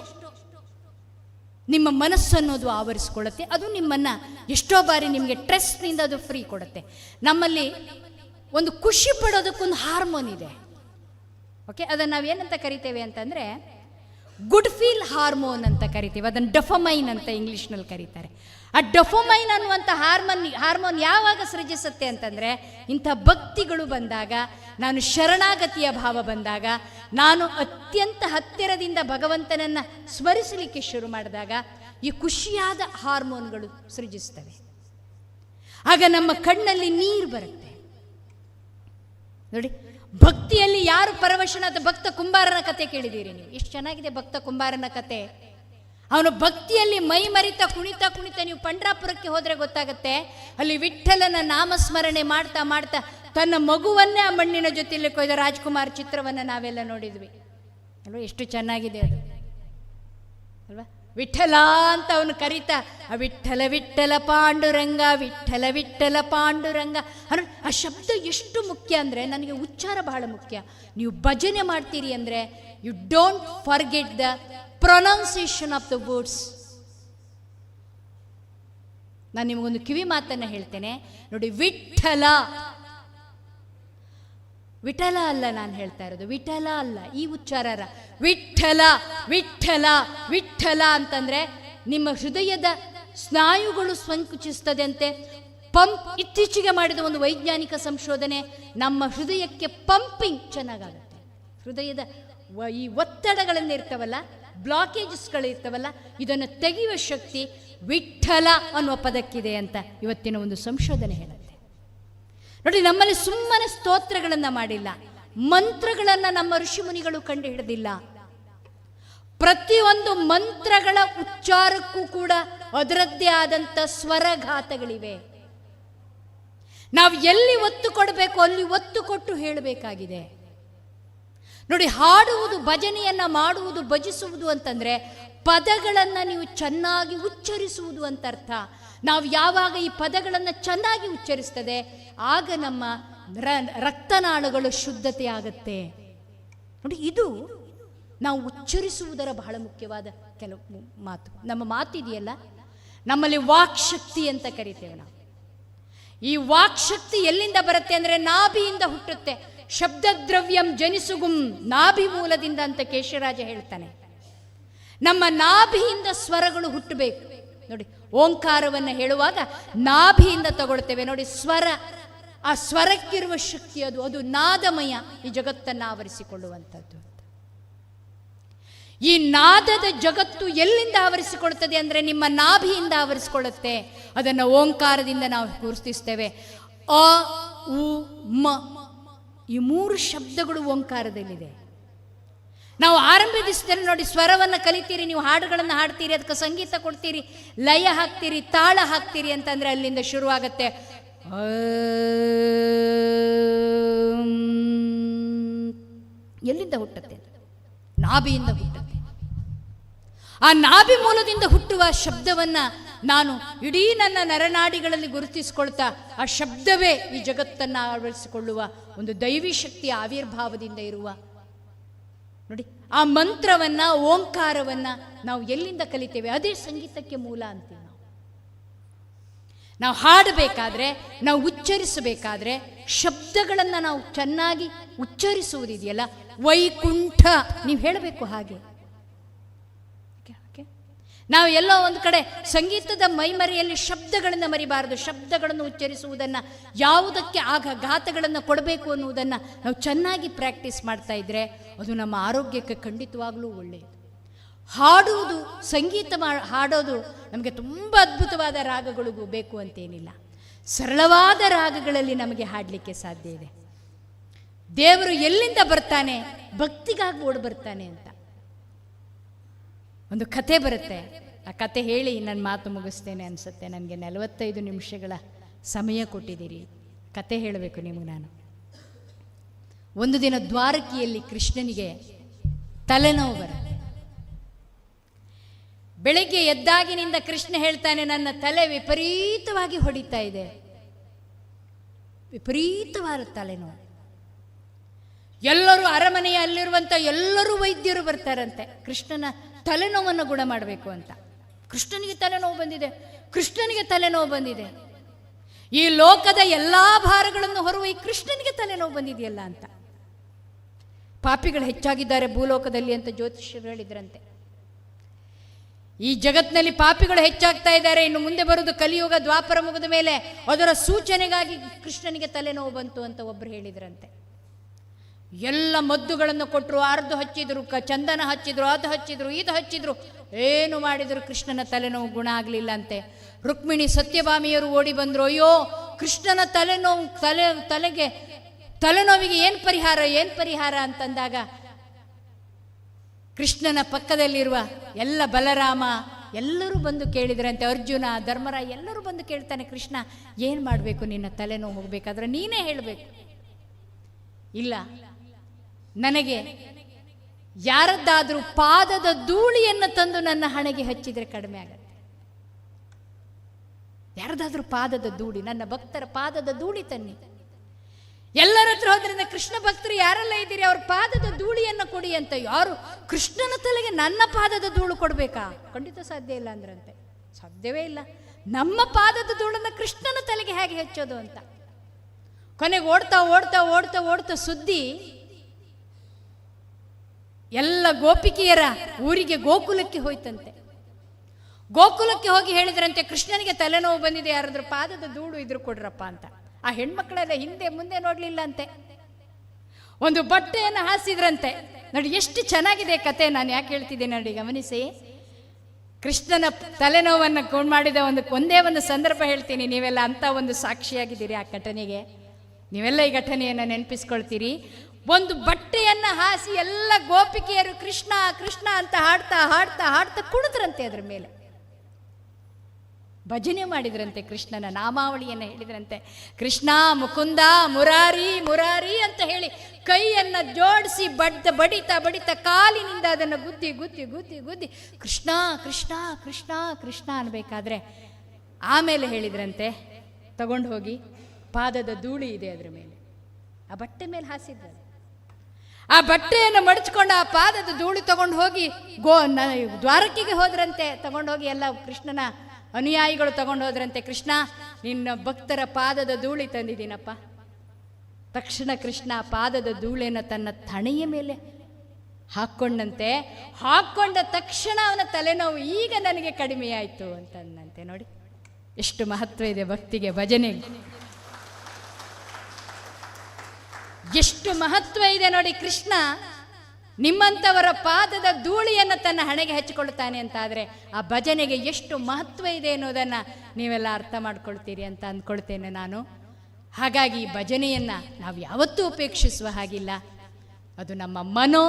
ನಿಮ್ಮ ಮನಸ್ಸನ್ನೋದು ಆವರಿಸಿಕೊಳ್ಳುತ್ತೆ. ಅದು ನಿಮ್ಮನ್ನು ಎಷ್ಟೋ ಬಾರಿ ನಿಮಗೆ ಸ್ಟ್ರೆಸ್ನಿಂದ ಅದು ಫ್ರೀ ಕೊಡುತ್ತೆ. ನಮ್ಮಲ್ಲಿ ಒಂದು ಖುಷಿ ಪಡೋದಕ್ಕೊಂದು ಹಾರ್ಮೋನ್ ಇದೆ. ಓಕೆ, ಅದನ್ನು ನಾವೇನಂತ ಕರಿತೇವೆ ಅಂತಂದರೆ ಗುಡ್ ಫೀಲ್ ಹಾರ್ಮೋನ್ ಅಂತ ಕರಿತೀವಿ. ಅದನ್ನು ಡೊಫಮೈನ್ ಅಂತ ಇಂಗ್ಲೀಷ್ನಲ್ಲಿ ಕರೀತಾರೆ. ಆ ಡೊಫಮೈನ್ ಅನ್ನುವಂಥ ಹಾರ್ಮೋನ್ ಯಾವಾಗ ಸೃಜಿಸುತ್ತೆ ಅಂತಂದರೆ ಇಂಥ ಭಕ್ತಿಗಳು ಬಂದಾಗ, ನಾನು ಶರಣಾಗತಿಯ ಭಾವ ಬಂದಾಗ, ನಾನು ಅತ್ಯಂತ ಹತ್ತಿರದಿಂದ ಭಗವಂತನನ್ನು ಸ್ಮರಿಸಲಿಕ್ಕೆ ಶುರು ಮಾಡಿದಾಗ ಈ ಖುಷಿಯಾದ ಹಾರ್ಮೋನ್ಗಳು ಸೃಜಿಸ್ತವೆ. ಆಗ ನಮ್ಮ ಕಣ್ಣಲ್ಲಿ ನೀರು ಬರುತ್ತೆ. ನೋಡಿ, ಭಕ್ತಿಯಲ್ಲಿ ಯಾರು ಪರವಶನಾದ ಭಕ್ತ ಕುಂಬಾರನ ಕತೆ ಕೇಳಿದ್ದೀರಿ ನೀವು? ಎಷ್ಟು ಚೆನ್ನಾಗಿದೆ ಭಕ್ತ ಕುಂಬಾರನ ಕತೆ. ಅವನು ಭಕ್ತಿಯಲ್ಲಿ ಮೈ ಮರಿತಾ ಕುಣಿತಾ ಕುಣಿತಾ, ನೀವು ಪಂಡ್ರಾಪುರಕ್ಕೆ ಹೋದರೆ ಗೊತ್ತಾಗುತ್ತೆ, ಅಲ್ಲಿ ವಿಠ್ಠಲನ ನಾಮಸ್ಮರಣೆ ಮಾಡ್ತಾ ಮಾಡ್ತಾ ತನ್ನ ಮಗುವನ್ನೇ ಆ ಮಣ್ಣಿನ ಜೊತೆಯಲ್ಲಿ ಕೊಯ್ದ ರಾಜ್ಕುಮಾರ್ ಚಿತ್ರವನ್ನು ನಾವೆಲ್ಲ ನೋಡಿದ್ವಿ ಅಲ್ವಾ. ಎಷ್ಟು ಚೆನ್ನಾಗಿದೆ ಅದು ಅಲ್ವಾ. ವಿಠ್ಠಲ ಅಂತ ಅವನು ಕರೀತಾ, ಆ ವಿಠ್ಠಲ ವಿಠ್ಠಲ ಪಾಂಡುರಂಗ, ವಿಠ್ಠಲ ವಿಠ್ಠಲ ಪಾಂಡುರಂಗ ಅನ್ನೋ ಆ ಶಬ್ದ ಎಷ್ಟು ಮುಖ್ಯ ಅಂದರೆ, ನನಗೆ ಉಚ್ಚಾರ ಬಹಳ ಮುಖ್ಯ. ನೀವು ಭಜನೆ ಮಾಡ್ತೀರಿ ಅಂದರೆ you don't forget the pronunciation of the words. ನಾನು ನಿಮಗೊಂದು ಕಿವಿ ಮಾತನ್ನು ಹೇಳ್ತೇನೆ ನೋಡಿ. ವಿಠ್ಠಲ, ವಿಠಲ ಅಲ್ಲ ನಾನು ಹೇಳ್ತಾ ಇರೋದು, ವಿಠಲ ಅಲ್ಲ, ಈ ಉಚ್ಚಾರ ವಿಠ್ಠಲ ವಿಠ್ಠಲ ವಿಠ್ಠಲ ಅಂತಂದರೆ ನಿಮ್ಮ ಹೃದಯದ ಸ್ನಾಯುಗಳು ಸಂಕುಚಿಸ್ತದೆ ಅಂತೆ. ಇತ್ತೀಚೆಗೆ ಮಾಡಿದ ಒಂದು ವೈಜ್ಞಾನಿಕ ಸಂಶೋಧನೆ, ನಮ್ಮ ಹೃದಯಕ್ಕೆ ಪಂಪಿಂಗ್ ಚೆನ್ನಾಗಾಗುತ್ತೆ. ಹೃದಯದ ಈ ಒತ್ತಡಗಳನ್ನು ಇರ್ತವಲ್ಲ, ಬ್ಲಾಕೇಜಸ್ಗಳು ಇರ್ತವಲ್ಲ, ಇದನ್ನು ತೆಗೆಯುವ ಶಕ್ತಿ ವಿಠ್ಠಲ ಅನ್ನುವ ಪದಕ್ಕಿದೆ ಅಂತ ಇವತ್ತಿನ ಒಂದು ಸಂಶೋಧನೆ ಹೇಳುತ್ತೆ. ನೋಡಿ, ನಮ್ಮಲ್ಲಿ ಸುಮ್ಮನೆ ಸ್ತೋತ್ರಗಳನ್ನು ಮಾಡಿಲ್ಲ, ಮಂತ್ರಗಳನ್ನು ನಮ್ಮ ಋಷಿಮುನಿಗಳು ಕಂಡು ಹಿಡಿದಿಲ್ಲ. ಪ್ರತಿಯೊಂದು ಮಂತ್ರಗಳ ಉಚ್ಚಾರಕ್ಕೂ ಕೂಡ ಅದರದ್ದೇ ಆದಂಥ ಸ್ವರಘಾತಗಳಿವೆ. ನಾವು ಎಲ್ಲಿ ಒತ್ತು ಕೊಡಬೇಕು ಅಲ್ಲಿ ಒತ್ತು ಕೊಟ್ಟು ಹೇಳಬೇಕಾಗಿದೆ. ನೋಡಿ, ಹಾಡುವುದು, ಭಜನೆಯನ್ನು ಮಾಡುವುದು, ಭಜಿಸುವುದು ಅಂತಂದರೆ ಪದಗಳನ್ನು ನೀವು ಚೆನ್ನಾಗಿ ಉಚ್ಚರಿಸುವುದು ಅಂತ ಅರ್ಥ. ನಾವು ಯಾವಾಗ ಈ ಪದಗಳನ್ನು ಚೆನ್ನಾಗಿ ಉಚ್ಚರಿಸ್ತದೆ ಆಗ ನಮ್ಮ ರಕ್ತನಾಳಗಳು ಶುದ್ಧತೆ ಆಗುತ್ತೆ. ನೋಡಿ, ಇದು ನಾವು ಉಚ್ಚರಿಸುವುದರ ಬಹಳ ಮುಖ್ಯವಾದ ಕೆಲವು ಮಾತು. ನಮ್ಮ ಮಾತಿದೆಯಲ್ಲ, ನಮ್ಮಲ್ಲಿ ವಾಕ್ಶಕ್ತಿ ಅಂತ ಕರಿತೇವೆ ನಾವು. ಈ ವಾಕ್ಶಕ್ತಿ ಎಲ್ಲಿಂದ ಬರುತ್ತೆ ಅಂದರೆ ನಾಭಿಯಿಂದ ಹುಟ್ಟುತ್ತೆ. ಶಬ್ದದ್ರವ್ಯಂ ಜನಿಸುಗುಂ ನಾಭಿ ಮೂಲದಿಂದ ಅಂತ ಕೇಶರಾಜ ಹೇಳ್ತಾನೆ. ನಮ್ಮ ನಾಭಿಯಿಂದ ಸ್ವರಗಳು ಹುಟ್ಟಬೇಕು ನೋಡಿ. ಓಂಕಾರವನ್ನು ಹೇಳುವಾಗ ನಾಭಿಯಿಂದ ತಗೊಳ್ತೇವೆ ನೋಡಿ. ಸ್ವರ, ಆ ಸ್ವರಕ್ಕಿರುವ ಶಕ್ತಿ ಅದು ನಾದಮಯ, ಈ ಜಗತ್ತನ್ನು ಆವರಿಸಿಕೊಳ್ಳುವಂಥದ್ದು. ಈ ನಾದದ ಜಗತ್ತು ಎಲ್ಲಿಂದ ಆವರಿಸಿಕೊಳ್ಳುತ್ತದೆ ಅಂದರೆ ನಿಮ್ಮ ನಾಭಿಯಿಂದ ಆವರಿಸಿಕೊಳ್ಳುತ್ತೆ. ಅದನ್ನು ಓಂಕಾರದಿಂದ ನಾವು ಗುರುತಿಸ್ತೇವೆ. ಅ ಉ ಮ ಈ 3 ಶಬ್ದಗಳು ಓಂಕಾರದಲ್ಲಿದೆ. ನಾವು ಆರಂಭಿಸಿದರೆ ನೋಡಿ, ಸ್ವರವನ್ನು ಕಲಿತೀರಿ, ನೀವು ಹಾಡುಗಳನ್ನು ಹಾಡ್ತೀರಿ, ಅದಕ್ಕೆ ಸಂಗೀತ ಕೊಡ್ತೀರಿ, ಲಯ ಹಾಕ್ತೀರಿ, ತಾಳ ಹಾಕ್ತೀರಿ ಅಂತಂದರೆ ಅಲ್ಲಿಂದ ಶುರುವಾಗತ್ತೆ. ಎಲ್ಲಿಂದ ಹುಟ್ಟುತ್ತೆ? ನಾಭಿಯಿಂದ ಹುಟ್ಟುತ್ತೆ. ಆ ನಾಭಿ ಮೂಲದಿಂದ ಹುಟ್ಟುವ ಶಬ್ದವನ್ನು ನಾನು ಇಡೀ ನನ್ನ ನರನಾಡಿಗಳಲ್ಲಿ ಗುರುತಿಸಿಕೊಳ್ತಾ, ಆ ಶಬ್ದವೇ ಈ ಜಗತ್ತನ್ನು ಆವರಿಸಿಕೊಳ್ಳುವ ಒಂದು ದೈವಿ ಶಕ್ತಿಯ ಆವಿರ್ಭಾವದಿಂದ ಇರುವ ನೋಡಿ. ಆ ಮಂತ್ರವನ್ನು, ಓಂಕಾರವನ್ನು ನಾವು ಎಲ್ಲಿಂದ ಕಲಿತೇವೆ? ಅದೇ ಸಂಗೀತಕ್ಕೆ ಮೂಲ ಅಂತೀವಿ ನಾವು ಹಾಡಬೇಕಾದ್ರೆ, ನಾವು ಉಚ್ಚರಿಸಬೇಕಾದ್ರೆ ಶಬ್ದಗಳನ್ನು ನಾವು ಚೆನ್ನಾಗಿ ಉಚ್ಚರಿಸುವುದಿದೆಯಲ್ಲ, ವೈಕುಂಠ ನೀವು ಹೇಳಬೇಕು ಹಾಗೆ. ನಾವು ಎಲ್ಲೋ ಒಂದು ಕಡೆ ಸಂಗೀತದ ಮೈಮರೆಯಲ್ಲಿ ಶಬ್ದಗಳನ್ನು ಮರಿಬಾರದು. ಶಬ್ದಗಳನ್ನು ಉಚ್ಚರಿಸುವುದನ್ನು, ಯಾವುದಕ್ಕೆ ಘಾತಗಳನ್ನು ಕೊಡಬೇಕು ಅನ್ನುವುದನ್ನು ನಾವು ಚೆನ್ನಾಗಿ ಪ್ರಾಕ್ಟೀಸ್ ಮಾಡ್ತಾ ಇದ್ದರೆ ಅದು ನಮ್ಮ ಆರೋಗ್ಯಕ್ಕೆ ಖಂಡಿತವಾಗಲೂ ಒಳ್ಳೆಯದು. ಹಾಡುವುದು, ಸಂಗೀತ ಹಾಡೋದು ನಮಗೆ ತುಂಬ ಅದ್ಭುತವಾದ ರಾಗಗಳು ಬೇಕು ಅಂತೇನಿಲ್ಲ. ಸರಳವಾದ ರಾಗಗಳಲ್ಲಿ ನಮಗೆ ಹಾಡಲಿಕ್ಕೆ ಸಾಧ್ಯ ಇದೆ. ದೇವರು ಎಲ್ಲಿಂದ ಬರ್ತಾನೆ? ಭಕ್ತಿಗಾಗಿ ಓಡಿ ಬರ್ತಾನೆ ಅಂತ ಒಂದು ಕತೆ ಬರುತ್ತೆ. ಆ ಕತೆ ಹೇಳಿ ನನ್ನ ಮಾತು ಮುಗಿಸ್ತೇನೆ ಅನಿಸುತ್ತೆ. ನನಗೆ 45 ನಿಮಿಷಗಳ ಸಮಯ ಕೊಟ್ಟಿದ್ದೀರಿ, ಕತೆ ಹೇಳಬೇಕು ನಿಮಗೆ ನಾನು. ಒಂದು ದಿನ ದ್ವಾರಕಿಯಲ್ಲಿ ಕೃಷ್ಣನಿಗೆ ತಲೆನೋವು ಬರುತ್ತೆ. ಬೆಳಗ್ಗೆ ಎದ್ದಾಗಿನಿಂದ ಕೃಷ್ಣ ಹೇಳ್ತಾನೆ, ನನ್ನ ತಲೆ ವಿಪರೀತವಾಗಿ ಹೊಡಿತಾ ಇದೆ, ವಿಪರೀತವಾದ ತಲೆನೋವು. ಎಲ್ಲರೂ ಅರಮನೆಯಲ್ಲಿರುವಂಥ ಎಲ್ಲರೂ ವೈದ್ಯರು ಬರ್ತಾರಂತೆ ಕೃಷ್ಣನ ತಲೆನೋವನ್ನು ಗುಣ ಮಾಡಬೇಕು ಅಂತ. ಕೃಷ್ಣನಿಗೆ ತಲೆನೋವು ಬಂದಿದೆ, ಕೃಷ್ಣನಿಗೆ ತಲೆನೋವು ಬಂದಿದೆ. ಈ ಲೋಕದ ಎಲ್ಲ ಭಾರಗಳನ್ನು ಹೊರುವ ಈ ಕೃಷ್ಣನಿಗೆ ತಲೆನೋವು ಬಂದಿದೆಯಲ್ಲ ಅಂತ. ಪಾಪಿಗಳು ಹೆಚ್ಚಾಗಿದ್ದಾರೆ ಭೂಲೋಕದಲ್ಲಿ ಅಂತ ಜ್ಯೋತಿಷ್ಯರು ಹೇಳಿದ್ರಂತೆ. ಈ ಜಗತ್ತಿನಲ್ಲಿ ಪಾಪಿಗಳು ಹೆಚ್ಚಾಗ್ತಾ ಇದ್ದಾರೆ, ಇನ್ನು ಮುಂದೆ ಬರುವುದು ಕಲಿಯುಗ, ದ್ವಾಪರ ಮುಗಿದ ಮೇಲೆ ಅದರ ಸೂಚನೆಗಾಗಿ ಕೃಷ್ಣನಿಗೆ ತಲೆನೋವು ಬಂತು ಅಂತ ಒಬ್ಬರು ಹೇಳಿದ್ರಂತೆ. ಎಲ್ಲ ಮದ್ದುಗಳನ್ನು ಕೊಟ್ಟರು, ಅರ್ದು ಹಚ್ಚಿದ್ರು, ಚಂದನ ಹಚ್ಚಿದ್ರು, ಅದು ಹಚ್ಚಿದ್ರು, ಇದು ಹಚ್ಚಿದ್ರು, ಏನು ಮಾಡಿದ್ರು ಕೃಷ್ಣನ ತಲೆನೋವು ಗುಣ ಆಗಲಿಲ್ಲ ಅಂತೆ. ರುಕ್ಮಿಣಿ ಸತ್ಯಭಾಮಿಯರು ಓಡಿ ಬಂದರು. ಅಯ್ಯೋ, ಕೃಷ್ಣನ ತಲೆನೋವಿಗೆ ಏನು ಪರಿಹಾರ ಅಂತಂದಾಗ ಕೃಷ್ಣನ ಪಕ್ಕದಲ್ಲಿರುವ ಎಲ್ಲ ಬಲರಾಮ ಎಲ್ಲರೂ ಬಂದು ಕೇಳಿದ್ರಂತೆ. ಅರ್ಜುನ, ಧರ್ಮರಾಯ ಎಲ್ಲರೂ ಬಂದು ಕೇಳ್ತಾನೆ, ಕೃಷ್ಣ ಏನು ಮಾಡಬೇಕು, ನಿನ್ನ ತಲೆನೋವು ಹೋಗಬೇಕಾದ್ರೆ ನೀನೇ ಹೇಳಬೇಕು. ಇಲ್ಲ, ನನಗೆ ಯಾರದ್ದಾದರೂ ಪಾದದ ಧೂಳಿಯನ್ನು ತಂದು ನನ್ನ ಹಣೆಗೆ ಹಚ್ಚಿದರೆ ಕಡಿಮೆ ಆಗತ್ತೆ. ಯಾರದಾದ್ರೂ ಪಾದದ ಧೂಳಿ, ನನ್ನ ಭಕ್ತರ ಪಾದದ ಧೂಳಿ ತನ್ನಿ. ಎಲ್ಲರ ಹತ್ರ ಹೋದ್ರಿಂದ ಕೃಷ್ಣ ಭಕ್ತರು ಯಾರೆಲ್ಲ ಇದ್ದೀರಿ, ಅವ್ರ ಪಾದದ ಧೂಳಿಯನ್ನು ಕೊಡಿ ಅಂತ. ಯಾರು ಕೃಷ್ಣನ ತಲೆಗೆ ನನ್ನ ಪಾದದ ಧೂಳು ಕೊಡಬೇಕಾ? ಖಂಡಿತ ಸಾಧ್ಯ ಇಲ್ಲ ಅಂದ್ರಂತೆ. ಸಾಧ್ಯವೇ ಇಲ್ಲ. ನಮ್ಮ ಪಾದದ ಧೂಳನ್ನು ಕೃಷ್ಣನ ತಲೆಗೆ ಹೇಗೆ ಹಚ್ಚೋದು ಅಂತ. ಕೊನೆಗೆ ಓಡ್ತಾ ಓಡ್ತಾ ಓಡ್ತಾ ಓಡ್ತಾ ಸುದ್ದಿ ಎಲ್ಲ ಗೋಪಿಕೆಯರ ಊರಿಗೆ ಗೋಕುಲಕ್ಕೆ ಹೋಯ್ತಂತೆ. ಗೋಕುಲಕ್ಕೆ ಹೋಗಿ ಹೇಳಿದ್ರಂತೆ, ಕೃಷ್ಣನಿಗೆ ತಲೆನೋವು ಬಂದಿದೆ, ಯಾರಾದ್ರೂ ಪಾದದ ಧೂಳು ಇದ್ರು ಕೊಡ್ರಪ್ಪ ಅಂತ. ಆ ಹೆಣ್ಮಕ್ಳೆಲ್ಲ ಹಿಂದೆ ಮುಂದೆ ನೋಡ್ಲಿಲ್ಲ ಅಂತೆ. ಒಂದು ಬಟ್ಟೆಯನ್ನು ಹಾಸಿದ್ರಂತೆ. ನೋಡಿ ಎಷ್ಟು ಚೆನ್ನಾಗಿದೆ ಕತೆ, ನಾನು ಯಾಕೆ ಹೇಳ್ತಿದ್ದೆ ನೋಡಿ, ಗಮನಿಸಿ. ಕೃಷ್ಣನ ತಲೆನೋವನ್ನು ಕೊಂಡ್ ಮಾಡಿದ ಒಂದೇ ಒಂದು ಸಂದರ್ಭ ಹೇಳ್ತೀನಿ, ನೀವೆಲ್ಲ ಅಂತ ಒಂದು ಸಾಕ್ಷಿಯಾಗಿದ್ದೀರಿ ಆ ಘಟನೆಗೆ. ನೀವೆಲ್ಲ ಈ ಘಟನೆಯನ್ನು ನೆನಪಿಸ್ಕೊಳ್ತೀರಿ. ಒಂದು ಬಟ್ಟೆಯನ್ನು ಹಾಸಿ ಎಲ್ಲ ಗೋಪಿಕೆಯರು ಕೃಷ್ಣ ಕೃಷ್ಣ ಅಂತ ಹಾಡ್ತಾ ಹಾಡ್ತಾ ಹಾಡ್ತಾ ಕುಣಿದ್ರಂತೆ. ಅದ್ರ ಮೇಲೆ ಭಜನೆ ಮಾಡಿದ್ರಂತೆ, ಕೃಷ್ಣನ ನಾಮಾವಳಿಯನ್ನು ಹೇಳಿದ್ರಂತೆ. ಕೃಷ್ಣ ಮುಕುಂದ ಮುರಾರಿ ಮುರಾರಿ ಅಂತ ಹೇಳಿ ಕೈಯನ್ನು ಜೋಡಿಸಿ ಬಡಿತಾ ಬಡಿತಾ ಕಾಲಿನಿಂದ ಅದನ್ನು ಗುದ್ದಿ ಗುದ್ದಿ ಗುದ್ದಿ ಗುದ್ದಿ ಕೃಷ್ಣ ಕೃಷ್ಣ ಕೃಷ್ಣ ಕೃಷ್ಣ ಅನ್ಬೇಕಾದ್ರೆ ಆಮೇಲೆ ಹೇಳಿದ್ರಂತೆ, ತಗೊಂಡು ಹೋಗಿ ಪಾದದ ಧೂಳಿ ಇದೆ ಅದರ ಮೇಲೆ, ಆ ಬಟ್ಟೆ ಮೇಲೆ ಹಾಸಿದ್ರು. ಆ ಬಟ್ಟೆಯನ್ನು ಮಡಚ್ಕೊಂಡು ಆ ಪಾದದ ಧೂಳು ತಗೊಂಡು ಹೋಗಿ ದ್ವಾರಕೆಗೆ ಹೋದ್ರಂತೆ. ತಗೊಂಡೋಗಿ ಎಲ್ಲ ಕೃಷ್ಣನ ಅನುಯಾಯಿಗಳು ತಗೊಂಡು ಹೋದ್ರಂತೆ, ಕೃಷ್ಣ ನಿನ್ನ ಭಕ್ತರ ಪಾದದ ಧೂಳಿ ತಂದಿದ್ದೀನಪ್ಪ. ತಕ್ಷಣ ಕೃಷ್ಣ ಪಾದದ ಧೂಳಿಯನ್ನು ತನ್ನ ತಣೆಯ ಮೇಲೆ ಹಾಕ್ಕೊಂಡಂತೆ. ಹಾಕ್ಕೊಂಡ ತಕ್ಷಣ ಅವನ ತಲೆನೋವು ಈಗ ನನಗೆ ಕಡಿಮೆಯಾಯಿತು ಅಂತಂದಂತೆ. ನೋಡಿ ಎಷ್ಟು ಮಹತ್ವ ಇದೆ ಭಕ್ತಿಗೆ, ಭಜನೆಗೆ ಎಷ್ಟು ಮಹತ್ವ ಇದೆ ನೋಡಿ. ಕೃಷ್ಣ ನಿಮ್ಮಂಥವರ ಪಾದದ ಧೂಳಿಯನ್ನು ತನ್ನ ಹಣೆಗೆ ಹಚ್ಚಿಕೊಳ್ತಾನೆ ಅಂತಾದರೆ ಆ ಭಜನೆಗೆ ಎಷ್ಟು ಮಹತ್ವ ಇದೆ ಅನ್ನೋದನ್ನು ನೀವೆಲ್ಲ ಅರ್ಥ ಮಾಡ್ಕೊಳ್ತೀರಿ ಅಂತ ಅಂದ್ಕೊಳ್ತೇನೆ ನಾನು. ಹಾಗಾಗಿ ಈ ಭಜನೆಯನ್ನು ನಾವು ಯಾವತ್ತೂ ಉಪೇಕ್ಷಿಸುವ ಹಾಗಿಲ್ಲ. ಅದು ನಮ್ಮ ಮನೋ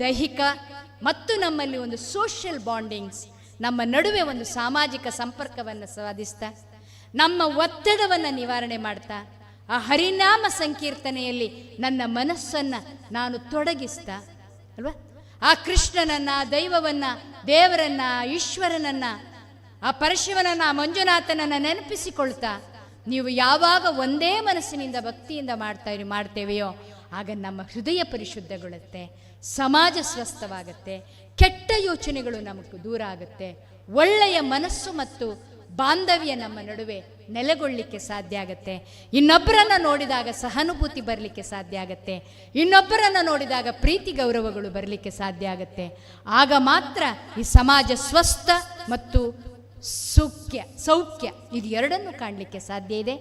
ದೈಹಿಕ ಮತ್ತು ನಮ್ಮಲ್ಲಿ ಒಂದು ಸೋಷಿಯಲ್ ಬಾಂಡಿಂಗ್ಸ್, ನಮ್ಮ ನಡುವೆ ಒಂದು ಸಾಮಾಜಿಕ ಸಂಪರ್ಕವನ್ನು ಸಾಧಿಸ್ತಾ, ನಮ್ಮ ಒತ್ತಡವನ್ನು ನಿವಾರಣೆ ಮಾಡ್ತಾ, ಆ ಹರಿನಾಮ ಸಂಕೀರ್ತನೆಯಲ್ಲಿ ನನ್ನ ಮನಸ್ಸನ್ನು ನಾನು ತೊಡಗಿಸ್ತಾ ಅಲ್ವಾ, ಆ ಕೃಷ್ಣನನ್ನು, ಆ ದೈವವನ್ನು, ದೇವರನ್ನು, ಈಶ್ವರನನ್ನು, ಆ ಪರಶಿವನನ್ನು, ಆ ಮಂಜುನಾಥನನ್ನು ನೆನಪಿಸಿಕೊಳ್ತಾ ನೀವು ಯಾವಾಗ ಒಂದೇ ಮನಸ್ಸಿನಿಂದ ಭಕ್ತಿಯಿಂದ ಮಾಡ್ತೇವೆಯೋ ಆಗ ನಮ್ಮ ಹೃದಯ ಪರಿಶುದ್ಧಗೊಳ್ಳುತ್ತೆ, ಸಮಾಜ ಸ್ವಸ್ಥವಾಗುತ್ತೆ, ಕೆಟ್ಟ ಯೋಚನೆಗಳು ನಮಗೆ ದೂರ ಆಗುತ್ತೆ, ಒಳ್ಳೆಯ ಮನಸ್ಸು ಮತ್ತು ಬಾಂಧವ್ಯ ನಮ್ಮ ನಡುವೆ ನೆಲೆಗೊಳ್ಳಲಿಕ್ಕೆ ಸಾಧ್ಯ ಆಗುತ್ತೆ. ಇನ್ನೊಬ್ಬರನ್ನು ನೋಡಿದಾಗ ಸಹಾನುಭೂತಿ ಬರಲಿಕ್ಕೆ ಸಾಧ್ಯ ಆಗುತ್ತೆ, ಇನ್ನೊಬ್ಬರನ್ನು ನೋಡಿದಾಗ ಪ್ರೀತಿ ಗೌರವಗಳು ಬರಲಿಕ್ಕೆ ಸಾಧ್ಯ ಆಗುತ್ತೆ. ಆಗ ಮಾತ್ರ ಈ ಸಮಾಜ ಸ್ವಸ್ಥ ಮತ್ತು ಸೌಖ್ಯ ಇದು ಎರಡನ್ನೂ ಕಾಣಲಿಕ್ಕೆ ಸಾಧ್ಯ ಇದೆ.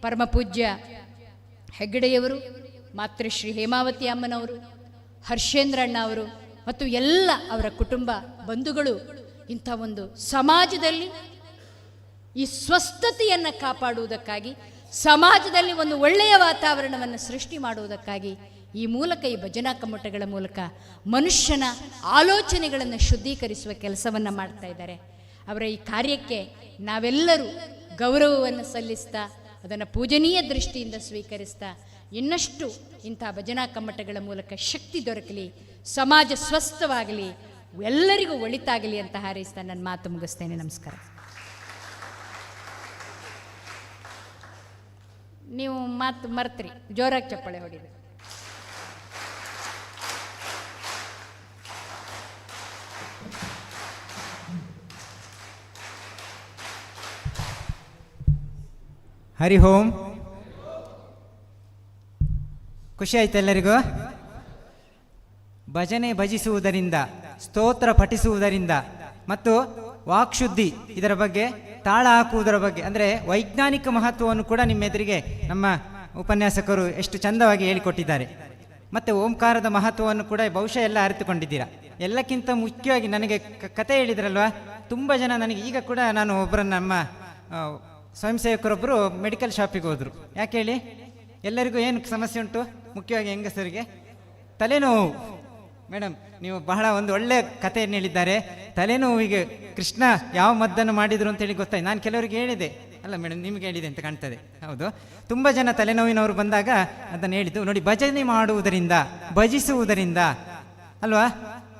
ಪರಮಪೂಜ್ಯ ಹೆಗ್ಗಡೆಯವರು, ಮಾತೃಶ್ರೀ ಹೇಮಾವತಿ ಅಮ್ಮನವರು, ಹರ್ಷೇಂದ್ರಣ್ಣ ಅವರು ಮತ್ತು ಎಲ್ಲ ಅವರ ಕುಟುಂಬ ಬಂಧುಗಳು ಇಂಥ ಒಂದು ಸಮಾಜದಲ್ಲಿ ಈ ಸ್ವಸ್ಥತೆಯನ್ನು ಕಾಪಾಡುವುದಕ್ಕಾಗಿ, ಸಮಾಜದಲ್ಲಿ ಒಂದು ಒಳ್ಳೆಯ ವಾತಾವರಣವನ್ನು ಸೃಷ್ಟಿ ಮಾಡುವುದಕ್ಕಾಗಿ ಈ ಮೂಲಕ, ಈ ಭಜನಾ ಕಮ್ಮಟಗಳ ಮೂಲಕ ಮನುಷ್ಯನ ಆಲೋಚನೆಗಳನ್ನು ಶುದ್ಧೀಕರಿಸುವ ಕೆಲಸವನ್ನು ಮಾಡ್ತಾ ಇದ್ದಾರೆ. ಅವರ ಈ ಕಾರ್ಯಕ್ಕೆ ನಾವೆಲ್ಲರೂ ಗೌರವವನ್ನು ಸಲ್ಲಿಸ್ತಾ, ಅದನ್ನು ಪೂಜನೀಯ ದೃಷ್ಟಿಯಿಂದ ಸ್ವೀಕರಿಸ್ತಾ, ಇನ್ನಷ್ಟು ಇಂಥ ಭಜನಾ ಕಮ್ಮಟಗಳ ಮೂಲಕ ಶಕ್ತಿ ದೊರಕಲಿ, ಸಮಾಜ ಸ್ವಸ್ಥವಾಗಲಿ, ಎಲ್ಲರಿಗೂ ಒಳಿತಾಗಲಿ ಅಂತ ಹಾರೈಸ್ತಾ ನನ್ನ ಮಾತು ಮುಗಿಸ್ತೇನೆ. ನಮಸ್ಕಾರ. ನೀವು ಮಾತು ಮರ್ತ್ರಿ, ಜೋರಾಗಿ ಚಪ್ಪಾಳೆ ಹೊಡಿರಿ. ಹರಿ ಓಂ. ಖುಷಿ ಆಯ್ತು ಎಲ್ಲರಿಗೂ? ಭಜನೆ ಭಜಿಸುವುದರಿಂದ, ಸ್ತೋತ್ರ ಪಠಿಸುವುದರಿಂದ ಮತ್ತು ವಾಕ್ಶುದ್ಧಿ ಇದರ ಬಗ್ಗೆ, ತಾಳ ಹಾಕುವುದರ ಬಗ್ಗೆ, ಅಂದರೆ ವೈಜ್ಞಾನಿಕ ಮಹತ್ವವನ್ನು ಕೂಡ ನಿಮ್ಮ ಎದುರಿಗೆ ನಮ್ಮ ಉಪನ್ಯಾಸಕರು ಎಷ್ಟು ಚಂದವಾಗಿ ಹೇಳಿಕೊಟ್ಟಿದ್ದಾರೆ. ಮತ್ತು ಓಂಕಾರದ ಮಹತ್ವವನ್ನು ಕೂಡ ಬಹುಶಃ ಎಲ್ಲ ಅರಿತುಕೊಂಡಿದ್ದೀರಾ. ಎಲ್ಲಕ್ಕಿಂತ ಮುಖ್ಯವಾಗಿ ನನಗೆ ಕತೆ ಹೇಳಿದ್ರಲ್ವ, ತುಂಬ ಜನ ನನಗೆ ಈಗ ಕೂಡ, ನಾನು ಒಬ್ಬರನ್ನ, ನಮ್ಮ ಸ್ವಯಂ ಸೇವಕರೊಬ್ಬರು ಮೆಡಿಕಲ್ ಶಾಪಿಗೆ ಹೋದರು. ಯಾಕೆ ಹೇಳಿ? ಎಲ್ಲರಿಗೂ ಏನು ಸಮಸ್ಯೆ ಉಂಟು? ಮುಖ್ಯವಾಗಿ ಹೆಂಗಸರಿಗೆ ತಲೆನೋವು. ಮೇಡಮ್, ನೀವು ಬಹಳ ಒಂದು ಒಳ್ಳೆಯ ಕಥೆಯನ್ನು ಹೇಳಿದ್ದಾರೆ. ತಲೆನೋವಿಗೆ ಕೃಷ್ಣ ಯಾವ ಮದ್ದನ್ನು ಮಾಡಿದರು ಅಂತೇಳಿ ಗೊತ್ತಾಯ್ತು. ನಾನು ಕೆಲವರಿಗೆ ಹೇಳಿದೆ, ಅಲ್ಲ ಮೇಡಮ್ ನಿಮಗೆ ಹೇಳಿದೆ ಅಂತ ಕಾಣ್ತದೆ. ಹೌದು, ತುಂಬ ಜನ ತಲೆನೋವಿನವರು ಬಂದಾಗ ಅದನ್ನು ಹೇಳಿದ್ದು ನೋಡಿ. ಭಜನೆ ಮಾಡುವುದರಿಂದ, ಭಜಿಸುವುದರಿಂದ ಅಲ್ವಾ,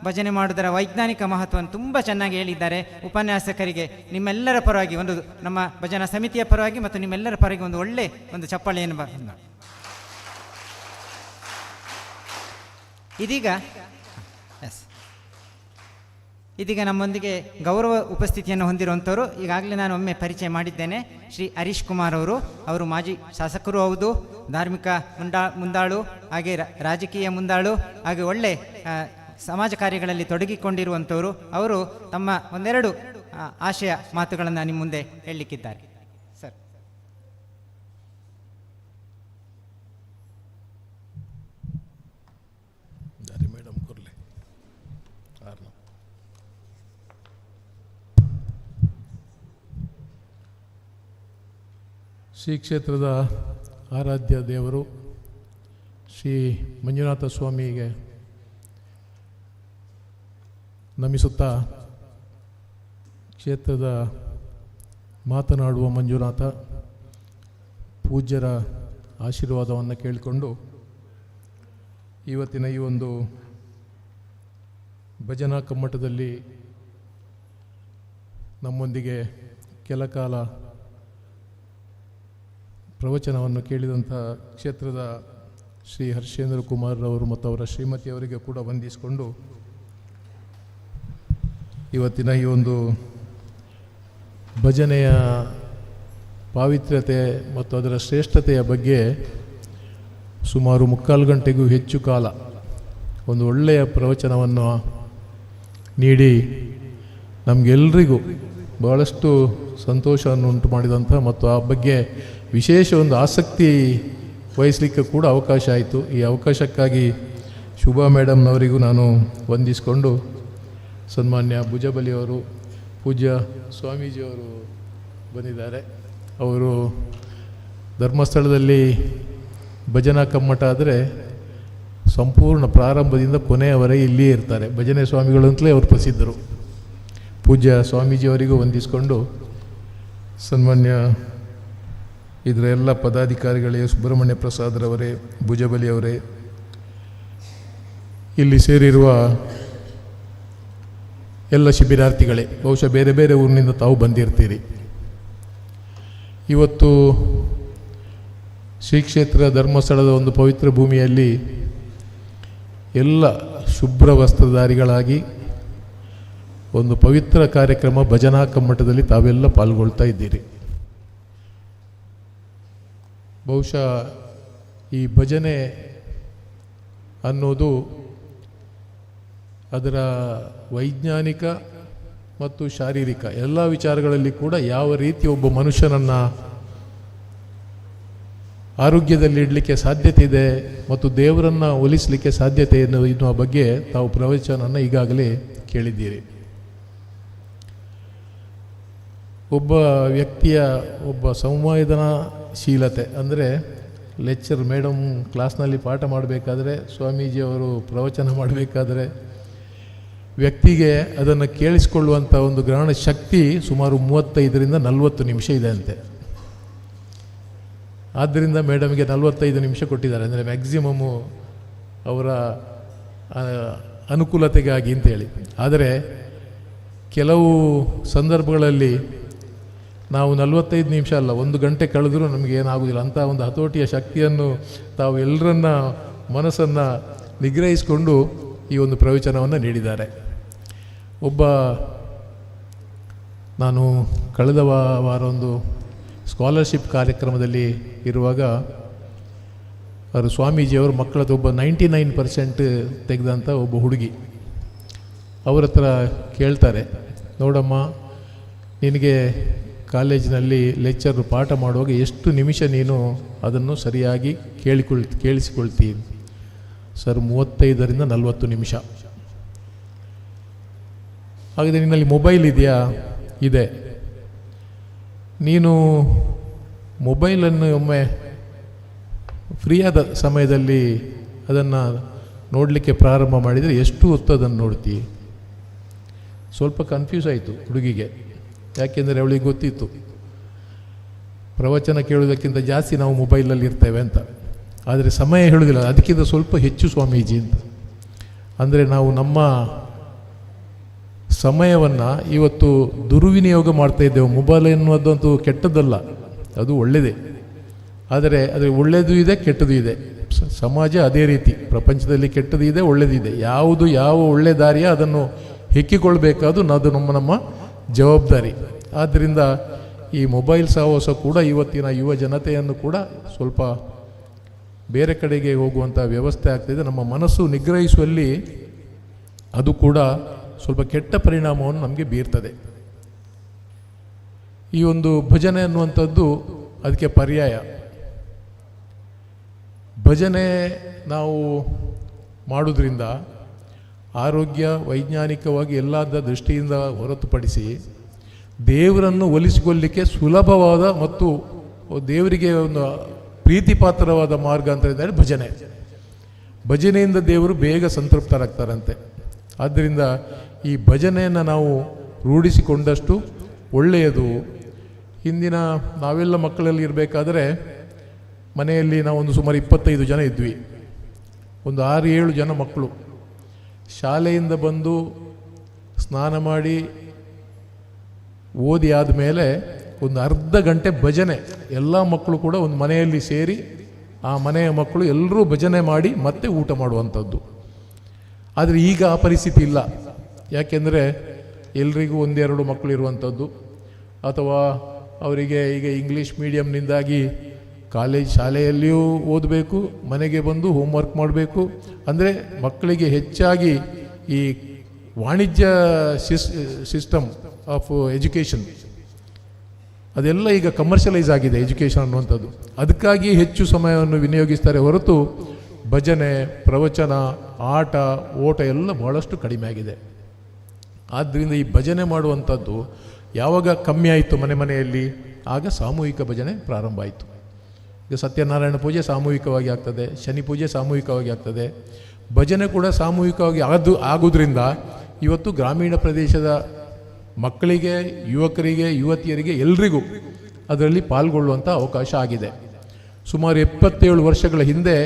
ಭಜನೆ ಮಾಡುವುದರ ವೈಜ್ಞಾನಿಕ ಮಹತ್ವವನ್ನು ತುಂಬ ಚೆನ್ನಾಗಿ ಹೇಳಿದ್ದಾರೆ. ಉಪನ್ಯಾಸಕರಿಗೆ ನಿಮ್ಮೆಲ್ಲರ ಪರವಾಗಿ, ಒಂದು ನಮ್ಮ ಭಜನಾ ಸಮಿತಿಯ ಪರವಾಗಿ ಮತ್ತು ನಿಮ್ಮೆಲ್ಲರ ಪರವಾಗಿ ಒಂದು ಒಳ್ಳೆ ಒಂದು ಚಪ್ಪಾಳೆಯನ್ನು ಇದೀಗ ನಮ್ಮೊಂದಿಗೆ ಗೌರವ ಉಪಸ್ಥಿತಿಯನ್ನು ಹೊಂದಿರುವಂಥವರು, ಈಗಾಗಲೇ ನಾನು ಒಮ್ಮೆ ಪರಿಚಯ ಮಾಡಿದ್ದೇನೆ, ಶ್ರೀ ಹರೀಶ್ ಕುಮಾರ್ ಅವರು ಮಾಜಿ ಶಾಸಕರು ಹೌದು, ಧಾರ್ಮಿಕ ಮುಂದಾಳು, ಹಾಗೆ ರಾಜಕೀಯ ಮುಂದಾಳು, ಹಾಗೆ ಒಳ್ಳೆ ಸಮಾಜ ಕಾರ್ಯಗಳಲ್ಲಿ ತೊಡಗಿಕೊಂಡಿರುವಂಥವರು. ಅವರು ತಮ್ಮ ಒಂದೆರಡು ಆಶಯ ಮಾತುಗಳನ್ನು ನಿಮ್ಮ ಮುಂದೆ ಹೇಳಲಿಕ್ಕಿದ್ದಾರೆ. ಸರ್. ಮೇಡಮ್ ಕೊರ್ಲೆ. ಶ್ರೀ ಕ್ಷೇತ್ರದ ಆರಾಧ್ಯ ದೇವರು ಶ್ರೀ ಮಂಜುನಾಥ ಸ್ವಾಮಿಗೆ ನಮಿಸುತ್ತಾ, ಕ್ಷೇತ್ರದ ಮಾತನಾಡುವ ಮಂಜುನಾಥ ಪೂಜ್ಯರ ಆಶೀರ್ವಾದವನ್ನು ಕೇಳಿಕೊಂಡು ಇವತ್ತಿನ ಈ ಒಂದು ಭಜನಾ ಕಮ್ಮಟದಲ್ಲಿ ನಮ್ಮೊಂದಿಗೆ ಕೆಲಕಾಲ ಪ್ರವಚನವನ್ನು ಕೇಳಿದಂಥ ಕ್ಷೇತ್ರದ ಶ್ರೀ ಹರ್ಷೇಂದ್ರ ಕುಮಾರ್ರವರು ಮತ್ತು ಅವರ ಶ್ರೀಮತಿಯವರಿಗೆ ಕೂಡ ವಂದಿಸಿಕೊಂಡು ಇವತ್ತಿನ ಈ ಒಂದು ಭಜನೆಯ ಪಾವಿತ್ರ್ಯತೆ ಮತ್ತು ಅದರ ಶ್ರೇಷ್ಠತೆಯ ಬಗ್ಗೆ ಸುಮಾರು 3/4 ಗಂಟೆಗೂ ಹೆಚ್ಚು ಕಾಲ ಒಂದು ಒಳ್ಳೆಯ ಪ್ರವಚನವನ್ನು ನೀಡಿ ನಮಗೆಲ್ಲರಿಗೂ ಬಹಳಷ್ಟು ಸಂತೋಷವನ್ನು ಉಂಟು ಮಾಡಿದಂಥ ಮತ್ತು ಆ ಬಗ್ಗೆ ವಿಶೇಷ ಒಂದು ಆಸಕ್ತಿ ವಹಿಸಲಿಕ್ಕೆ ಕೂಡ ಅವಕಾಶ ಆಯಿತು. ಈ ಅವಕಾಶಕ್ಕಾಗಿ ಶುಭಾ ಮೇಡಮ್ನವರಿಗೂ ನಾನು ವಂದಿಸಿಕೊಂಡು, ಸನ್ಮಾನ್ಯ ಭುಜಬಲಿಯವರು, ಪೂಜ್ಯ ಸ್ವಾಮೀಜಿಯವರು ಬಂದಿದ್ದಾರೆ. ಅವರು ಧರ್ಮಸ್ಥಳದಲ್ಲಿ ಭಜನಾ ಕಮ್ಮಟ ಆದರೆ ಸಂಪೂರ್ಣ ಪ್ರಾರಂಭದಿಂದ ಕೊನೆಯವರೆಗೆ ಇಲ್ಲಿಯೇ ಇರ್ತಾರೆ. ಭಜನೆ ಸ್ವಾಮಿಗಳು ಅಂತಲೇ ಅವರು ಪ್ರಸಿದ್ಧರು. ಪೂಜ್ಯ ಸ್ವಾಮೀಜಿಯವರಿಗೂ ವಂದಿಸಿಕೊಂಡು, ಸನ್ಮಾನ್ಯ ಇದರ ಎಲ್ಲ ಪದಾಧಿಕಾರಿಗಳೇ, ಸುಬ್ರಹ್ಮಣ್ಯ ಪ್ರಸಾದ್ರವರೇ, ಭುಜಬಲಿಯವರೇ, ಇಲ್ಲಿ ಸೇರಿರುವ ಎಲ್ಲ ಶಿಬಿರಾರ್ಥಿಗಳೇ, ಬಹುಶಃ ಬೇರೆ ಬೇರೆ ಊರಿನಿಂದ ತಾವು ಬಂದಿರ್ತೀರಿ. ಇವತ್ತು ಶ್ರೀ ಕ್ಷೇತ್ರ ಧರ್ಮಸ್ಥಳದ ಒಂದು ಪವಿತ್ರ ಭೂಮಿಯಲ್ಲಿ ಎಲ್ಲ ಶುಭ್ರ ವಸ್ತ್ರಧಾರಿಗಳಾಗಿ ಒಂದು ಪವಿತ್ರ ಕಾರ್ಯಕ್ರಮ ಭಜನಾ ಕಮ್ಮಟದಲ್ಲಿ ತಾವೆಲ್ಲ ಪಾಲ್ಗೊಳ್ತಾ ಇದ್ದೀರಿ. ಬಹುಶಃ ಈ ಭಜನೆ ಅನ್ನೋದು ಅದರ ವೈಜ್ಞಾನಿಕ ಮತ್ತು ಶಾರೀರಿಕ ಎಲ್ಲ ವಿಚಾರಗಳಲ್ಲಿ ಕೂಡ ಯಾವ ರೀತಿ ಒಬ್ಬ ಮನುಷ್ಯನನ್ನು ಆರೋಗ್ಯದಲ್ಲಿ ಇಡಲಿಕ್ಕೆ ಸಾಧ್ಯತೆ ಇದೆ ಮತ್ತು ದೇವರನ್ನು ಒಲಿಸಲಿಕ್ಕೆ ಸಾಧ್ಯತೆ ಎನ್ನುವ ಬಗ್ಗೆ ತಾವು ಪ್ರವಚನವನ್ನು ಈಗಾಗಲೇ ಕೇಳಿದ್ದೀರಿ. ಒಬ್ಬ ವ್ಯಕ್ತಿಯ ಒಬ್ಬ ಸಂವೇದನಾಶೀಲತೆ ಅಂದರೆ ಲೆಕ್ಚರ್ ಮೇಡಮ್ ಕ್ಲಾಸ್ನಲ್ಲಿ ಪಾಠ ಮಾಡಬೇಕಾದ್ರೆ, ಸ್ವಾಮೀಜಿಯವರು ಪ್ರವಚನ ಮಾಡಬೇಕಾದ್ರೆ ವ್ಯಕ್ತಿಗೆ ಅದನ್ನು ಕೇಳಿಸಿಕೊಳ್ಳುವಂಥ ಒಂದು ಗ್ರಹಣ ಶಕ್ತಿ ಸುಮಾರು 35ರಿಂದ 40 ನಿಮಿಷ ಇದೆ ಅಂತೆ. ಆದ್ದರಿಂದ ಮೇಡಮ್ಗೆ 45 ನಿಮಿಷ ಕೊಟ್ಟಿದ್ದಾರೆ, ಅಂದರೆ ಮ್ಯಾಕ್ಸಿಮಮ್ಮು ಅವರ ಅನುಕೂಲತೆಗಾಗಿ ಅಂತೇಳಿ. ಆದರೆ ಕೆಲವು ಸಂದರ್ಭಗಳಲ್ಲಿ ನಾವು 45 ನಿಮಿಷ ಅಲ್ಲ, 1 ಗಂಟೆ ಕಳೆದರೂ ನಮಗೇನಾಗೋದಿಲ್ಲ. ಅಂಥ ಒಂದು ಹತೋಟಿಯ ಶಕ್ತಿಯನ್ನು ತಾವು ಎಲ್ಲರನ್ನ ಮನಸ್ಸನ್ನು ನಿಗ್ರಹಿಸಿಕೊಂಡು ಈ ಒಂದು ಪ್ರವಚನವನ್ನು ನೀಡಿದ್ದಾರೆ. ನಾನು ಕಳೆದ ವಾರ ಒಂದು ಸ್ಕಾಲರ್ಶಿಪ್ ಕಾರ್ಯಕ್ರಮದಲ್ಲಿ ಇರುವಾಗ ಅವರು ಸ್ವಾಮೀಜಿಯವರು ಮಕ್ಕಳದ್ದು ಒಬ್ಬ 99% ತೆಗೆದಂಥ ಒಬ್ಬ ಹುಡುಗಿ ಅವ್ರ ಹತ್ರ ಕೇಳ್ತಾರೆ, ನೋಡಮ್ಮ, ನಿನಗೆ ಕಾಲೇಜಿನಲ್ಲಿ ಲೆಕ್ಚರ್ ಪಾಠ ಮಾಡುವಾಗ ಎಷ್ಟು ನಿಮಿಷ ನೀನು ಅದನ್ನು ಸರಿಯಾಗಿ ಕೇಳಿಸಿಕೊಳ್ತೀನಿ? ಸರ್, 35ರಿಂದ 40 ನಿಮಿಷ. ಹಾಗಾದರೆ ನಿನ್ನಲ್ಲಿ ಮೊಬೈಲ್ ಇದೆಯಾ? ಇದೆ. ನೀನು ಮೊಬೈಲನ್ನು ಒಮ್ಮೆ ಫ್ರೀಯಾದ ಸಮಯದಲ್ಲಿ ಅದನ್ನು ನೋಡಲಿಕ್ಕೆ ಪ್ರಾರಂಭ ಮಾಡಿದರೆ ಎಷ್ಟು ಹೊತ್ತು ಅದನ್ನು ನೋಡ್ತೀವಿ? ಸ್ವಲ್ಪ ಕನ್ಫ್ಯೂಸ್ ಆಯಿತು ಹುಡುಗಿಗೆ. ಯಾಕೆಂದರೆ ಅವಳಿಗೆ ಗೊತ್ತಿತ್ತು ಪ್ರವಚನ ಕೇಳೋದಕ್ಕಿಂತ ಜಾಸ್ತಿ ನಾವು ಮೊಬೈಲಲ್ಲಿ ಇರ್ತೇವೆ ಅಂತ. ಆದರೆ ಸಮಯ ಹೇಳೋದಿಲ್ಲ, ಅದಕ್ಕಿಂತ ಸ್ವಲ್ಪ ಹೆಚ್ಚು ಸ್ವಾಮೀಜಿ ಅಂತ. ಅಂದರೆ ನಾವು ನಮ್ಮ ಸಮಯವನ್ನು ಇವತ್ತು ದುರ್ವಿನಿಯೋಗ ಮಾಡ್ತಾ ಇದ್ದೇವೆ. ಮೊಬೈಲ್ ಎನ್ನುವುದಂತೂ ಕೆಟ್ಟದ್ದಲ್ಲ, ಅದು ಒಳ್ಳೆಯದೇ. ಆದರೆ ಒಳ್ಳೆಯದು ಇದೆ, ಕೆಟ್ಟದ್ದು ಇದೆ. ಸಮಾಜ ಅದೇ ರೀತಿ, ಪ್ರಪಂಚದಲ್ಲಿ ಕೆಟ್ಟದ್ದು ಇದೆ, ಒಳ್ಳೆಯದಿದೆ. ಯಾವ ಒಳ್ಳೆಯ ದಾರಿಯ ಅದನ್ನು ಹೆಕ್ಕಿಕೊಳ್ಬೇಕಾದ್ದು ಅದು ನಮ್ಮ ಜವಾಬ್ದಾರಿ. ಆದ್ದರಿಂದ ಈ ಮೊಬೈಲ್ ಸಹವಾಸ ಕೂಡ ಇವತ್ತಿನ ಯುವ ಜನತೆಯನ್ನು ಕೂಡ ಸ್ವಲ್ಪ ಬೇರೆ ಕಡೆಗೆ ಹೋಗುವಂಥ ವ್ಯವಸ್ಥೆ ಆಗ್ತಿದೆ. ನಮ್ಮ ಮನಸ್ಸು ನಿಗ್ರಹಿಸುವಲ್ಲಿ ಅದು ಕೂಡ ಸ್ವಲ್ಪ ಕೆಟ್ಟ ಪರಿಣಾಮವನ್ನು ನಮಗೆ ಬೀರ್ತದೆ. ಈ ಒಂದು ಭಜನೆ ಅನ್ನುವಂಥದ್ದು ಅದಕ್ಕೆ ಪರ್ಯಾಯ. ಭಜನೆ ನಾವು ಮಾಡೋದ್ರಿಂದ ಆರೋಗ್ಯ, ವೈಜ್ಞಾನಿಕವಾಗಿ ಎಲ್ಲದ ದೃಷ್ಟಿಯಿಂದ ಹೊರತುಪಡಿಸಿ ದೇವರನ್ನು ಒಲಿಸಿಕೊಳ್ಳಲಿಕ್ಕೆ ಸುಲಭವಾದ ಮತ್ತು ದೇವರಿಗೆ ಒಂದು ಪ್ರೀತಿಪಾತ್ರವಾದ ಮಾರ್ಗ ಅಂತ ಹೇಳಿದರೆ ಭಜನೆ. ಭಜನೆಯಿಂದ ದೇವರು ಬೇಗ ಸಂತೃಪ್ತರಾಗ್ತಾರಂತೆ. ಆದ್ದರಿಂದ ಈ ಭಜನೆಯನ್ನು ನಾವು ರೂಢಿಸಿಕೊಂಡಷ್ಟು ಒಳ್ಳೆಯದು. ಹಿಂದಿನ ನಾವೆಲ್ಲ ಮಕ್ಕಳಲ್ಲಿ ಇರಬೇಕಾದ್ರೆ ಮನೆಯಲ್ಲಿ ನಾವೊಂದು ಸುಮಾರು 25 ಜನ ಇದ್ವಿ. ಒಂದು 6-7 ಜನ ಮಕ್ಕಳು ಶಾಲೆಯಿಂದ ಬಂದು ಸ್ನಾನ ಮಾಡಿ ಓದಿ ಆದಮೇಲೆ ಒಂದು ಅರ್ಧ ಗಂಟೆ ಭಜನೆ. ಎಲ್ಲ ಮಕ್ಕಳು ಕೂಡ ಒಂದು ಮನೆಯಲ್ಲಿ ಸೇರಿ ಆ ಮನೆಯ ಮಕ್ಕಳು ಎಲ್ಲರೂ ಭಜನೆ ಮಾಡಿ ಮತ್ತೆ ಊಟ ಮಾಡುವಂಥದ್ದು. ಆದರೆ ಈಗ ಆ ಪರಿಸ್ಥಿತಿ ಇಲ್ಲ. ಯಾಕೆಂದರೆ ಎಲ್ರಿಗೂ 1-2 ಮಕ್ಕಳು ಇರುವಂಥದ್ದು. ಅಥವಾ ಅವರಿಗೆ ಈಗ ಇಂಗ್ಲೀಷ್ ಮೀಡಿಯಮ್ನಿಂದಾಗಿ ಶಾಲೆಯಲ್ಲಿಯೂ ಓದಬೇಕು, ಮನೆಗೆ ಬಂದು ಹೋಮ್ವರ್ಕ್ ಮಾಡಬೇಕು. ಅಂದರೆ ಮಕ್ಕಳಿಗೆ ಹೆಚ್ಚಾಗಿ ಈ ವಾಣಿಜ್ಯ ಸಿಸ್ಟಮ್ ಆಫ್ ಎಜುಕೇಷನ್ ಅದೆಲ್ಲ ಈಗ ಕಮರ್ಷಿಯಲೈಸ್ ಆಗಿದೆ ಎಜುಕೇಷನ್ ಅನ್ನುವಂಥದ್ದು. ಅದಕ್ಕಾಗಿ ಹೆಚ್ಚು ಸಮಯವನ್ನು ವಿನಿಯೋಗಿಸ್ತಾರೆ ಹೊರತು ಭಜನೆ, ಪ್ರವಚನ, ಆಟ, ಓಟ ಎಲ್ಲ ಬಹಳಷ್ಟು ಕಡಿಮೆ ಆಗಿದೆ. ಆದ್ದರಿಂದ ಈ ಭಜನೆ ಮಾಡುವಂಥದ್ದು ಯಾವಾಗ ಕಮ್ಮಿ ಆಯಿತು ಮನೆಯಲ್ಲಿ, ಆಗ ಸಾಮೂಹಿಕ ಭಜನೆ ಪ್ರಾರಂಭ ಆಯಿತು. ಈಗ ಸತ್ಯನಾರಾಯಣ ಪೂಜೆ ಸಾಮೂಹಿಕವಾಗಿ ಆಗ್ತದೆ, ಶನಿ ಪೂಜೆ ಸಾಮೂಹಿಕವಾಗಿ ಆಗ್ತದೆ, ಭಜನೆ ಕೂಡ ಸಾಮೂಹಿಕವಾಗಿ ಆಗೋದ್ರಿಂದ ಇವತ್ತು ಗ್ರಾಮೀಣ ಪ್ರದೇಶದ ಮಕ್ಕಳಿಗೆ, ಯುವಕರಿಗೆ, ಯುವತಿಯರಿಗೆ ಎಲ್ರಿಗೂ ಅದರಲ್ಲಿ ಪಾಲ್ಗೊಳ್ಳುವಂಥ ಅವಕಾಶ ಆಗಿದೆ. ಸುಮಾರು 77 ವರ್ಷಗಳ ಹಿಂದೆ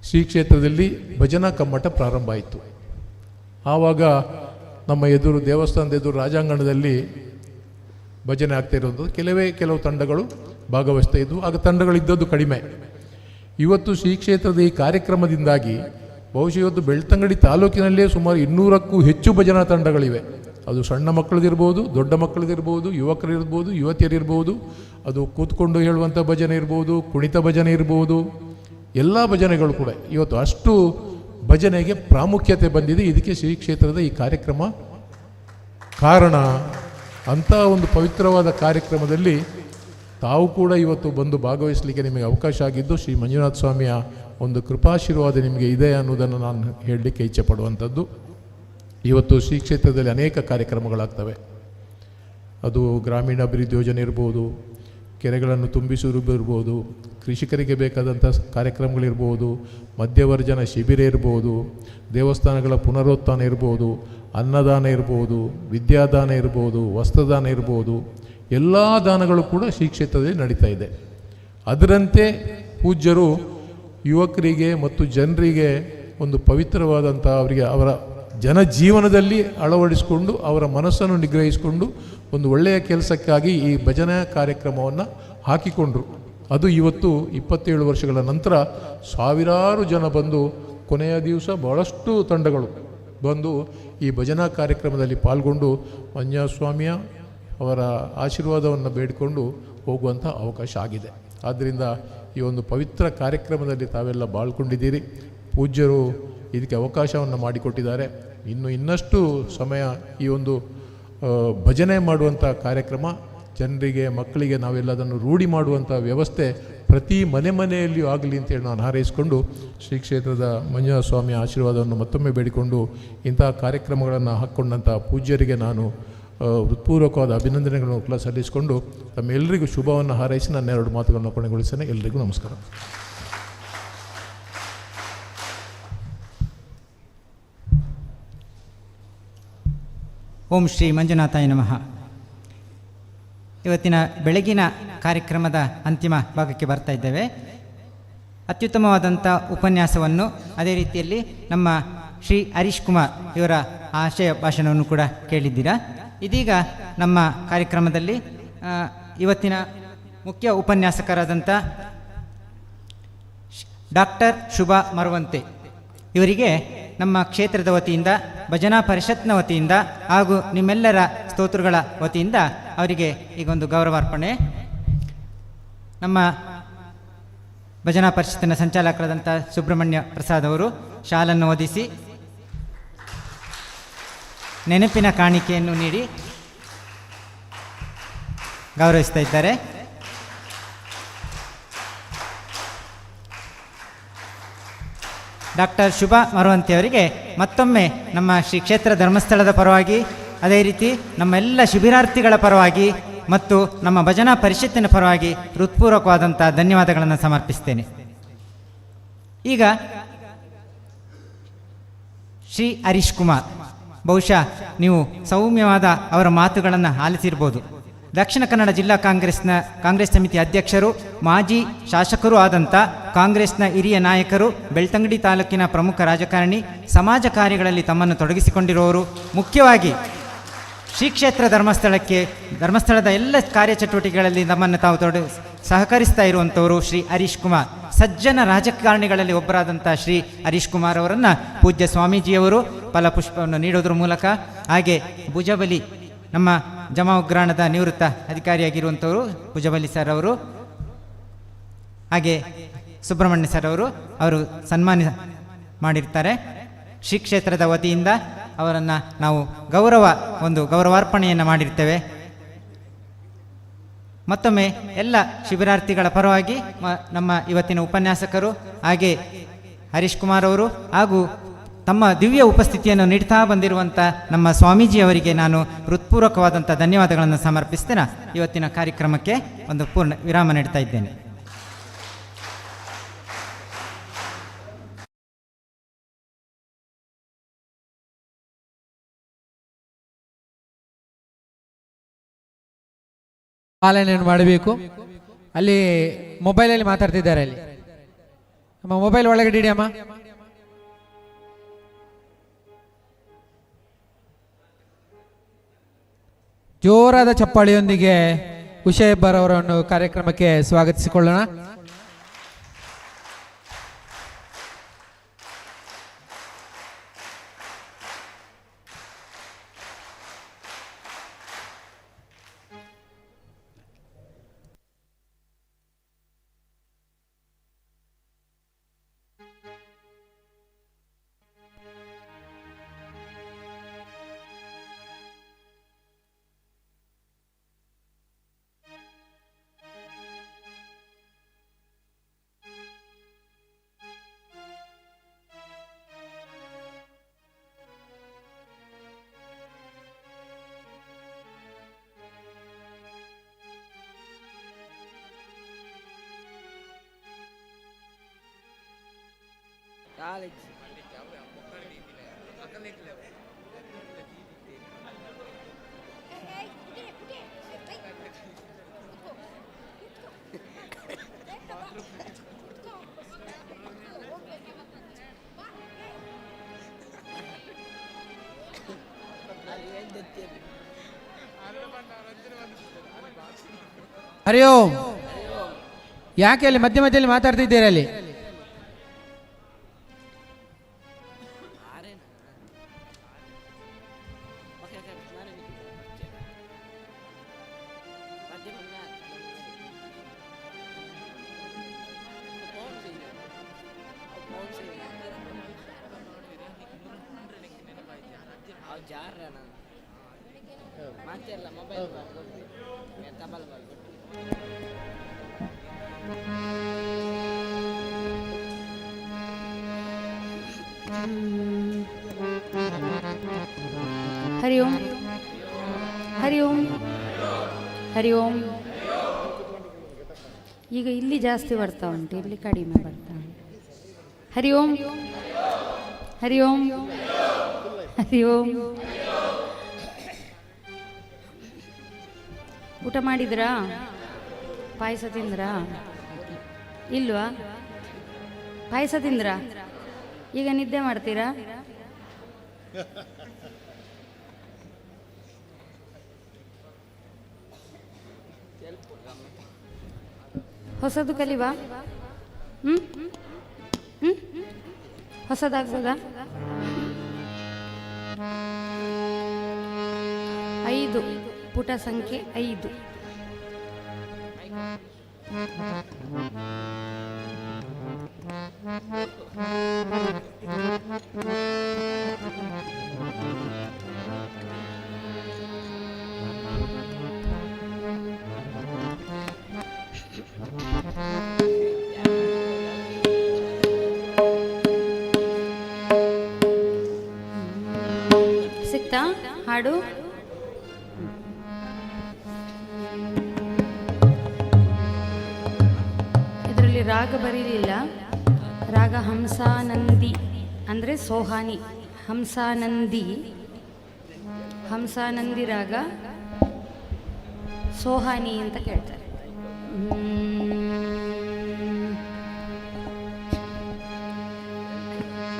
ಶ್ರೀ ಕ್ಷೇತ್ರದಲ್ಲಿ ಭಜನಾ ಕಮ್ಮಟ ಪ್ರಾರಂಭ ಆಯಿತು. ಆವಾಗ ನಮ್ಮ ದೇವಸ್ಥಾನದ ಎದುರು ರಾಜಾಂಗಣದಲ್ಲಿ ಭಜನೆ ಆಗ್ತಾ ಇರೋದು ಕೆಲವು ತಂಡಗಳು ಭಾಗವಹಿಸ್ತಾ ಇದ್ವು. ಆಗ ತಂಡಗಳಿದ್ದದ್ದು ಕಡಿಮೆ. ಇವತ್ತು ಶ್ರೀ ಕ್ಷೇತ್ರದ ಈ ಕಾರ್ಯಕ್ರಮದಿಂದಾಗಿ ಬಹುಶಃ ಇವತ್ತು ಬೆಳ್ತಂಗಡಿ ತಾಲೂಕಿನಲ್ಲೇ ಸುಮಾರು 200ಕ್ಕೂ ಹೆಚ್ಚು ಭಜನಾ ತಂಡಗಳಿವೆ. ಅದು ಸಣ್ಣ ಮಕ್ಕಳದಿರ್ಬೋದು, ದೊಡ್ಡ ಮಕ್ಕಳದಿರ್ಬೋದು, ಯುವಕರಿರ್ಬೋದು, ಯುವತಿಯರಿರ್ಬೋದು, ಅದು ಕೂತ್ಕೊಂಡು ಹೇಳುವಂಥ ಭಜನೆ ಇರ್ಬೋದು, ಕುಣಿತ ಭಜನೆ ಇರ್ಬೋದು, ಎಲ್ಲ ಭಜನೆಗಳು ಕೂಡ ಇವತ್ತು ಅಷ್ಟು ಭಜನೆಗೆ ಪ್ರಾಮುಖ್ಯತೆ ಬಂದಿದೆ. ಇದಕ್ಕೆ ಶ್ರೀ ಕ್ಷೇತ್ರದ ಈ ಕಾರ್ಯಕ್ರಮ ಕಾರಣ. ಅಂಥ ಒಂದು ಪವಿತ್ರವಾದ ಕಾರ್ಯಕ್ರಮದಲ್ಲಿ ತಾವು ಕೂಡ ಇವತ್ತು ಬಂದು ಭಾಗವಹಿಸಲಿಕ್ಕೆ ನಿಮಗೆ ಅವಕಾಶ ಆಗಿದ್ದು ಶ್ರೀ ಮಂಜುನಾಥ ಸ್ವಾಮಿಯ ಒಂದು ಕೃಪಾಶೀರ್ವಾದ ನಿಮಗೆ ಇದೆ ಅನ್ನೋದನ್ನು ನಾನು ಹೇಳಲಿಕ್ಕೆ ಇಚ್ಛೆ ಪಡುವಂಥದ್ದು. ಇವತ್ತು ಶ್ರೀ ಕ್ಷೇತ್ರದಲ್ಲಿ ಅನೇಕ ಕಾರ್ಯಕ್ರಮಗಳಾಗ್ತವೆ. ಅದು ಗ್ರಾಮೀಣಾಭಿವೃದ್ಧಿ ಯೋಜನೆ ಇರ್ಬೋದು, ಕೆರೆಗಳನ್ನು ತುಂಬಿಸುವುದು ಇರ್ಬೋದು, ಕೃಷಿಕರಿಗೆ ಬೇಕಾದಂಥ ಕಾರ್ಯಕ್ರಮಗಳಿರ್ಬೋದು, ಮಧ್ಯವರ್ಜನ ಶಿಬಿರ ಇರ್ಬೋದು, ದೇವಸ್ಥಾನಗಳ ಪುನರುತ್ಥಾನ ಇರ್ಬೋದು, ಅನ್ನದಾನ ಇರ್ಬೋದು, ವಿದ್ಯಾದಾನ ಇರ್ಬೋದು, ವಸ್ತ್ರದಾನ ಇರ್ಬೋದು, ಎಲ್ಲ ದಾನಗಳು ಕೂಡ ಶ್ರೀ ಕ್ಷೇತ್ರದಲ್ಲಿ ನಡೀತಾ ಇದೆ. ಅದರಂತೆ ಪೂಜ್ಯರು ಯುವಕರಿಗೆ ಮತ್ತು ಜನರಿಗೆ ಒಂದು ಪವಿತ್ರವಾದಂಥ ಅವರ ಜನಜೀವನದಲ್ಲಿ ಅಳವಡಿಸಿಕೊಂಡು ಅವರ ಮನಸ್ಸನ್ನು ನಿಗ್ರಹಿಸಿಕೊಂಡು ಒಂದು ಒಳ್ಳೆಯ ಕೆಲಸಕ್ಕಾಗಿ ಈ ಭಜನಾ ಕಾರ್ಯಕ್ರಮವನ್ನು ಹಾಕಿಕೊಂಡರು. ಅದು ಇವತ್ತು 27 ವರ್ಷಗಳ ನಂತರ ಸಾವಿರಾರು ಜನ ಬಂದು ಕೊನೆಯ ದಿವಸ ಬಹಳಷ್ಟು ತಂಡಗಳು ಬಂದು ಈ ಭಜನಾ ಕಾರ್ಯಕ್ರಮದಲ್ಲಿ ಪಾಲ್ಗೊಂಡು ಮಂಜುನಾಥಸ್ವಾಮಿಯ ಅವರ ಆಶೀರ್ವಾದವನ್ನು ಬೇಡಿಕೊಂಡು ಹೋಗುವಂಥ ಅವಕಾಶ ಆಗಿದೆ. ಆದ್ದರಿಂದ ಈ ಒಂದು ಪವಿತ್ರ ಕಾರ್ಯಕ್ರಮದಲ್ಲಿ ತಾವೆಲ್ಲ ಬಾಳ್ಕೊಂಡಿದ್ದೀರಿ. ಪೂಜ್ಯರು ಇದಕ್ಕೆ ಅವಕಾಶವನ್ನು ಮಾಡಿಕೊಟ್ಟಿದ್ದಾರೆ. ಇನ್ನಷ್ಟು ಸಮಯ ಈ ಒಂದು ಭಜನೆ ಮಾಡುವಂಥ ಕಾರ್ಯಕ್ರಮ ಜನರಿಗೆ, ಮಕ್ಕಳಿಗೆ ನಾವೆಲ್ಲದನ್ನು ರೂಢಿ ಮಾಡುವಂಥ ವ್ಯವಸ್ಥೆ ಪ್ರತಿ ಮನೆಯಲ್ಲಿಯೂ ಆಗಲಿ ಅಂತೇಳಿ ನಾನು ಹಾರೈಸಿಕೊಂಡು ಶ್ರೀ ಕ್ಷೇತ್ರದ ಮಂಜುನಾಥ ಸ್ವಾಮಿಯ ಆಶೀರ್ವಾದವನ್ನು ಮತ್ತೊಮ್ಮೆ ಬೇಡಿಕೊಂಡು ಇಂತಹ ಕಾರ್ಯಕ್ರಮಗಳನ್ನು ಹಾಕ್ಕೊಂಡಂಥ ಪೂಜ್ಯರಿಗೆ ನಾನು ಹೃತ್ಪೂರ್ವಕವಾದ ಅಭಿನಂದನೆಗಳನ್ನು ಕೂಡ ಸಲ್ಲಿಸಿಕೊಂಡು ತಮ್ಮೆಲ್ಲರಿಗೂ ಶುಭವನ್ನು ಹಾರೈಸಿ ನಾನು 2 ಮಾತುಗಳನ್ನು ಕೊನೆಗೊಳಿಸ್ತೇನೆ. ಎಲ್ಲರಿಗೂ ನಮಸ್ಕಾರ. ಓಂ ಶ್ರೀ ಮಂಜುನಾಥಾಯ ನಮಃ. ಇವತ್ತಿನ ಬೆಳಗಿನ ಕಾರ್ಯಕ್ರಮದ ಅಂತಿಮ ಭಾಗಕ್ಕೆ ಬರ್ತಾ ಇದ್ದೇವೆ. ಅತ್ಯುತ್ತಮವಾದಂಥ ಉಪನ್ಯಾಸವನ್ನು, ಅದೇ ರೀತಿಯಲ್ಲಿ ನಮ್ಮ ಶ್ರೀ ಹರೀಶ್ ಕುಮಾರ್ ಇವರ ಆಶಯ ಭಾಷಣವನ್ನು ಕೂಡ ಕೇಳಿದ್ದೀರಾ. ಇದೀಗ ನಮ್ಮ ಕಾರ್ಯಕ್ರಮದಲ್ಲಿ ಇವತ್ತಿನ ಮುಖ್ಯ ಉಪನ್ಯಾಸಕರಾದಂಥ ಡಾಕ್ಟರ್ ಶುಭಾ ಮರವಂತೆ ಇವರಿಗೆ ನಮ್ಮ ಕ್ಷೇತ್ರದ ವತಿಯಿಂದ, ಭಜನಾ ಪರಿಷತ್ನ ವತಿಯಿಂದ ಹಾಗೂ ನಿಮ್ಮೆಲ್ಲರ ಸ್ತೋತ್ರಗಳ ವತಿಯಿಂದ ಅವರಿಗೆ ಈಗೊಂದು ಗೌರವಾರ್ಪಣೆ. ನಮ್ಮ ಭಜನಾ ಪರಿಷತ್ತಿನ ಸಂಚಾಲಕರಾದಂಥ ಸುಬ್ರಹ್ಮಣ್ಯ ಪ್ರಸಾದ್ ಅವರು ಶಾಲನ್ನು ಓದಿಸಿ ನೆನಪಿನ ಕಾಣಿಕೆಯನ್ನು ನೀಡಿ ಗೌರವಿಸ್ತಾ ಇದ್ದಾರೆ. ಡಾಕ್ಟರ್ ಶುಭಾ ಮರವಂತಿ ಅವರಿಗೆ ಮತ್ತೊಮ್ಮೆ ನಮ್ಮ ಶ್ರೀ ಕ್ಷೇತ್ರ ಧರ್ಮಸ್ಥಳದ ಪರವಾಗಿ, ಅದೇ ರೀತಿ ನಮ್ಮೆಲ್ಲ ಶಿಬಿರಾರ್ಥಿಗಳ ಪರವಾಗಿ ಮತ್ತು ನಮ್ಮ ಭಜನಾ ಪರಿಷತ್ತಿನ ಪರವಾಗಿ ಹೃತ್ಪೂರ್ವಕವಾದಂಥ ಧನ್ಯವಾದಗಳನ್ನು ಸಮರ್ಪಿಸ್ತೇನೆ. ಈಗ ಶ್ರೀ ಹರೀಶ್ ಕುಮಾರ್, ಬಹುಶಃ ನೀವು ಸೌಮ್ಯವಾದ ಅವರ ಮಾತುಗಳನ್ನು ಆಲಿಸಿರ್ಬೋದು. ದಕ್ಷಿಣ ಕನ್ನಡ ಜಿಲ್ಲಾ ಕಾಂಗ್ರೆಸ್ ಸಮಿತಿ ಅಧ್ಯಕ್ಷರು, ಮಾಜಿ ಶಾಸಕರೂ ಆದಂಥ ಕಾಂಗ್ರೆಸ್ನ ಹಿರಿಯ ನಾಯಕರು, ಬೆಳ್ತಂಗಡಿ ತಾಲೂಕಿನ ಪ್ರಮುಖ ರಾಜಕಾರಣಿ, ಸಮಾಜ ಕಾರ್ಯಗಳಲ್ಲಿ ತಮ್ಮನ್ನು ತೊಡಗಿಸಿಕೊಂಡಿರುವವರು, ಮುಖ್ಯವಾಗಿ ಶ್ರೀ ಕ್ಷೇತ್ರ ಧರ್ಮಸ್ಥಳದ ಎಲ್ಲ ಕಾರ್ಯಚಟುವಟಿಕೆಗಳಲ್ಲಿ ನಮ್ಮನ್ನು ತಾವು ಸಹಕರಿಸ್ತಾ ಇರುವಂಥವರು ಶ್ರೀ ಹರೀಶ್ ಕುಮಾರ್. ಸಜ್ಜನ ರಾಜಕಾರಣಿಗಳಲ್ಲಿ ಒಬ್ಬರಾದಂಥ ಶ್ರೀ ಹರೀಶ್ ಕುಮಾರ್ ಅವರನ್ನು ಪೂಜ್ಯ ಸ್ವಾಮೀಜಿಯವರು ಫಲಪುಷ್ಪವನ್ನು ನೀಡೋದ್ರ ಮೂಲಕ, ಹಾಗೆ ಭುಜಬಲಿ ನಮ್ಮ ಜಮಾ ಉಗ್ರಾಣದ ನಿವೃತ್ತ ಅಧಿಕಾರಿಯಾಗಿರುವಂಥವರು ಪೂಜಬಲಿ ಸರ್ ಅವರು, ಹಾಗೆ ಸುಬ್ರಹ್ಮಣ್ಯ ಸರ್ ಅವರು ಸನ್ಮಾನ ಮಾಡಿರ್ತಾರೆ. ಶ್ರೀ ಕ್ಷೇತ್ರದ ವತಿಯಿಂದ ಅವರನ್ನು ನಾವು ಗೌರವಾರ್ಪಣೆಯನ್ನು ಮಾಡಿರ್ತೇವೆ. ಮತ್ತೊಮ್ಮೆ ಎಲ್ಲ ಶಿಬಿರಾರ್ಥಿಗಳ ಪರವಾಗಿ ನಮ್ಮ ಇವತ್ತಿನ ಉಪನ್ಯಾಸಕರು ಹಾಗೆ ಹರೀಶ್ ಕುಮಾರ್ ಅವರು ಹಾಗೂ ತಮ್ಮ ದಿವ್ಯ ಉಪಸ್ಥಿತಿಯನ್ನು ನೀಡ್ತಾ ಬಂದಿರುವಂಥ ನಮ್ಮ ಸ್ವಾಮೀಜಿಯವರಿಗೆ ನಾನು ಹೃತ್ಪೂರ್ವಕವಾದಂಥ ಧನ್ಯವಾದಗಳನ್ನು ಸಮರ್ಪಿಸ್ತೇನೆ. ಇವತ್ತಿನ ಕಾರ್ಯಕ್ರಮಕ್ಕೆ ಒಂದು ಪೂರ್ಣ ವಿರಾಮ ನೀಡ್ತಾ ಇದ್ದೇನೆ. ಪಾಲನೆಯನ್ನು ಮಾಡಬೇಕು. ಅಲ್ಲಿ ಮೊಬೈಲಲ್ಲಿ ಮಾತಾಡ್ತಿದ್ದಾರೆ, ಅಲ್ಲಿ ನಮ್ಮ ಮೊಬೈಲ್ ಒಳಗಡೆ ಇಡಿ ಅಮ್ಮ. ಜೋರಾದ ಚಪ್ಪಾಳಿಯೊಂದಿಗೆ ಉಷಾ ಹೆಬ್ಬಾರ್ ಅವರನ್ನು ಕಾರ್ಯಕ್ರಮಕ್ಕೆ ಸ್ವಾಗತಿಸಿಕೊಳ್ಳೋಣ. ಹರಿ ಓಂ. ಯಾಕೆ ಅಲ್ಲಿ ಮಧ್ಯ ಮಧ್ಯದಲ್ಲಿ ಮಾತಾಡ್ತಿದ್ದೀರಾ? ಅಲ್ಲಿ ಹರಿ ಓಂ, ಹರಿ ಓಂ, ಹರಿ ಓಂ. ಈಗ ಇಲ್ಲಿ ಜಾಸ್ತಿ ಬರ್ತಾ ಉಂಟು, ಇಲ್ಲಿ ಕಡಿಮೆ ಬರ್ತಾ ಉಂಟು. ಹರಿ ಓಂ, ಹರಿ ಓಂ, ಹರಿ ಓಂ. ಊಟ ಮಾಡಿದ್ರಾ? ಪಾಯಸ ತಿಂದ್ರಾ? ಇಲ್ವಾ? ಪಾಯಸ ತಿಂದ್ರಾ? ಈಗ ನಿದ್ದೆ ಮಾಡ್ತೀರಾ? ಹೊಸದು ಕಲಿವಾ? ಹೊಸದಾಗ್ಬೋದಾ? 5 ಪುಟ ಸಂಖ್ಯೆ 5. ಸಿಕ್ತಾ ಹಾಡು? ಇದರಲ್ಲಿ ರಾಗ ಬರೀಲಿಲ್ಲ. ರಾಗ ಹಂಸಾನಂದಿ ಅಂದರೆ ಸೋಹಾನಿ. ಹಂಸಾನಂದಿ, ಹಂಸಾನಂದಿ ರಾಗ ಸೋಹಾನಿ ಅಂತ ಕೇಳ್ತಾರೆ.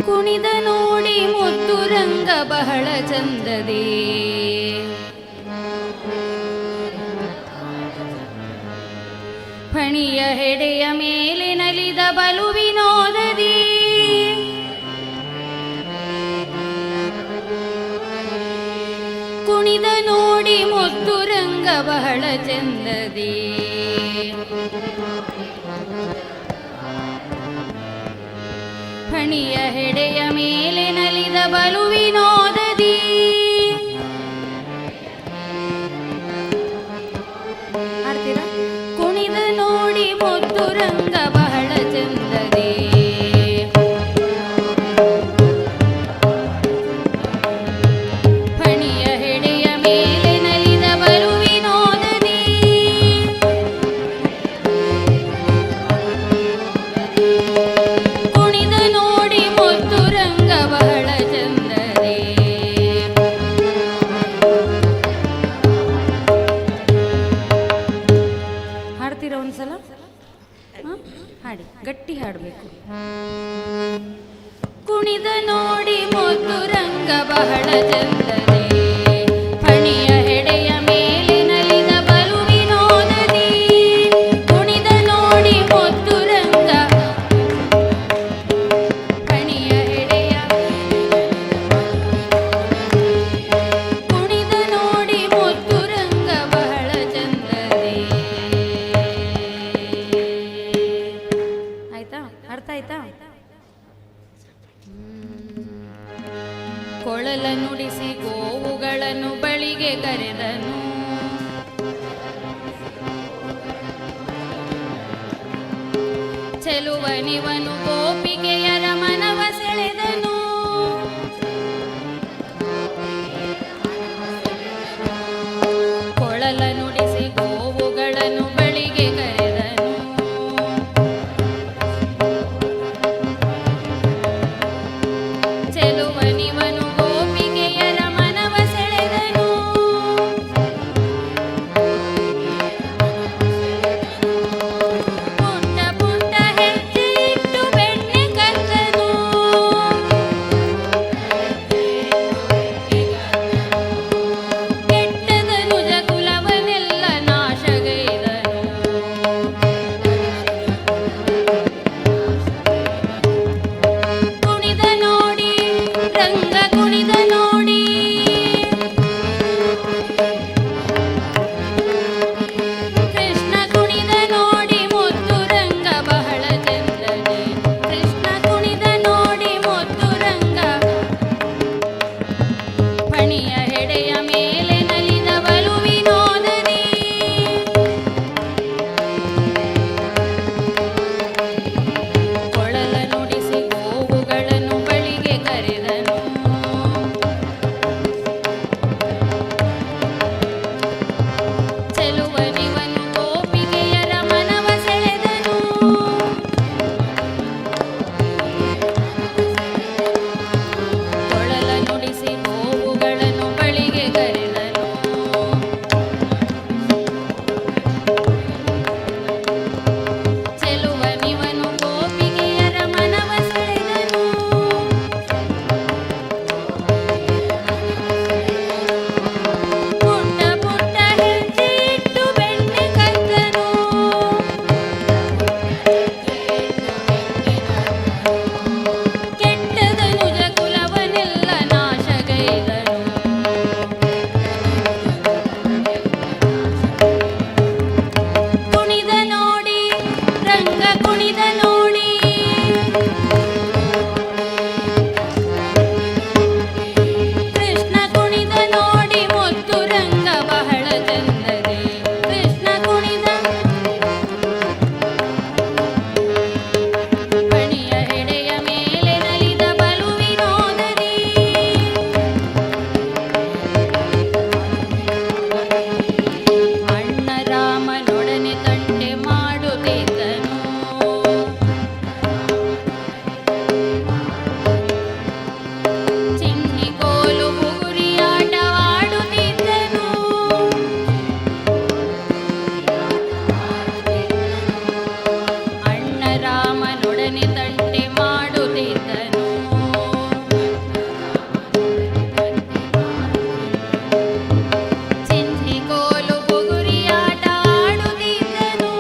ಕುಣಿದ ನೋಡಿ ಮುದ್ದು ರಂಗ ಬಹಳ ಚಂದದೇ, ಫಣಿಯ ಹೆಡೆಯ ಮೇಲೆ ನಲಿದ ಬಲು ವಿನೋದದಿ, ಕುಣಿದ ನೋಡಿ ಮುದ್ದು ಬಹಳ ಚೆಂದದಿ. ಫಣಿಯ ಹೆಡೆಯ ಮೇಲೆ ನಲಿದ ಬಲು ವಿನೋದದಿ. ಆಡ್ತೀರಾ? ಕುಣಿದ ನೋಡಿ ಮುದ್ದು ರಂಗ ಬಹಳ ಚೆಂದದಿ. ಫಣಿಯ ಹೆಡೆಯ ಮೇಲೆ ನಲಿದ ಬಲು ವಿನೋದದಿ. ಕುಣಿದ ನೋಡಿ ಮುದ್ದು ರಂಗ ಬಹಳ ಚೆಂದದಿ. ಹಾಡ್ತೀರಾ ಒಂದ್ಸಲ? ಹಾಡಿ, ಗಟ್ಟಿ ಹಾಡಬೇಕು. ಕುಣಿದ ನೋಡಿ ಮುದ್ದು ರಂಗ ಬಹಳ ಚೆಂದದಿ. ಫಣಿಯ ಹೆಡೆಯ ಮೇಲೆ ನಲಿದ ಬಲು ವಿನೋದದಿ. ಕುಣಿದ ನೋಡಿ ಮುದ್ದು ರಂಗ ಫಣಿಯ ಹೆಡೆಯ ಕುಣಿದ ನೋಡಿ ಮುದ್ದು ರಂಗ ಬಹಳ ಚೆಂದದಿ. ಆಯ್ತಾ? ಅರ್ಥ ಆಯ್ತಾ? ಕೊಳಲ ನುಡಿಸಿ ಗೋವುಗಳನ್ನು ಬಳಿಗೆ ಕರೆದನು. ಚೆಲುವನಿವನು ಗೋಪಿಗೆಯರ ಮನವ ಸೆಳೆದನು. ಕೊಳಲ ನುಡಿಸಿ ಗೋವುಗಳನ್ನು ಬಳಿಗೆ ಕರೆದನು. ಚೆಲುವನಿವನು ಗೋಪಿಗೆಯರ ಮನವ ಸೆಳೆದನು. ಪುಟ್ಟ ಪುಟ್ಟ ಹೆಜ್ಜೆ ಇಟ್ಟು ಬೆಣ್ಣೆ ಕದ್ದನು. ಕೆಟ್ಟದನುಜ ಕುಲವನೆಲ್ಲ ನಾಶಗೈದನು. ಕುಣಿದ ನೋಡಿ ರಂಗ ಕುಣಿದ ನೋಡಿ. ಕೃಷ್ಣ ಕುಣಿದ ನೋಡಿ ಮುದ್ದು ರಂಗ ಬಹಳ ಚೆಂದದಿ. ಕೃಷ್ಣ ಕುಣಿದ ನೋಡಿ ಮುದ್ದು ರಂಗ. ಫಣಿಯ ಹೆಡೆಯ ಮೇಲೆ ನಲಿದ ಬಲು ವಿನೋದದಿ. ಕೊಳಲ ನುಡಿಸಿ ಗೋವುಗಳನ್ನು ಬಳಿಗೆ ಕರೆದನು. ಚೆಲುವನಿವನು ಗೋಪಿಗೆಯರ ಮನವ ಸೆಳೆದನು. ಕೊಳಲ ನುಡಿಸಿ ಗೋವುಗಳನ್ನು ಬಳಿಗೆ ಕರೆದನು. ಚೆಲುವನಿವನು ಗೋಪಿಗೆಯರ ಮನವ ಸೆಳೆದನು. ಪುಟ್ಟ ಪುಟ್ಟ ಹೆಜ್ಜೆ ಇಟ್ಟು ಬೆಣ್ಣೆ ಕದ್ದನು. ಕೆಟ್ಟದನುಜ ಕುಲವನೆಲ್ಲ ನಾಶಗೈದನು. ಕುಣಿದ ನೋಡಿ ರಂಗ ಕುಣಿದ ನೋಡಿ. ಕೃಷ್ಣ ಕುಣಿದ ನೋಡಿ ಮುದ್ದು ರಂಗ ಬಹಳ ಚೆಂದದಿ. ಕೃಷ್ಣ ಕುಣಿದ ಫಣಿಯ ಹೆಡೆಯ ಮೇಲೆ ನಲಿದ ಬಲು ವಿನೋದದಿ. ಅಣ್ಣ ರಾಮನೊಡನೆ ತಂಟೆ ಮಾಡುತ್ತಿದ್ದನು. ಚಿನ್ನಿ ಕೋಲು ಬುಗುರಿಯಾಟವಾಡುತ್ತಿದ್ದನು. ಅಣ್ಣ ರಾಮನೊಡನೆ ತಂಟೆ ಮಾಡುತ್ತಿದ್ದನು. ಚಿನ್ನಿ ಕೋಲು ಬುಗುರಿಯಾಟ ಆಡುತ್ತಿದ್ದನು.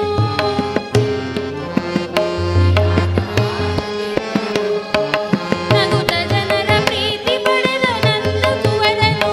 ನಗುತ್ತ ಜನರ ಪ್ರೀತಿ ಪಡೆದ ನಂದ ಕುವರನು.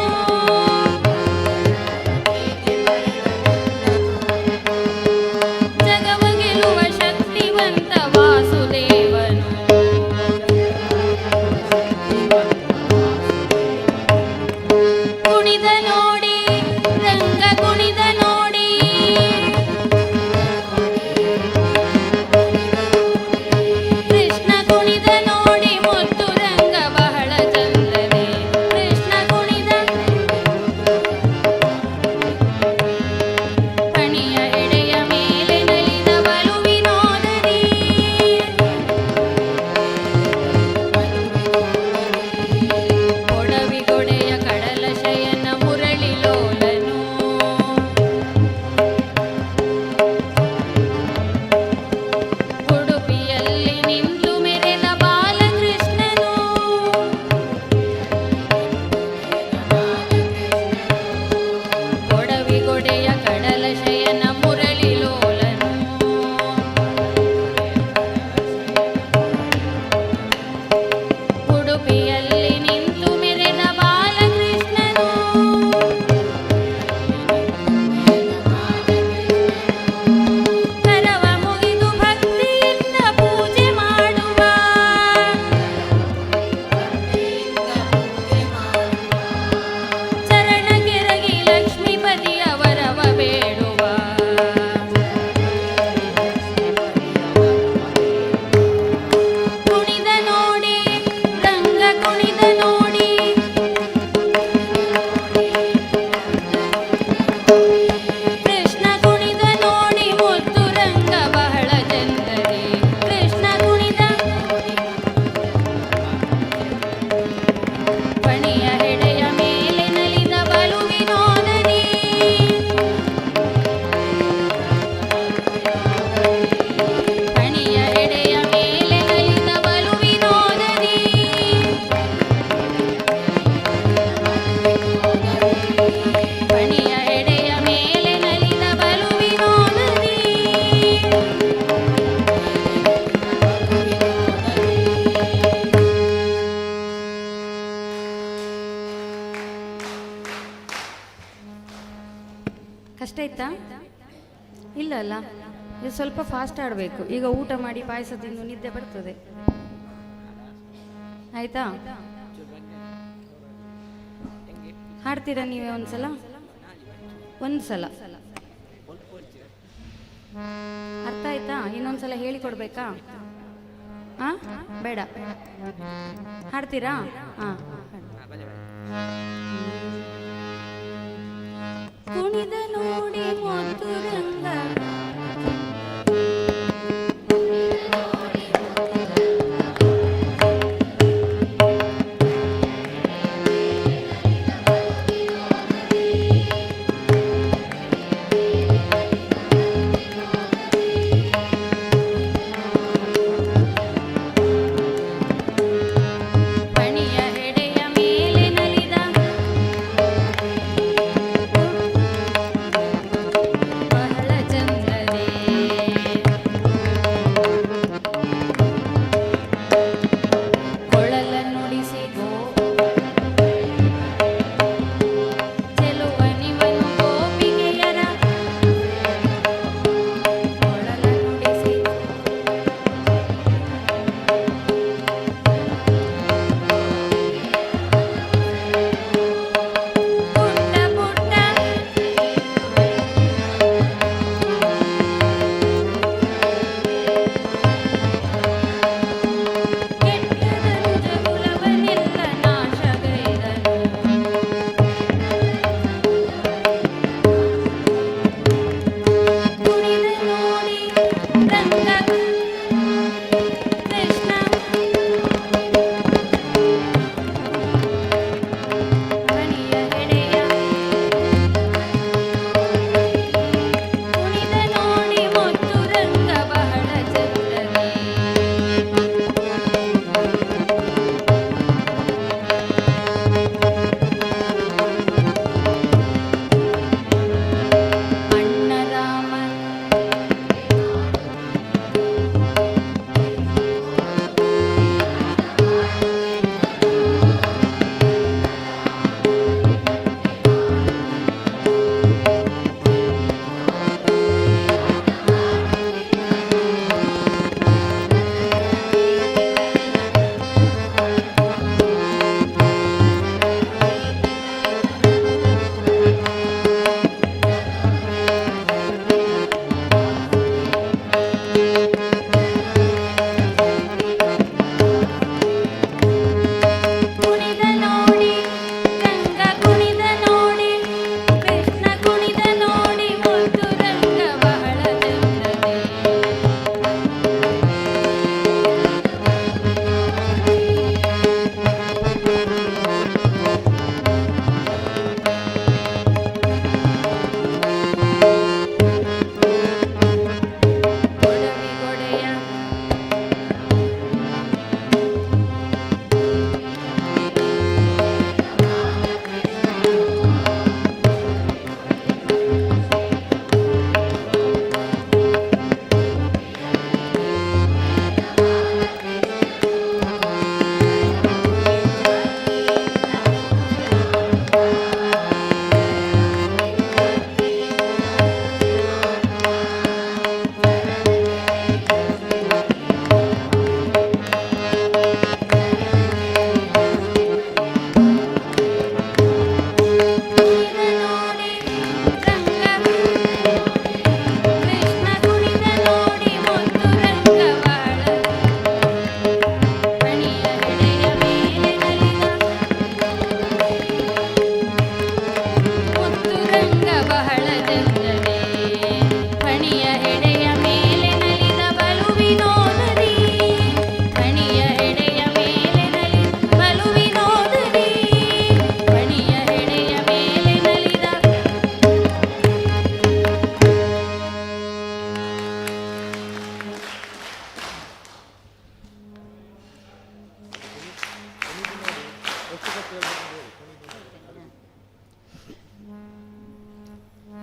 ಅಲ್ಲ, ಇದು ಸ್ವಲ್ಪ ಫಾಸ್ಟ್ ಆಡಬೇಕು. ಈಗ ಊಟ ಮಾಡಿ ಪಾಯಸ ತಿಂದು ನಿದ್ದೆ ಬರ್ತದೆ, ಆಯ್ತಾ? ಹಾಡ್ತೀರಾ ನೀವೇ ಒಂದ್ಸಲ? ಅರ್ಥ ಆಯ್ತಾ? ಇನ್ನೊಂದ್ಸಲ ಹೇಳಿಕೊಡ್ಬೇಕಾ? ಹಾ, ಬೇಡ, ಹಾಡ್ತೀರಾ? ಹಾ, ಕುಣಿದ ನೋಡಿ ಮೊದ್ದು ರಂಗ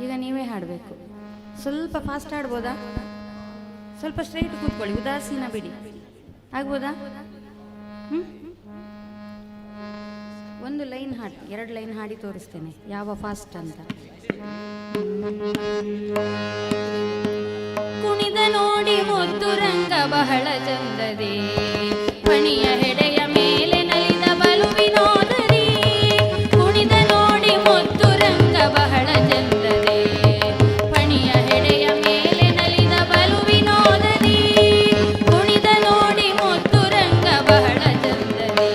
ಈಗ ನೀವೇ ಹಾಡಬೇಕು. ಸ್ವಲ್ಪ ಫಾಸ್ಟ್ ಹಾಡ್ಬೋದಾ? ಸ್ವಲ್ಪ ಸ್ಟ್ರೈಟ್ ಕೂತ್ಕೊಳ್ಳಿ, ಉದಾಸೀನ ಬಿಡಿ. ಆಗ್ಬೋದಾ? ಒಂದು ಲೈನ್ ಹಾಡಿ, 2 ಲೈನ್ ಹಾಡಿ ತೋರಿಸ್ತೇನೆ ಯಾವ ಫಾಸ್ಟ್ ಅಂತ. ನೋಡಿ ಮುದ್ದು ರಂಗ ಬಹಳ ಚಂದದೆ ಪಣಿಯ ಹೆಡೆಯ ಮೇಲೆ ನಲಿದ ಬಲು ವಿನೋದರಿ ಕುಣಿದ ನೋಡಿ ಮುದ್ದು ರಂಗ ಬಹಳ ಚಂದದೆ ಪಣಿಯ ಹೆಡೆಯ ಮೇಲೆ ನಲಿದ ಬಲು ವಿನೋದರಿ ಕುಣಿದ ನೋಡಿ ಮುದ್ದು ರಂಗ ಬಹಳ ಚಂದದೆ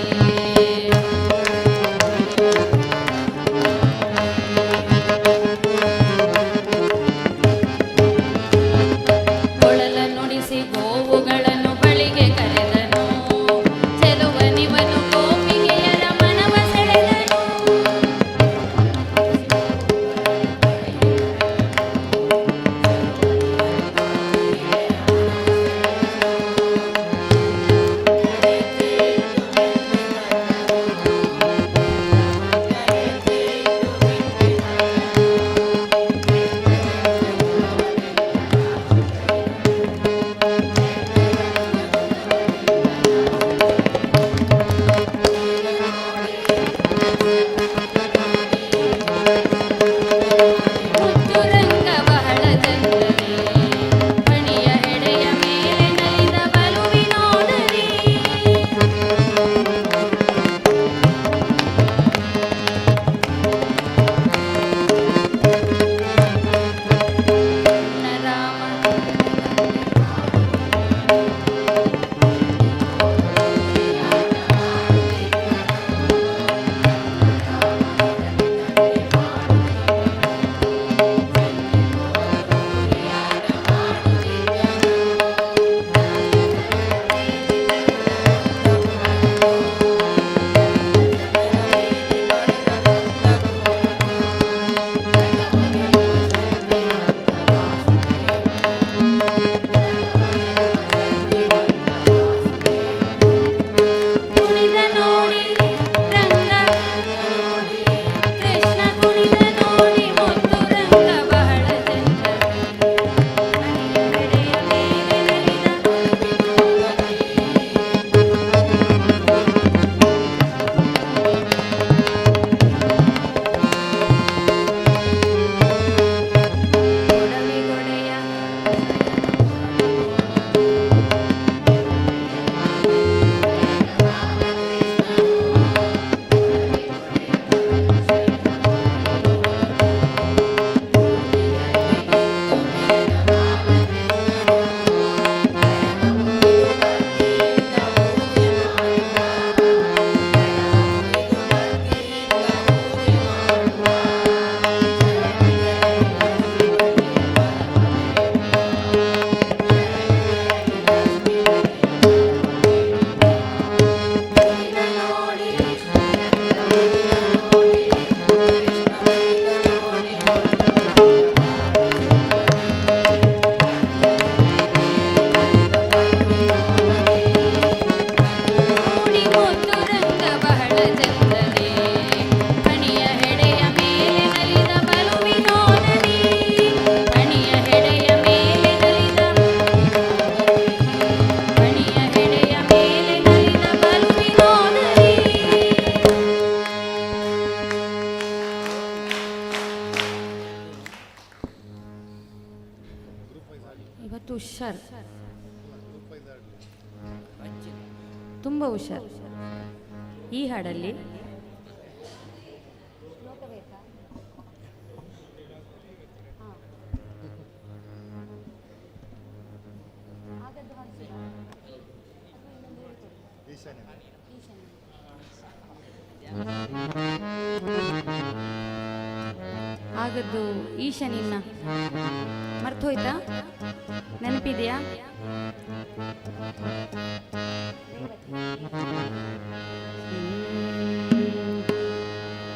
ಕೊಳಲ ನುಡಿಸಿ ಗೋವುಗಳನ್ನು ಬಳಿಗೆ ಕರೆದನು ಚೆಲುವನಿವನು ಗೋಪಿಗೆಯರ ಮನವ ಸೆಳೆದನು ಮುದ್ದು ರಂಗ ಬಹಳ ಚಂದದೆ ಪಣಿಯ ಹೆಡೆಯ ಮೇಲೆ ನಲಿದ ಬಲು ವಿನೋದರಿ ರಾಮ ಕುಣಿದ ನೋಡಿ ರಂಗ ಕೃಷ್ಣ ಕುಣಿದ ನೋಡಿ ಮುದ್ದು ರಂಗ ಬಹಳ ಚಂದದೆ ಪಣಿಯ ಹೆಡೆಯ ಮೇಲೆ ನಲಿದ ಗೊಡವಿಗೊಡೆಯ ನೋಡಿ ಮುದ್ದು ರಂಗ ಬಹಳ ಚಂದದೆ ಪಣಿಯ ಹೆಡೆಯ ಮೇಲೆ ನಲಿದ ಬಲು ವಿನೋದರಿ ಪಣಿಯ ಹೆಡೆಯ ಮೇಲೆ ನಲಿದ ಪಣಿಯ ಹೆಡೆಯ ಮೇಲೆ ನಲಿದ ಬಲು ವಿನೋದರಿ ಇವತ್ತು ಹುಷಾರ್ ತುಂಬ ಹುಷಾರ್ ಈ ಹಾಡಲ್ಲಿ ಆಗದ್ದು ಈಶ ನಿನ್ನ ಮರ್ತೋಯ್ತಾ ನೆನಪಿದೆಯಾ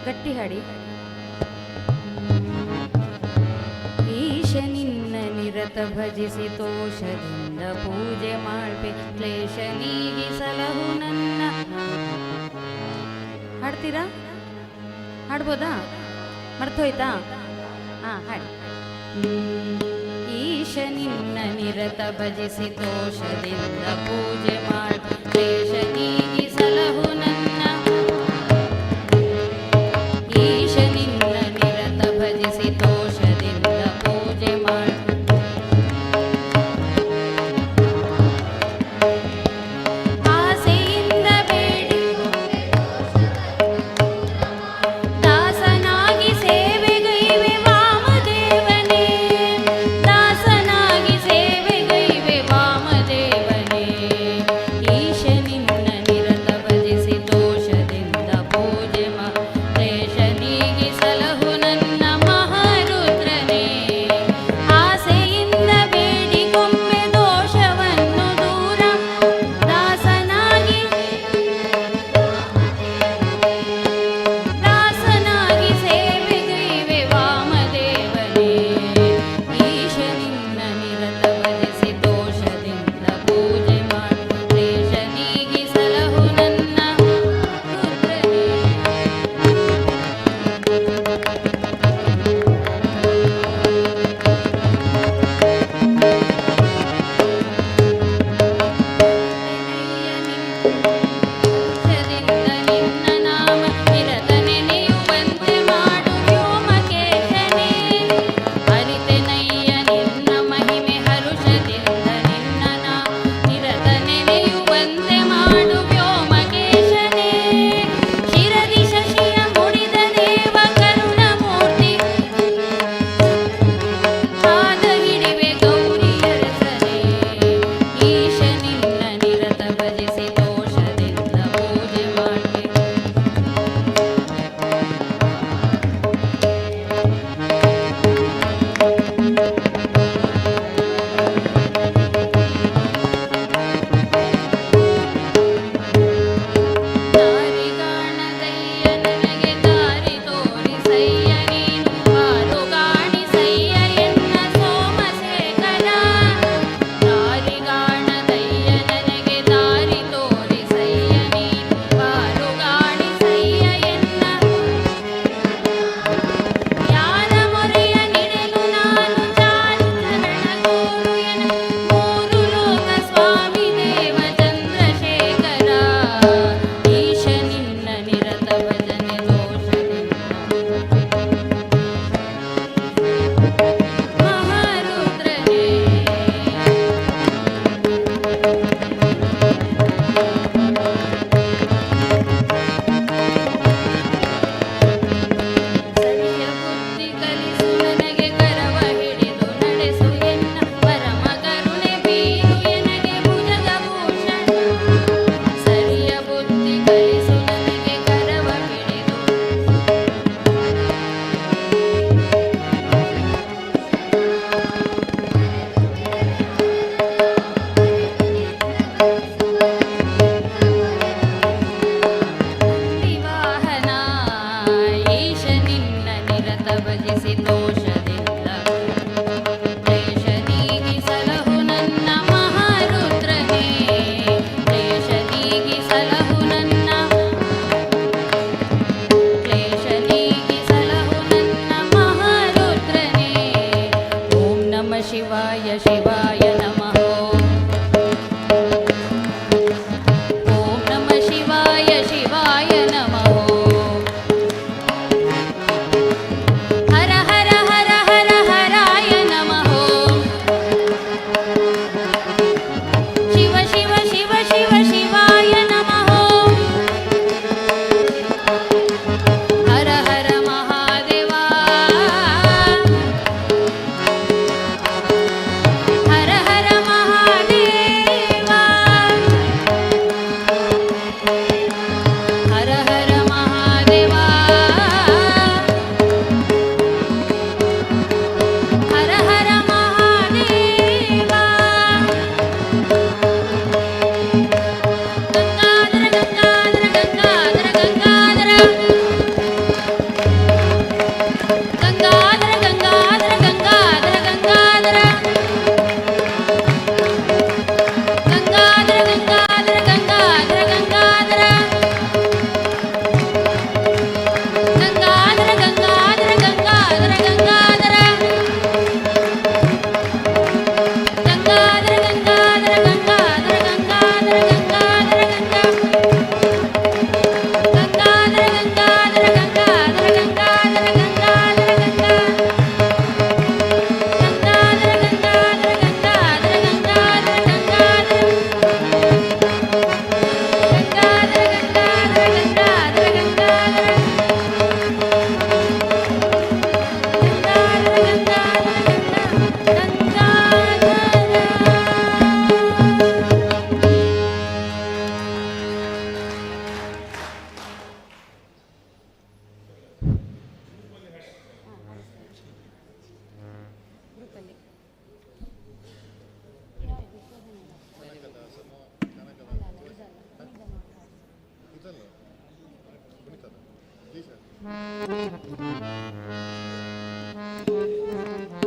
ಗಟ್ಟಿ ಹಾಡಿ ಈಶ ನಿನ್ನ ನಿರತ ಭಜಿಸಿ ತೋಷದಿಂದ ಪೂಜೆ ಮಾಡ್ಬೆ ಕ್ಲೇಶ ನೀಗಿಸಲಹು ನನ್ನ ಹಾಡ್ತೀರಾ ಹಾಡ್ಬೋದಾ ಮರ್ತೋಯ್ತಾ ಹಾಂ ಹಾಡಿ ಈಶ ನಿನ್ನ ನಿರತ ಭಜಿಸಿ ತೋಷದಿಂದ ಪೂಜೆ ಮಾಡ್ಬೆ ಕ್ಲೇಶ ನೀಗಿಸಲಹು ನನ್ನ ಈಶ ನಿನ್ನ ನಿರತ ಭಜಿಸಿ ತೋಷದಿಂದ ಪೂಜೆ ಮಾಡ್ಬೆ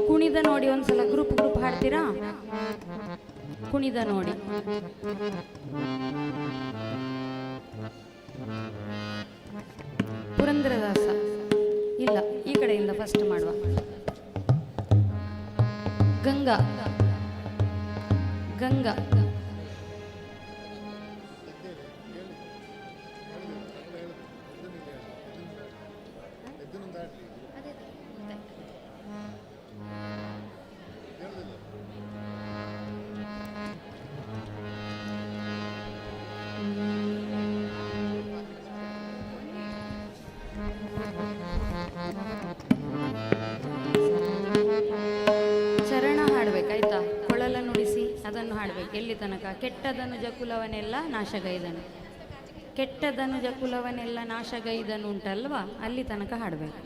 ಕುಣಿದ ನೋಡಿ ಒಂದ್ಸಲ ಗ್ರೂಪ್ ಗ್ರೂಪ್ ಹಾಡ್ತೀರಾ? ಕುಣಿದ ನೋಡಿ. ಪುರಂದರದಾಸ ಇಲ್ಲ, ಈ ಕಡೆಯಿಂದ ಫಸ್ಟ್ ಮಾಡುವ. ಗಂಗಾ ಗಂಗಾ ತನಕ. ಕೆಟ್ಟದನುಜ ಕುಲವನೆಲ್ಲ ನಾಶಗೈದನು, ಕೆಟ್ಟದನುಜ ಕುಲವನೆಲ್ಲ ನಾಶಗೈದನು ಉಂಟಲ್ವಾ, ಅಲ್ಲಿ ತನಕ ಹಾಡಬೇಕು.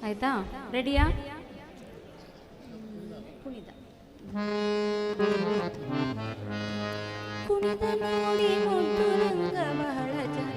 ಆಯ್ತಾ? ರೆಡಿಯಾ? ಕುಣಿದ ಕುಣಿದ ನೋಡಿ ಮುದ್ದು ರಂಗ ಬಹಳ ಚಂದ,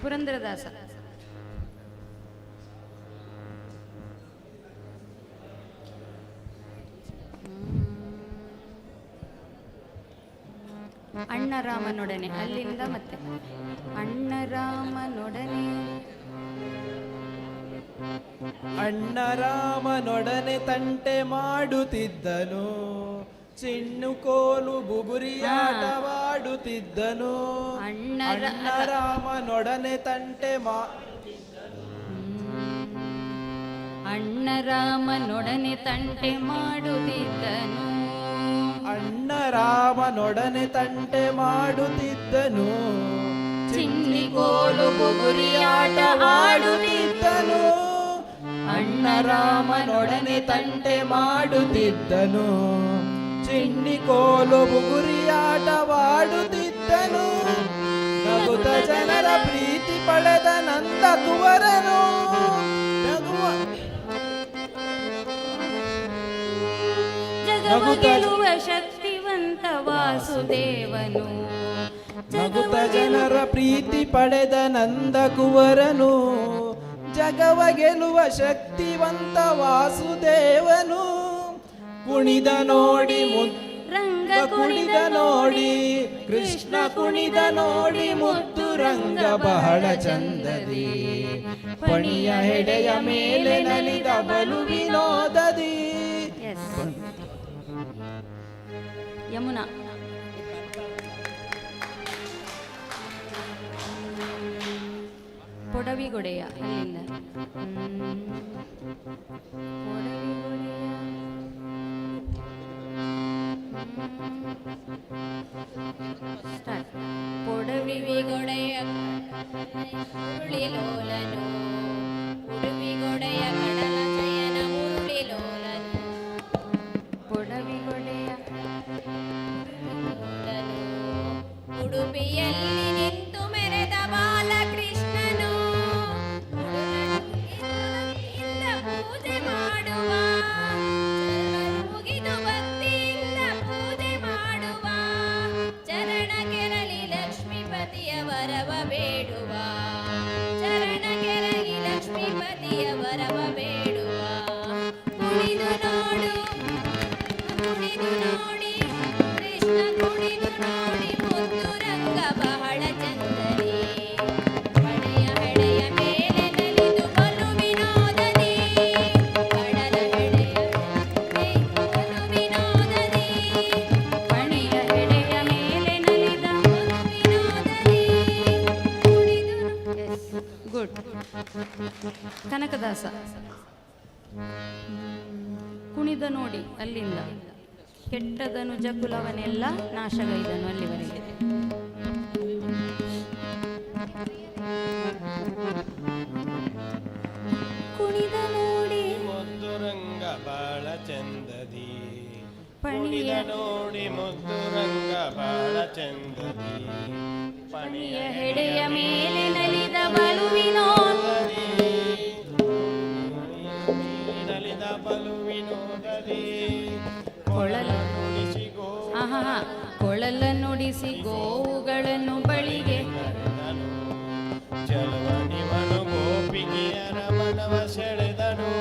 ಪುರಂದರದಾಸ. ಅಣ್ಣರಾಮನೊಡನೆ, ಅಲ್ಲಿಂದ ಮತ್ತೆ ಅಣ್ಣರಾಮನೊಡನೆ, ಅಣ್ಣರಾಮನೊಡನೆ ತಂಟೆ ಮಾಡುತ್ತಿದ್ದನು, ಚಿನ್ನು ಕೋಲು ಬುಗುರಿಯಾಟವಾಡುತ್ತಿದ್ದನು. ಅಣ್ಣರಾಮನೊಡನೆ ತಂಟೆ ಅಣ್ಣರಾಮನೊಡನೆ ತಂಟೆ ಮಾಡುತ್ತಿದ್ದನು, ಅಣ್ಣರಾಮನೊಡನೆ ತಂಟೆ ಮಾಡುತ್ತಿದ್ದನು, ಚಿನ್ನಿಕೋಲು ಬುಗುರಿಯಾಟ ಆಡುತ್ತಿದ್ದನು. ಅಣ್ಣರಾಮನೊಡನೆ ತಂಟೆ ಮಾಡುತ್ತಿದ್ದನು, ಚಿನ್ನಿಕೋಲು ಬುಗುರಿಯಾಟವಾಡುತ್ತಿದ್ದನು. ನಗುತ್ತ ಜನರ ಪ್ರೀತಿ ಪಡೆದ ನಂದ ಕುವರನು, ಜಗವ ಗೆಲ್ಲುವ ಶಕ್ತಿವಂತ ವಾಸುದೇವನು. ನಗುತ್ತ ಜನರ ಪ್ರೀತಿ ಪಡೆದ ನಂದ ಕುವರನು, ಜಗವ ಗೆಲ್ಲುವ ಶಕ್ತಿವಂತ ವಾಸುದೇವನು. ಕುಣಿದ ನೋಡಿ ರಂಗ ಕುಣಿದ ನೋಡಿ, ಕೃಷ್ಣ ಕುಣಿದ ನೋಡಿ ಮುದ್ದು ರಂಗ ಬಹಳ ಚಂದದಿ. ಪಣಿಯ ಹೆಡೆಯ ಮೇಲೆ ನಲಿದ ಬಲು ವಿನೋದದಿ. ಯಮುನಾ. ಪೊಡವಿಗೊಡೆಯ, ಇಲ್ಲಿಂದ ಪೊಡವಿಗೊಡೆಯ, ಸ್ಟಾರ್ಟ್. ಪೊಡವಿಗೊಡೆಯ ಮುರುಳಿಲೋಲನು, ಉಡುಪಿಗೊಡೆಯ ಕಡಲ ಜಯನ ಮುರುಳಿಲೋಲನು, ಪೊಡವಿಗೊಡೆಯ ಉಡುಪಿಯಲ್ಲಿ ನಿಂತು ಮೆರೆದ ಬಾಲಕೃಷ್ಣನು. ಇಂದ ಪೂಜೆ ಮಾಡುವ, ಮುಗಿದು ಭಕ್ತಿಯಿಂದ ಪೂಜೆ ಮಾಡುವ, ಚರಣ ಕೆರಳಿ ಲಕ್ಷ್ಮೀಪತಿಯ ವರವ ಬೇಡುವ, ಚರಣ ಕೆರಳಿ ಲಕ್ಷ್ಮೀಪತಿಯ ವರವ ಬೇಡುವ. ಕುಣಿದು ನೋಡು, ಕುಣಿದು ನೋಡಿ, ಕೃಷ್ಣ ಕುಣಿದು ನೋಡಿ ಮುದ್ದು ರಂಗ ಬಹಳ ಚಂದದಿ. ಪಡೆಯ ಹೆಡೆಯ ಮೇಲೆ ನಲಿದು ಬಲು ವಿನೋದದಿ, ಕಡಲ ಹೆಡೆಯ ಬಲು ವಿನೋದದಿ, ಪಣಿಯ ಹೆಡೆಯ ಮೇಲೆ ನಲಿದ ಬಲು ವಿನೋದದಿ. ಗುಡ್. ಕನಕದಾಸ. ಕುಣಿದ ನೋಡಿ, ಅಲ್ಲಿಂದ ಕೆಟ್ಟದನು ಜಕುಲವನೆಲ್ಲ ನಾಶಗೈದನು, ಅಲ್ಲಿವರೆಗೆ. ಪಣಿಯ ನೋಡಿ ಮುದ್ದು ರಂಗ ಬಾಳ ಚಂದದಿ ಪಣಿಯ ಹೆಡೆಯ ಮೇಲೆ ನಲಿದ ಬಲುವಿನೋದದಿ ನಲಿದ ಬಲುವಿನೋದದಿ ಕೊಳಲ ಕೊಳಲ ನುಡಿಸಿ ಗೋವುಗಳನ್ನು ಬಳಿಗೆ ಚಲವನಿವನು ಗೋಪಿಗೆಯರ ಮನವ ಸೆಳೆದನು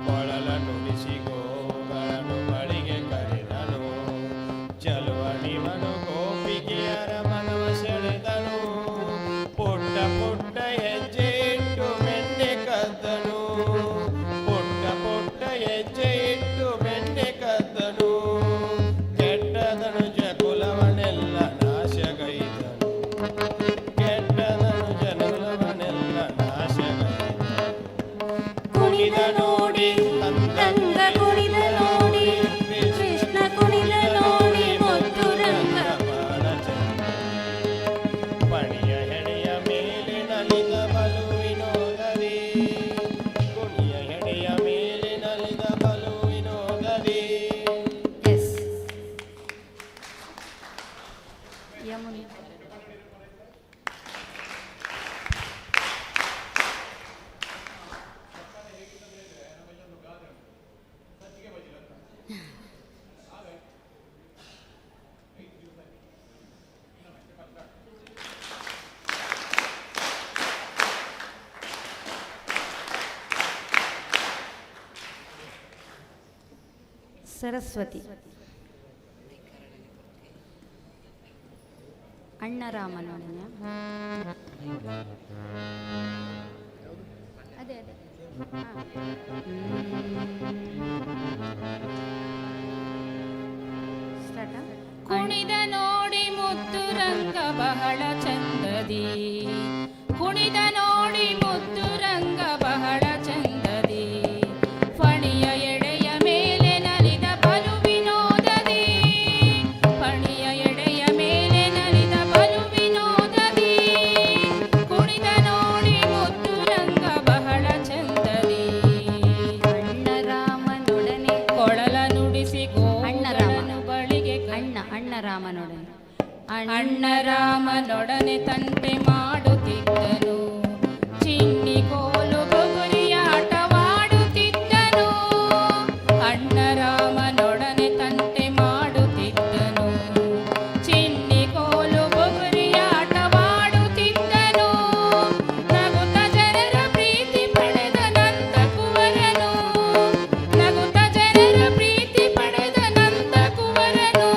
ಕೊಳಲ ನುಡಿಸಿ ಗೋಗಳನ್ನು ಬಳಿಗೆ ಕರೆದನು ಚಲುವನಿವನು ಗೋಪಿಗೆಯರ ಮನವ ಸೆಳೆದನು ಪುಟ್ಟ ಪುಟ್ಟ ಹೆಜ್ಜೆ ಇಟ್ಟು ಬೆಣ್ಣೆ ಕದ್ದನು ಪುಟ್ಟ ಪುಟ್ಟ ಹೆಜ್ಜೆ ಇಟ್ಟು ಬೆಣ್ಣೆ ಕದ್ದನು ಕೆಟ್ಟದನು ಕುಲವನೆಲ್ಲ ನಾಶಗೈದನು ಕೆಟ್ಟದನು ಜನಲವನೆಲ್ಲ ನಾಶಗೈದನು ಕುಣಿದ ನೋಡಿ ರಂಗ ಕುಣಿದ ನೋಡಿ ಕೃಷ್ಣ ಕುಣಿದ ನೋಡಿ ಮುದ್ದು ರಂಗ ಬಾಳ ಚಂದ ಪಣಿಯ ಹೆಡೆಯ ಮೇಲೆ ನಲಿದ ಬಲುವಿನೋದದಿ ಕುಣಿಯ ಹೆಡೆಯ ಮೇಲೆ ನಲಿದ ಬಲುವಿನೋದದಿ ಎಸ್ ಯಮುನಿ ಸರಸ್ವತಿ ಅಣ್ಣರಾಮನೊಡನೆ ಅದೇ ಅದೇ ಕುಣಿದ ನೋಡಿ ಮುದ್ದು ರಂಗ ಬಹಳ ಚಂದದಿ ಕುಣಿದ ನೋಡಿ ಮುದ್ದು ರಂಗ ಬಹಳ ಚಂದದಿ ಫಣಿಯ ಎಡೆಯ ಮೇಲೆ ನಲಿದ ಬಲು ವಿನೋದದಿ ಫಣಿಯ ಎಡೆಯ ಮೇಲೆ ನಲಿದ ಬಲು ವಿನೋದದಿ ಕುಣಿದ ನೋಡಿ ಮುದ್ದು ರಂಗ ಬಹಳ ಚಂದದಿ ಅಣ್ಣರಾಮನೊಡನೆ ಕೊಳಲ ನುಡಿಸಿ ಗೋಗಳನ್ನು ಬಳಿಗೆ ಅಣ್ಣರಾಮನೊಡನೆ ಅಣ್ಣರಾಮನೊಡನೆ ತಂಟೆ ಮಾಡುತ್ತಿದ್ದನು ಚಿನ್ನಿ ಕೋಲು ಬುಗುರಿಯಾಟವಾಡುತ್ತಿದ್ದನು ಅಣ್ಣರಾಮನೊಡನೆ ತಂಟೆ ಮಾಡುತ್ತಿದ್ದನು ಚಿನ್ನಿ ಕೋಲು ಬುಗುರಿಯಾಟವಾಡುತ್ತಿದ್ದನು ನಗುತ್ತ ಜನರ ಪ್ರೀತಿ ಪಡೆದ ನಂದ ಕುವರನು ನಗುತ್ತ ಜನರ ಪ್ರೀತಿ ಪಡೆದ ನಂದ ಕುವರನು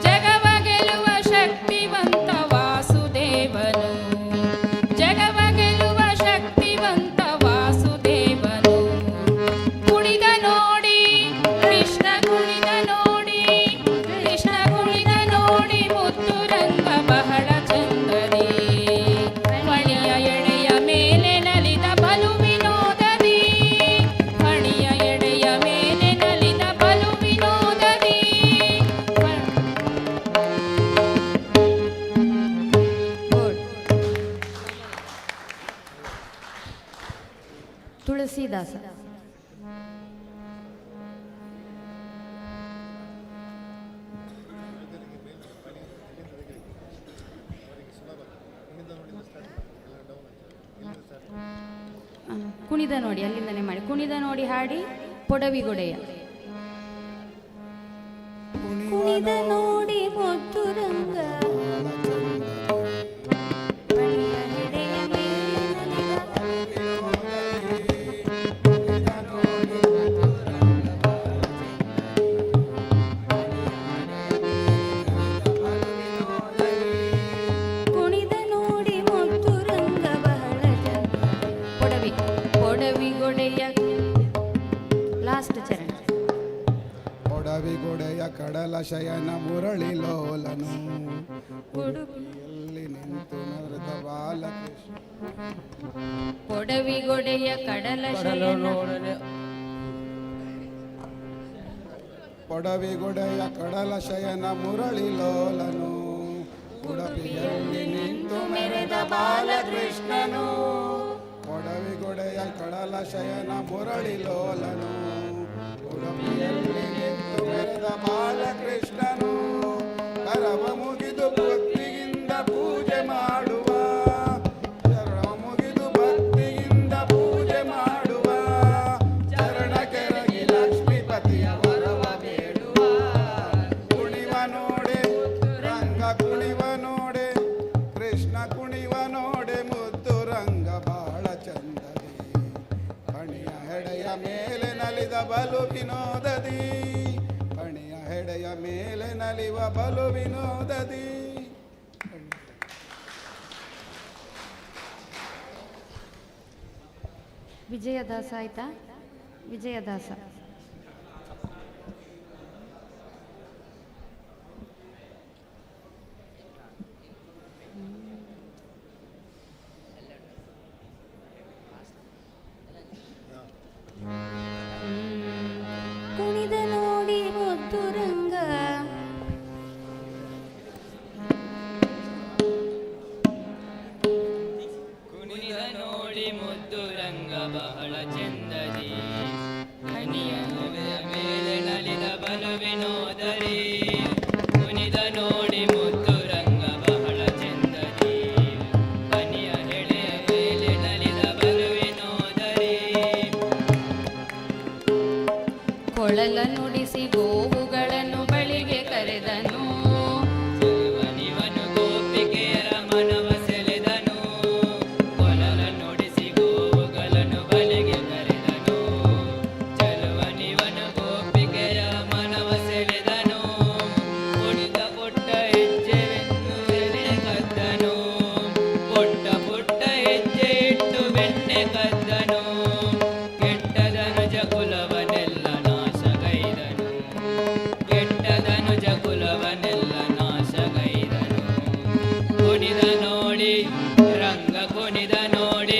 ಜಗವ ಗೆಲ್ಲುವ ಶಕ್ತಿವಂತ ವಾಸುದೇವನು ಜಗವ ಗೆಲ್ಲುವ ಶಕ್ತಿವಂತ ವಾಸುದೇವನು ಕುಣಿದ ನೋಡಿ ಕೃಷ್ಣ ಕುಣಿದ ನೋಡಿ ಕೃಷ್ಣ ಕುಣಿದ ನೋಡಿ ಮುದ್ದು ರಂಗ ಬಹಳ ಚಂದದಿ ಫಣಿಯ ಎಡೆಯ ಮೇಲೆ ನಲಿದ ಬಲು ವಿನೋದದಿ ಫಣಿಯ ಎಡೆಯ ಮೇಲೆ ನಲಿದ ಬಲು ವಿನೋದದಿ ತುಳಸಿದಾಸ ಕುಣಿದ ನೋಡಿ ಅಲ್ಲಿಂದನೇ ಮಾಡಿ ಕುಣಿದ ನೋಡಿ ಹಾಡಿ ಪೊಡವಿಗೊಡೆಯ ಕುಣಿದ ನೋಡಿ ಮುದ್ದು ರಂಗ ಪಣಿಯ ಹೆಡೆಯ ಮೇಲೆ ನಲಿದ ಕುಣಿದ ನೋಡಿ ಮುದ್ದು ರಂಗ ಬಹಳ ಚಂದ ಪೊಡವಿಗೊಡೆಯ ಲಾಸ್ಟ್ ಚರಣ ಒಡವಿಗೊಡೆಯ ಕಡಲ ಶಯನ ಮುರಳಿ ಲೋಲನು ಉಡುಪಿಯಲ್ಲಿ ನಿಂತು ನೃತ ಬಾಲಕೃಷ್ಣ ಪೊಡವಿಗೊಡೆಯ ಕಡಲ ಶಯನ ಒಡವಿಗೊಡೆಯ ಕಡಲ ಶಯನ ಮುರಳಿ ಲೋಲನು ಉಡುಪಿಯಲ್ಲಿ ನಿಂತು ಮೆರೆದ ಬಾಲಕೃಷ್ಣನು ಒಡವಿಗೊಡೆಯ ಕಡಲ ಶಯನ ಮುರಳಿ ಲೋಲನು ಉಡುಪಿಯಲ್ಲಿ ನಿಂತು ಮೆರೆದ ಬಾಲಕೃಷ್ಣನು ಕರವ ಮುಗಿದು ಭಕ್ತಿಯಿಂದ ಪೂಜೆ ಮಾಡುವ ಚರಣ ಮುಗಿದು ಭಕ್ತಿಯಿಂದ ಪೂಜೆ ಮಾಡುವ ಚರಣ ಕೆರಗಿ ಲಕ್ಷ್ಮೀಪತಿಯ ವರವ ಬೇಡುವ ಕುಣಿವ ನೋಡೆ ರಂಗ ಕುಣಿವ ನೋಡೆ ಕೃಷ್ಣ ಕುಣಿವ ನೋಡೆ ಮುದ್ದು ರಂಗ ಬಾಳ ಚಂದದಿ ಪಣಿಯ ಹೆಡೆಯ ಮೇಲೆ ನಲಿದ ಬಲು ವಿನೋದದಿ ಪಣಿಯ ಹೆಡೆಯ ಮೇಲೆ ನಲಿವ ಬಲು ವಿನೋದದಿ. ವಿಜಯದಾಸ ಆಯ್ತಾ? ವಿಜಯದಾಸ. ಕುಣಿದ ನೋಡಿ ಮುದ್ದು ರಂಗ ಕುಣಿದ ನೋಡಿ ಮುದ್ದು ರಂಗ ಬಹಳ ಚಂದದಿ ಹನಿಯ ಮೇಲೆ ನಲಿದ ಬಲು ವಿನೋದರಿ ಕುಣಿದ ನೋಡಿ ಮುದ್ದು ರಂಗ ಬಹಳ ಚಂದದಿ ಹನಿಯ ಹೆಡೆಯ ಮೇಲೆ ನಲಿದ ಬಲು ವಿನೋದರಿ ಕೊಳಲ ನುಡಿಸಿ ಗೋವುಗಳನ್ನು ಬಳಿಗೆ ಕರೆದನು ಚೆಲುವನಿವನು ಗೋಪಿಕೆಯರ ಮನವ ಸೆಳೆದನು ಕೊಳಲ ನುಡಿಸಿ ಗೋವುಗಳನ್ನು ಬಲಿಗೆ ಕರೆದನು ಚೆಲುವನಿವನು ಗೋಪಿಕೆಯ ಮನವ ಸೆಳೆದನು ಕುಣಿದ ಪುಟ್ಟ ಹೆಜ್ಜೆವೆಂದು ಬೆಣ್ಣೆ ಕದ್ದನು ಪುಟ್ಟ ಪುಟ್ಟ ಹೆಜ್ಜೆ ಇಟ್ಟು ಬೆಣ್ಣೆ ಕದ್ದನು ಕೆಟ್ಟದನುಜ ಕುಲವನೆಲ್ಲ ನಾಶಗೈದನು ಕೆಟ್ಟದನುಜ ಕುಲವನೆಲ್ಲ ನಾಶಗೈದನು ಕುಣಿದ ನೋಡಿ ರಂಗ ಕುಣಿದ ನೋಡಿ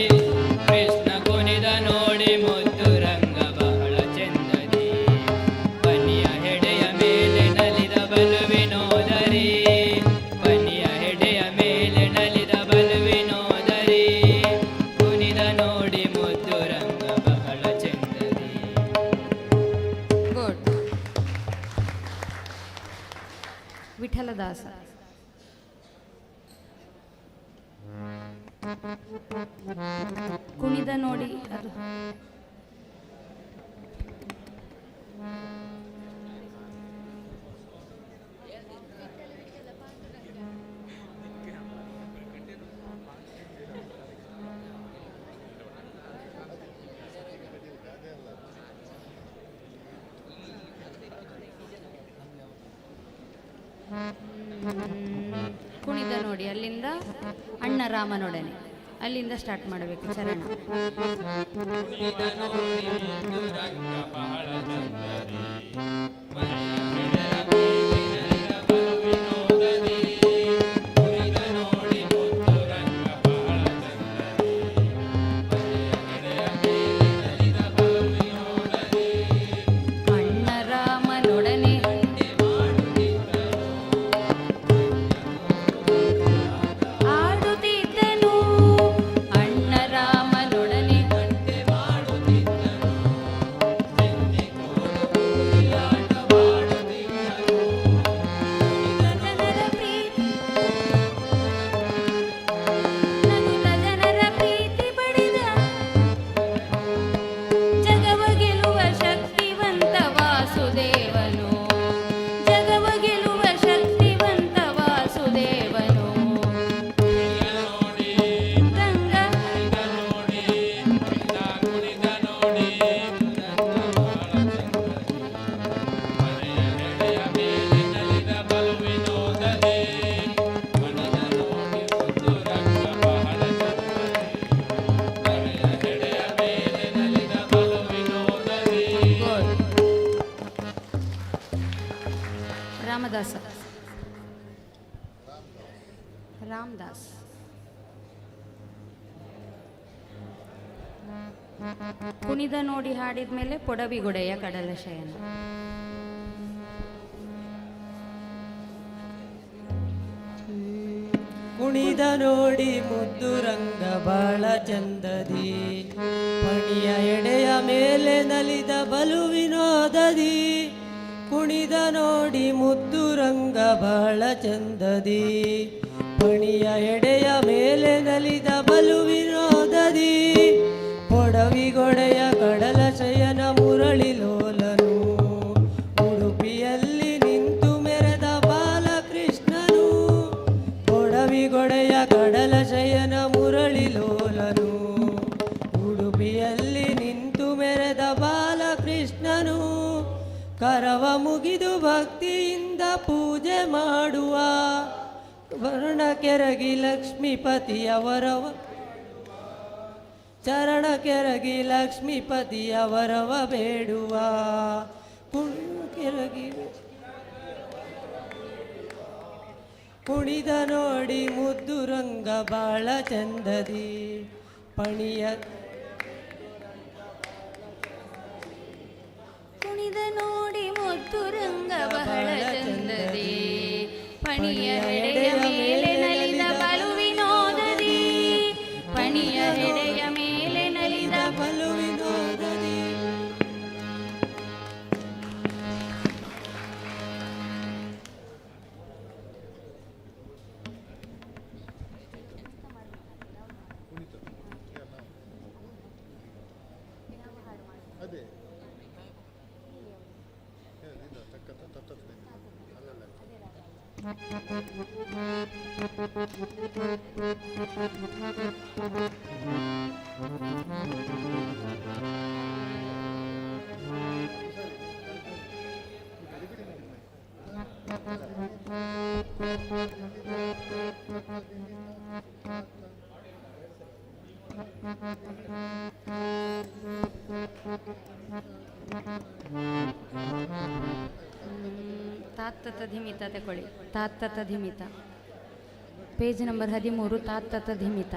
ಕೃಷ್ಣ ಕುಣಿದ ನೋಡಿ ಮುದ್ದು ರಂಗ ಬಹಳ ಚಂದದಿ ಬನಿಯ ಹೆಡೆಯ ಮೇಲೆ ನಲಿದ ಬಲು ವಿನೋದರಿ ಬನಿಯ ಹೆಡೆಯ ಮೇಲೆ ನಲಿದ ಬಲು ವಿನೋದರಿ ಕುಣಿದ ನೋಡಿ ಮುದ್ದು ರಂಗ ಬಹಳ ಚಂದದಿ. ಗುಡ್. ವಿಠಲದಾಸ. ಕುಣಿದ ನೋಡಿ ಅದು ಕುಣಿದ ನೋಡಿ ಅಲ್ಲಿಂದ ಅಣ್ಣ ರಾಮನೊಡನೆ ಅಲ್ಲಿಂದ ಸ್ಟಾರ್ಟ್ ಮಾಡಬೇಕು ಚರಣ. ಕುಣಿದ ನೋಡಿ ಮುದ್ದು ರಂಗ ಬಹಳ ಚಂದದಿ ಬನಿಯ ಹೆಡೆಯ ಮೇಲೆ ನಲಿದ ಬಲು ವಿನೋದದಿ ಕುಣಿದ ನೋಡಿ ಮುದ್ದು ರಂಗ ಬಹಳ ಚಂದದಿ ಬನಿಯ ಹೆಡೆಯ ಮೇಲೆ ನಲಿದ ಬಲು ವಿನೋದದಿ ಅಣ್ಣ ರಾಮನೊಡನೆ ಆಡುತ್ತಿದ್ದನು ಅಣ್ಣ ರಾಮನೊಡನೆ ಜನರ ಪ್ರೀತಿ ನಗುತ್ತ ಜನರ ಪ್ರೀತಿ ಪಡೆದ ಜಗವ ಗೆಲುವ ಶಕ್ತಿವಂತ ವಾಸುದೇವನು ಜಗವ ಗೆಲುವ ಶಕ್ತಿವಂತ ವಾಸುದೇವನು ರಂಗ ಕುಣಿದ ನೋಡಿ ಬಹಳ ಚಂದದಿ ಬನಿಯ ಹೆಡೆಯ ಮೇಲೆ ನಲಿದ ಬಲು ವಿನೋದದಿ ಕುಣಿದ ನೋಡಿ ಮುದ್ದು ರಂಗ ಬಹಳ ಚಂದದಿ ಬನಿಯ ಹೆಡೆಯ ಮೇಲೆ ನಲಿದ ಬಲು ವಿನೋದದಿ. ರಾಮದಾಸ. ರಾಮದಾಸ್. ಕುಣಿದ ನೋಡಿ ಹಾಡಿದ್ಮೇಲೆ ಪೊಡವಿಗೊಡೆಯ ಕಡಲ ಶಯನ. ಕುಣಿದ ನೋಡಿ ಮುದ್ದು ರಂಗ ಬಹಳ ಚಂದದಿ ಪಣಿಯ ಎಡೆಯ ಮೇಲೆ ನಲಿದ ಬಲು ವಿನೋದದಿ ಕುಣಿದ ನೋಡಿ ಮುದ್ದು ರಂಗ ಬಹಳ ಚಂದದಿ ಪಣಿಯ ಎಡೆಯ ಮೇಲೆ ನಲಿದ ಬಲು ವಿನೋದದಿ ಪೊಡವಿಗೊಡೆಯ ಕಡಲ ಶಯನ ಮುರಳಿ ಲೋಲನು ಉಡುಪಿಯಲ್ಲಿ ನಿಂತು ಮೆರೆದ ಬಾಲಕೃಷ್ಣನು ಪೊಡವಿಗೊಡೆಯ ಕಡಲ ಶಯನ ಮುರಳಿ ಲೋಲನು ಉಡುಪಿಯಲ್ಲಿ ನಿಂತು ಮೆರೆದ ಬಾಲಕೃಷ್ಣನು ಕರವ ಮುಗಿದು ಭಕ್ತಿಯಿಂದ ಪೂಜೆ ಮಾಡುವ ವರ್ಣ ಕೆರಗಿ ಲಕ್ಷ್ಮೀಪತಿಯ ವರವ ಚರಣ ಕೆರಗಿ ಲಕ್ಷ್ಮೀಪತಿಯ ವರವ ಬೇಡುವ ಕೆರಗಿ ಕುಣಿದ ನೋಡಿ ಮುದ್ದು ರಂಗ ಬಾಳ ಚಂದದಿ ಪಣಿಯ ಕುಣಿದ ನೋಡಿ ಮುದ್ದು ರಂಗ ಬಹಳ ಚಂದದಿ ಪಣಿಯ ಹೆಡೆಯ ಮೇಲೆ ನಲಿದ ಬಲು ವಿನೋದದಿ ಪಣಿಯ ಹೆಡೆಯ ಮೇಲೆ ನಲಿದ ಬಲು ವಿನೋದದಿ ಅದೇ ತಕ್ಕ ಅಲ್ಲಲ್ಲ ತಾತ್ತತ ಧಿಮಿತ ತಗೊಳ್ಳಿ. ತಾತ್ತತ ಧಿಮಿತ ಪೇಜ್ ನಂಬರ್ 13 ತಾತ್ತತ ಧಿಮಿತ.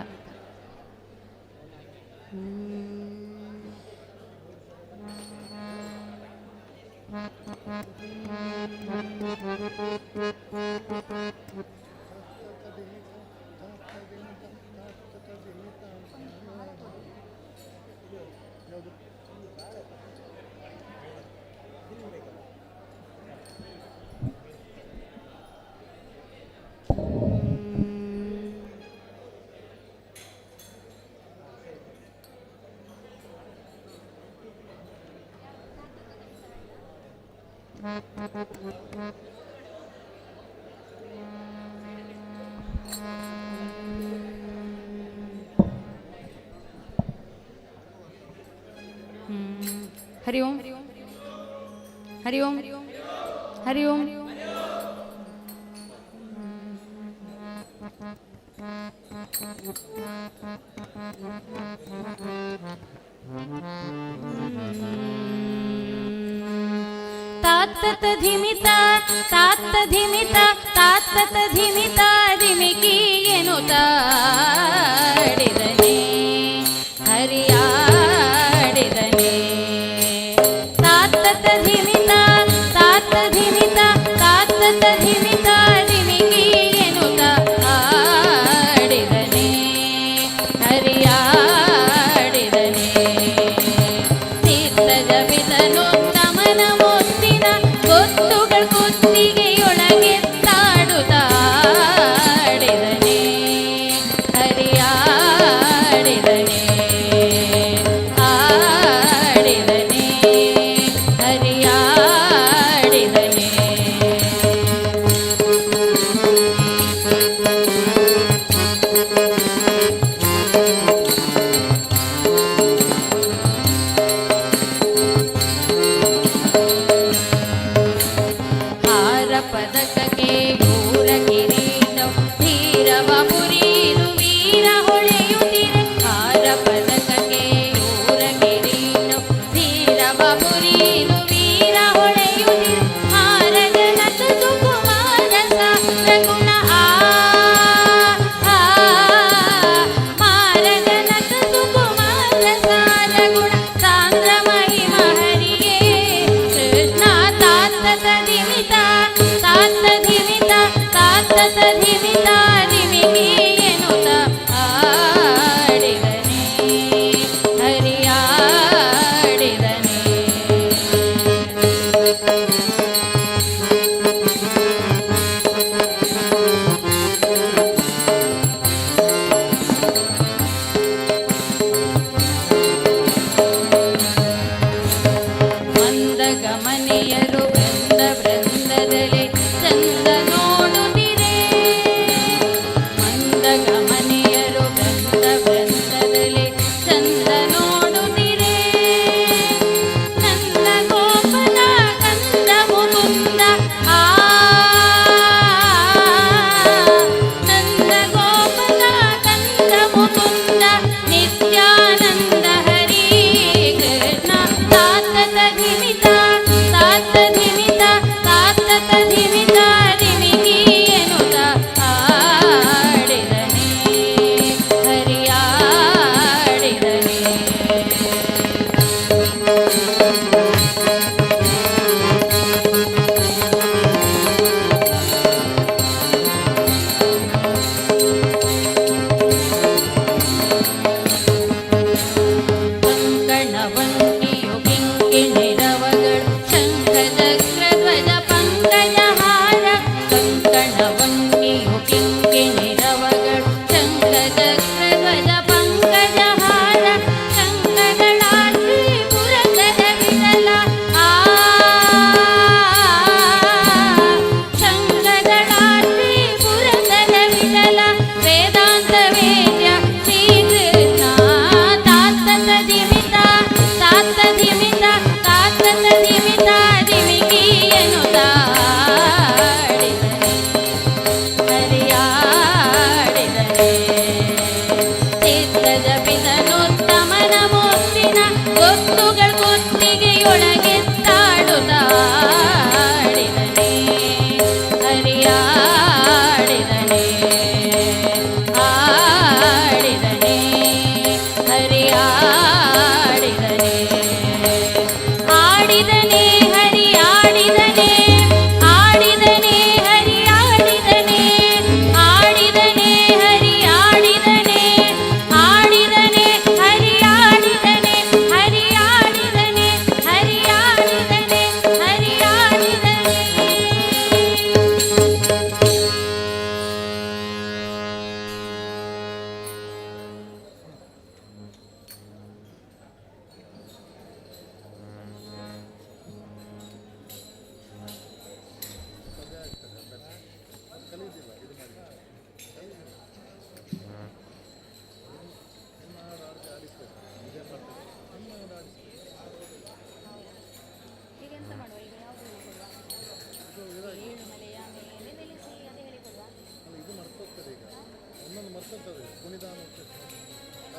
हरि ओम हरि ओम हरि ओम. ತಾತ್ತತ ಧಿಮಿತ ತಾತ್ತ ಧಿಮಿತ ತಾತ್ತತ ಧಿಮಿತ ಧಿಮಿಕಿ ಎನ್ನುತ್ತಾಡಿದನೆ ಹರಿಯಾಡಿದನೆ. ತಾತ್ತತ ಧಿಮಿತ ತಾತ್ತ ಧಿಮಿತ ತಾತ್ತತ ಧಿಮಿತ ಧಿಮಿಕಿ ಎನ್ನುತ್ತಾ ಆಡಿದನೆ ಹರಿಯಾಡಿದನೆ. ತೀರ್ಥದ ಬಿದನು ತಮನ ಮುತ್ತಿನ ಗೊತ್ತುಗಳ ಕುತ್ತಿಗೆಯೊಳಗೆ ತಾಡುತ್ತಾಡಿದನೆ ಹರಿಯಾಡಿದನೆ ಆಡಿದನೆ ಹರಿಯಾಡಿದನೆ.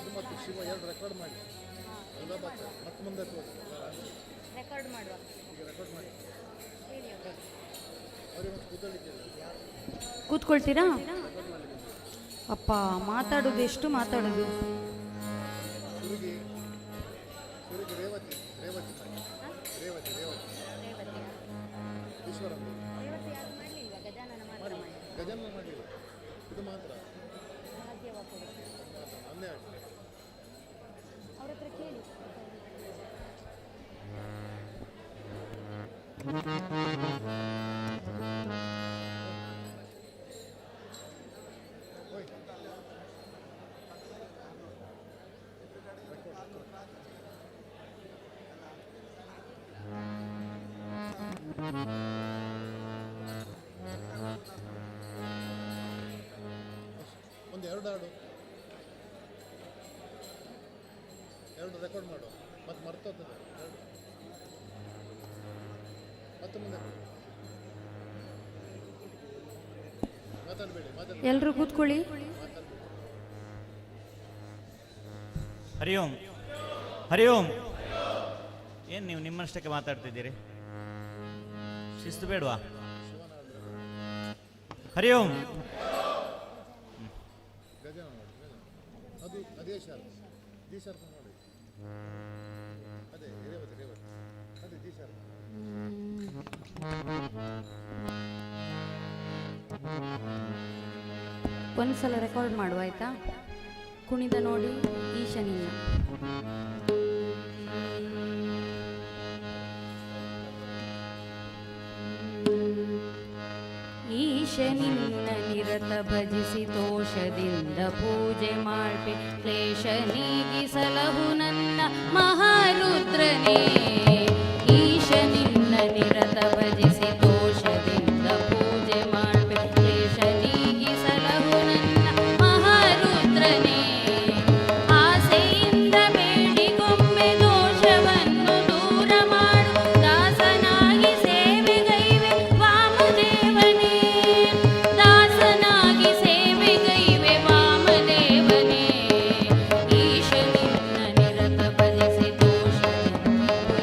ಅದು ಮತ್ತು ಶಿವ ಎರಡು ರೆಕಾರ್ಡ್ ಮಾಡಿ ಅಲ್ವಾ ಮತ್ತೆ ಮತ್ತೆ ಮುಂದೆ ತೋರಿಸಿ ರೆಕಾರ್ಡ್ ಮಾಡುವ ಈಗ ರೆಕಾರ್ಡ್ ಮಾಡಿ ಅವ್ರಿಗೆ ಮತ್ತೆ ಕೂತ್ಕೊಳ್ಳಿಕ್ಕೆ ಕೂತ್ಕೊಳ್ತೀರಾ? ಅಪ್ಪ ಮಾತಾಡೋದು ಎಷ್ಟು ಮಾತಾಡೋದು. ಸುರುಗಿ ರೇವತಿ ರೇವತಿ ರೇವತಿ ರೇವತಿ ಈಶ್ವರಮ್ಮ ಗಜಾನನ ಮಾಡಲಿಲ್ಲ, ಇದು ಮಾತ್ರ ಒಂದೇ ಆಟ. ಅವ್ರ ಹತ್ರ ಕೇಳಿ. ಒಂದು ಎರಡು ಹಾಡು ಎರಡು ರೆಕಾರ್ಡ್ ಮಾಡು ಮತ್ತೆ ಮರ್ತೋಗ್ತದೆ. ಮತ್ತೆ ಮುಂದೆ ಮಾತಾಡಬೇಡಿ, ಮಾತಾಡಬೇಡಿ. ಎಲ್ಲರೂ ಕೂತ್ಕೊಳ್ಳಿ. ಹರಿ ಓಂ ಹರಿ ಓಂ. ಏನು ನೀವು ನಿಮ್ಮಷ್ಟಕ್ಕೆ ಮಾತಾಡ್ತಿದ್ದೀರಿ? ಶಿಸ್ತು ಬೇಡವಾ? ಹರಿ ಓಂ. ಗಜಾನ ನೋಡಿ, ಅದು ಅದೇ ಶಾರ್ಪ್, ಜಿ ಶಾರ್ಪ್ ನೋಡಿ, ಅದೇ ರೇವತಿ ರೇವತಿ, ಅದೇ ಜಿ ಶಾರ್ಪ್. ಒಂದ್ಸಲ ರೆಕಾರ್ಡ್ ಮಾಡುವ ಆಯ್ತಾ? ಕುಣಿದ ನೋಡಿ ಈಶನಿಲ್ಲ. ಈಶನಿನ್ನ ನಿರತ ಭಜಿಸಿ ದೋಷದಿಂದ ಪೂಜೆ ಮಾಡ್ಬೆ, ಕ್ಲೇಶ ನೀಗಿಸಲಹು ನನ್ನ ಮಹಾರುದ್ರನೇ. ಈಶನಿನ್ನ ನಿರತ ಭಜಿಸಿ ದೋಷದಿಂದ ಪೂಜೆ ಮಾಡ್ಬೆ, ಕ್ಲೇಶ ನೀಗಿಸಲಹು ನನ್ನ ಮಹಾರುದ್ರನೇ. ಆಸೆಯಿಂದ ಬೇಡಿಗೊಮ್ಮೆ ದೋಷವನ್ನು ದೂರ ಮಾಡು, ದಾಸನಾಗಿ ಸೇವೆಗೈವೆ ವಾಮದೇವನೇ. ದಾಸನಾಗಿ ಸೇವೆಗೈವೆ ವಾಮದೇವನೇ. ಈಶನಿನ್ನ ನಿರತ ಭಜಿಸಿ ದೋಷದಿಂದ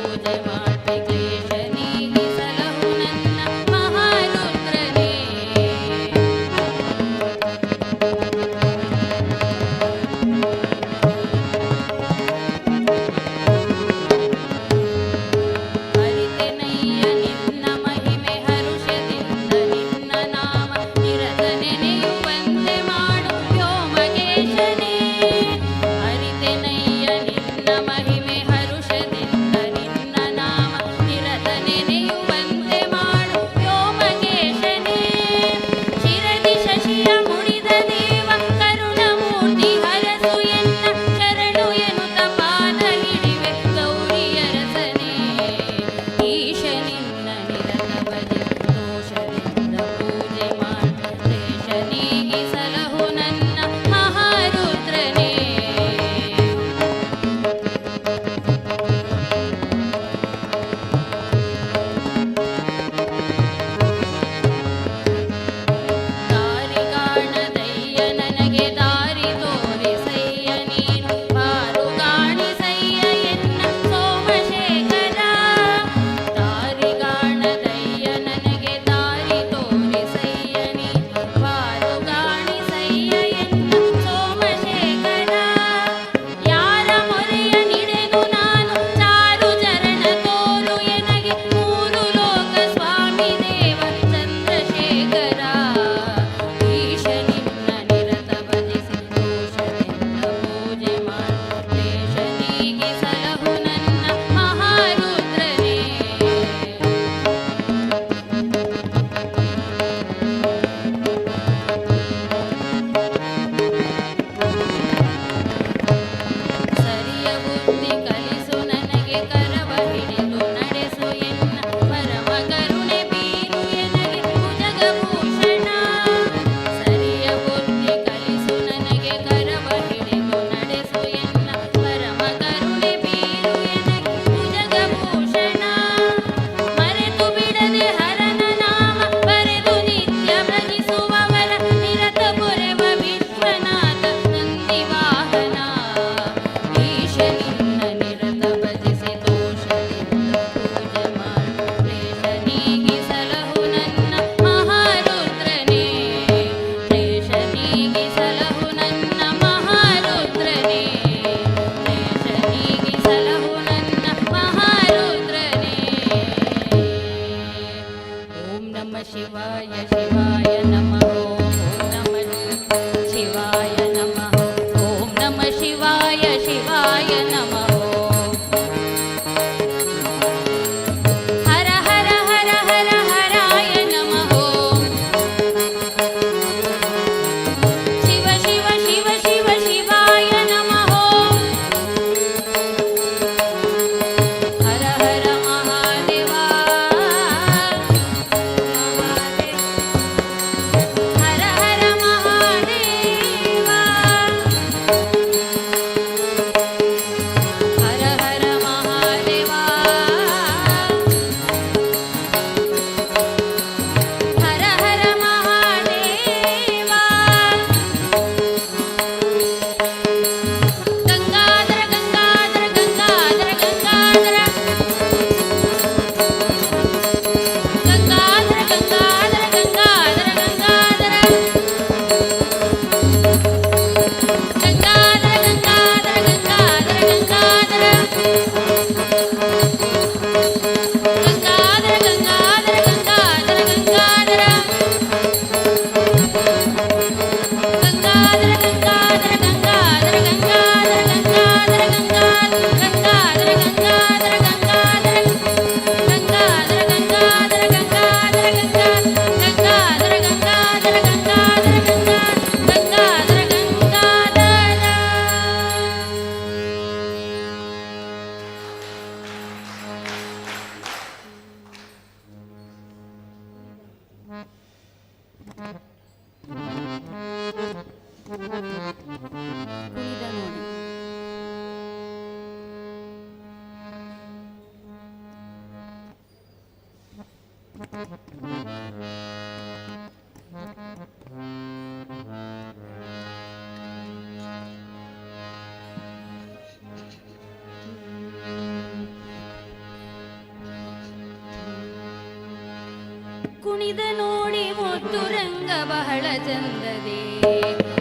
ಕುಣಿದ ನೋಡಿ ಮುದ್ದು ರಂಗ ಬಹಳ ಚಂದದೆ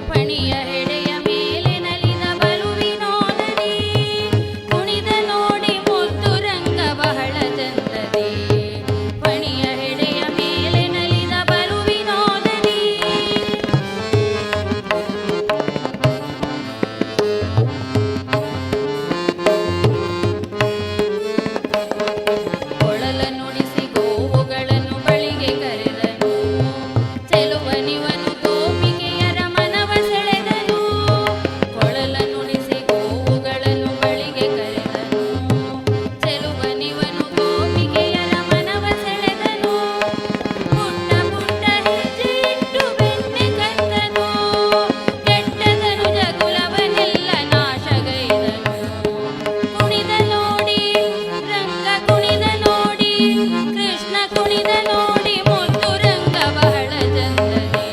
ಪಣಿಯ ಹೆಡೆಯ ಮೇಲೆ ನಲಿದ ಬಲು ವಿನೋದದೆ ಕುಣಿದ ನೋಡಿ ಮುದ್ದು ರಂಗ ಬಹಳ ಚಂದದೆ ಪಣಿಯ ಹೆಡೆಯ ಮೇಲೆ ನಲಿದ ಬಲು ವಿನೋದದೆ ಕೊಳಲ ನುಡಿಸಿ ಗೋವುಗಳನ್ನು ಬಳಿಗೆ ಕರೆದನು ಚೆಲುವನಿವನು ಗೋಪಿಗೆಯರ ಮನವ ಸೆಳೆದನು ಕೊಳಲ ನುಡಿಸಿ ಗೋವುಗಳನ್ನು ಬಳಿಗೆ ಕರೆದನು ಚೆಲುವನಿವನು ಗೋಪಿಗೆಯರ ಮನವ ಸೆಳೆದನು ಪುಟ್ಟ ಪುಟ್ಟ ಹೆಜ್ಜೆ ಇಟ್ಟು ಬೆಣ್ಣೆ ಕತ್ತನು ಕೆಟ್ಟದನು ಜಗುಲವನೆಲ್ಲ ನಾಶಗೈದನು ಕುಣಿದ ನೋಡಿ ರಂಗ ಕುಣಿದ ನೋಡಿ ಕೃಷ್ಣ ಕುಣಿದ ನೋಡಿ ಮುದ್ದು ರಂಗ ಬಹಳ ಚಂದದೆ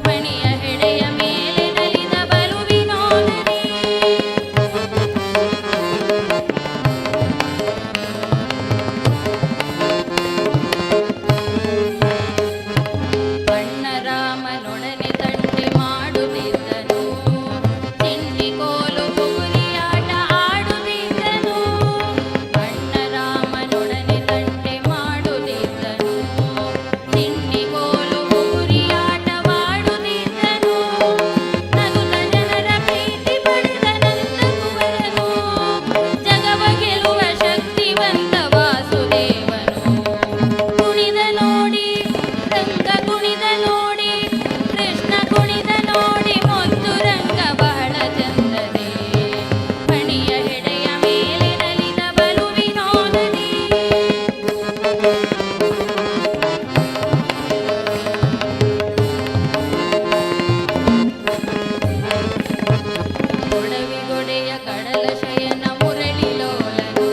ಮಣಿಯ ಹೆಡೆಯ ಮೇಲೆ ನಲಿದ ಬಲು ವಿನೋದನೆ ಅಣ್ಣ ರಾಮನೊಡನೆ ತಂಟೆ ಮಾಡುತ್ತಿದ್ದನು ತಿಂಡಿ ಕೋಲು ಬುಗುರಿಯಾಟ ಆಡುತ್ತಿದ್ದನು ಅಣ್ಣ ರಾಮನೊಡನೆ ತಂಟೆ ಮಾಡುತ್ತಿದ್ದನು ತಿಂಡಿ ಕೋಲು ಬುಗುರಿಯಾಟವಾಡುತ್ತಿದ್ದನು ನಗುತ್ತ ಜನರ ಪ್ರೀತಿ ಪಡೆದ ನಂದಕುವರನು ಜಗವ ಗೆಲ್ಲುವ ಶಕ್ತಿವಂತ ವಾಸುದೇವನು ಕುಣಿದ ನೋಡಿ ರಂಗ ಕುಣಿದ ನೋಡಿ ಕೃಷ್ಣ ಕುಣಿದ ನೋಡಿ ಮುದ್ದು ರಂಗ ಬಹಳ ಚಂದದೆ ಪಣಿಯ ಹೆಡೆಯ ಮೇಲೆ ನಲಿದ ಬಲು ವಿನೋದನೆ ಕೊಡವಿಗೊಡೆಯ ಕಡಲ ಶಯನ ಮುರಳಿಲೋಲನು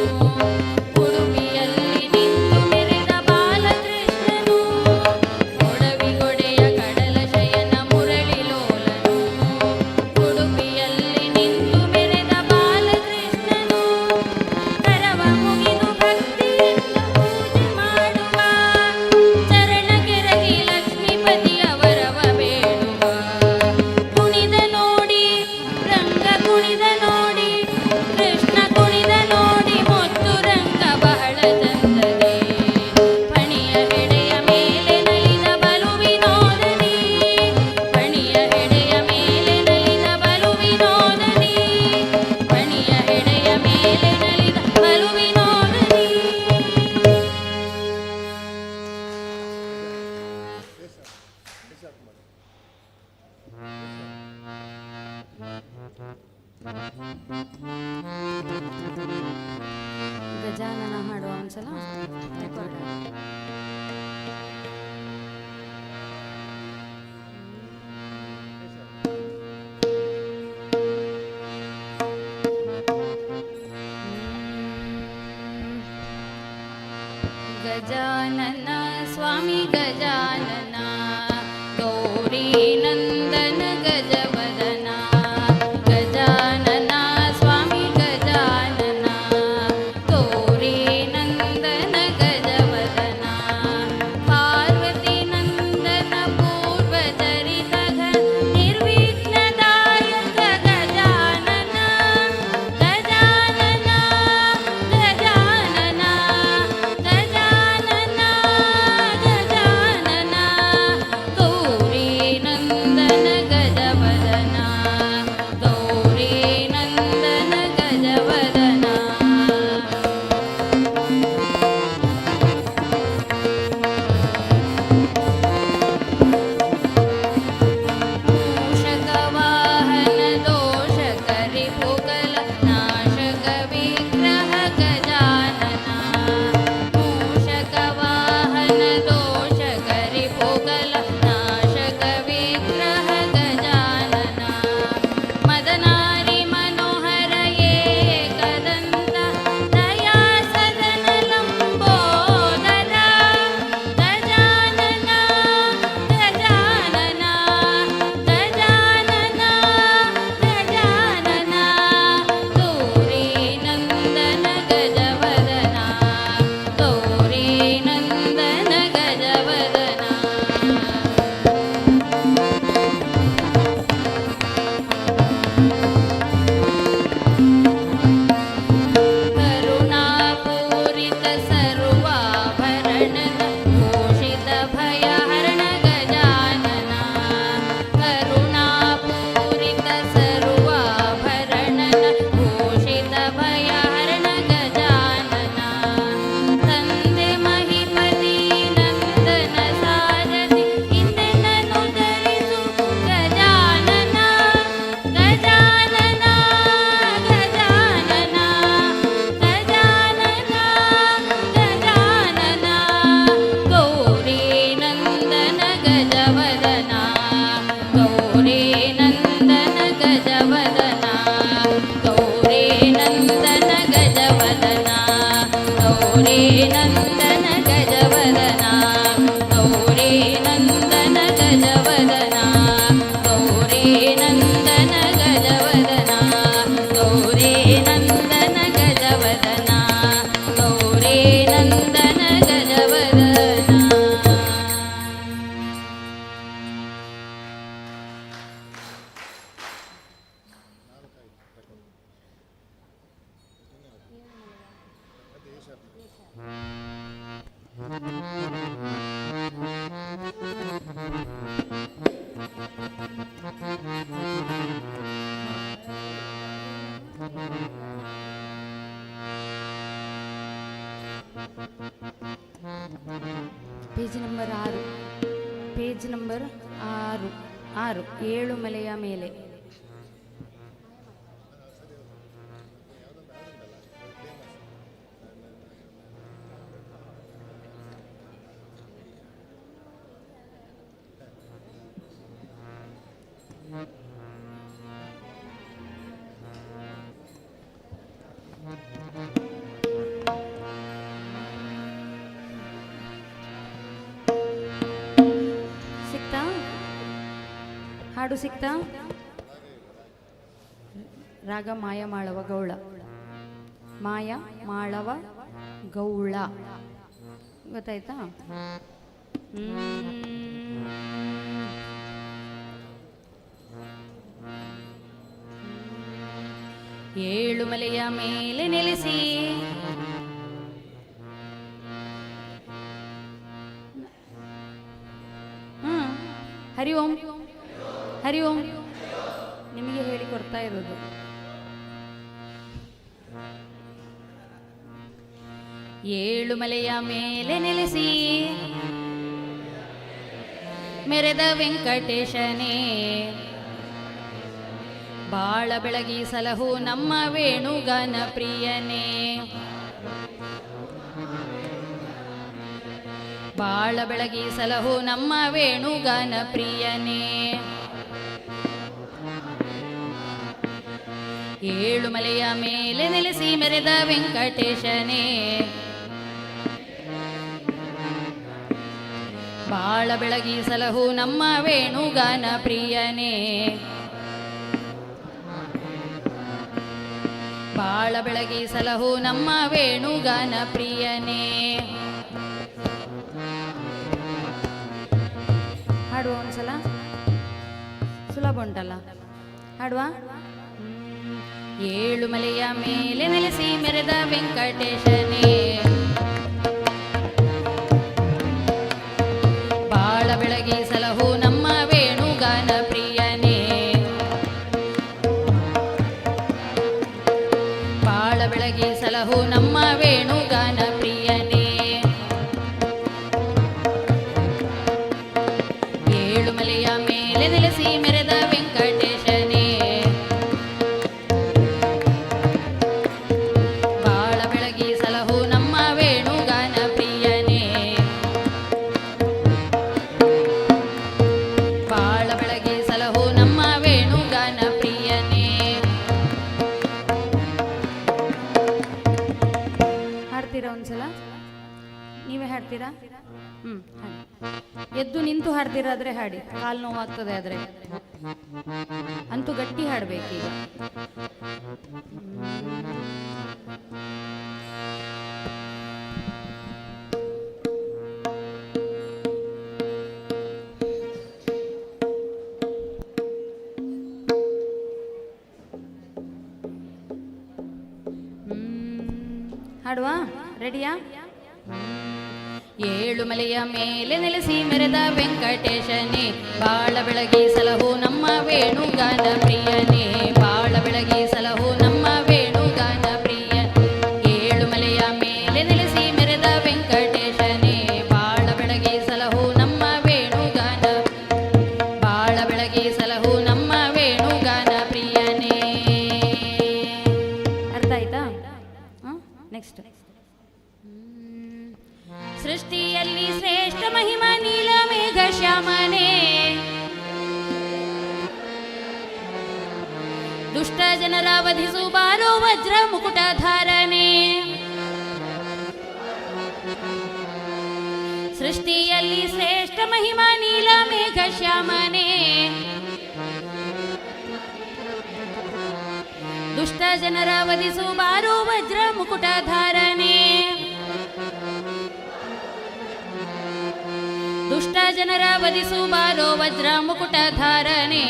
ಉಡುಪಿಯಲ್ಲಿ ನಿಂತು ಮೆರೆದ ಬಾಲಕೃಷ್ಣನು ಕೊಡವಿಗೊಡೆಯ ಕಡಲ ಶಯನ ಮುರಳಿಲೋಲನು ಉಡುಪಿಯಲ್ಲಿ ನಿಂತು ಮೆರೆದ ಬಾಲಕೃಷ್ಣನು ಕರವ ಮುಗಿದು ಭಕ್ತಿಯಿಂದ ಪೂಜೆ ಮಾಡುವ ಚರಣ ಕೆರಗಿ ಲಕ್ಷ್ಮೀಪತಿಯ ವರವ ಬೇಡುವ ಕುಣಿದ ನೋಡಿ ರಂಗ ಕುಣಿದ ನೋಡಿ ಕೃಷ್ಣ ಕುಣಿದ ನೋಡಿ ಮುದ್ದು ರಂಗ ಬಹಳ ಚಂದದೆ ಪಣಿಯ ಹೆಡೆಯ ಮೇಲೆ ನಲಿದ ಬಲು ವಿನೋದನೆ ಪಣಿಯ ಹೆಡೆಯ ಮೇಲೆ ನಲಿದ ಬಲು ವಿನೋದನೆ ಪಣಿಯ ಹೆಡೆಯ ಮೇಲೆ ನಲಿದ ಬಲು ವಿನೋದನೆ ಗಜಾನನ ಹಾಡುವ ಒಂದ್ಸಲ ರೆಕಾರ್ಡ್ ಗಜಾನನ ಸ್ವಾಮಿ ಗಜಾನನ ಗೌರಿ ನಂದನ ಗಜವದನ ಗಜಾನನ ಸ್ವಾಮಿ ಗಜಾನನ ಗೌರಿ ನಂದನ ಗಜವದನ ಪಾರ್ವತಿ ನಂದನ ಪೂರ್ವಚರಿತ ನಿರ್ವಿಘ್ನದಾಯಕ ಗಜಾನನ ಗಜಾನನ ಗಜಾನನ ಗಜಾನನ ಗಜಾನನ ಗೌರಿ ನಂದನ ಗೌರಿ ನಂದನ ಗಜವದನ ಗೌರಿ ನಂದನ ಗಜವದನ ಗೌರಿ ನಂದನ ಗಜವದನ ಗೌರಿ ನಂದನ ಗಜವದನ ಗೌರಿ ನಂದನ ಗಜವದನ. ಪೇಜ್ ನಂಬರ್ 6, ಪೇಜ್ ನಂಬರ್ 6 ಏಳುಮಲೆಯ ಮೇಲೆ. ಸಿಕ್ತಾ ಹಾಡು ಸಿಕ್ತಾ? ರಾಗ ಮಾಯ ಮಾಳವ ಗೌಳ, ಮಾಯ ಮಾಳವ ಗೌಳ ಗೊತ್ತಾಯ್ತಾ? ಏಳುಮಲೆಯ ಮೇಲೆ ನೆಲೆಸಿ ಹರಿ ಓಂ ಹರಿ ಓಂ ನಿಮಗೆ ಹೇಳಿ ಕೊಡ್ತಾ ಇರೋದು. ಏಳುಮಲೆಯ ಮೇಲೆ ನೆಲೆಸಿ ಮೆರೆದ ವೆಂಕಟೇಶನೇ ಬಾಳ ಬೆಳಗಿ ಸಲಹು ನಮ್ಮ ವೇಣುಗಾನ ಪ್ರಿಯನೇ ಬಾಳ ಬೆಳಗಿ ಸಲಹು ನಮ್ಮ ವೇಣುಗಾನ ಪ್ರಿಯನೇ ಏಳುಮಲೆಯ ಮೇಲೆ ನೆಲೆಸಿ ಮೆರೆದ ವೆಂಕಟೇಶನೇ ಬಾಳ ಬೆಳಗಿ ಸಲಹು ನಮ್ಮ ವೇಣುಗಾನ ಪ್ರಿಯನೇ ಬಾಳ ಬೆಳಗಿ ಸಲಹು ನಮ್ಮ ವೇಣುಗಾನ ಪ್ರಿಯನೇ. ಹಾಡುವ ಒಂದ್ಸಲ, ಸುಲಭ ಉಂಟಲ್ಲ ಹಾಡುವ. ಏಳುಮಲೆಯ ಮೇಲೆ ನೆಲೆಸಿ ಮೆರೆದ ವೆಂಕಟೇಶನೇ ಬಾಳ ಬೆಳಗಿ ಸಲಹು ನಮ್ಮ ವೇಣುಗಾನ ಪ್ರಿಯನೇ ಬಾಳ ಬೆಳಗಿ ಸಲಹು ನಮ್ಮ ವೇಣುಗಾನ ಪ್ರಿಯನೇ ಏಳುಮಲೆಯ ಮೇಲೆ ನೆಲೆಸಿ ಮೆರೆದ ವೆಂಕಟೇಶನೇ ಬಾಳ ಬೆಳಗಿ ಸಲಹು ನಮ್ಮ ವೇಣುಗಾನ ಪ್ರಿಯನೇ ಬಾಳ ಬೆಳಗಿ ಸಲಹು ನಮ್ಮ ವೇಣುಗಾನ ಪ್ರಿಯನೇ. ಹಾಡ್ತೀರಾ ಒಂದ್ಸಲ? ನೀವೇ ಹಾಡ್ತೀರಾ? ಹಾಡಿ. ಎದ್ದು ನಿಂತು ಹಾಡ್ತೀರಾದ್ರೆ ಹಾಡಿ, ಕಾಲು ನೋವಾಗ್ತದೆ ಆದ್ರೆ ಅಂತೂ ಗಟ್ಟಿ ಹಾಡ್ಬೇಕೀಗ. ಹಾಡುವ ರೆಡಿಯಾ? ಏಳುಮಲೆಯ ಮೇಲೆ ನೆಲೆಸಿ ಮೆರೆದ ವೆಂಕಟೇಶನೇ ಬಾಳ ಬೆಳಗಿ ಸಲಹು ನಮ್ಮ ವೇಣುಗಾನ ಪ್ರಿಯನೇ ಬಾಳ ಬೆಳಗಿ ಸಲಹು ನಮ್ಮ ವೇಣುಗಾನ ಪ್ರಿಯ ಏಳುಮಲೆಯ ಮೇಲೆ ನೆಲೆಸಿ ಮೆರೆದ ವೆಂಕಟೇಶನೇ ಬಾಳ ಬೆಳಗಿ ಸಲಹು ನಮ್ಮ ವೇಣುಗಾನ ಬಾಳ ಬೆಳಗಿ ಸಲಹು ನಮ್ಮ ವೇಣುಗಾನ ಪ್ರಿಯನೇ. ಅರ್ಥ ಆಯ್ತಾ? ನೆಕ್ಸ್ಟ್. ಸೃಷ್ಟಿಯಲ್ಲಿ ಶ್ರೇಷ್ಠ ಮಹಿಮಾ ನೀಲ ಮೇಘ ಶ್ಯಾಮನೇ ದುಷ್ಟ ಜನರ ವಧಿಸು ಬಾರೋ ವಜ್ರ ಮುಕುಟಧಾರನೇ ಸೃಷ್ಟಿಯಲ್ಲಿ ಶ್ರೇಷ್ಠ ಮಹಿಮಾ ನೀಲ ಮೇಘ ಶ್ಯಾಮನೇ, ದುಷ್ಟ ಜನರ ವಧಿಸು ಬಾರೋ ವಜ್ರ ಮುಕುಟಧಾರನೆ, ದುಷ್ಟ ಜನರ ವಧಿಸು ಬಾರೋ ವಜ್ರ ಮುಕುಟಧಾರನೆ.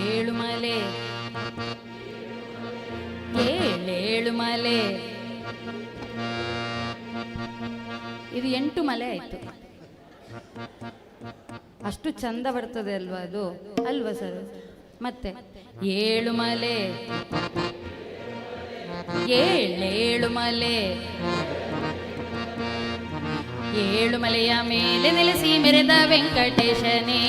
ಏಳುಮಲೆ ಏಳೇಳುಮಲೆ, ಇದು 8 ಮಲೆ ಆಯ್ತು. ಅಷ್ಟು ಚಂದ ಬರ್ತದೆ ಅಲ್ವಾ ಅದು, ಅಲ್ವಾ ಸರ್? ಮತ್ತೆ ಏಳುಮಲೆ ಏಳೇಳುಮಲೆ, ಏಳುಮಲೆಯ ಮೇಲೆ ನೆಲೆಸಿ ಮೆರೆದ ವೆಂಕಟೇಶನೇ,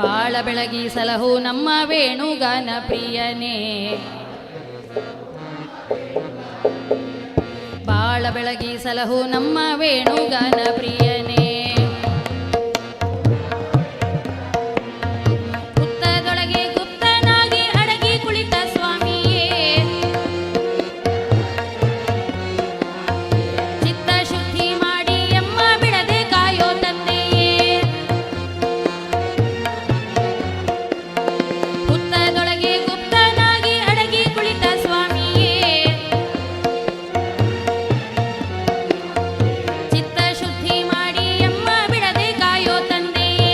ಬಾಳ ಬೆಳಗಿ ಸಲಹು ನಮ್ಮ ವೇಣುಗಾನ ಪ್ರಿಯನೇ, ಬಾಳ ಬೆಳಗಿ ಸಲಹು ನಮ್ಮ ವೇಣುಗಾನ ಪ್ರಿಯನೇ. ಹುತ್ತದೊಳಗೆ ಗುಪ್ತನಾಗಿ ಅಡಗಿ ಕುಳಿತ ಸ್ವಾಮಿಯೇ, ಚಿತ್ತ ಶುದ್ಧಿ ಮಾಡಿ ಎಮ್ಮ ಬಿಡದೆ ಕಾಯೋ ತಂದೆಯೇ, ಹುತ್ತದೊಳಗೆ ಗುಪ್ತನಾಗಿ ಅಡಗಿ ಕುಳಿತ ಸ್ವಾಮಿಯೇ, ಚಿತ್ತ ಶುದ್ಧಿ ಮಾಡಿ ಎಮ್ಮ ಬಿಡದೆ ಕಾಯೋ ತಂದೆಯೇ,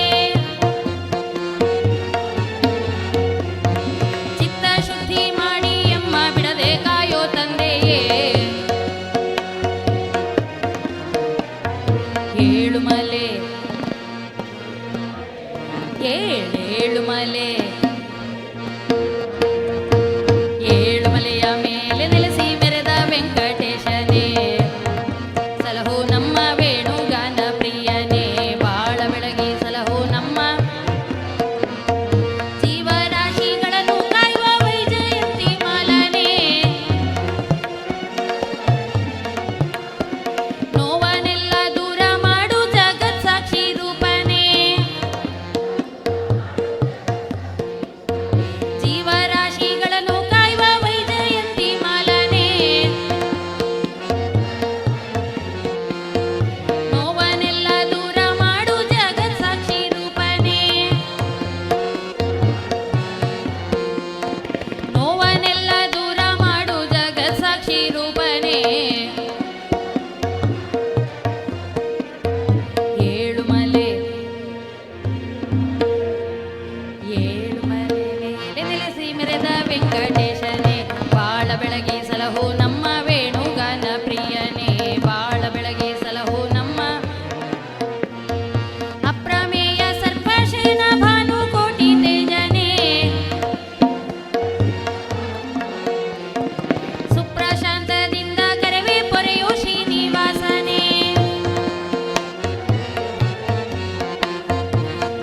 ಚಿತ್ತ ಶುದ್ಧಿ ಮಾಡಿ ಎಮ್ಮ ಬಿಡದೆ ಕಾಯೋ ತಂದೆಯೇ. ಏಳುಮಲೆ ಏಳೇಳುಮಲೆ, ಏಳುಮಲೆಯ ಮೇಲೆ ನೆಲೆಸಿ ಮೆರೆದ ವೆಂಕಟೇಶನೇ, ಸಲಹು ನಮ್ಮ ವೇಣುಗಾನ ಪ್ರಿಯನೇ, ಬಾಳ ಬೆಳಗಿ ಸಲಹು ನಮ್ಮ ಜೀವರಾಶಿಗಳನ್ನು ಕಾಯುವ ವೈಜಯಂತಿ ಮಾಲನೆ, ನೋವನೆಲ್ಲ ದೂರ ಮಾಡು ಜಗತ್ ಸಾಕ್ಷಿ ರೂಪನೇ, ಜೀವರಾಶಿಗಳನ್ನು ಕಾಯುವ ವೈಜಯಂತಿ ಮಾಲನೆ, ನೋವನೆಲ್ಲ ದೂರ ಮಾಡು ಜಗತ್ ಸಾಕ್ಷಿ ರೂಪನೇ, ನೋವನೆಲ್ಲ ದೂರ ಮಾಡು ಜಗತ್ ಸಾಕ್ಷಿ ರೂಪನೇ. ಏಳುಮಲೆ ಏಳುಮಲೆ ಮೇಲೆ ನೆಲೆಸಿ ಮೆರೆದ ವೆಂಕಟೇಶನೇ, ಬಾಳ ಬೆಳಗಿ ಸಲಹು ನಮ್ಮ ವೇಣುಗಾನ ಪ್ರಿಯನೇ, ಬಾಳ ಬೆಳಗಿ ಸಲಹು ನಮ್ಮ ಅಪ್ರಮೇಯ ಸರ್ಪಶಯನ ಭಾನುಕೋಟಿ ತೇಜನೇ, ಸುಪ್ರಶಾಂತದಿಂದ ಕರೆವೆ ಪೊರೆಯೋ ಶ್ರೀನಿವಾಸನೇ,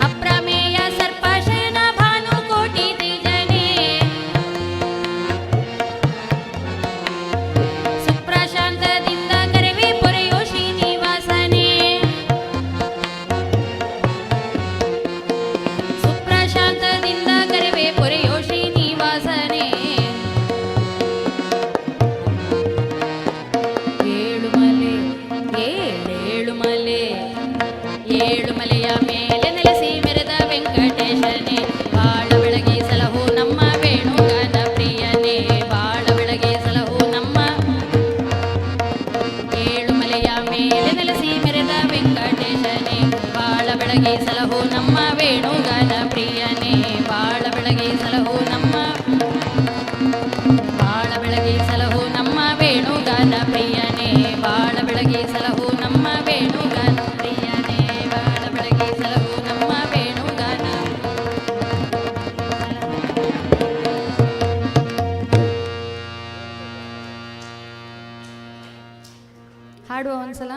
ಅಪ್ರಮೇಯ ಸರ್ಪಶಯನ ಭಾನುಕೋಟಿ ತೇಜನೇ, ಸುಪ್ರಶಾಂತದಿಂದ ಕರೆವೆ ಪೊರೆಯೋ ಶ್ರೀನಿವಾಸನೇ, ಸುಪ್ರಶಾಂತದಿಂದ ಕರೆವೆ ಪೊರೆಯೋ ಶ್ರೀನಿವಾಸನೇ. ಏಳುಮಲೆ ಏಳೇಳುಮಲೆ, ಏಳುಮಲೆಯ ಮೇಲೆ ನೆಲೆಸಿ ಮೆರೆದ ವೆಂಕಟೇಶನೇ, ಬಾಳ ಬೆಳಗಿ ಸಲಹು ನಮ್ಮ ವೇಣುಗಾನ ಪ್ರಿಯನೇ, ಬಾಳ ಬೆಳಗಿ ಸಲಹು ನಮ್ಮ ಏಳುಮಲೆಯ ಮೇಲೆ ನೆಲೆಸಿ ಮೆರೆದ ವೆಂಕಟೇಶನೇ, ಬಾಳ ಬೆಳಗಿ ಸಲಹು ನಮ್ಮ ವೇಣುಗಾನ ಪ್ರಿಯನೇ, ಬಾಳ ಬೆಳಗಿ ಸಲಹು ನಮ್ಮ ಬಾಳ ಬೆಳಗಿ ಸಲಹು ನಮ್ಮ ವೇಣುಗಾನ ಪ್ರಿಯನೇ, ಬಾಳ ಬೆಳಗಿ ಸಲಹು ನಮ್ಮ ವೇಣುಗಾನ ಪ್ರಿಯನೇ, ಬಾಳ ಬೆಳಗಿ ಸಲಹು ನಮ್ಮ ವೇಣುಗಾನ. ಹಾಡುವ ಒಂದ್ಸಲ,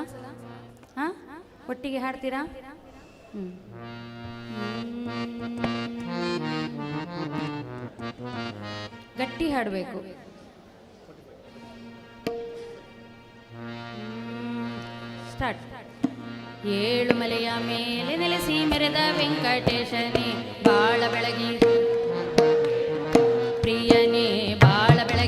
ಹಾ ಒಟ್ಟಿಗೆ ಹಾಡ್ತೀರಾ? ಗಟ್ಟಿ ಹಾಡಬೇಕು. ಸ್ಟಾರ್ಟ್. ಏಳುಮಲೆಯ ಮೇಲೆ ನೆಲೆಸಿ ಮೆರೆದ ವೆಂಕಟೇಶನೇ, ಬಾಳ ಬೆಳಗಿ ಪ್ರಿಯನೇ, ಬಾಳ ಬೆಳಗಿ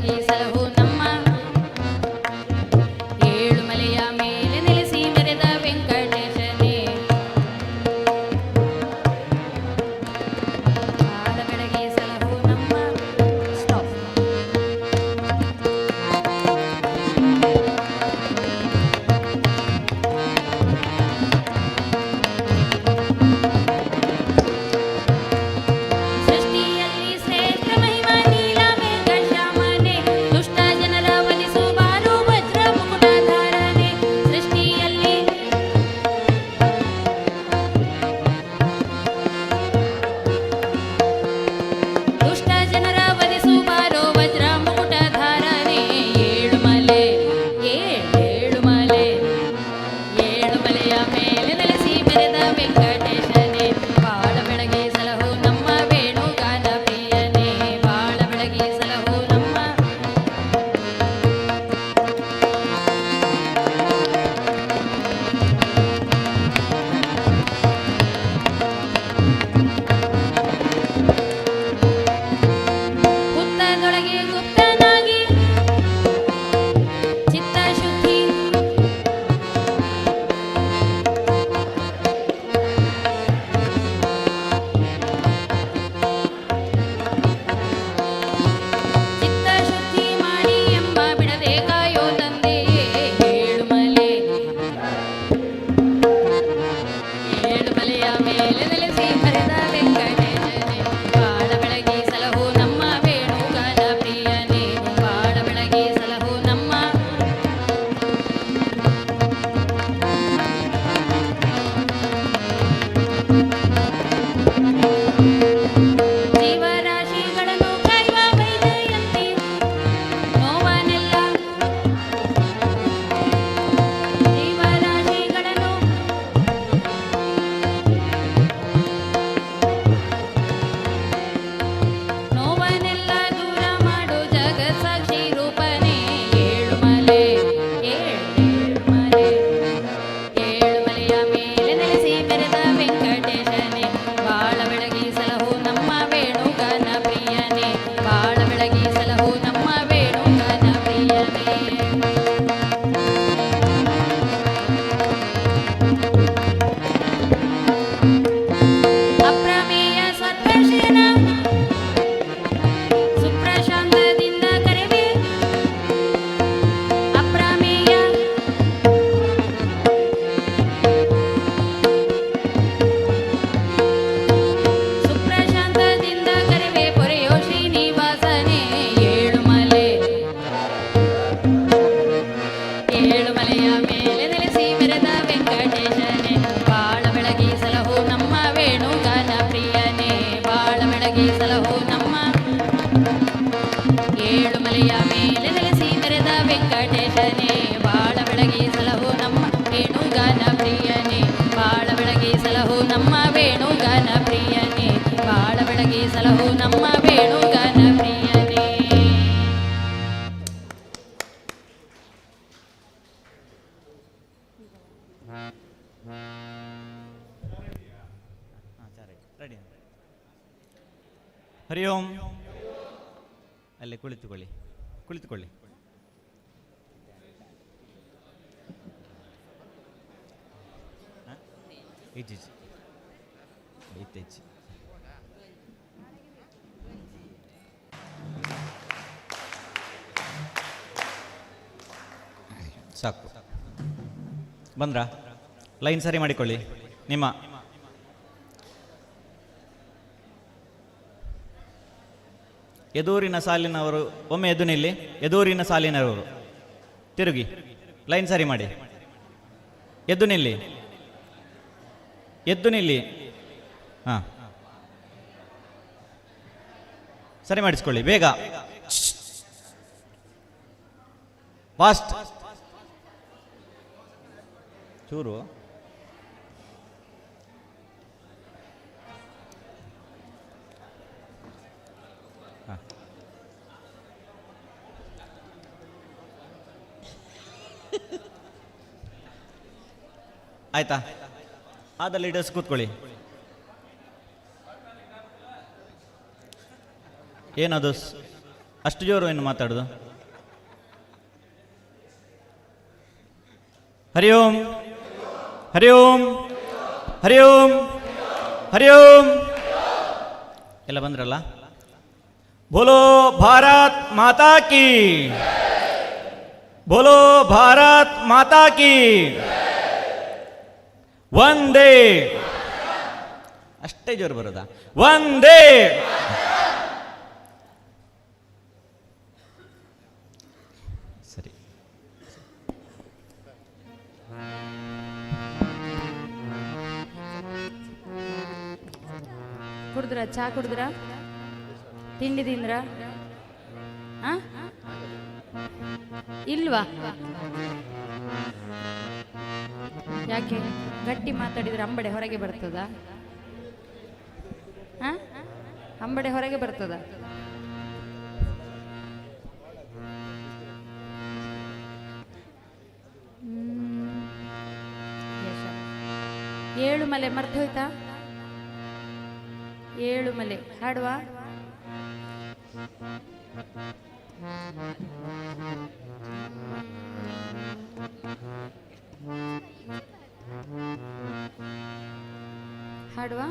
ಹರಿ ಓಂ. ಅಲ್ಲೇ ಕುಳಿತುಕೊಳ್ಳಿ, ಕುಳಿತುಕೊಳ್ಳಿ. ಈಚೆ ಈಚೆ ಸಾಕು. ಬಂದ್ರಾ? ಲೈನ್ ಸರಿ ಮಾಡಿಕೊಳ್ಳಿ. ನಿಮ್ಮ ಎದೂರಿನ ಸಾಲಿನವರು ಒಮ್ಮೆ ಎದ್ದು ನಿಲ್ಲಿ. ಎದೂರಿನ ಸಾಲಿನವರು ತಿರುಗಿ ಲೈನ್ ಸರಿ ಮಾಡಿ. ಎದ್ದು ನಿಲ್ಲಿ, ಎದ್ದು ನಿಲ್ಲಿ. ಹಾಂ, ಸರಿ ಮಾಡಿಸ್ಕೊಳ್ಳಿ ಬೇಗ, ಫಾಸ್ಟ್ ಚೂರು. ಆಯ್ತಾ? ಆದ ಲೀಡರ್ಸ್ ಕೂತ್ಕೊಳ್ಳಿ. ಏನದು ಅಷ್ಟು ಜೋರು ಏನು ಮಾತಾಡೋದು? ಹರಿ ಓಂ, ಹರಿ ಓಂ, ಹರಿ ಓಂ, ಹರಿ ಓಂ. ಎಲ್ಲ ಬಂದ್ರಲ್ಲ? ಬೋಲೋ ಭಾರತ್ ಮಾತಾ ಕಿ, ಬೋಲೋ ಭಾರತ್ ಮಾತಾ ಕಿ. ವಂದೇ, ಅಷ್ಟೇ ಜೋರು ಬರೋದಾ? ವಂದೇ. ಸರಿ. ಕುಡಿದ್ರ? ಚಾ ಕುಡಿದ್ರ? ತಿಂಡಿ ತಿಂದ್ರ? ಇಲ್ವಾ? ಯಾಕೆ ಗಟ್ಟಿ ಮಾತಾಡಿದ್ರೆ ಅಂಬಡೆ ಹೊರಗೆ ಬರ್ತದ? ಅಂಬಡೆ ಹೊರಗೆ ಬರ್ತದ? ಏಳು ಮಲೆ ಮರ್ತು ಹೋಯ್ತಾ? ಏಳು ಮಲೆ ಹಾಡುವ? ಹಾಡುವ?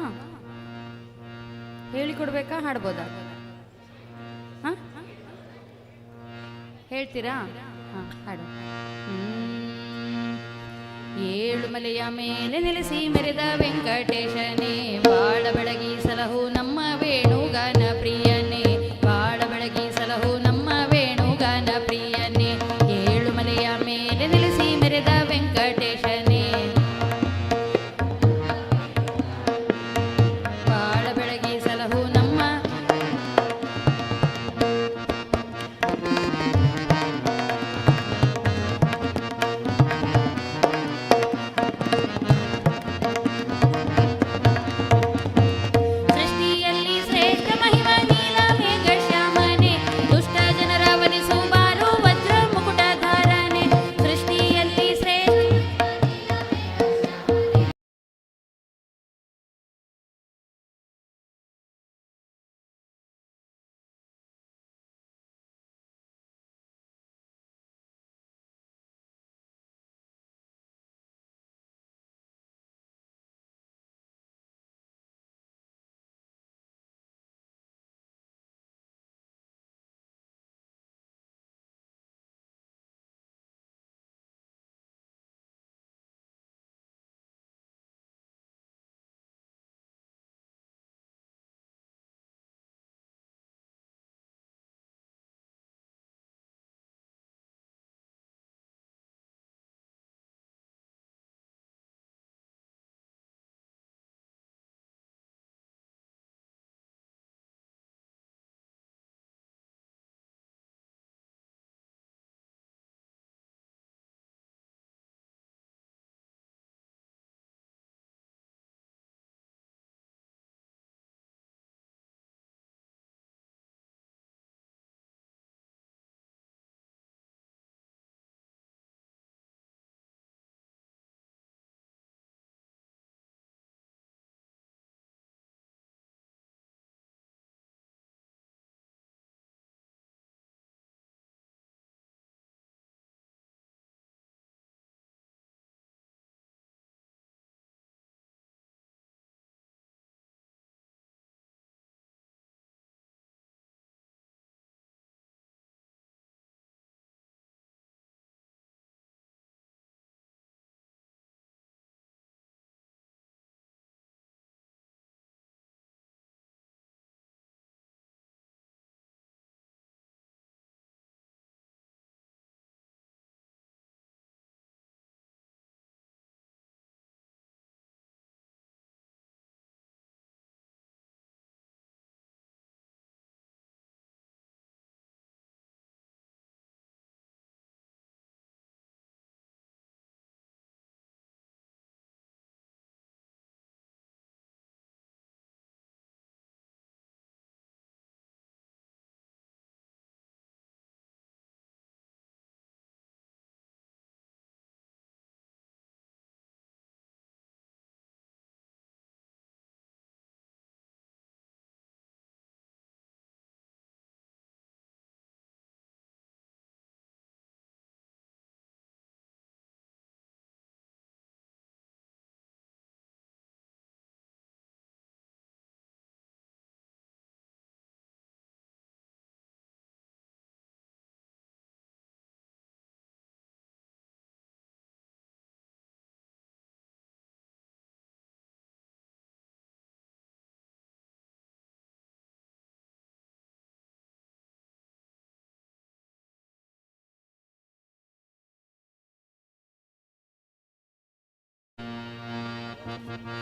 ಹೇಳಿಕೊಡ್ಬೇಕಾ? ಹಾಡ್ಬೋದಾ? ಹೇಳ್ತೀರಾ? ಹಾಡು. ಏಳು ಮಲೆಯ ಮೇಲೆ ನೆಲೆಸಿ ಮೆರೆದ ವೆಂಕಟೇಶನೇ, ಬಾಳ ಬೆಳಗಿ ಸಲಹು ನಮ್ಮ ವೇಣುಗಾನ ಪ್ರಿಯನೇ, ಬಾಳ ಬೆಳಗಿ ಸಲಹು ನಮ್ಮ ವೇಣುಗಾನ ಪ್ರಿಯನೇ. ಏಳು ಮಲೆಯ ಮೇಲೆ ನೆಲೆಸಿ ಮೆರೆದ ವೆಂಕಟೇಶನೇ, ಬಾಳ ಬೆಳಗಿ ಸಲಹು ನಮ್ಮ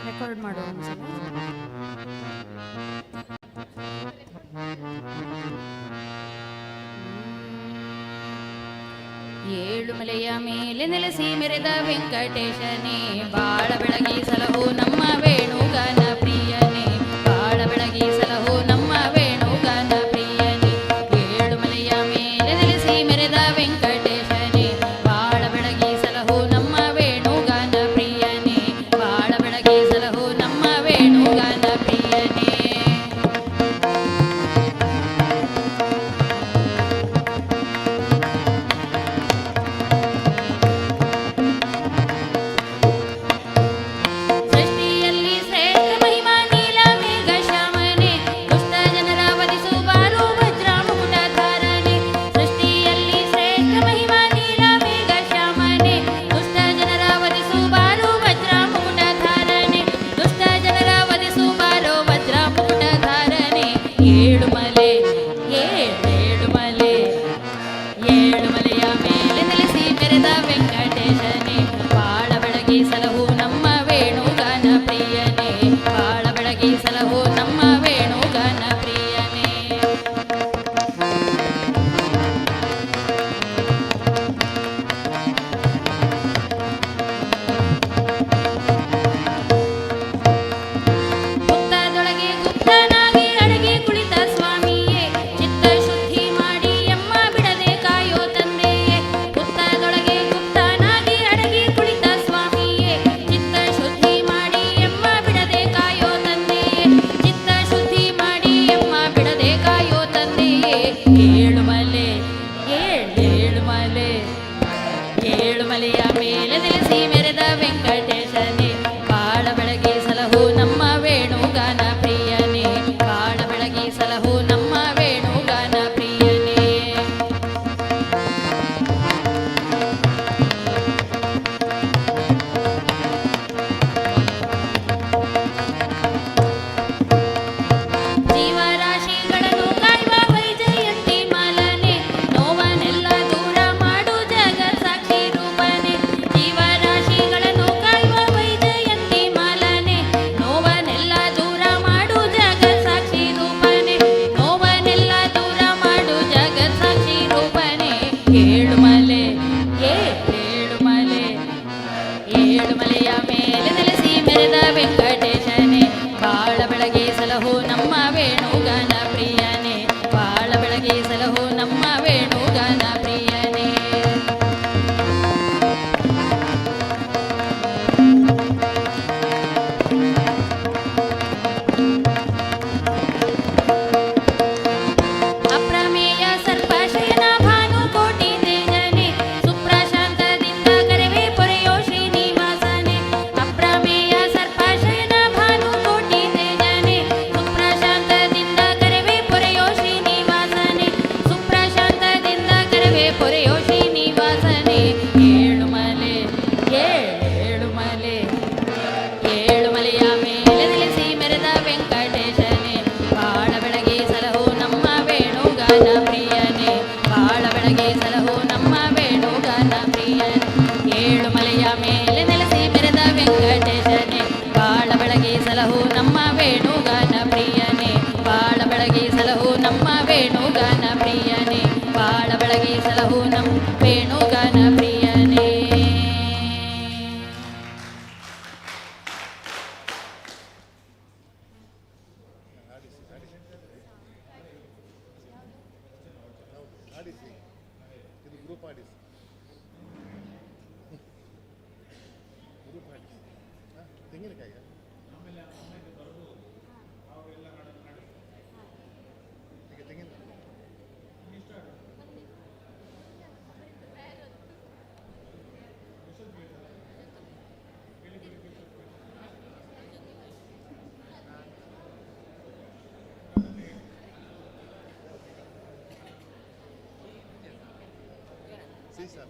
ರೆಕಾರ್ಡ್ ಮಾಡುವ ಒಂದ್ಸಲ. ಏಳುಮಲೆಯ ಮೇಲೆ ನೆಲೆಸಿ ಮೆರೆದ ವೆಂಕಟೇಶನೇ, ಬಾಳ ಬೆಳಗಿ ಸಲಹು ನಮ್ಮ ವೇಣುಗಾನ ಪ್ರಿಯನೇ, ಬಾಳ ಬೆಳಗಿ ಸಲಹು ನಮ್ಮ ವೇಣುಗಾನ ಪ್ರಿಯನೇ. ಏಳುಮಲೆಯ ಮೇಲೆ ನೆಲೆಸಿ ಮೆರೆದ ವೆಂಕಟೇಶನೇ, ಬಾಳ ಬೆಳಗಿ ಸಲಹು ನಮ್ಮ ವೇಣುಗಾನ ಪ್ರಿಯನೇ, ಬಾಳ ಬೆಳಗಿ ಸಲಹು ನಮ್ಮ ವೇಣುಗಾನ ಪ್ರಿಯನೇ. ಸೃಷ್ಟಿಯಲ್ಲಿ ಶ್ರೇಷ್ಠ ಮಹಿಮಾ ನೀಲ ಮೇಘ ಶ್ಯಾಮನೆ, ದುಷ್ಟ ಜನರ ವಧಿಸು ಬಾರು ವಜ್ರ ಮುಕುಟಧಾರನೆ. ಸೃಷ್ಟಿಯಲ್ಲಿ ಶ್ರೇಷ್ಠ ಮಹಿಮಾ ನೀಲ ಮೇಘ ಶ್ಯಾಮನೆ, ದುಷ್ಟ ಜನರ ವಧಿಸು ಬಾರು ವಜ್ರ ಮುಕುಟಧಾರನೆ, ದುಷ್ಟ ಜನರ ವಧಿಸು ಬಾರು ವಜ್ರ ಮುಕುಟಧಾರನೆ. ಏಳುಮಲೆ ಏಳುಮಲೆ ಏಳುಮಲೆಯ ಮೇಲೆ ನೆಲೆಸಿ ಮೆರೆದ ವೆಂಕಟೇಶನೇ, ಬಾಳ ಬೆಳಗಿ ಸಲಹು ನಮ್ಮ ವೇಣುಗಾನ ಪ್ರಿಯನೇ, ಬಾಳ ಬೆಳಗಿ ಸಲಹು ನಮ್ಮ ವೇಣುಗಾನ ಪ್ರಿಯನೇ. ಹುತ್ತದೊಳಗೆ ಗುಪ್ತನಾಗಿ ಅಡಗಿ ಕುಳಿತ ಸ್ವಾಮಿಯೇ, ಚಿತ್ತ ಶುದ್ಧಿ ಮಾಡಿ ಎಮ್ಮ ಬಿಡದೆ ಕಾಯೋ ತಂದೆಯೇ. ಹುತ್ತದೊಳಗೆ ಗುಪ್ತನಾಗಿ ಅಡಗಿ ಕುಳಿತ ಸ್ವಾಮಿಯೇ, ಚಿತ್ತ ಶುದ್ಧಿ ಮಾಡಿ ಎಮ್ಮ ಬಿಡದೆ ಕಾಯೋ ತಂದೆಯೇ, ಚಿತ್ತ ಶುದ್ಧಿ ಮಾಡಿ ಎಮ್ಮ ಬಿಡದೆ ಕಾಯೋ ತಂದೆಯೇ. ಏಳುಮಲೆ ಏಳುಮಲೆ ಏಳುಮಲೆಯ ಮೇಲೆ ನೆಲೆಸಿ ಮೆರೆದ ವೆಂಕಟೇಶನೇ, ಬಾಳ ಬೆಳಗಿ ಸಲಹು ನಮ್ಮ ವೇಣುಗಾನ ಪ್ರಿಯನೇ, ಬಾಳ ಬೆಳಗಿ ಸಲಹು ನಮ್ಮ ವೇಣುಗಾನ ಪ್ರಿಯನೇ. ಜೀವರಾಶಿಗಳನ್ನು ಕಾಯುವ ವೈಜಯಂತಿ ಮಾಲನೆ, ನೋವನೆಲ್ಲ ದೂರ ಮಾಡು ಜಗತ್ ಸಾಕ್ಷಿ ರೂಪನೆ. ಜೀವರಾಶಿಗಳನ್ನು ಕಾಯುವ ವೈಜಯಂತಿ ಮಾಲನೆ, ನೋವನೆಲ್ಲ ದೂರ ಮಾಡು ಜಗತ್ ಸಾಕ್ಷಿ ರೂಪನೆ, ನೋವನೆಲ್ಲ ದೂರ ಮಾಡು ಜಗತ್ ಸಾಕ್ಷಿ ರೂಪನೆ. ಏಳುಮಲೆ ಏಳುಮಲೆ ಏಳುಮಲೆಯ ಮೇಲೆ ನೆಲೆಸಿ ಮೆರೆದ ವೆಂಕಟೇಶನೇ, ಬಾಳ ಬೆಳಗಿ ಸಲಹು ನಮ್ಮ ವೇಣುಗಾನ ಪ್ರಿಯನೇ, ಬಾಳ ಬೆಳಗಿ ಸಲಹು ನಮ್ಮ ವೇಣುಗಾನ ಪ್ರಿಯನೇ. ಅಪ್ರಮೇಯ ಸರ್ಪಶಯನ ಭಾನುಕೋಟಿ ತೇಜನೆ, ಸುಪ್ರಶಾಂತದಿಂದ ಕರೆವೆ ಪೊರೆಯೋ ಶ್ರೀನಿವಾಸನೆ. ಅಪ್ರಮೇಯ ಸರ್ಪಶಯನ ಭಾನುಕೋಟಿ ತೇಜನೆ, ಸುಪ್ರಶಾಂತದಿಂದ ಕರೆವೆ ಪೊರೆಯೋ ಶ್ರೀನಿವಾಸನೆ, ಸುಪ್ರಶಾಂತದಿಂದ ಕರೆವೆ ಪೊರೆಯೋ ಶ್ರೀನಿವಾಸನೆ. ಏಳುಮಲೆ ಏಳುಮಲೆ ಏಳುಮಲೆಯ ಮೇಲೆ ನೆಲೆಸಿ ಮೆರೆದ ವೆಂಕಟೇಶನೇ, ಬಾಳ ಬೆಳಗಿ ಸಲಹು ನಮ್ಮ ವೇಣುಗಾನ ಪ್ರಿಯನೇ, ಬಾಳ ಬೆಳಗಿ ಸಲಹು ನಮ್ಮ ವೇಣುಗಾನ ಪ್ರಿಯನೇ. ಏಳುಮಲೆಯ ಮೇಲೆ ನೆಲೆಸಿ ಮೆರೆದ ವೆಂಕಟೇಶನೇ, ಬಾಳ ಬೆಳಗಿ ಸಲಹು ನಮ್ಮ ವೇಣುಗಾನ ಪ್ರಿಯನೇ, ಬಾಳ ಬೆಳಗಿ ಸಲಹು ನಮ್ಮ ವೇಣುಗಾನ ಪ್ರಿಯನೇ, ಬಾಳ ಬೆಳಗಿ ಸಲಹು ನಮ್ಮ ವೇಣುಗಾನ ಪ್ರಿಯನೇ. ಆಡಿಸಿ, ಇದು ಗ್ರೂಪ್ ಆಡಿಸಿ, ಗ್ರೂಪ್ ಆಡಿಸಿ. ತೆಂಗಿನಕಾಯಿ ಈಗ ತೆಂಗಿನ ಸೀಸಾ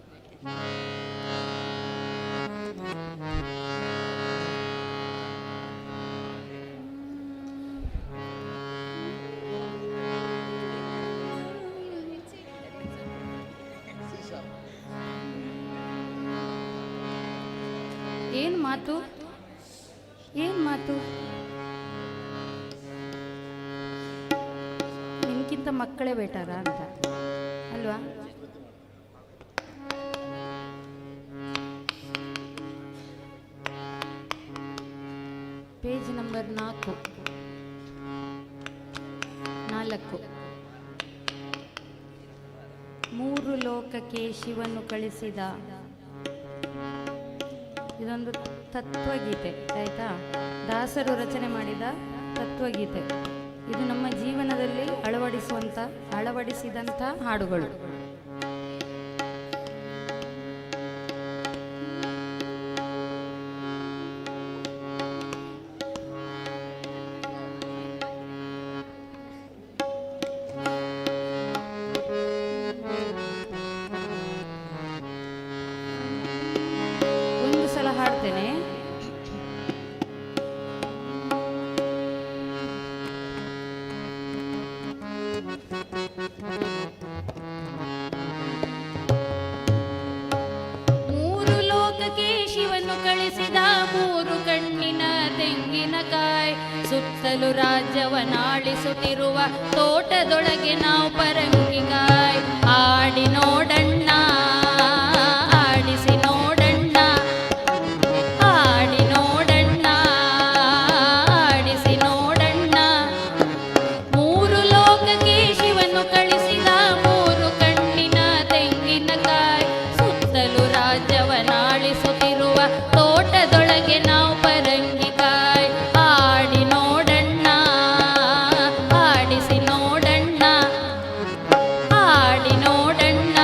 ಏನು ಮಾತು? ಏನು ಮಾತು? ನಿನ್ಗಿಂತ ಮಕ್ಕಳೇ ಬೇಟಾರ ಅಂತ ಅಲ್ವಾ? Page number 4. ಮೂರು ಲೋಕಕ್ಕೆ ಶಿವನ್ನು ಕಳಿಸಿದ. ಇದೊಂದು ತತ್ವಗೀತೆ ಆಯಿತಾ, ದಾಸರು ರಚನೆ ಮಾಡಿದ ತತ್ವಗೀತೆ. ಇದು ನಮ್ಮ ಜೀವನದಲ್ಲಿ ಅಳವಡಿಸಿದಂಥ ಹಾಡುಗಳು. ಒಂದು ಸಲ ಹಾಡ್ತೇನೆ. ಮೂರು ಲೋಕಕ್ಕೆ ಶಿವನ್ನು ಕಳಿಸಿದ, ಮೂರು ಕಣ್ಣಿನ ತೆಂಗಿನಕಾಯಿ, ಸುತ್ತಲೂ ರಾಜ್ಯವನ್ನಾಳಿಸುತ್ತಿರುವ ತೋಟದೊಳಗೆ ನಾವು ಪರಂಗಿಕಾಯಿ. ಆಡಿ ನೋಡಣ್ಣ, ಆಡಿಸಿ ನೋಡಣ್ಣ, ಆಡಿ ನೋಡಣ್ಣ, ಆಡಿಸಿ ನೋಡಣ್ಣ. ಮೂರು ಲೋಕಕ್ಕೆ ಶಿವನ್ನು ಕಳಿಸಿದ, ಮೂರು ಕಣ್ಣಿನ ತೆಂಗಿನಕಾಯಿ, ಸುತ್ತಲೂ ರಾಜ್ಯವನ್ನಾಳಿಸುತ್ತಿರುವ ತೋಟದೊಳಗೆ ನಾವು ಪರಂಗಿಕಾಯಿ. ಆಡಿ ನೋಡಣ್ಣ, ಆಡಿಸಿ ನೋಡಣ್ಣ, ಆಡಿ ನೋಡಣ್ಣ,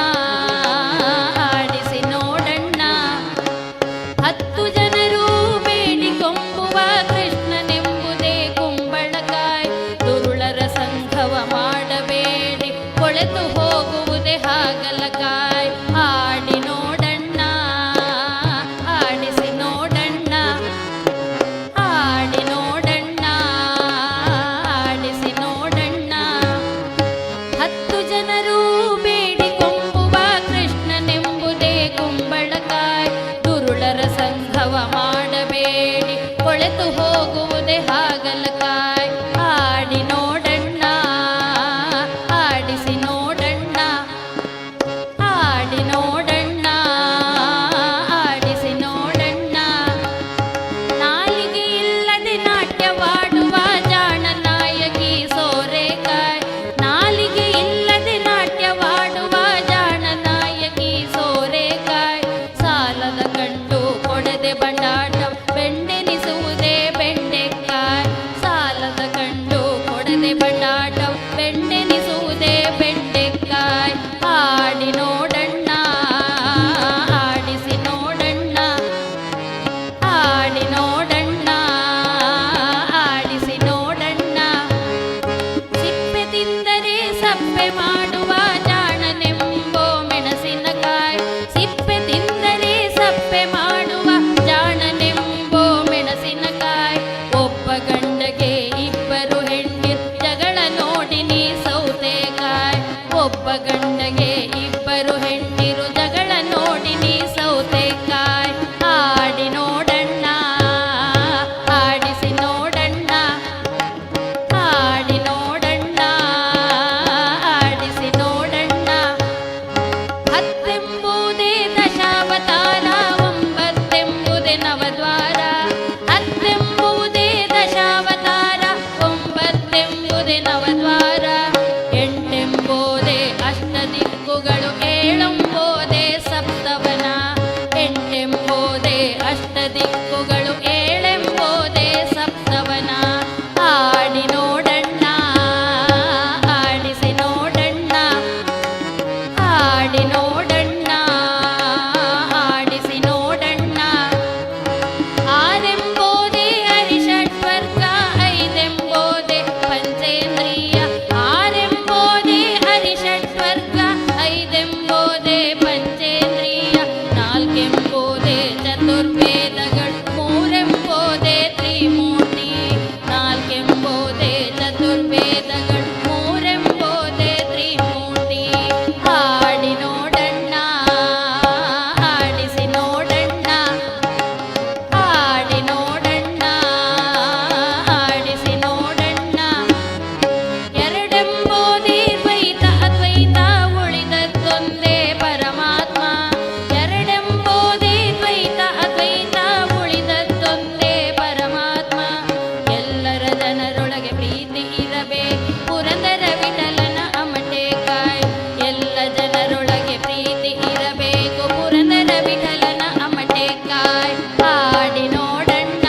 ಜನರೊಳಗೆ ಪ್ರೀತಿ ಇರಬೇಕು ಪುರಂದರ ವಿಠಲನ ಅಮಟೇಕಾಯ್ ಎಲ್ಲ ಜನರೊಳಗೆ ಪ್ರೀತಿ ಇರಬೇಕು ಪುರಂದರ ವಿಠಲನ ಅಮಟೇಕಾಯ್ ಆಡಿ ನೋಡಣ್ಣ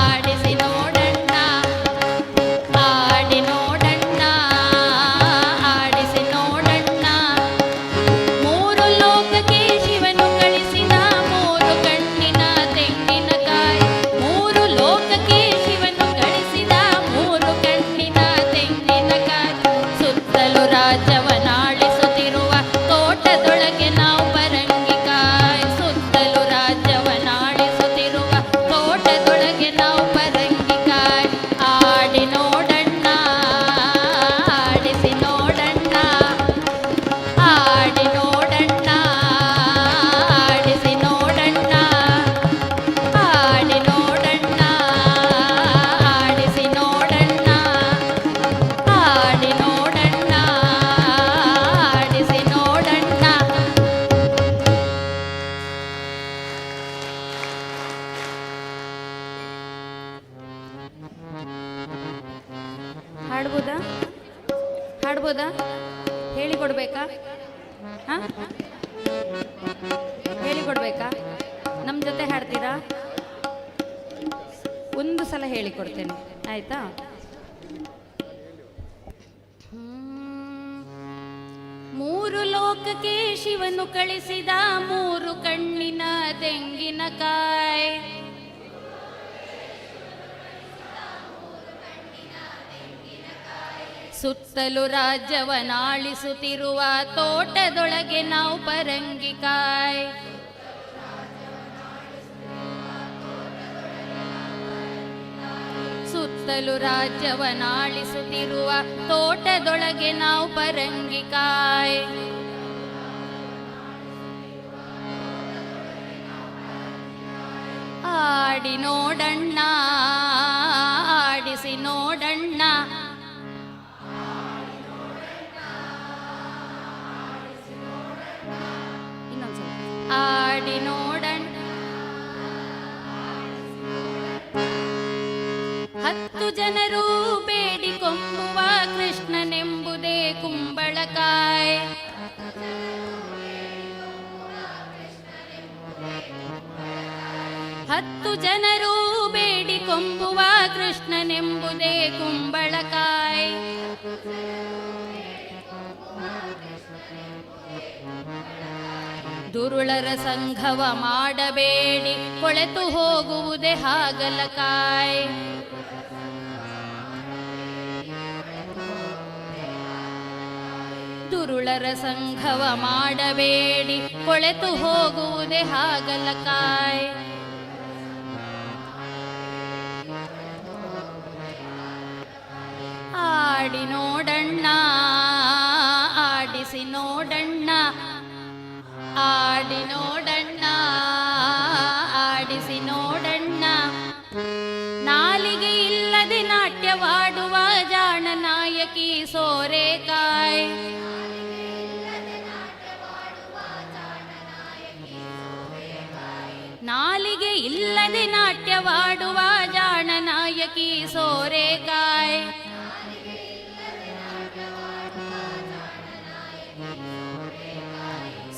ಆಡಿಸಿ ನೋಡಣ್ಣ ಆಡಿ ನೋಡಣ್ಣ ಆಡಿಸಿ ನೋಡಣ್ಣ ಮೂರು ಲೋಕಕ್ಕೆ ಶಿವನು ಕಳಿಸಿದ ಮೂರು ಕಣ್ಣಿನ ತೆಂಗಿನಕಾಯಿ ಮೂರು ಲೋಕಕ್ಕೆ ಶಿವನು ಕಳಿಸಿದ ಮೂರು ಕಣ್ಣಿನ ತೆಂಗಿನಕಾಯಿ ಸುತ್ತಲೂ ರಾಜ್ಯವನಾಳಿಸುತ್ತಿರುವ ತೋಟದೊಳಗೆ ನಾವು ಪರಂಗಿಕಾಯ್ ಸುತ್ತಲೂ ರಾಜ್ಯವನಾಳಿಸುತ್ತಿರುವ ತೋಟದೊಳಗೆ ನಾವು ಪರಂಗಿಕಾಯ್ ಆಡಿ ನೋಡಣ್ಣ ಆಡಿಸಿ ನೋಡಣ್ಣ ಆಡಿ ನೋಡಣ್ಣ ಆಡಿಸಿ ನೋಡಣ್ಣ ಆಡಿ ನೋಡಣ್ಣ ಆಡಿಸಿ ನೋಡಣ್ಣ ಆಡಿ ನೋಡಣ್ಣ ಆಡಿಸಿ ನೋಡಣ್ಣ. ಹಾಡ್ಬೋದಾ ಹಾಡ್ಬೋದಾ ಹೇಳಿಕೊಡ್ಬೇಕಾ ಹಾಂ ಹೇಳಿಕೊಡ್ಬೇಕಾ ನಮ್ಮ ಜೊತೆ ಹಾಡ್ತೀರಾ ಒಂದು ಸಲ ಹೇಳಿಕೊಡ್ತೇನೆ ಆಯಿತಾ ಮೂರು ಲೋಕಕ್ಕೆ ಶಿವನು ಕಳಿಸಿದ ಮೂರು ಕಣ್ಣಿನ ತೆಂಗಿನಕಾಯಿ ಸುತ್ತಲೂ ರಾಜ್ಯವನಾಳಿಸುತ್ತಿರುವ ತೋಟದೊಳಗೆ ನಾವು ಪರಂಗಿಕಾಯ್ ಸುತ್ತಲೂ ರಾಜ್ಯವನಾಳಿಸುತ್ತಿರುವ ತೋಟದೊಳಗೆ ನಾವು ಪರಂಗಿಕಾಯ್ ಆಡಿ ನೋಡಣ್ಣ ಆಡಿಸಿ ನೋಡಣ್ಣ ಇನ್ನೊಂದ್ಸಲ ಆಡಿ ನೋಡಣ್ಣ 10 ಜನರು ಬೇಡಿಕೊಂಬುವ ಕೃಷ್ಣನೆಂಬುದೇ ಕುಂಬಳಕಾಯ್ 10 ಜನರು ಬೇಡಿಕೊಂಬುವ ಕೃಷ್ಣನೆಂಬುದೇ ಕುಂಬಳಕಾಯ್ ದುರುಳರ ಸಂಘವ ಮಾಡಬೇಡಿ ಕೊಳೆತು ಹೋಗುವುದೇ ಹಾಗಲಕಾಯ್ ದುರುಳರ ಸಂಘವ ಮಾಡಬೇಡಿ ಕೊಳೆತು ಹೋಗುವುದೇ ಹಾಗಲಕಾಯ್ ಆಡಿ ನೋಡಣ್ಣ ಆಡಿಸಿ ನೋಡಣ್ಣ ಆಡಿ ನೋಡಣ್ಣ ಆಡಿಸಿ ನೋಡಣ್ಣ ನಾಲಿಗೆ ಇಲ್ಲದೆ ನಾಟ್ಯವಾಡುವ ಜಾಣ ನಾಯಕಿ ಸೋರೆಕಾಯ್ ನಾಲಿಗೆ ಇಲ್ಲದೆ ನಾಟ್ಯವಾಡುವ ಜಾಣ ನಾಯಕಿ ಸೋರೆಕಾಯ್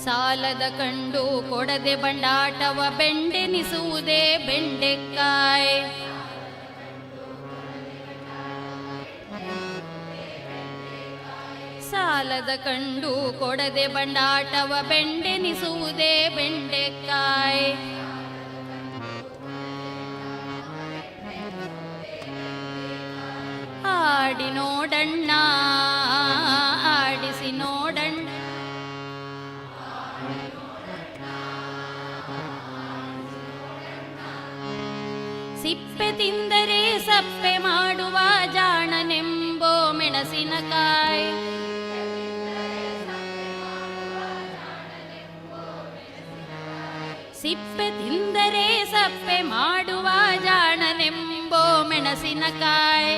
ಸಾಲದ ಕಂಡು ಕೊಡದೆ ಬಂಡಾಟವ ಬೆಂಡೆನಿಸುವುದೇ ಬೆಂಡೆಕಾಯ್ ಸಾಲದ ಕಂಡು ಕೊಡದೆ ಬಂಡಾಟವ ಬೆಂಡೆನಿಸುವುದೇ ಬೆಂಡೆಕಾಯ್ ಆಡಿ ನೋಡಣ್ಣ ಆಡಿಸಿ ನೋಡಣ್ಣ ಸಿಪ್ಪೆ ತಿಂದರೆ ಸಪ್ಪೆ ಮಾಡುವ ಜಾಣನೆಂಬೋ ಮೆಣಸಿನಕಾಯ್ ಸಿಪ್ಪೆ ತಿಂದರೆ ಸಪ್ಪೆ ಮಾಡುವ ಜಾಣನೆಂಬೋ ಮೆಣಸಿನಕಾಯ್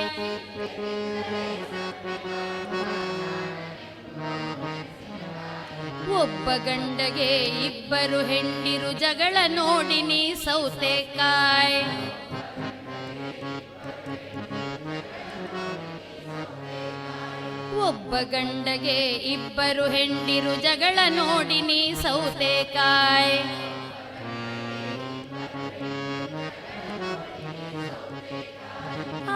ಒಬ್ಬ ಗಂಡಗೆ ಇಬ್ಬರು ಹೆಂಡಿರು ಜಗಳ ನೋಡಿ ನೀ ಸೌತೆಕಾಯ್ ಒಬ್ಬ ಗಂಡಗೆ ಇಬ್ಬರು ಹೆಂಡಿರು ಜಗಳ ನೋಡಿ ನೀ ಸೌತೆಕಾಯ್.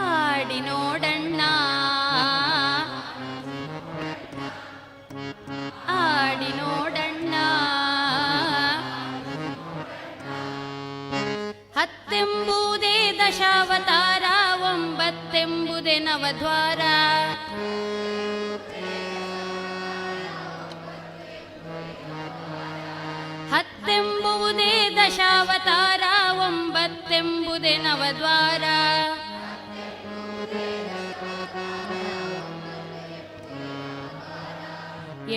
ಆಡಿ ನೋಡಣ್ಣ ಆಡಿ ನೋಡಣ್ಣ. ಹತ್ತೆಂಬುದೇ ದಶಾವತಾರ, ಒಂಬತ್ತೆಂಬುದೇ ನವದ್ವಾರ. ಹತ್ತೆಂಬುದೇ ದಶಾವತಾರ, ಒಂಬತ್ತೆಂಬುದೇ ನವದ್ವಾರ.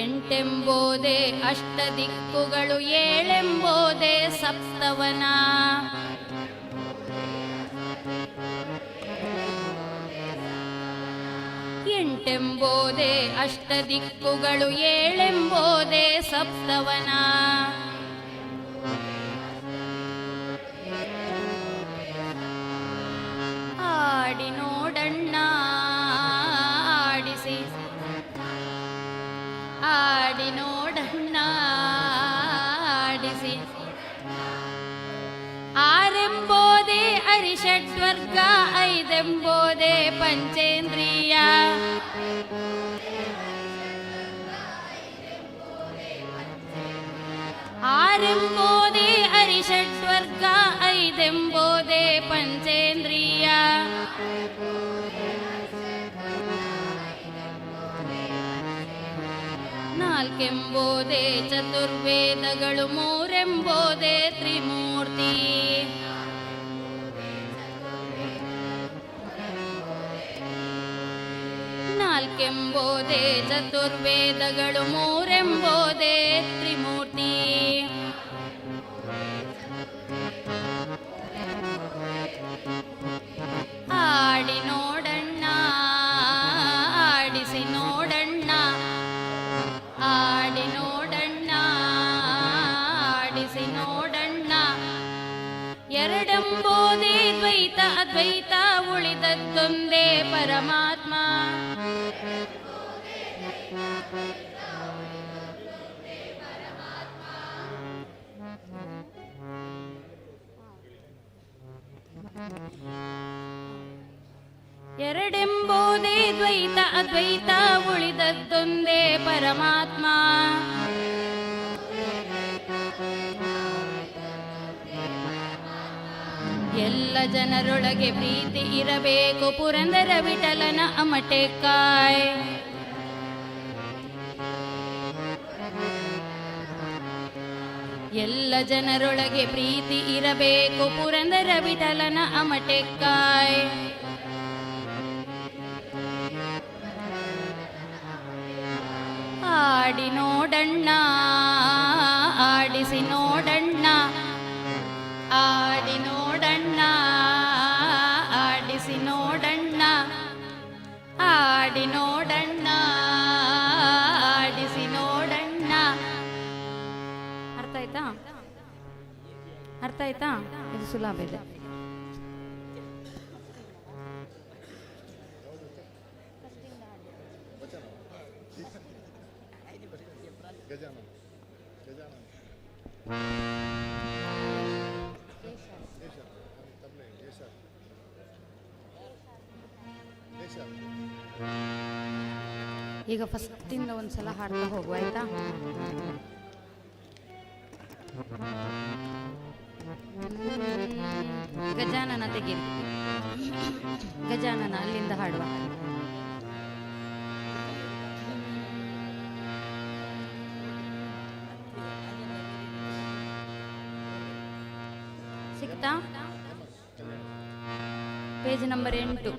ಎಂಟೆಂಬೋದೇ ಅಷ್ಟದಿಕ್ಕುಗಳು, ಏಳೆಂಬೋದೇ ಸಪ್ತವನ. ಎಂಟೆಂಬೋದೇ ಅಷ್ಟದಿಕ್ಕುಗಳು, ಏಳೆಂಬೋದೇ ಸಪ್ತವನ. ಆಡಿ ನೋಡಣ್ಣ ಆಡಿಸಿ, ಆಡಿ ನೋಡಣ್ಣ ಆಡಿಸಿ. ಆರೆಂಬೋದೇ ಅರಿಷಡ್ವರ್ಗ, ಐದೆಂಬೋದೇ ಪಂಚೇಂದ್ರಿಯ. ಆರೆಂಬೋದೇ ಅರಿಷಡ್ವರ್ಗ, ಐದೆಂಬೋದೇ ಪಂಚೇಂದ್ರಿಯ. ನಾಲ್ಕೆಂಬೋದೇ ಚತುರ್ವೇದಗಳು, ಮೂರೆಂಬೋದೇ ತ್ರಿಮೂರ್ತಿ. ನಾಲ್ಕೆಂಬೋದೇ ಚತುರ್ವೇದಗಳು, ಮೂರೆಂಬೋದೇ ತ್ರಿಮೂರ್ತಿ. ಆಡಿ ನೋಡಣ್ಣ ಆಡಿಸಿ ನೋಡಣ್ಣ, ಆಡಿ ನೋಡಣ್ಣ ಆಡಿಸಿ ನೋಡಣ್ಣ. ಎರಡೆಂಬೋದೇ ದ್ವೈತ ಅದ್ವೈತ, ಉಳಿದದ್ದೊಂದೇ ಪರಮಾತ್ಮ. ಎರಡೆಂಬೋದೇ ದ್ವೈತ ಅದ್ವೈತ, ಉಳಿದದ್ದೊಂದೇ ಪರಮಾತ್ಮ. ಎಲ್ಲ ಜನರೊಳಗೆ ಪ್ರೀತಿ ಇರಬೇಕು, ಪುರಂದರ ವಿಠಲನ ಅಮಟೆಕಾಯ್. ಎಲ್ಲ ಜನರೊಳಗೆ ಪ್ರೀತಿ ಇರಬೇಕು, ಪುರಂದರ ವಿಠಲನ ಅಮಟೆಕಾಯ್. ಆಡಿ ನೋಡಣ್ಣ ಆಡಿಸಿ ನೋಡಣ್ಣ, ಆಡಿ ನೋಡಣ್ಣ ಆಡಿಸಿ ನೋಡಣ್ಣ, ಆಡಿ ನೋಡಣ್ಣ ಆಡಿಸಿ ನೋಡಣ್ಣ. ಅರ್ಥ ಆಯ್ತಾ? ಅರ್ಥ ಆಯ್ತಾ? ಇದು ಸುಲಭ ಇದೆ. ಈಗ ಫಸ್ಟಿಂದ ಒಂದ್ಸಲ ಹಾಡ್ತಾ ಹೋಗುವ ಆಯ್ತಾ? ಗಜಾನನ ತೆಗೀರಿ, ಗಜಾನನ ಅಲ್ಲಿಂದ ಹಾಡುವ. ಸಿಕ್ತಾ? Page number 8.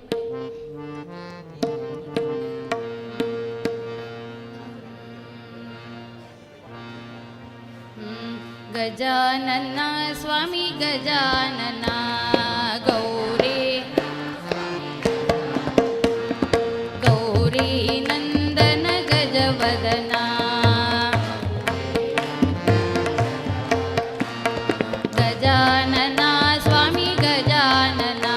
ಗಜಾನನ ಸ್ವಾಮಿ ಗಜಾನನ, ಗೌರಿ ಗೌರಿ ನಂದನ ಗಜವದನ. ಗಜಾನನ ಸ್ವಾಮಿ ಗಜಾನನ,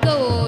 ಗೌರಿ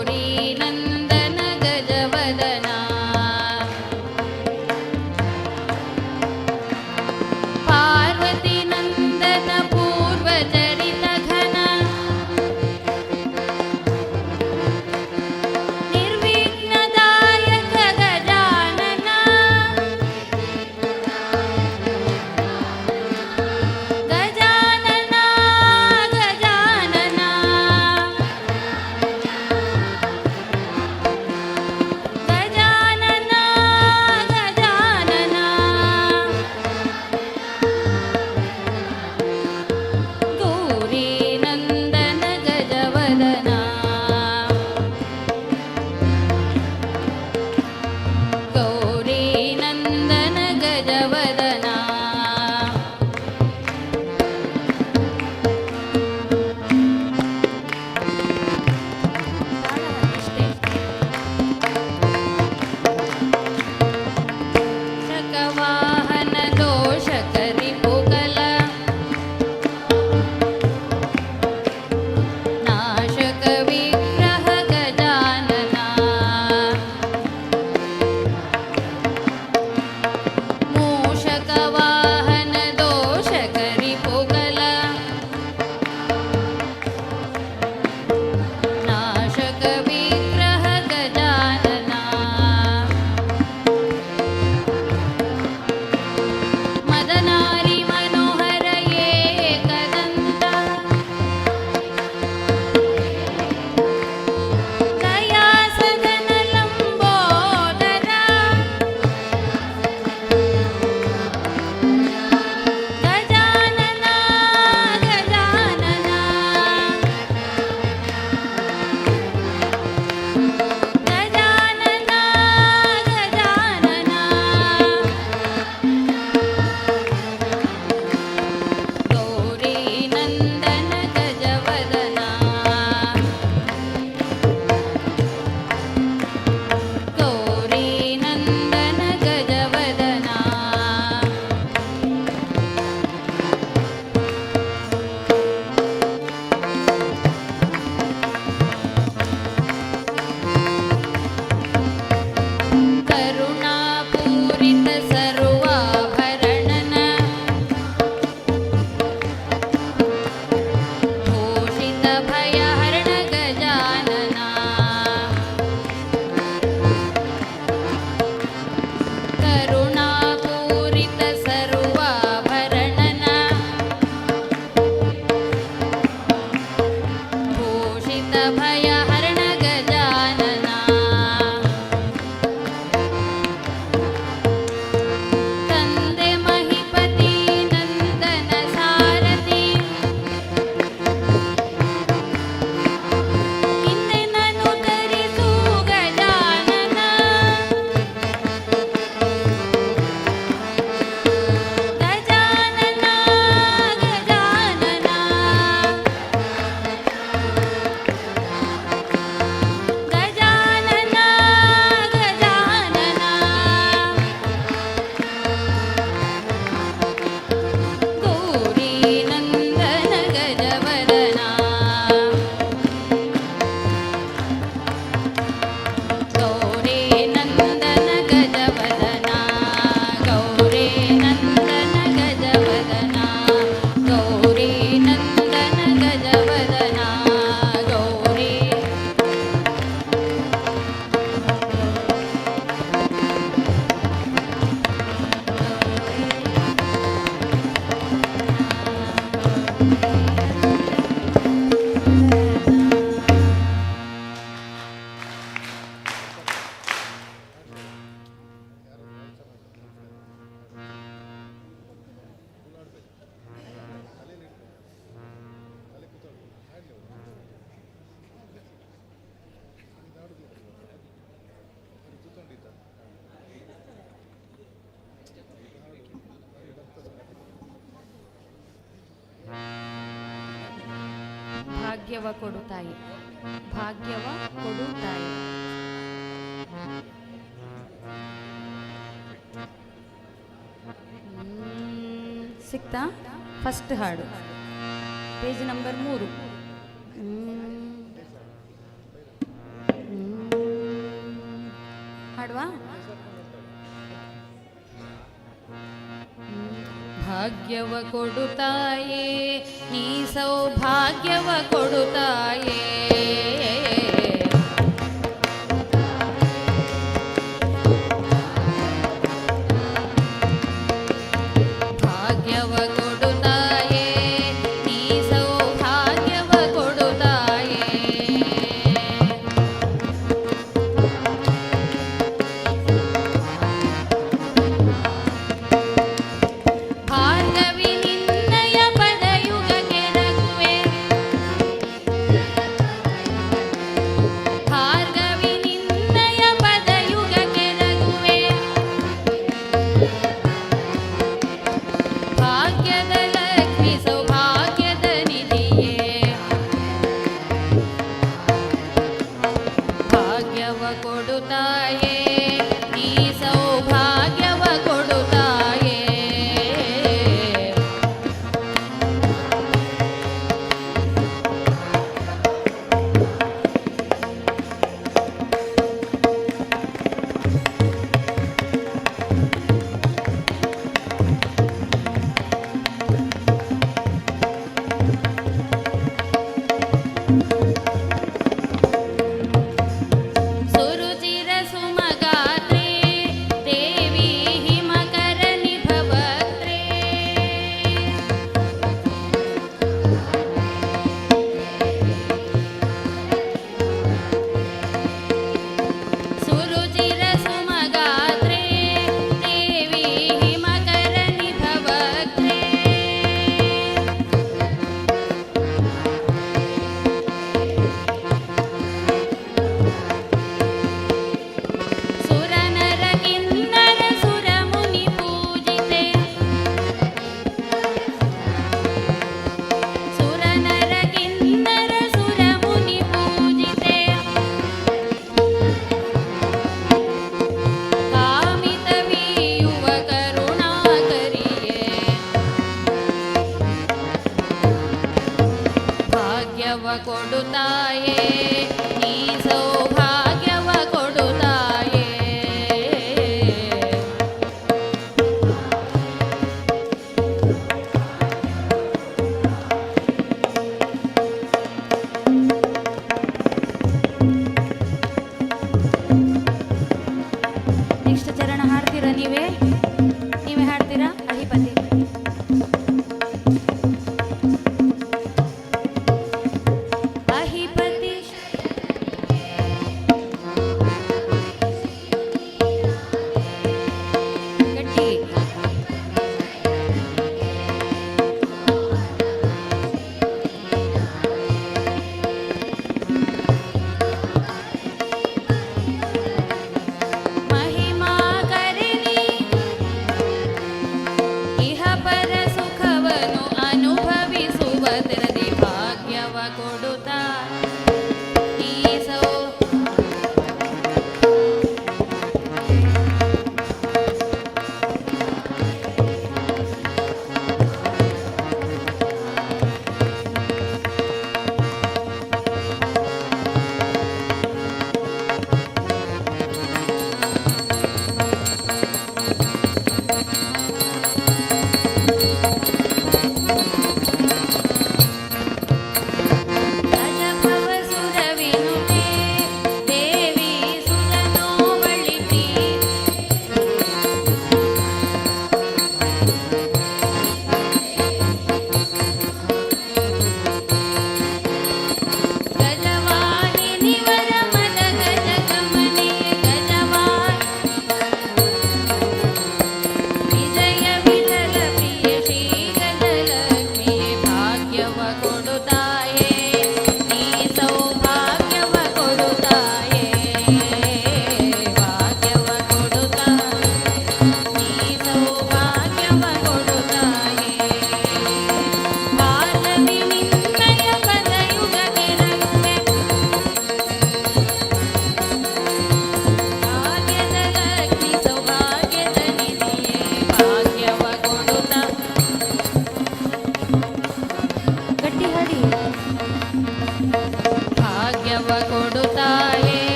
ಭಾಗ್ಯವ ಕೊಡು ತಾಯಿ, ಭಾಗ್ಯವ ಕೊಡು ತಾಯಿ. ಸಿಕ್ತಾ? ಫಸ್ಟ್ ಹಾಡು ಪೇಜ್ ನಂಬರ್ 3. ಹಾಡುವಾ? ಭಾಗ್ಯವ ಕೊಡುತ್ತಾಯೇ ನೀ ಸೌಭಾಗ್ಯವ ಕೊಡುತ್ತಾಯೇ, ಭಾಗ್ಯವ ಕೊಡುತ್ತಾಯೇ ನೀ ಸೌಭಾಗ್ಯವ ಕೊಡುತ್ತಾಯೇ, ಭಾರ್ಗವಿ ನಿನ್ನಯ ಪದಯುಗ ಕೆರಗುವೆ, ಭಾರ್ಗವಿ ನಿನ್ನಯ ಪದಯುಗ ಕೆರಗುವೆ, ಭಾಗ್ಯದ ಲಕ್ಷ್ಮಿ ಸೌಭಾಗ್ಯದ ನಿಧಿಯೇ, ಭಾಗ್ಯವ ಕೊಡುತ್ತಾಯೇ ನೀ ಸೌಭಾಗ್ಯವ ಕೊಡುತ್ತಾಯೇ, ಸುರುಚಿರ ಸುಮಗಾತ್ರೇ ದೇವಿ ಹಿಮಕರ ನಿಭವಕ್ತ್ರೇ, ಸುರುಚಿರ ಸುಮಗಾತ್ರೇ ದೇವಿ ಹಿಮಕರ ನಿಭವಕ್ತ್ರೇ, ಸುರನರ ಕಿನ್ನರ ಸುರ ಮುನಿ ಪೂಜಿತೆ, ಸುರನರ ಕಿನ್ನರ ಸುರ ಮುನಿ ಪೂಜಿತೆ, ಕಾಮಿತ ವೀಯುವ ಕರುಣಾಕರಿಯೇ, ಭಾಗ್ಯವ ಕೊಡುತ್ತಾಯೇ ನೀ ಸೌಭಾಗ್ಯವ ಕೊಡುತ್ತಾಯೇ, ನೆಕ್ಸ್ಟ್ ಚರಣ ಹಾಡ್ತೀರಾ? ನೀವೇ ಹಾಡ್ತೀರಾ? ಅಧಿಪತಿ ಅಹಿಪತಿ ಗಟ್ಟಿ ಮಹಿಮಾ ಕರಿನಿ ಇಹ ಪರ ಸುಖವನ್ನು ಅನುಭವಿಸುವ ತೆರದಿ ಭಾಗ್ಯವ ಕೊಡುತ್ತಾ ನೀ ಸೌ ರಾಜಭವ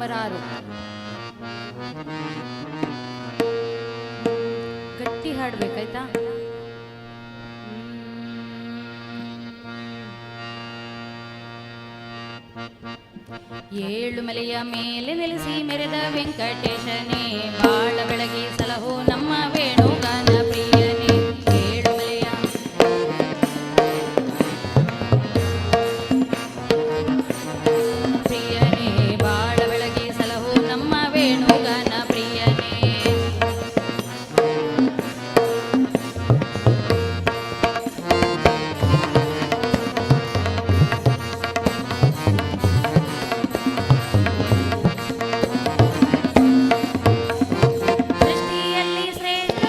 ನಂಬರ್ 6. ಗಟ್ಟಿ ಹಾಡ್ಬೇಕಾಯ್ತಾ? ಏಳು ಮಲೆಯ ಮೇಲೆ ನೆಲೆಸಿ ಮೆರೆದ ವೆಂಕಟೇಶನೇ, ಬಾಳ ಬೆಳಗಿ ಸಲಹೋ ನಮ್ಮ ವೇಣುಗಾನ ಪ್ರಿಯನೇ. ಏಳು ಮಲೆಯ ಪ್ರಿಯನೇ, ಬಾಳ ಬೆಳಗಿ ಸಲಹೋ ನಮ್ಮ ವೇಣುಗಾನ ಪ್ರಿಯನೇ. ಸೃಷ್ಟಿಯಲ್ಲಿ ಶ್ರೇಷ್ಠ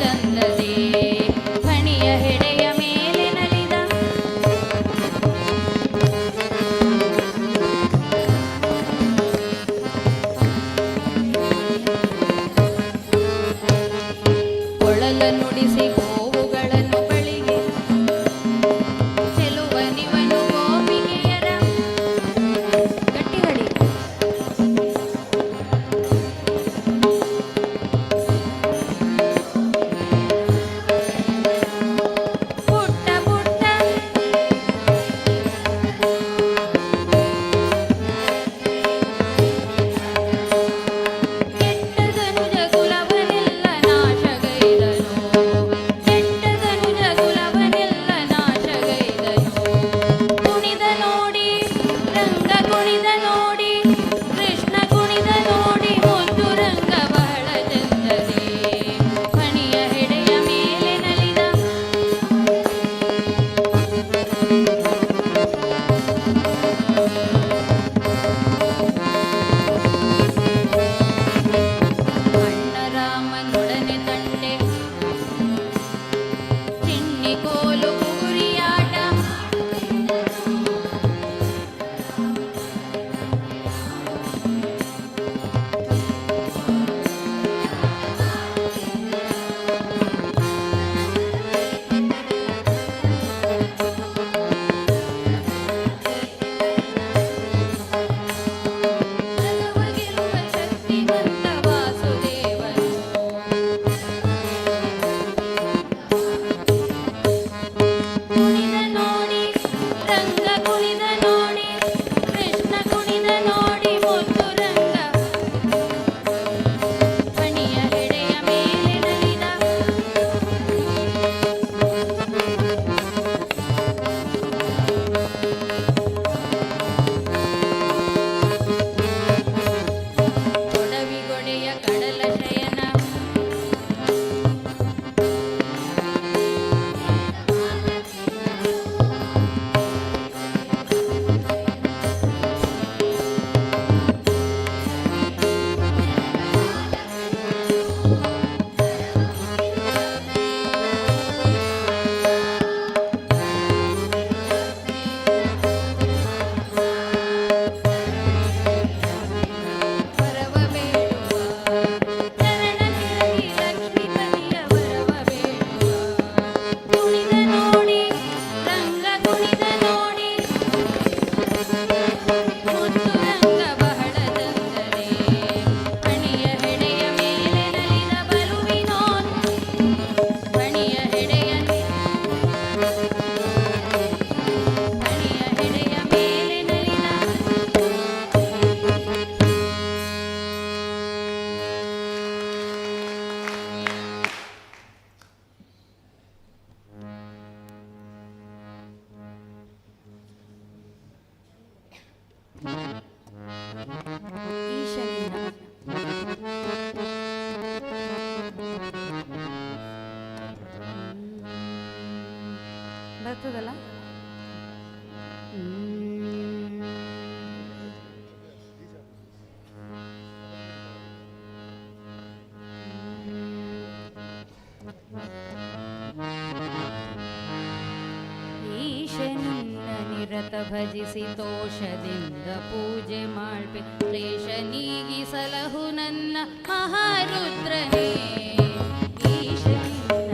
ತಂದದೆ ಫಣಿಯ ಹೆಡೆಯ ಮೇಲೆ ನಲಿದ ಕೊಳಲ ನುಡಿಸಿ ಗೋವುಗಳನ್ನು ಬಳಿಗೆ ಚೆಲುವನಿವನು ಗೋಪಿಗೆಯರ ಗಟ್ಟಿ ಹಡಿ ಪುಟ್ಟ ಪುಟ್ಟ ಕೆಟ್ಟದನುಜ ಕುಲವನೆಲ್ಲ ನಾಶಗೈದನು ಕೆಟ್ಟದನುಜ ಕುಲವನೆಲ್ಲ ನಾಶಗೈದನು ಕುಣಿದ ನೋಡಿ ರಂಗ ಕುಣಿದ ನೋಡಿ ಕೃಷ್ಣ ಕುಣಿದ ನೋಡಿ ಮುದ್ದು ರಂಗ ಬಹಳ ಚಂದದೆ ಫಣಿಯ ಹೆಡೆಯ ಮೇಲೆ ನಲಿದ ಅಣ್ಣ ರಾಮನೊಡನೆ ತಂಡೆ ಚಿಣ್ಣಿ ಕೋಲು ಕುರಿಯಾಟ ಜಗವ ಗೆಲುವ ಶಕ್ತಿವಂತ ವಾಸುದೇವನು ಕುಣಿದ ನೋಡಿ ರಂಗ ಕುಣಿದ ನೋಡಿ ಕೃಷ್ಣ ಕುಣಿದ ನೋಡಿ ಮುದ್ದು ರಂಗ ಫಣಿಯ ಹೆಡೆಯ ಮೇಲೆ ನಲಿದ ಕೊಡವಿಗೊಡೆಯ ಕಡಲ ಶಯನ ವರವ ಬೇಡುವ ಚರಣಕ್ಕಾಗಿ ಲಕ್ಷ್ಮೀಪತಿಯ ವರವ ಬೇಡುವ ಕುಣಿದ ನೋಡಿ ರಂಗ ಕುಣಿದ ನೋಡಿ ಮುದ್ದು ರಂಗ ಬಹಳ ಚಂದದೆ ಫಣಿಯ ಹೆಡೆಯ ಮೇಲೆ ನಲಿದ ಬಲು ವಿನೋದ್ ಫಣಿಯ ಹೆಡೆಯ ಮೇಲೆ ನಲಿದ ಈಶನಿಂದ ಬರ್ತದಲ್ಲ ಈಶನಿನ್ನ ನಿರತ ಭಜಿಸಿ ತೋಷದಿಂದ ಪೂಜೆ ಮಾಡ್ಬೆ ಕ್ಲೇಶ ನೀಗಿಸಲಹು ನನ್ನ ಮಹಾರುದ್ರನೇ ಈಶನಿನ್ನ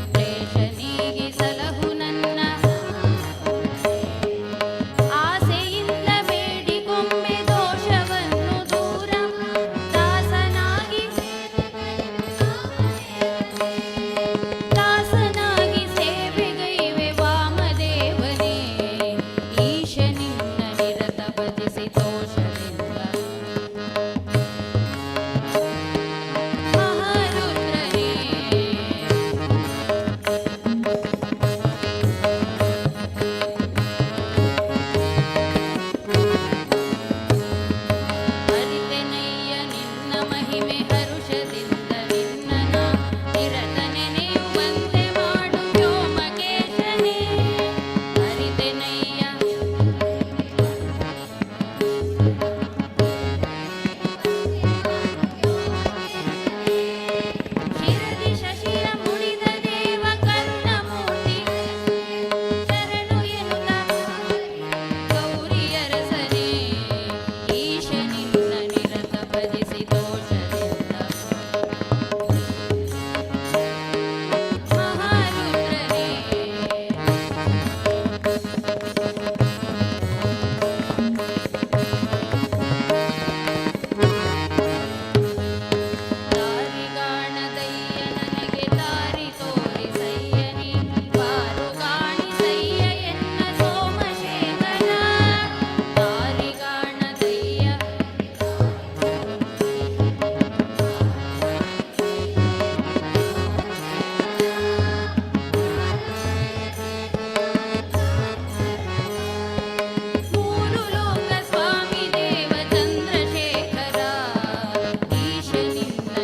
ಕ್ಲೇಶ ನೀಗಿಸಲಹು ನನ್ನ ಆಸೆಯಿಂದ ಬೇಡಿಕೊಂಬೆ ದೋಷವನ್ನು ದೂರ ದಾಸನಾಗಿ ಸೇವೆಗೈವೆ ವಾಮದೇವನೇ ಈಶನಿನ್ನ ನಿರತ ಭಜಿಸಿ ತೋಷದಿಂದ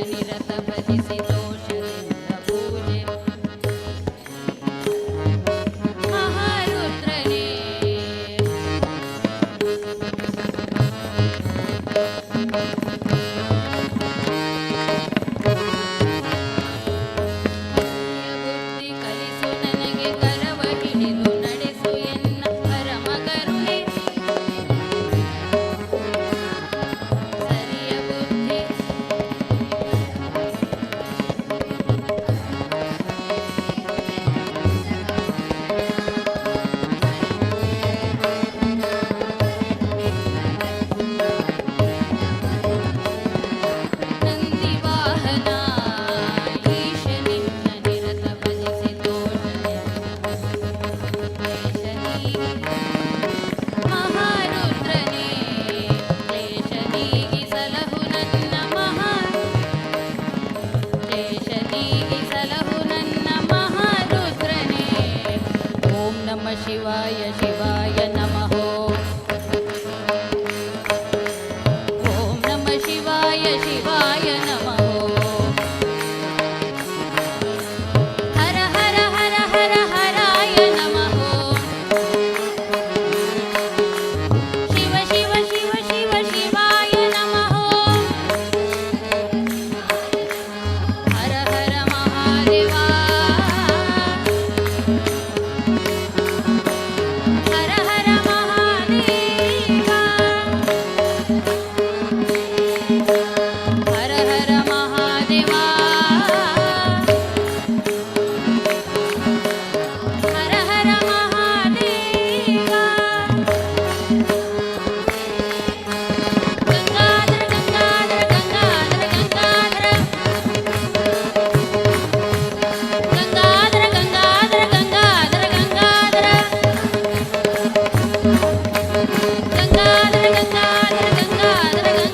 ನಿರತ ಭಜಿಸಿ ದೋಷದಿಂದ ಪೂಜೆ ಮಹಾರುದ್ರನೇ ಬುದ್ಧಿ ಕಲಿಸು ನನಗೆ ಕರವ ಹಿಡಿದು ನಡೆಸು ಎನ್ನ ಪರಮ ಕರುಣೆ ಸರಿಯ ಬುದ್ಧಿ ನಂದಿ ವಾಹನ ಈಶ ನಿನ್ನ ನಿರತ ಭಜಿಸಿ ಮಹಾರುದ್ರನೇ ಕ್ಲೇಶ ನೀಗಿ ಸಲಹು ನನ್ನ ಕ್ಲೇಶ ನೀಗಿ ಸಲಹು ನನ್ನ ಮಹಾರುದ್ರನೇ ಓಂ ನಮಃ ಶಿವಾಯ ಶಿವಾಯ ನಮಃ ಓಂ ನಮಃ ಶಿವಾಯ ಶಿವಾಯ ನಮಃ ಹರ ಹರ ಹರ ಹರ ಹರಾಯ ನಮಃ ಶಿವ ಶಿವ ಶಿವ ಶಿವ ಶಿವಾಯ ನಮಃ ಹರ ಹರ ಮಹಾದೇವ ಹರ ಹರ ಮಹಾದೇವ ಹರ ಹರ ಮಹಾದೇವ ಹರ ಹರ ಮಹಾದೇವ ಗಂಗಾಧರ ಗಂಗಾಧರ ಗಂಗಾಧರ ಗಂಗಾಧರ ಗಂಗಾಧರ ಗಂಗಾಧರ ಗಂಗಾಧರ ಗಂಗಾಧರ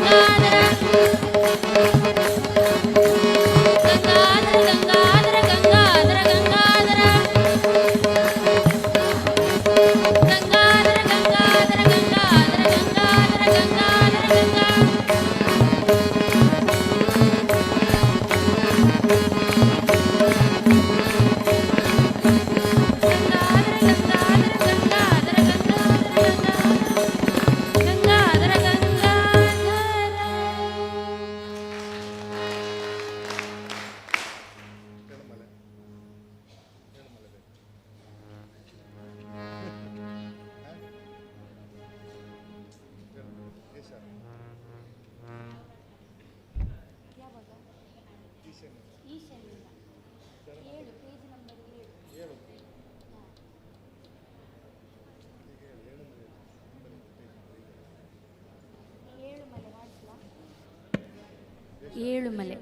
ಗಂಗಾಧರ ಗಂಗಾಧರ ಗಂಗಾಧರ ಗಂಗಾಧರ ಏಳುಮಲೆ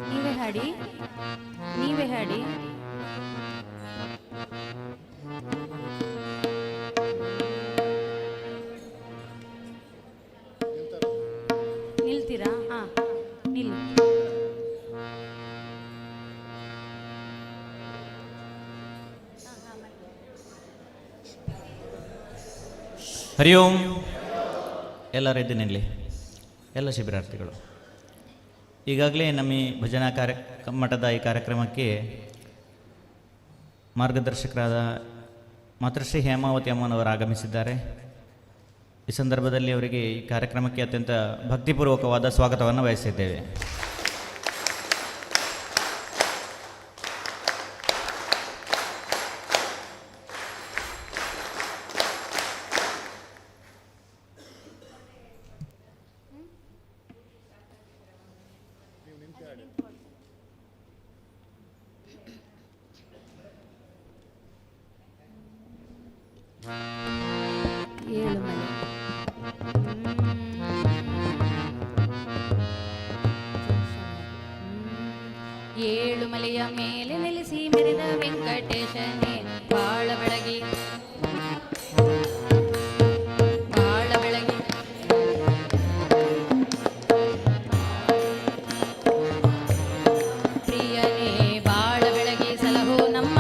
ನೀವೇ ಹಾಡಿ ನೀವೇ ಹಾಡಿ ನಿಲ್ತೀರಾ? ಹಾ ನಿಲ್ಲಿ. ಹರಿ ಓಂ. ಎಲ್ಲರೂ ಎದ್ದು ನಿಲ್ಲಿ, ಎಲ್ಲ ಶಿಬಿರಾರ್ಥಿಗಳು. ಈಗಾಗಲೇ ನಮ್ಮ ಈ ಭಜನಾ ಮಠದ ಈ ಕಾರ್ಯಕ್ರಮಕ್ಕೆ ಮಾರ್ಗದರ್ಶಕರಾದ ಮಾತೃಶ್ರೀ ಹೇಮಾವತಿ ಅಮ್ಮನವರು ಆಗಮಿಸಿದ್ದಾರೆ. ಈ ಸಂದರ್ಭದಲ್ಲಿ ಅವರಿಗೆ ಈ ಕಾರ್ಯಕ್ರಮಕ್ಕೆ ಅತ್ಯಂತ ಭಕ್ತಿಪೂರ್ವಕವಾದ ಸ್ವಾಗತವನ್ನು ಬಯಸಿದ್ದೇವೆ. ಏಳುಮಲೆ ಏಳುಮಲೆಯ ಮೇಲೆ ನೆಲೆಸಿ ಮೆರೆದ ವೆಂಕಟೇಶನೇ ಬಾಳ ಬೆಳಗಿ ಬಾಳ ಬೆಳಗಿ ಪ್ರಿಯನೇ ಬಾಳ ಬೆಳಗಿ ಸಲಹೋ ನಮ್ಮ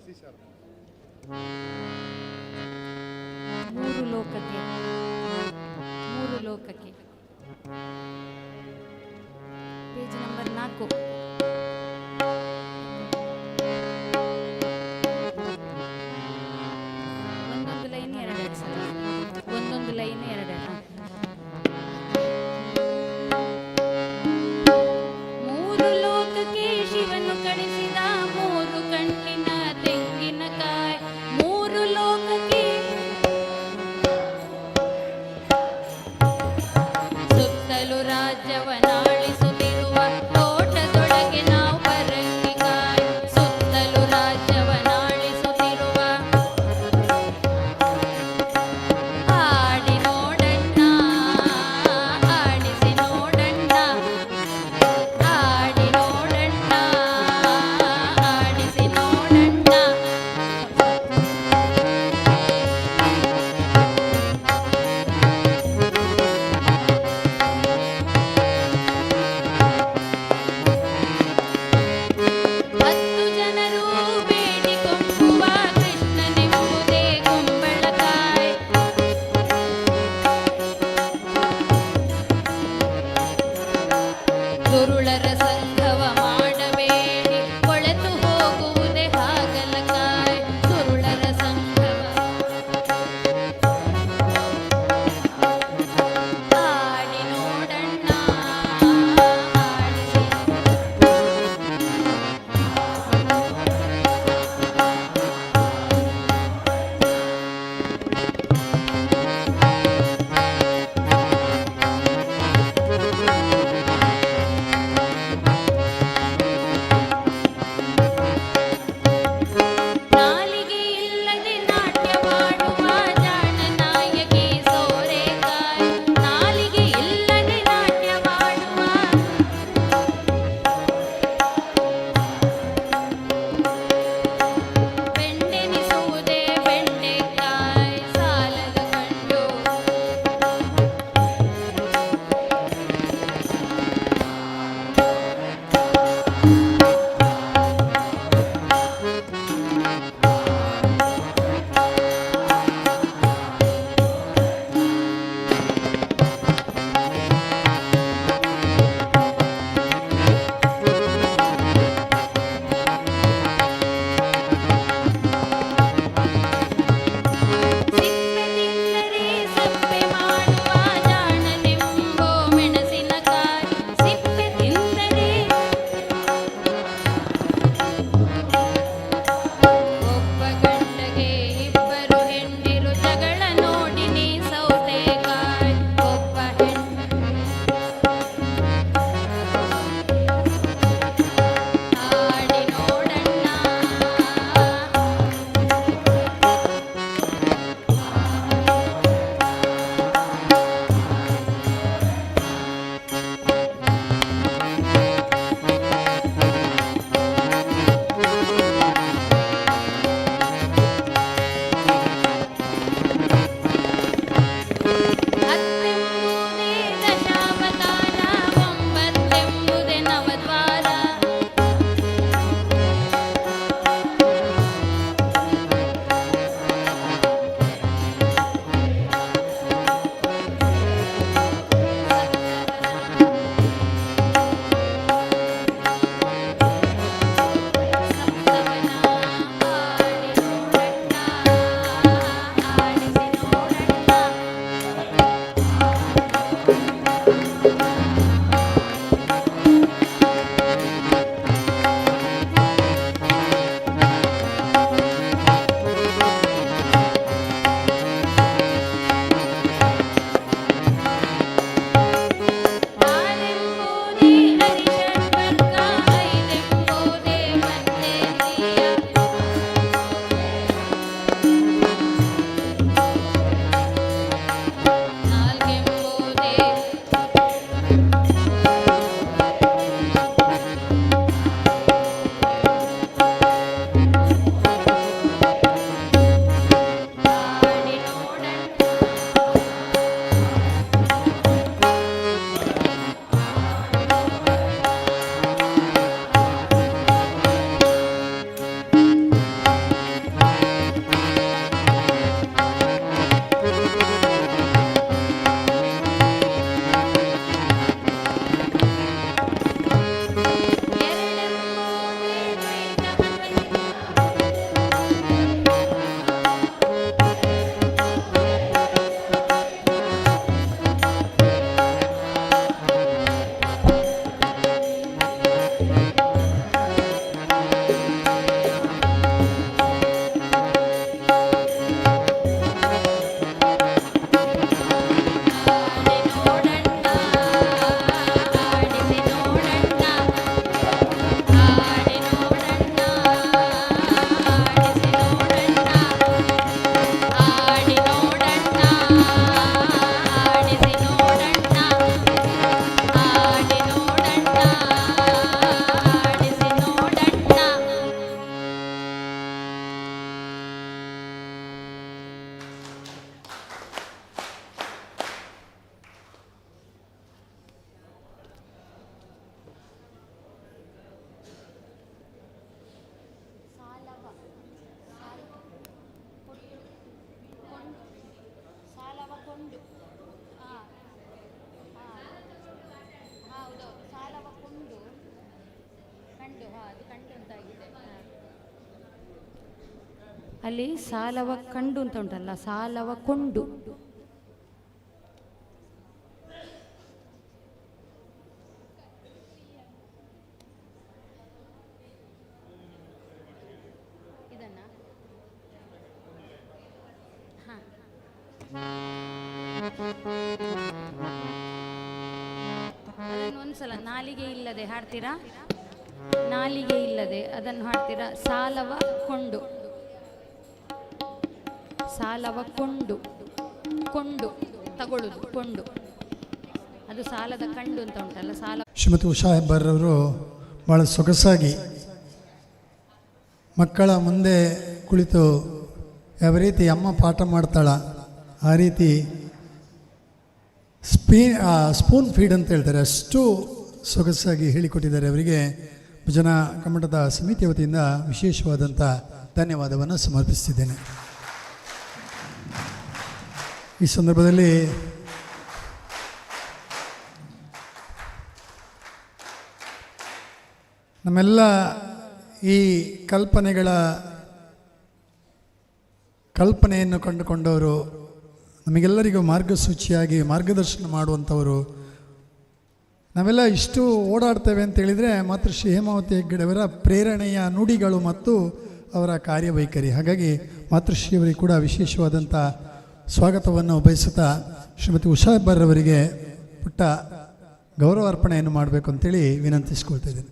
ಮೂರು ಲೋಕಕ್ಕೆ ಪೇಜ್ ನಂಬರ್ 4. ಒಂದೊಂದು ಲೈನ್ ಎರಡೆರಡು ಸಲ, ಒಂದೊಂದು ಲೈನ್ ಎರಡೆರಡು. ಮೂರು ಲೋಕಕ್ಕೆ ಶಿವನು ಕಳಿಸಿದ ಮೂರು ಕಣ್ಣಿನ ತೆಂಗಿನಕಾಯಿ. ಮೂರು ಲೋಕಕ್ಕೆ ಸುತ್ತಲೂ ರಾಜ್ಯವನಾಳಿಸುತ್ತಿರುವ ತೋಟದೊಳಗೆ ನಾವು ಪರಂಗಿಕಾಯಿ. ಸುತ್ತಲೂ ರಾಜ್ಯವನಾಳಿಸುತ್ತಿರುವ ಆಡಿ ನೋಡಣ್ಣ, ಆಡಿಸಿ ನೋಡಣ್ಣ, ಆಡಿ ನೋಡಣ್ಣ, ಆಡಿಸಿ ನೋಡಣ್ಣ. ಅಲ್ಲಿ ಸಾಲವ ಕಂಡು ಅಂತ ಉಂಟಲ್ಲ, ಸಾಲವ ಕೊಂಡು. ಇದನ್ನ ಅದನ್ನು ಒಂದ್ಸಲ ನಾಲಿಗೆ ಇಲ್ಲದೆ ಹಾಡ್ತೀರಾ? ನಾಲಿಗೆ ಇಲ್ಲದೆ ಅದನ್ನು ಹಾಡ್ತೀರಾ? ಸಾಲವ ಕೊಂಡು, ಸಾಲವ ಕೊಂಡು, ಕೊಂಡು ತಗೊಳ್ಳುದು, ಕೊಂಡು. ಅದು ಸಾಲದ ಕಂಡು ಅಂತ ಉಂಟಲ್ಲ, ಸಾಲ. ಶ್ರೀಮತಿ ಉಷಾ ಹೆಬ್ಬಾರ್ರವರು ಭಾಳ ಸೊಗಸಾಗಿ ಮಕ್ಕಳ ಮುಂದೆ ಕುಳಿತು ಯಾವ ರೀತಿ ಅಮ್ಮ ಪಾಠ ಮಾಡ್ತಾಳ ಆ ರೀತಿ ಸ್ಪೂನ್ ಫೀಡ್ ಅಂತ ಹೇಳ್ತಾರೆ, ಅಷ್ಟು ಸೊಗಸಾಗಿ ಹೇಳಿಕೊಟ್ಟಿದ್ದಾರೆ. ಅವರಿಗೆ ಭಜನಾ ಕಮ್ಮಟದ ಸಮಿತಿಯ ವತಿಯಿಂದ ವಿಶೇಷವಾದಂಥ ಧನ್ಯವಾದವನ್ನು ಸಮರ್ಪಿಸ್ತಿದ್ದೇನೆ. ಈ ಸಂದರ್ಭದಲ್ಲಿ ನಮ್ಮೆಲ್ಲ ಈ ಕಲ್ಪನೆಯನ್ನು ಕಂಡುಕೊಂಡವರು, ನಮಗೆಲ್ಲರಿಗೂ ಮಾರ್ಗಸೂಚಿಯಾಗಿ ಮಾರ್ಗದರ್ಶನ ಮಾಡುವಂಥವರು. ನಾವೆಲ್ಲ ಇಷ್ಟು ಓಡಾಡ್ತೇವೆ ಅಂತೇಳಿದರೆ ಮಾತೃಶ್ರೀ ಹೇಮಾವತಿ ಹೆಗ್ಗಡೆಯವರ ಪ್ರೇರಣೆಯ ನುಡಿಗಳು ಮತ್ತು ಅವರ ಕಾರ್ಯವೈಖರಿ. ಹಾಗಾಗಿ ಮಾತೃಶ್ರೀಯವರಿಗೆ ಕೂಡ ವಿಶೇಷವಾದಂಥ ಸ್ವಾಗತವನ್ನು ಬಯಸುತ್ತಾ ಶ್ರೀಮತಿ ಉಷಾ ಹೆಬ್ಬಾರ್ರವರಿಗೆ ಪುಟ್ಟ ಗೌರವಾರ್ಪಣೆಯನ್ನು ಮಾಡಬೇಕು ಅಂತೇಳಿ ವಿನಂತಿಸ್ಕೊಳ್ತಾ ಇದ್ದೇನೆ.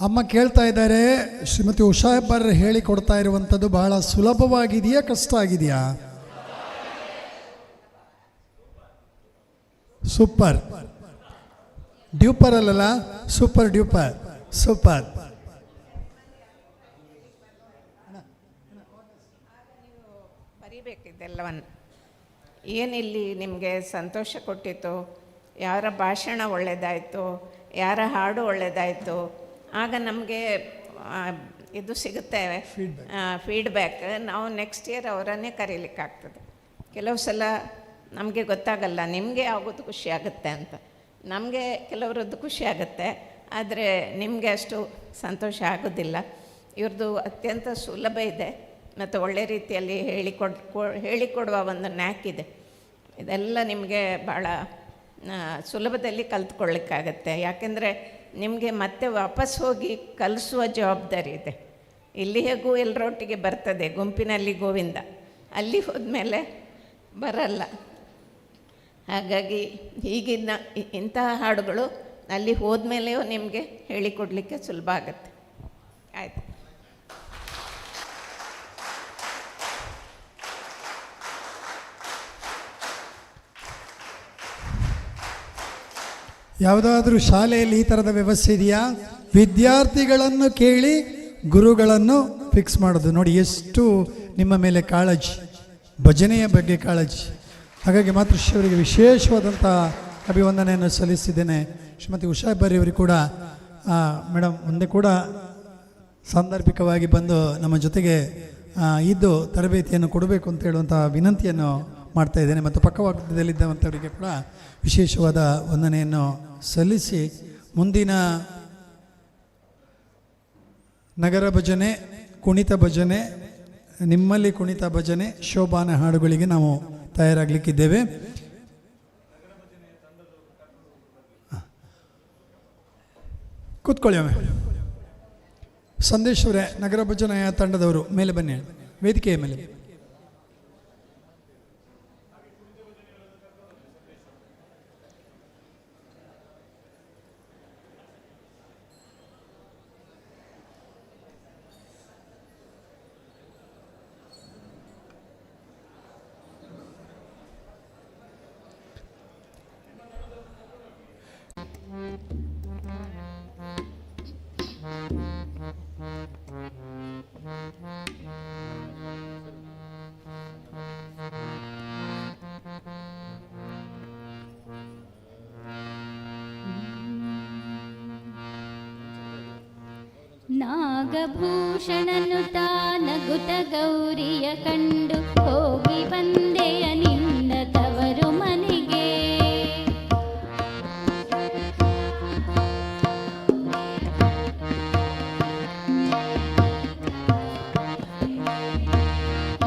ಅಮ್ಮ ಕೇಳ್ತಾ ಇದ್ದಾರೆ, ಶ್ರೀಮತಿ ಉಷಾ ಹೆಬ್ಬಾರ್ ಹೇಳಿಕೊಡ್ತಾ ಇರುವಂಥದ್ದು ಬಹಳ ಸುಲಭವಾಗಿದೆಯಾ, ಕಷ್ಟ ಆಗಿದೆಯಾ? ಸೂಪರ್ ಡ್ಯೂಪರ್ ಅಲ್ಲಲ್ಲ, ಸೂಪರ್ ಡ್ಯೂಪರ್, ಸೂಪರ್. ಬರಿಬೇಕಿದ್ದೆಲ್ಲವನ್ನು. ಏನಿಲ್ಲಿ ನಿಮಗೆ ಸಂತೋಷ ಕೊಟ್ಟಿತ್ತು, ಯಾರ ಭಾಷಣ ಒಳ್ಳೆಯದಾಯಿತು, ಯಾರ ಹಾಡು ಒಳ್ಳೆಯದಾಯಿತು, ಆಗ ನಮಗೆ ಇದು ಸಿಗುತ್ತೆ ಫೀಡ್ಬ್ಯಾಕ್. ನಾವು ನೆಕ್ಸ್ಟ್ ಇಯರ್ ಅವರನ್ನೇ ಕರೀಲಿಕ್ಕಾಗ್ತದೆ. ಕೆಲವು ಸಲ ನಮಗೆ ಗೊತ್ತಾಗಲ್ಲ, ನಿಮಗೆ ಆಗೋದು ಖುಷಿ ಆಗುತ್ತೆ ಅಂತ. ನಮಗೆ ಕೆಲವರದ್ದು ಖುಷಿ ಆಗುತ್ತೆ, ಆದರೆ ನಿಮಗೆ ಅಷ್ಟು ಸಂತೋಷ ಆಗೋದಿಲ್ಲ. ಇವ್ರದ್ದು ಅತ್ಯಂತ ಸುಲಭ ಇದೆ ಮತ್ತು ಒಳ್ಳೆ ರೀತಿಯಲ್ಲಿ ಹೇಳಿಕೊಡುವ ಒಂದು ನ್ಯಾಕ್ ಇದೆ. ಇದೆಲ್ಲ ನಿಮಗೆ ಭಾಳ ಸುಲಭದಲ್ಲಿ ಕಲ್ತ್ಕೊಳ್ಳಿಕ್ಕಾಗತ್ತೆ. ಯಾಕೆಂದರೆ ನಿಮಗೆ ಮತ್ತೆ ವಾಪಸ್ ಹೋಗಿ ಕಲಿಸುವ ಜವಾಬ್ದಾರಿ ಇದೆ. ಇಲ್ಲಿ ಹೇಗೂ ಎಲ್ಲರೊಟ್ಟಿಗೆ ಬರ್ತದೆ, ಗುಂಪಿನಲ್ಲಿ ಗೋವಿಂದ, ಅಲ್ಲಿ ಹೋದ್ಮೇಲೆ ಬರಲ್ಲ. ಹಾಗಾಗಿ ಈಗಿನ ಇಂತಹ ಹಾಡುಗಳು ಅಲ್ಲಿ ಹೋದ್ಮೇಲೆಯೂ ನಿಮಗೆ ಹೇಳಿಕೊಡಲಿಕ್ಕೆ ಸುಲಭ ಆಗುತ್ತೆ. ಆಯಿತು. ಯಾವುದಾದ್ರೂ ಶಾಲೆಯಲ್ಲಿ ಈ ಥರದ ವ್ಯವಸ್ಥೆ ಇದೆಯಾ? ವಿದ್ಯಾರ್ಥಿಗಳನ್ನು ಕೇಳಿ ಗುರುಗಳನ್ನು ಫಿಕ್ಸ್ ಮಾಡೋದು. ನೋಡಿ ಎಷ್ಟು ನಿಮ್ಮ ಮೇಲೆ ಕಾಳಜಿ, ಭಜನೆಯ ಬಗ್ಗೆ ಕಾಳಜಿ. ಹಾಗಾಗಿ ಮಾತೃಶ್ರೀ ಅವರಿಗೆ ವಿಶೇಷವಾದಂಥ ಅಭಿವಂದನೆಯನ್ನು ಸಲ್ಲಿಸಿದ್ದೇನೆ. ಶ್ರೀಮತಿ ಉಷಾ ಹೆಬ್ಬಾರ್ರವರಿಗೆ ಕೂಡ ಮೇಡಮ್ ಮುಂದೆ ಕೂಡ ಸಾಂದರ್ಭಿಕವಾಗಿ ಬಂದು ನಮ್ಮ ಜೊತೆಗೆ ಇದ್ದು ತರಬೇತಿಯನ್ನು ಕೊಡಬೇಕು ಅಂತ ಹೇಳುವಂಥ ವಿನಂತಿಯನ್ನು ಮಾಡ್ತಾ ಇದ್ದೇನೆ. ಮತ್ತು ಪಕ್ಕವಾದದಲ್ಲಿದ್ದಂಥವರಿಗೆ ಕೂಡ ವಿಶೇಷವಾದ ವಂದನೆಯನ್ನು ಸಲ್ಲಿಸಿ ಮುಂದಿನ ನಗರ ಭಜನೆ, ಕುಣಿತ ಭಜನೆ, ನಿಮ್ಮಲ್ಲಿ ಕುಣಿತ ಭಜನೆ, ಶೋಭಾನ ಹಾಡುಗಳಿಗೆ ನಾವು ತಯಾರಾಗಲಿಕ್ಕಿದ್ದೇವೆ. ಕೂತ್ಕೊಳ್ಳಿ ಒಮ್ಮೆ. ಸಂದೇಶವರೇ, ನಗರ ಭಜನೆಯ ತಂಡದವರು ಮೇಲೆ ಬನ್ನಿ, ವೇದಿಕೆಯ ಮೇಲೆ. ನಾಗಭೂಷಣನು ತಾನಗುತ ಗೌರಿಯ ಕಂಡು ಹೋಗಿ ಬಂದೆಯ ನಿನ್ನ ತವರು ಮನೆಗೆ.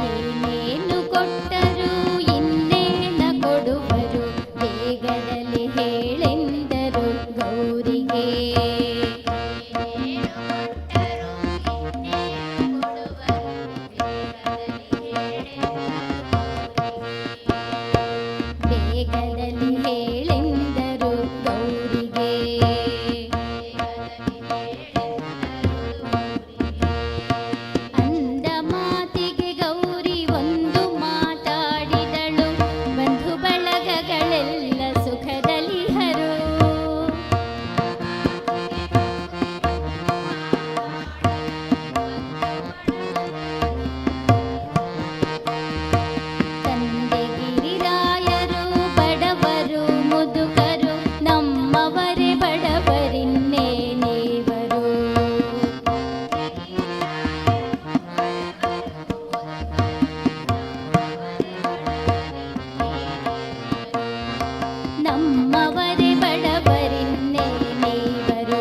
ಏನೇನು ಕೊಟ್ಟರು ಇನ್ನೇನ ಕೊಡುವರು, ಬೇಗದಲ್ಲಿ ಹೇಳೆಂದರು ಗೌರಿಗೆ. ಬೇಗದಲ್ಲಿ ಹೇಳೆಂದರು ಗೌರಿಗೆ. ಅಂದ ಮಾತಿಗೆ ಗೌರಿ ಒಂದು ಮಾತಾಡಿದಳು, ಬಂಧು ಬಳಗಗಳೆಲ್ಲ ಸುಖದಲ್ಲಿ ಹರು. ತಂದೆ ಗಿರಿರಾಯರು ಬಡವರು ಮುದುಕರು, ನಮ್ಮವರೇ ಬಡವರಿನ್ನೇನೇವರು. ನಮ್ಮವರೇ ಬಡವರಿನ್ನೇನೇವರು.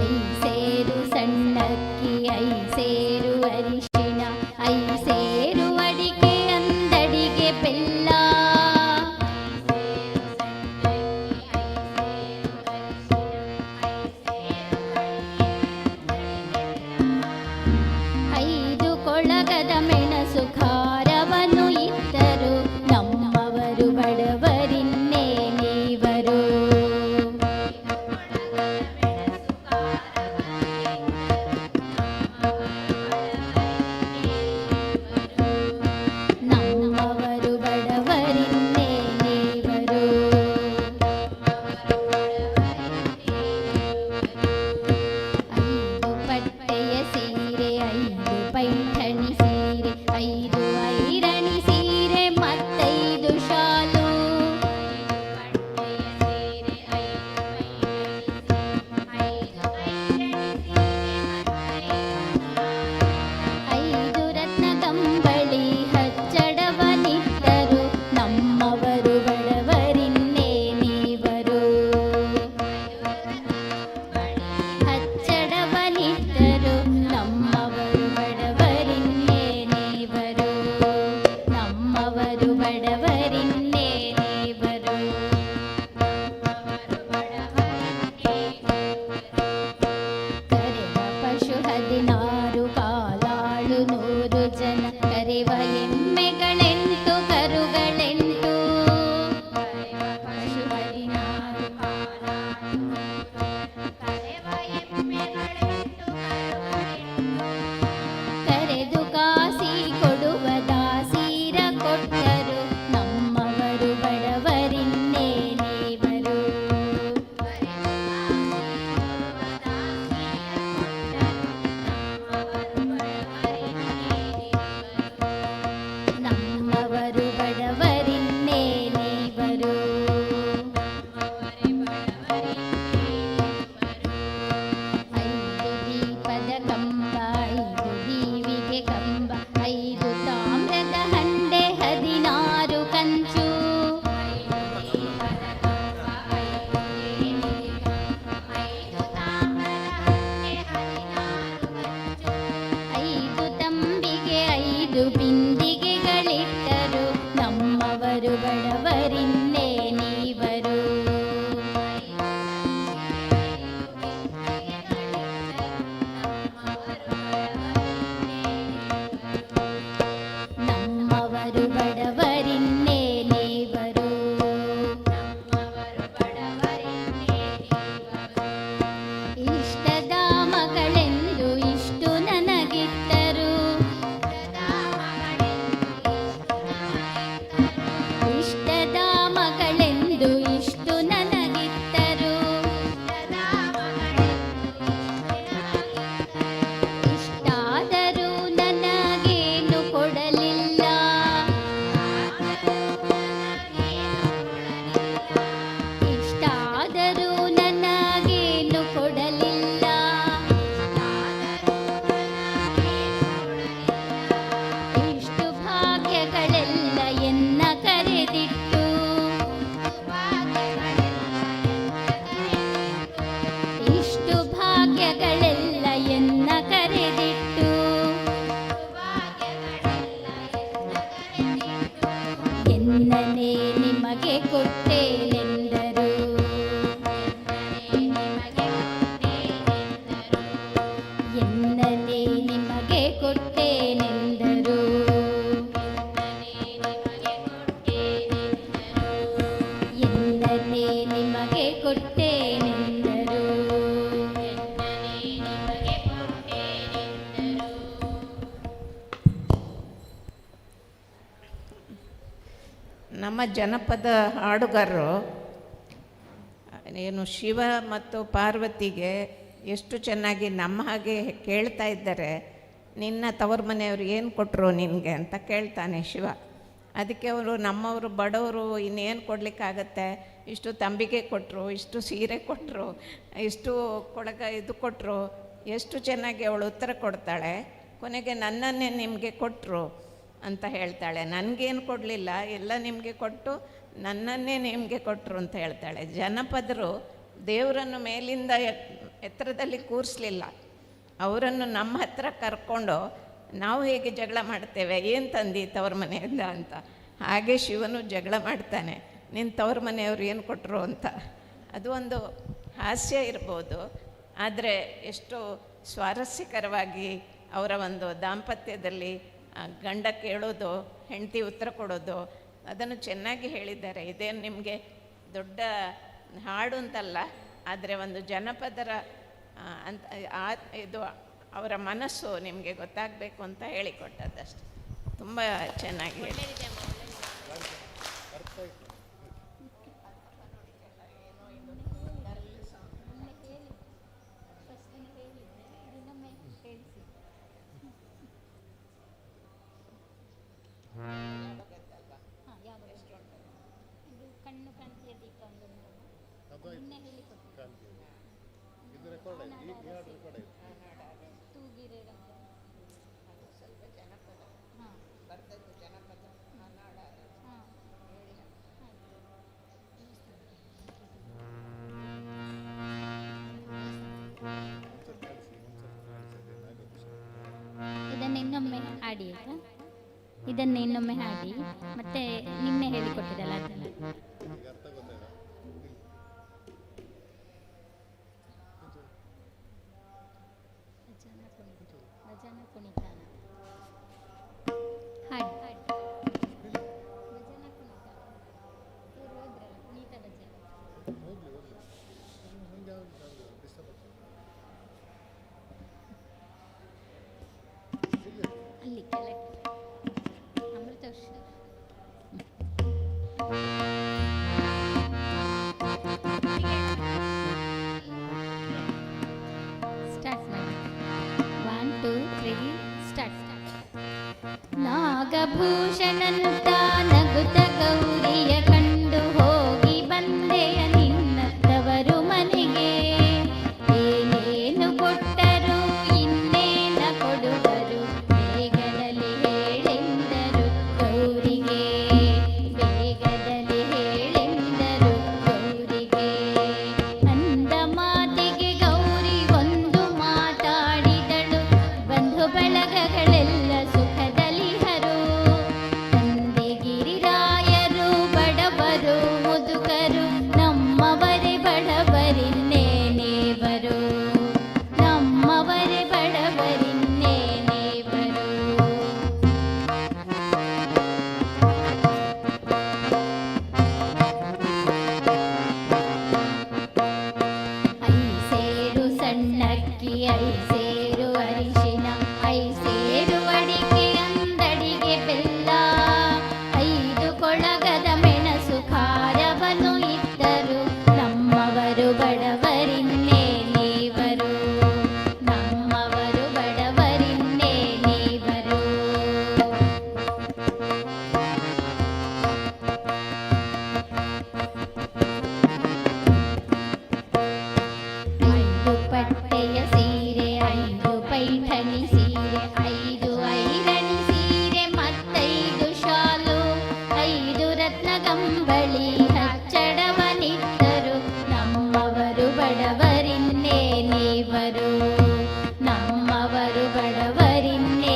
ಐಸೇರು ಸಣ್ಣಕ್ಕಿ ಐಸೇರು ಅರಿಶಿಣ, ಐಸೇರು ಅಡಿಕೆ ಅಂದಡಿಗೆ ಬೆಲ್ಲ. ಐದು ಕೊಳಗದ ಮೆಣಸು ಖಾರವನ್ನು ಇದ್ದರು, ನಮ್ಮವರು ಬಡವರಿನ್ನೇನೇವರು. ನಮ್ಮವರು ಬಡವರಿನ್ನೇನೇವರು. ಐದು ಪಟ್ಟೆಯ ಸೀರೆ, ಐದು ಪೈಠಣಿ ಸೀರೆ, ಐದು ಐರಣಿ ಸೀರೆ, ಮತ್ತೈದು ಶಾಲು. ಐದು ರತ್ನ ಕಂಬಳಿ ಹಚ್ಚಡವನಿಟ್ಟರು, ನಮ್ಮವರು ಬಡವರಿನ್ನೇನೇವರು. ಹಚ್ಚಡವನಿಟ್ಟರು, ನಮ್ಮವರು ಬಡವರಿನ್ನೇನೇವರು. ನಮ್ಮವರು ಬಡವರಿನ್ನೇನೇವರು. ಕರೆವ ಪಶು 16 ಕಾಲಾಳು 100 ಜನ, ಕರೆವ ಎಮ್ಮೆಗಳೆಂಟು ಕರುಗಳೆಂಟು. ಪಶು 16 ಕರೆದು ಕಾಸಿ ಕೊಡುವ ದಾಸೀರ ಕೊಟ್ಟರು, ನಮ್ಮವರು ಬಡವರಿನ್ನೇನೇವರು. ನಮ್ಮವರು ಬಡವರಿನ್ನೇನೇವರು. ಐದು ದೀಪದ ಕಂಬ, ಐದು ದೀವಿಗೆ ಕಂಬ, ಐದು ತಾಮ್ರದ ಹಂಡೆ, 16 ಕಂಚು. ಐದು ತಂಬಿಗೆ, ಐದು ಬಿಂದಿಗೆಗಳಿಟ್ಟರು, ನಮ್ಮವರು ಬಡವರಿನ್ನೇನೇವರು. ನಮ್ಮವರು ಬಡವರಿನ್ನೇನೇವರು. ಇಷ್ಟದ ಮಗಳೆಂದು ಇಷ್ಟು ನನಗಿಟ್ಟರು, ಇಷ್ಟದ ನಿಮಗೆ ಕೊಟ್ಟೇನೆಂದರು. ಎನ್ನಲೇ ನಿಮಗೆ ಕೊಟ್ಟೇನೆಂದರು. ಎನ್ನಲೇ ನಿಮಗೆ ಕೊಟ್ಟೇನೆಂದರು. ನಮ್ಮ ಜನಪದ ಹಾಡುಗಾರರು ಏನು ಶಿವ ಮತ್ತು ಪಾರ್ವತಿಗೆ ಎಷ್ಟು ಚೆನ್ನಾಗಿ ನಮ್ಮ ಹಾಗೆ ಕೇಳ್ತಾ ಇದ್ದಾರೆ. ನಿನ್ನ ತವರು ಮನೆಯವರು ಏನು ಕೊಟ್ಟರು ನಿನಗೆ ಅಂತ ಕೇಳ್ತಾನೆ ಶಿವ. ಅದಕ್ಕೆ ಅವರು ನಮ್ಮವರು ಬಡವರು ಇನ್ನೇನು ಕೊಡಲಿಕ್ಕಾಗತ್ತೆ, ಇಷ್ಟು ತಂಬಿಗೆ ಕೊಟ್ಟರು, ಇಷ್ಟು ಸೀರೆ ಕೊಟ್ಟರು, ಇಷ್ಟು ಇದು ಕೊಟ್ಟರು, ಎಷ್ಟು ಚೆನ್ನಾಗಿ ಅವಳು ಉತ್ತರ ಕೊಡ್ತಾಳೆ. ಕೊನೆಗೆ ನನ್ನನ್ನೇ ನಿಮಗೆ ಕೊಟ್ಟರು ಅಂತ ಹೇಳ್ತಾಳೆ. ನನಗೇನು ಕೊಡಲಿಲ್ಲ, ಎಲ್ಲ ನಿಮಗೆ ಕೊಟ್ಟು ನನ್ನನ್ನೇ ನಿಮಗೆ ಕೊಟ್ಟರು ಅಂತ ಹೇಳ್ತಾಳೆ. ಜನಪದರು ದೇವರನ್ನು ಮೇಲಿಂದ ಎತ್ತರದಲ್ಲಿ ಕೂರಿಸಲಿಲ್ಲ, ಅವರನ್ನು ನಮ್ಮ ಹತ್ರ ಕರ್ಕೊಂಡು ನಾವು ಹೇಗೆ ಜಗಳ ಮಾಡ್ತೇವೆ, ಏನು ತಂದು ತವ್ರ ಮನೆಯಿಂದ ಅಂತ, ಹಾಗೆ ಶಿವನು ಜಗಳ ಮಾಡ್ತಾನೆ, ನಿನ್ನ ತವ್ರ ಮನೆಯವರು ಏನು ಕೊಟ್ಟರು ಅಂತ. ಅದು ಒಂದು ಹಾಸ್ಯ ಇರ್ಬೋದು, ಆದರೆ ಎಷ್ಟು ಸ್ವಾರಸ್ಯಕರವಾಗಿ ಅವರ ಒಂದು ದಾಂಪತ್ಯದಲ್ಲಿ ಗಂಡ ಕೇಳೋದು, ಹೆಂಡತಿ ಉತ್ತರ ಕೊಡೋದು, ಅದನ್ನು ಚೆನ್ನಾಗಿ ಹೇಳಿದ್ದಾರೆ. ಇದೇನು ನಿಮಗೆ ದೊಡ್ಡ ಹಾಡು ಅಂತಲ್ಲ, ಆದರೆ ಒಂದು ಜನಪದರ ಅಂತ ಇದು ಅವರ ಮನಸ್ಸು ನಿಮಗೆ ಗೊತ್ತಾಗಬೇಕು ಅಂತ ಹೇಳಿಕೊಟ್ಟದ್ದಷ್ಟೆ. ತುಂಬ ಚೆನ್ನಾಗಿ ಹೇಳಿ. ಕಣ್ಣು ಕಾಂತಿಯ ದೀಪ ಒಂದು ತೂಗಿರೆ ರಂಗ ಸ್ವಲ್ಪ ಜನಪದ ಬರ್ತದ್ದು ಜನಪದ ನಾಡ. ಇದನ್ನು ಇನ್ನೊಮ್ಮೆ ಹಾಡಿ ಆಯಿತಾ? ಇದನ್ನು ಇನ್ನೊಮ್ಮೆ ಹಾಡಿ, ಮತ್ತೆ ನಿನ್ನೆ ಹೇಳಿಕೊಟ್ಟಿದ್ದಲ್ಲ ಅದನ್ನು. ಭಜನ ಕುಣಿತ ಹಾಡಿ ಭಜನ ಕುಣಿತ ಇವ್ರು ಹೋದ್ರಲ್ಲ ಕುಣಿತ ಭಜನೆ. ಅಲ್ಲಿ ಕೆಳಗೆ ಅಮೃತ ಸ್ಟಾರ್ಟ್ ಮಾಡಿ. 1 2 3 ಸ್ಟಾರ್ಟ್. ನಾಗಭೂಷಣಂತ ನಗುತ್ತ ಗೌರಿಯ ಕಂಡು ಹೋಗಿ ಬಂದೆಯ ನಿನ್ನತ್ತವರು ಮನೆಗೆ. ಏನೇನು ಕೊಟ್ಟರು ಇನ್ನೇನ ಕೊಡುವರು, ಬೇಗದಲ್ಲಿ ಹೇಳೆಂದರು ಗೌರಿಗೆ. ಬೇಗದಲ್ಲಿ ಹೇಳೆಂದರು ಗೌರಿಗೆ. ಅಂದ ಮಾತಿಗೆ ಗೌರಿ ಒಂದು ಮಾತಾಡಿದಳು, ಬಂಧು ಬಳಗಗಳೆಲ್ಲ ಸುಖದಲಿಹರು. ತಂದೆ ಗಿರಿರಾಯರು ಬಡವರು ಮುದುಕರು, ನಮ್ಮವರೇ ಬಡವರಿನ್ನೇನೇವರು, ನಮ್ಮವರೇ ಬಡವರಿನ್ನೇನೇವರು. ಐಸೇರು ಸಣ್ಣಕ್ಕಿ, ಐಸೇರು ಅರಿಶಿನ, ಐಸೇರು ಅಡಿಕೆ, ಅಂದಡಿಗೆ ಬೆಲ್ಲ, 5 ಕೊಳಗದ ಮೆಣಸು ಖಾರವನ್ನು ಇದ್ದರು, ನಮ್ಮವರು ಬಡವರಿನ್ನೇನೇವರು, ನಮ್ಮವರು ಬಡವರಿನ್ನೇನೇವರು. ಐದು ಪಟ್ಟೆಯ ಸೀರೆ, 5 ಪೈಠಣಿ ಸೀರೆ, 5 ಐರಣಿ ಸೀರೆ, ಮತ್ತೈದು ಶಾಲು, 5 ರತ್ನಗಂಬಳಿ ಹಚ್ಚಡವನಿದ್ದರು, ನಮ್ಮವರು ಬಡವರಿನ್ನೇನೇವರು, ನಮ್ಮವರು ಬಡವರಿನ್ನೇನೇವರು.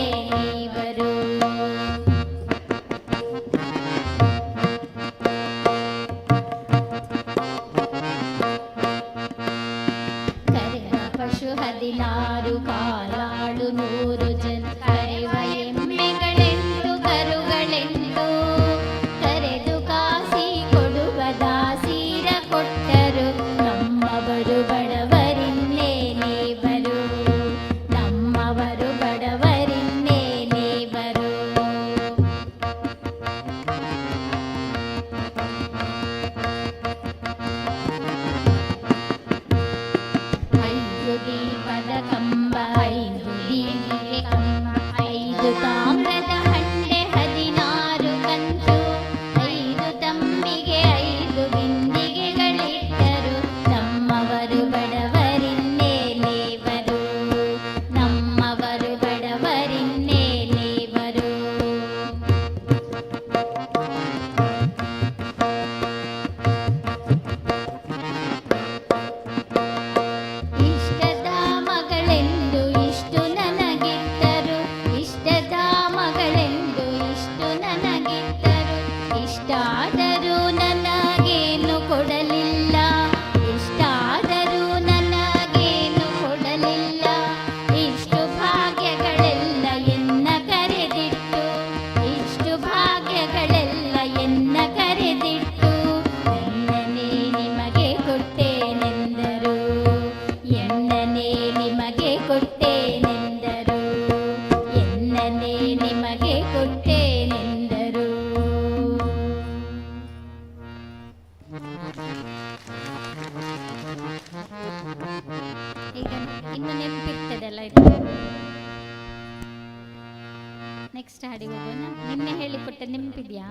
ನೆಕ್ಸ್ಟ್ ಹಾಡಿಗೆ ಹೋಗೋಣ. ನಿನ್ನೆ ಹೇಳಿಕೊಟ್ಟ ನೆನಪಿದೆಯಾ?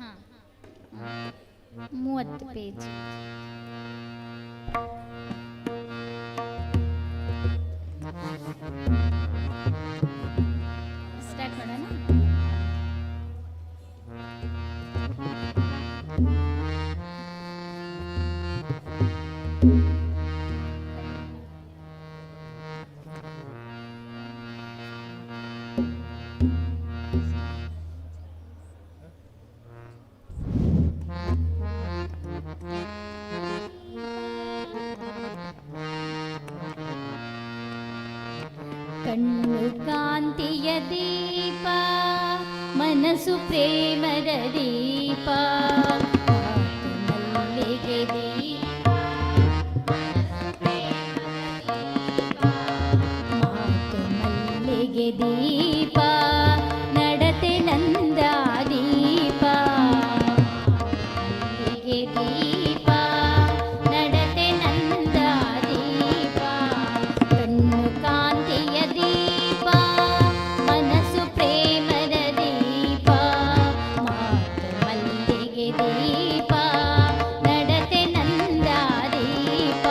ಹಾಂ, 30 ಪೇಜ್. ಸ್ಟಾರ್ಟ್ ಮಾಡೋಣ. ಕಣ್ಣು ಕಾಂತಿಯ ದೀಪ, ಮನಸ್ಸು ಪ್ರೇಮದ ದೀಪ, ಮಲ್ಲಿಗೆ ದೀಪ, ಮಾತು ಮಲ್ಲಿಗೆ ದೀಪ, ನಡತೆ ನಂದ ದೀಪ, ಮಲ್ಲಿಗೆ ದೀಪ, ನಡತೆ ನಂದ ದೀಪ, ಕಣ್ಣು ಕಾಂತಿಯ ದೀಪ, ಮನಸ್ಸು ಪ್ರೇಮದ ದೀಪ, ಮಾತು ಮಲ್ಲಿಗೆ ದೀಪ, ನಡತೆ ನಂದ ದೀಪ.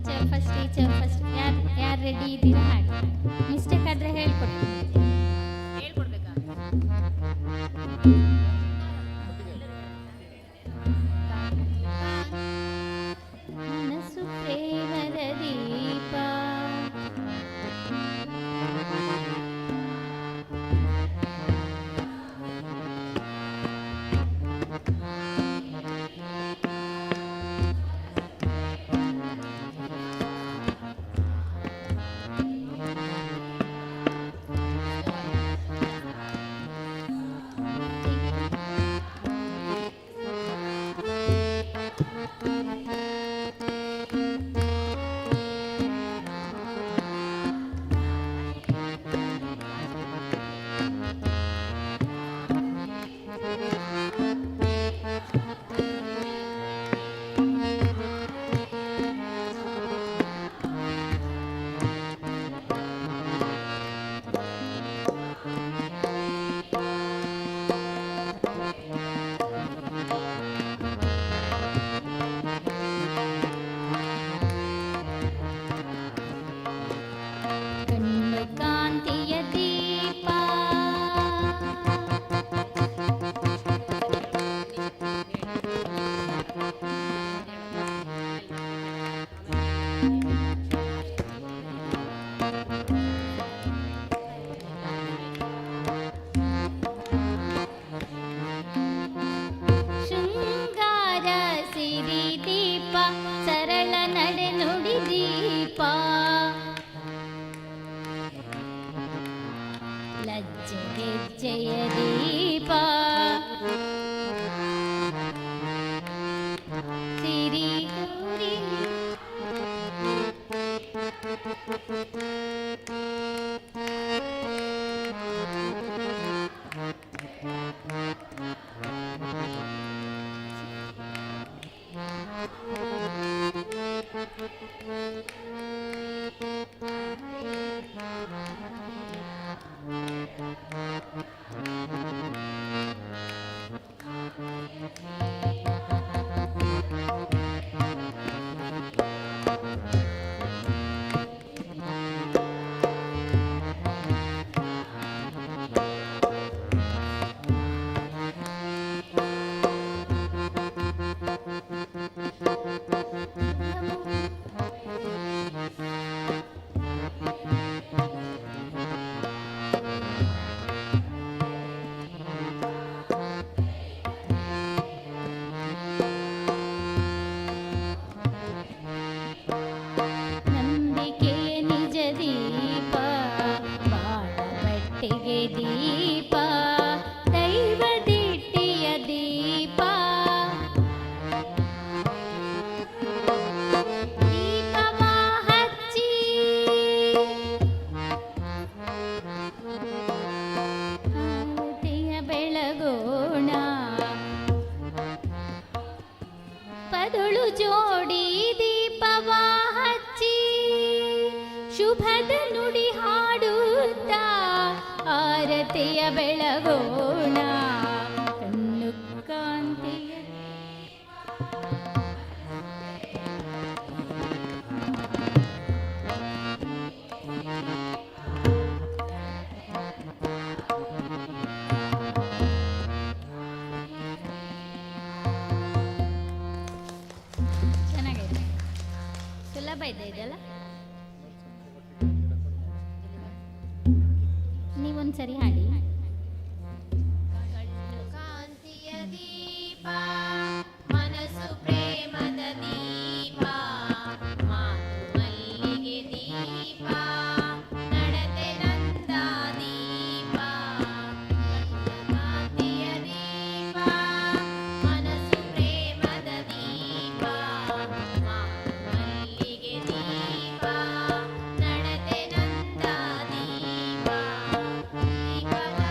ಟೀಚರ್ ಫಸ್ಟ್ ಯಾರು ರೆಡಿ ಇದ್ದೀರಾ ಹಾಗೆ ಮಿಸ್ಟೇಕ್ ಆದರೆ ಹೇಳ್ಕೊಡ್ತೀನಿ. ಹೇಳ್ಕೊಡ್ಬೇಕಾ? ಮನಸ್ಸು ಪ್ರೇಮದ ದೀಪ ಜಯ ದೀಪ ಸಿರಿ ಗೌರಿ ದೀಪ ದೈವದಿಟ್ಟಿಯ ದೀಪ ದೀಪವ ಹಚ್ಚಿ ಆರತಿಯ ಬೆಳಗೋಣ ಪದುಳು ಜೋಡಿ ದೀಪವ ಹಚ್ಚಿ ಶುಭದ ನುಡಿ ಹಾಡುತ್ತಾ ಆರತಿಯ ಬೆಳಗೋಣ ಕಣ್ಣು ಕಾಂತಿಯ ಚೆನ್ನಾಗಿದೆ, ಸುಲಭ ಇದೆ ಇದೆಲ್ಲ. ನೀವೊಂದ್ಸರಿ ಹಾಡಿ. ಕಾಂತಿಯ ದೀಪ ಮನಸ್ಸು ಪ್ರೇಮದ ದೀಪ ಮಾತು ಮಲ್ಲಿಗೆ ದೀಪ ನಡತೆ ನಂದ ದೀಪ ಕಾಂತಿಯ ದೀಪ ಮನಸ್ಸು ಪ್ರೇಮದ ದೀಪ ಮಾತು ಮಲ್ಲಿಗೆ ದೀಪ ನಡತೆ ನಂದ ದೀಪ ದೀಪದ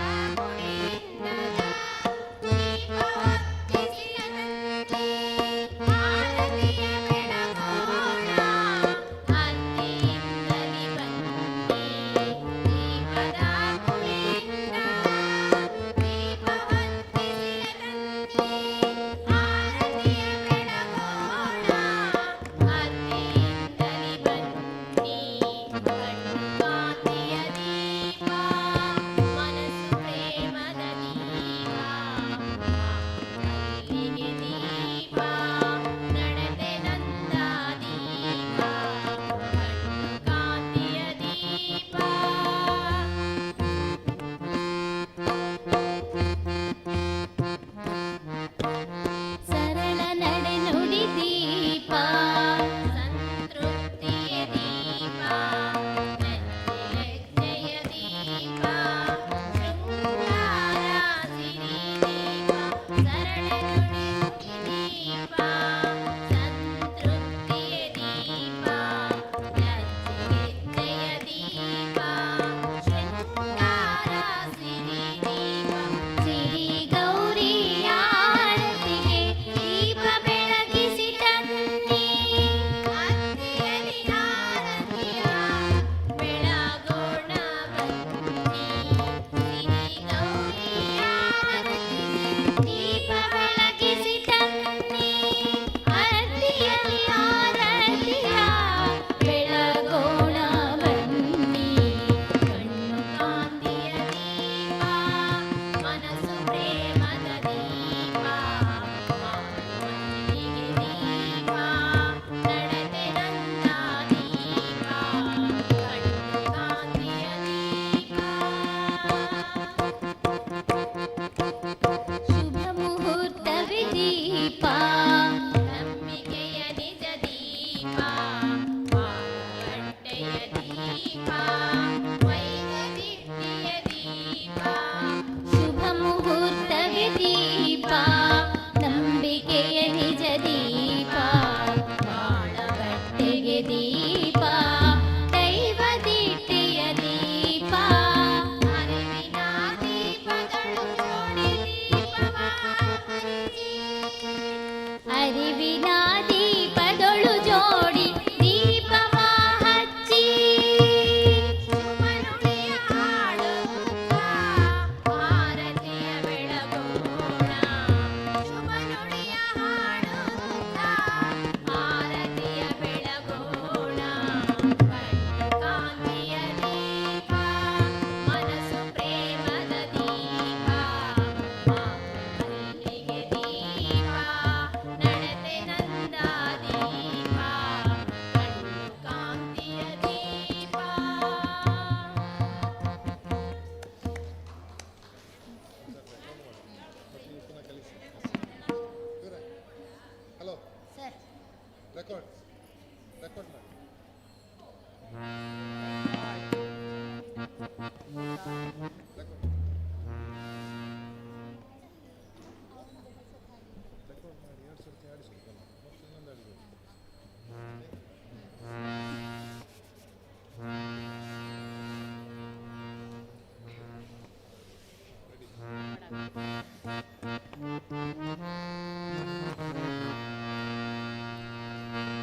ಮಾರುಕಟ್ಟೆಯ ದೀಪ ವೈನದಿಟ್ಟಿಯ ದೀಪ ಶುಭ ಮುಹೂರ್ತಕ್ಕೆ ದೀಪ ನಂಬಿಕೆಯ ನಿಜ ದೀಪ ಮಾರುಕಟ್ಟೆಗೆ ದೀಪ ದೈವದಿಟ್ಟಿಯ ದೀಪ ಅರಿವಿನ ದೀಪಗಳು ಜೋಡಿ ದೀಪವ ಹಚ್ಚಿ ಅರಿವಿನ ದೀಪದೊಳು ಜೋಡಿ ದೀಪವ ಹಚ್ಚಿ ಶುಭನುಡಿಯ ಹಾಡುತ್ತಾ ಆರತಿಯ ಬೆಳಗೋಣ ಶುಭನುಡಿಯ ಹಾಡುತ್ತಾ ಆರತಿಯ ಬೆಳಗೋಣ ಕಣ್ಣು ಕಾಂತಿಯ ದೀಪ ಮನಸ್ಸು ಪ್ರೇಮದ ದೀಪ ಮಾತು ಮಲ್ಲಿಗೆ ದೀಪ ನಡತೆ ನಂದ ದೀಪ ಕಣ್ಣು ಕಾಂತಿಯ ದೀಪ ಹಲೋ ಸರ್ ರೆಕಾರ್ಡ್ ರೆಕಾರ್ಡ್ ಮಾಡಿ ರೆಕಾರ್ಡ್ ಮಾಡಿ 2 ಸರ್ತಿ ಆಡಿಸ್ಬೇಕಲ್ಲ ಮತ್ತೆ ಇನ್ನೊಂದು ಆಡಿಬೇಕು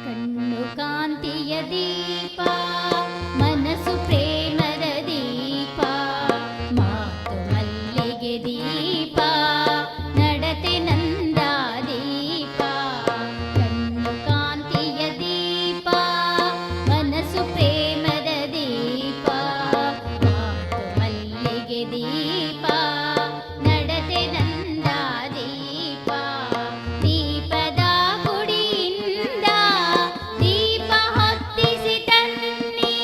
ಕಣ್ಣು ಕಾಂತಿಯ ದೀಪ ಮನಸ್ಸು ಪ್ರೇಮದ ದೀಪ ಮಾತು ಮಲ್ಲಿಗೆ ದೀಪ ನಡತೆ ನಂದ ದೀಪ ಕಣ್ಣು ಕಾಂತಿಯ ದೀಪ ಮನಸ್ಸು ಪ್ರೇಮದ ದೀಪ ಮಾತು ಮಲ್ಲಿಗೆ ದೀಪ ನಡತೆ ನಂದ ದೀಪ ದೀಪದ ಗುಡಿಯಿಂದ ದೀಪ ಹೊತ್ತಿಸಿ ತನ್ನಿ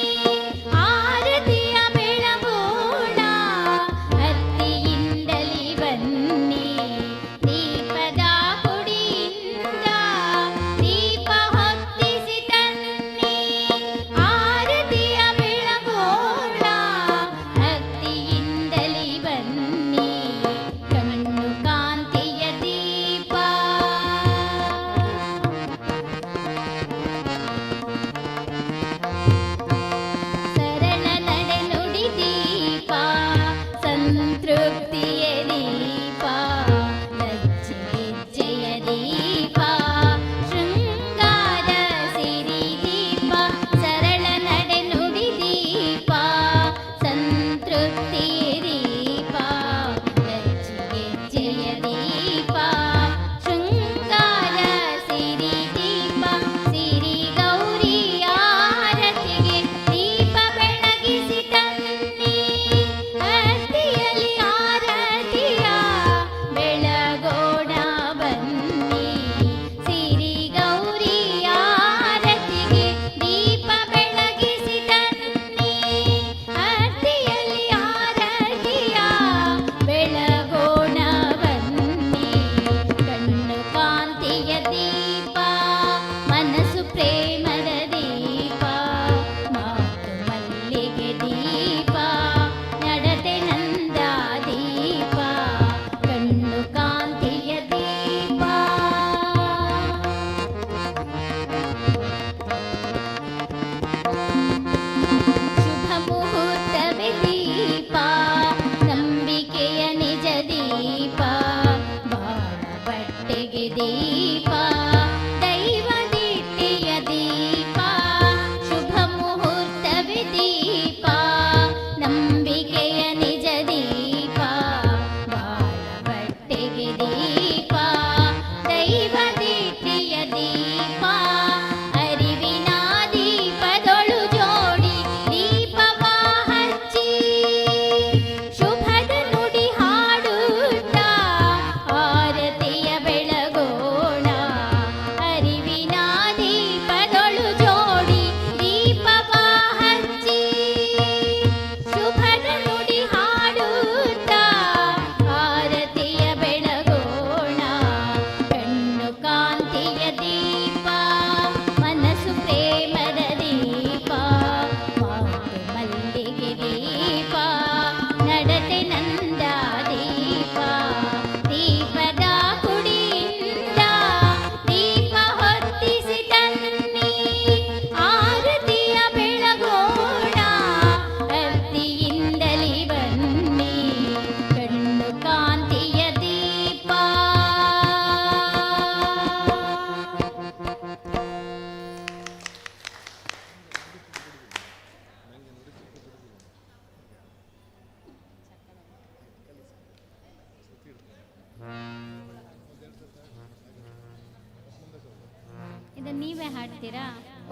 ನೀವೇ ಹಾಡ್ತೀರಾ?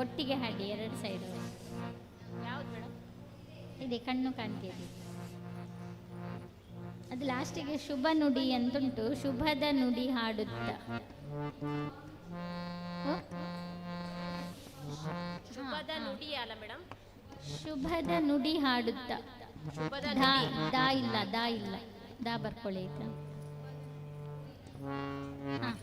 ಒಟ್ಟಿಗೆ ಹಾಡಿ, ಎರಡು ಸೈಡು. ಯಾವ್ದು ಮೇಡಮ್? ಇದೆ, ಕಣ್ಣು ಕಾಣ್ತಿದೆ. ಅದು ಲಾಸ್ಟಿಗೆ ಶುಭ ನುಡಿ ಅಂತುಂಟು, ಶುಭದ ನುಡಿ ಹಾಡುತ್ತ. ಶುಭದ ನುಡಿ ಅಲ್ಲ ಮೇಡಮ್? ಶುಭದ ನುಡಿ ಹಾಡುತ್ತ. ದಾ ದಾ ಇಲ್ಲ, ದಾ ಇಲ್ಲ, ದಾ ಬರ್ಕೊಳ್ಳಿ ಆಯ್ತಾ? ಹಾಂ,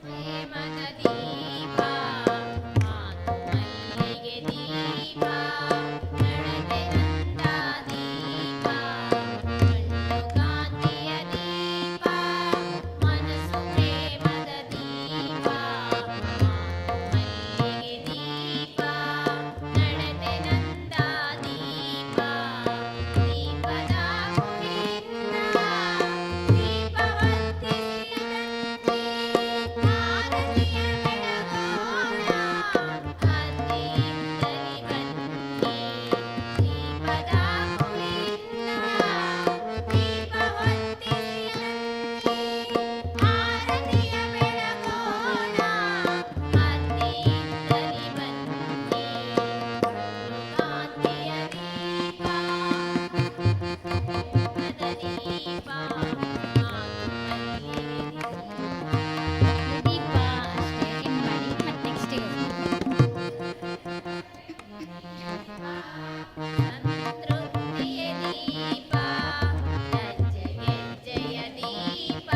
ಪ್ರೇಮದ ದೀಪ, ಮಾತು ಮಲ್ಲಿಗೆ ದೀಪ, ನಡತೆ ನಂದ ದೀಪ, ಕಣ್ಣು ಕಾಂತಿಯ ದೀಪ, ಮನಸ್ಸು ಪ್ರೇಮದ ದೀಪ, ಮಾತು ಮಲ್ಲಿಗೆ ದೀಪ, ನಡತೆ ನಂದ ದೀಪ, ದೀಪದ ಗುಡಿಯಿಂದ ದೀಪ ಹೊತ್ತಿಸಿ ಆರತಿಯ ಬೆಳಗೋಣ, ಹತ್ತಿಯಿಂದಲೇ ಬನ್ನಿ. ದೀಪದ ಗುಡಿಯಿಂದ ದೀಪ ಹೊತ್ತಿಸಿ ಆರತಿಯ ಬೆಳಗೋಣ, ಹತ್ತಿಯಿಂದಲೇ ಬನ್ನಿ. ಕಾಂತಿಯ ದೀಪ, ದೀಪದ ದೀಪ, ಮಾತು ಮಲ್ಲಿಗೆ ದೀಪ ಅಷ್ಟೇ ಎಂಡ್ ಮಾಡಿ, ಮತ್ತೆ ನೆಕ್ಸ್ಟಿಗೆ ಸಂತೃಪ್ತಿಯ ದೀಪ, ಲಜ್ಜೆಗೆಜ್ಜೆಯ ದೀಪ,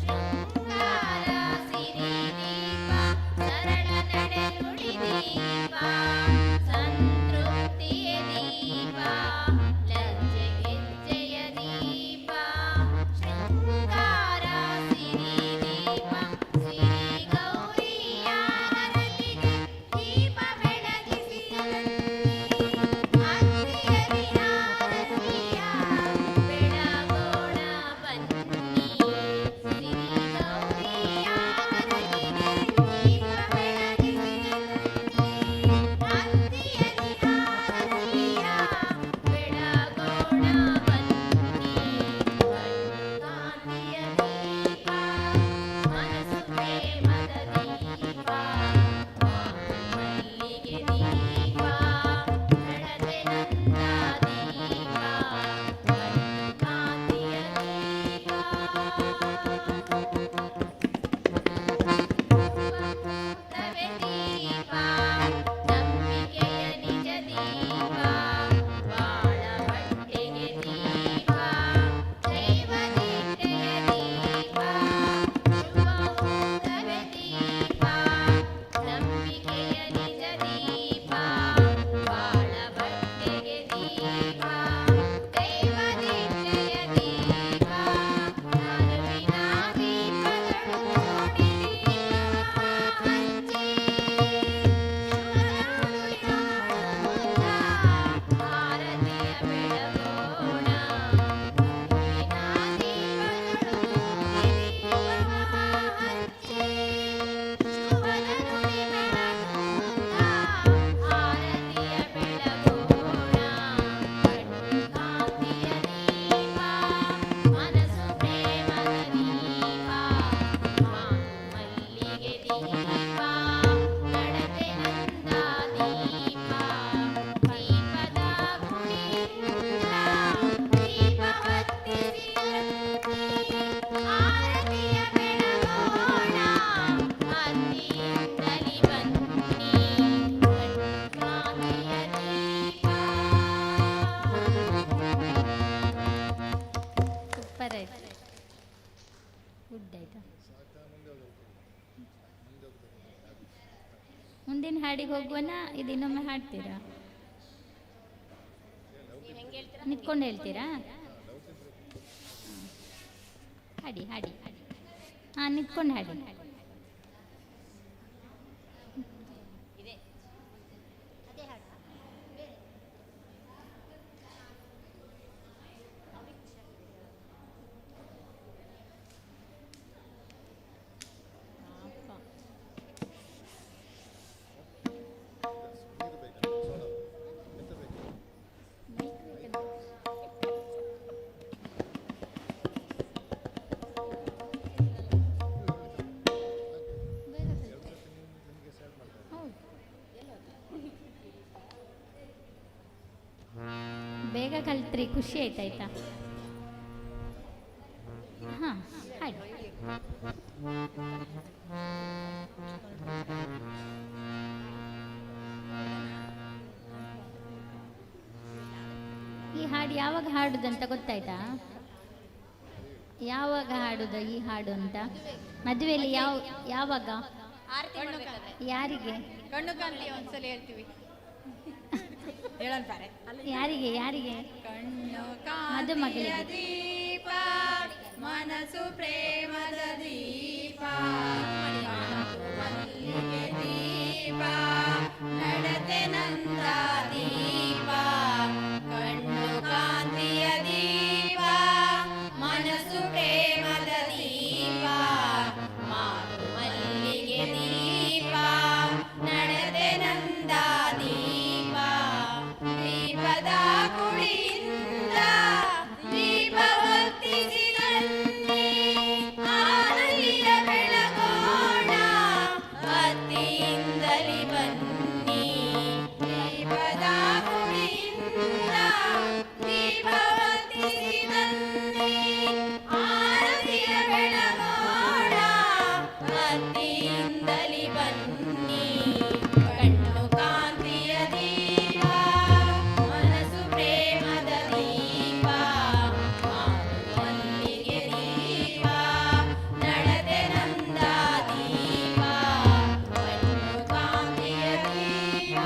ಶೃಂಗಾರ ಸಿರಿ ದೀಪ, ಸರಳ ನಡೆ ನುಡಿ ದೀಪ, ಸಂತೃಪ್ತಿಯ ದೀಪ, ಲಜ್ಜೆಗೆಜ್ಜೆಯ ದೀಪ, ಶೃಂಗಾರ ಸಿರಿ ದೀಪ, ಸಿರಿ ಗೌರಿಯ ಆರತಿಗೆ ದೀಪ ಬೆಳಗಿಸಿ ಆರತಿಯ ದಿನಾರತಿಯ ಬೆಳಗೋಣ ಬನ್ನಿ. ಸಿರಿ ಗೌರಿಯ ಆರತಿಗೆ ದೀಪ ಬೆಳಗಿಸಿ ಆರತಿಯ ದಿನಾರತಿಯ ಬೆಳಗೋಣ ಬನ್ನಿ. ಕಾಂತಿಯ ದೀಪ, ಮನಸ್ಸು ಪ್ರೇಮದ ದೀಪ, ಮಲ್ಲಿಗೆ ದೀಪ, ನಡತೆ ನಂದ ದೀಪ, ಕಾಂತಿಯ ದೀಪ, ತವೆ ದೀಪ, ನಂಬಿಕೆಯ ನಿಜ ದೀಪ, ಬಾಳ ಬಟ್ಟೆಗೆ ದೀಪ, ದೈವದೀಕ್ಷೆಯ ದೀಪ, ಶುಭಮುಹೂರ್ತವೇ ದೀಪ, ನಂಬಿಕೆಯ ನಿಜ ದೀಪ, ಬಾಳ ಬಟ್ಟೆಗೆ ದೀಪ, ದೈವದೀಕ್ಷೆಯ ದೀಪ, ಅರಿವಿನ ದೀಪಗಳು ನೋಡಿ ದೀಪ ಹಂಚಿ, ಆರತಿಯ ಬೆಳಗೋಣ, ಹೂವಿನ ದೀಪಗಳು ದೀಪ ಹಂಚಿ, ಶುಭದ ನುಡಿ ಬೆಳಗುತ್ತಾ ಆರತಿಯ ಬೆಳಗೋಣ, ಕಣ್ಣು ಕಾಂತಿಯ ದೀಪ, ಮನಸ್ಸು ಪ್ರೇಮದ ದೀಪ, ಮಾತು ಮಲ್ಲಿಗೆ ದೀಪ, ನಡತೆ ನಂದ ದೀಪ, ದೀಪದ ಗುಡಿಯಿಂದ ದೀಪ ಹೊತ್ತಿಸಿ ಆರತಿಯ ಬೆಳಗೋಣ, ಹತ್ತಿಯಿಂದಲೇ ಬನ್ನಿ. ಕಾಂತಿಯ ದೀಪ. ಸೂಪರ್ ಆಯ್ತು, ಗುಡ್ ಆಯ್ತಾ? ಮುಂದಿನ ಹಾಡಿಗೆ ಹೋಗುವನ? ಇದು ಇನ್ನೊಮ್ಮೆ ಹಾಡ್ತೀರಾ? ನಿಂತ್ಕೊಂಡು ಹೇಳ್ತೀರಾ? ಹಾಡಿ ಹಾಡಿ, ಹಾಂ ನಿಂತ್ಕೊಂಡು ಹಾಡಿ. ಕಲ್ತ್ರಿ, ಖುಷಿ ಆಯ್ತಾಯ್ತಾ? ಹಾಂ ಹಾಡಿ. ಈ ಹಾಡು ಯಾವಾಗ ಹಾಡುದಂತ ಗೊತ್ತಾಯ್ತಾ? ಯಾವಾಗ ಹಾಡುದು ಈ ಹಾಡು ಅಂತ? ಮದುವೆಯಲ್ಲಿ ಯಾವಾಗ? ಯಾರಿಗೆ? ಯಾರಿಗೆ ಯಾರಿಗೆ? ಮದುಮಗಳಿಗೆ. ದೀಪ ಮನಸ್ಸು ಪ್ರೇಮದ ದೀಪ, ಮಲ್ಲಿಗೆ ದೀಪ ನಡತೆ ನಂದ ದೀಪ, ಕಣ್ಣು ಕಾಂತಿಯ ದೀಪ ಮನಸ್ಸು ಪ್ರೇಮದ ದೀಪ, ಮಾತು ಮಲ್ಲಿಗೆ ದೀಪ ನಡತೆ ನಂದ ದೀಪ, ದೀಪದ ಕುಳಿಯಿಂದ ದೀಪ ಹೊತ್ತಿಸಿದನ್ನಿ, ಆರತಿಯ ಬೆಳಗೋಣ ಭಕ್ತಿಯಿಂದಲಿ ಬನ್ನಿ, ದೀಪದ ಕುಳಿಯಿಂದ ದೀಪ ಹೊತ್ತಿಸಿದನ್ನಿ, ಆರತಿಯ ಬೆಳಗೋಣ ಭಕ್ತಿಯಿಂದಲಿ ಬನ್ನಿ, ಕಣ್ಣು ಕಾಂತಿಯ ದೀಪ ಮನಸ್ಸು ಪ್ರೇಮದ ದೀಪ, ಮಲ್ಲಿಗೆ ದೀಪ ನಡತೆ ನಂದ ದೀಪ, ಕಣ್ಣು ಕಾಂತಿಯ ದೀಪ,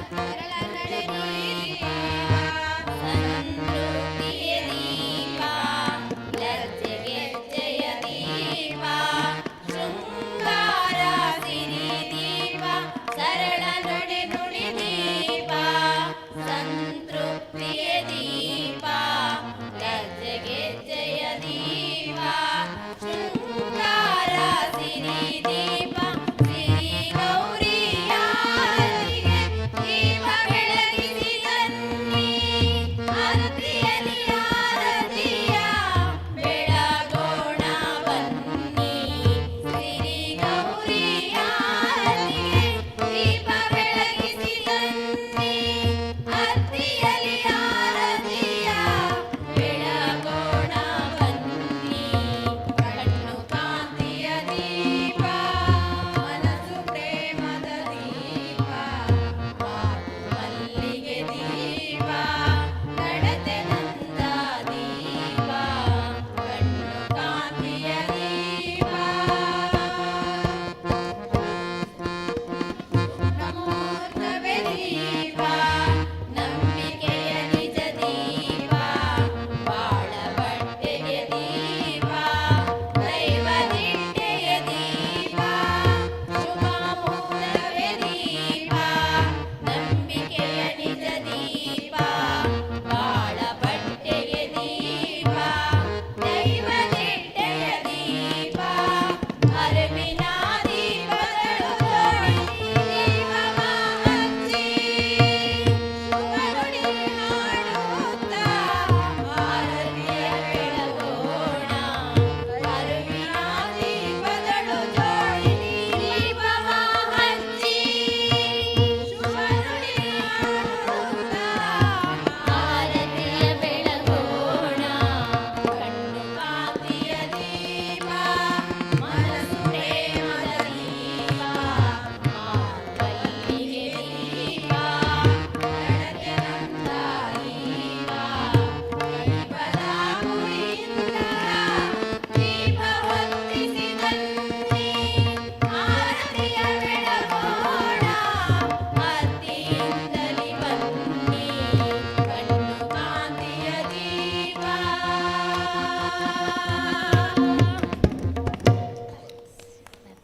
ಸರಳ ನಡೆ ದೀಪ, ಸಂತೃಪ್ತಿಯ ದೀಪ, ಲಜ್ಜೆಗೆ ಜಯ ದೀಪ, ಶೃಂಗಾರ ಸಿರಿ ದೀಪ, ಸರಳ ನಡೆ ನುಡಿ ದೀಪ, ಸಂತೃಪ್ತಿಯ ದೀಪ, ಲಜ್ಜೆಗೆ ಜಯ ದೀಪ, ಶೃಂಗಾರ ಸಿರಿ ದೀಪ, ಸಿರಿ ಗೌರಿಯಾರಿಗೆ ದೀಪ ಬೆಳಗಿಸಿ ತನ್ನಿ, ಆರತಿಯಲ್ಲಿ ಆರತಿಯ ಬೆಳಗೋಣ ಬನ್ನಿ, ಸಿರಿ ಗೌರಿಯಾರಿಗೆ ದೀಪ ಬೆಳಗಿಸಿ ತನ್ನಿ, ಆರತಿಯಲ್ಲಿ ಆರತಿಯ ಬೆಳಗೋಣ ಬನ್ನಿ, ಕಣ್ಣು ಕಾಂತಿಯ ದೀಪ ಮನಸ್ಸು ಪ್ರೇಮದ ದೀಪ, ಮಾತು ಮಲ್ಲಿಗೆ ದೀಪ ನಡತೆ ನಂದ ದೀಪ, ಕಣ್ಣು ಕಾಂತಿಯ ದೀಪ, ನಮೋರ್ತವೆ ದೀಪ ನಂಬಿಕೆಯ ನಿಜ ದೀಪ, ಬಾಳ ಬಟ್ಟೆಗೆ ದೀಪ ದೈವ ದಿಟ್ಟೆಯ ದೀಪ, ಶುಭ ಮುಹೂರ್ತವೆ ದೀಪ ನಂಬಿಕೆಯ ನಿಜ ದೀಪ, ಬಾಳ ಬಟ್ಟೆಗೆ ದೀಪ ದೈವ ದಿಟ್ಟೆಯ ದೀಪ, ಅರಿವಿನ ದೀಪಗಳು ಜೋಡಿ ದೀಪವ ಹಚ್ಚಿ, ಶುಭ ನುಡಿ ಹಾಡುತ್ತಾ ಆರತಿಯ ಬೆಳಗೋಣ, ಅರಿವಿನ ದೀಪಗಳು ಜೋಡಿ ದೀಪವ ಹಚ್ಚಿ, ಶುಭ ನುಡಿ ಹಾಡುತ್ತಾ ಆರತಿಯ ಬೆಳಗೋಣ, ಕಣ್ಣು ಕಾಂತಿಯ ದೀಪ ಮನಸ್ಸು ಪ್ರೇಮದ ದೀಪ, ಮಲ್ಲಿಗೆ ದೀಪ ನಡತೆ ನಂದ ದೀಪ, ದೀಪದ ಕುಳಿಯಿಂದ ದೀಪ ಹೊತ್ತಿಸಿ ತನ್ನಿ, ಆರತಿಯ ಬೆಳಗೋಣ ಭಕ್ತಿಯಿಂದಲಿ ಬನ್ನಿ, ಕಣ್ಣು ಕಾಂತಿಯ ದೀಪ.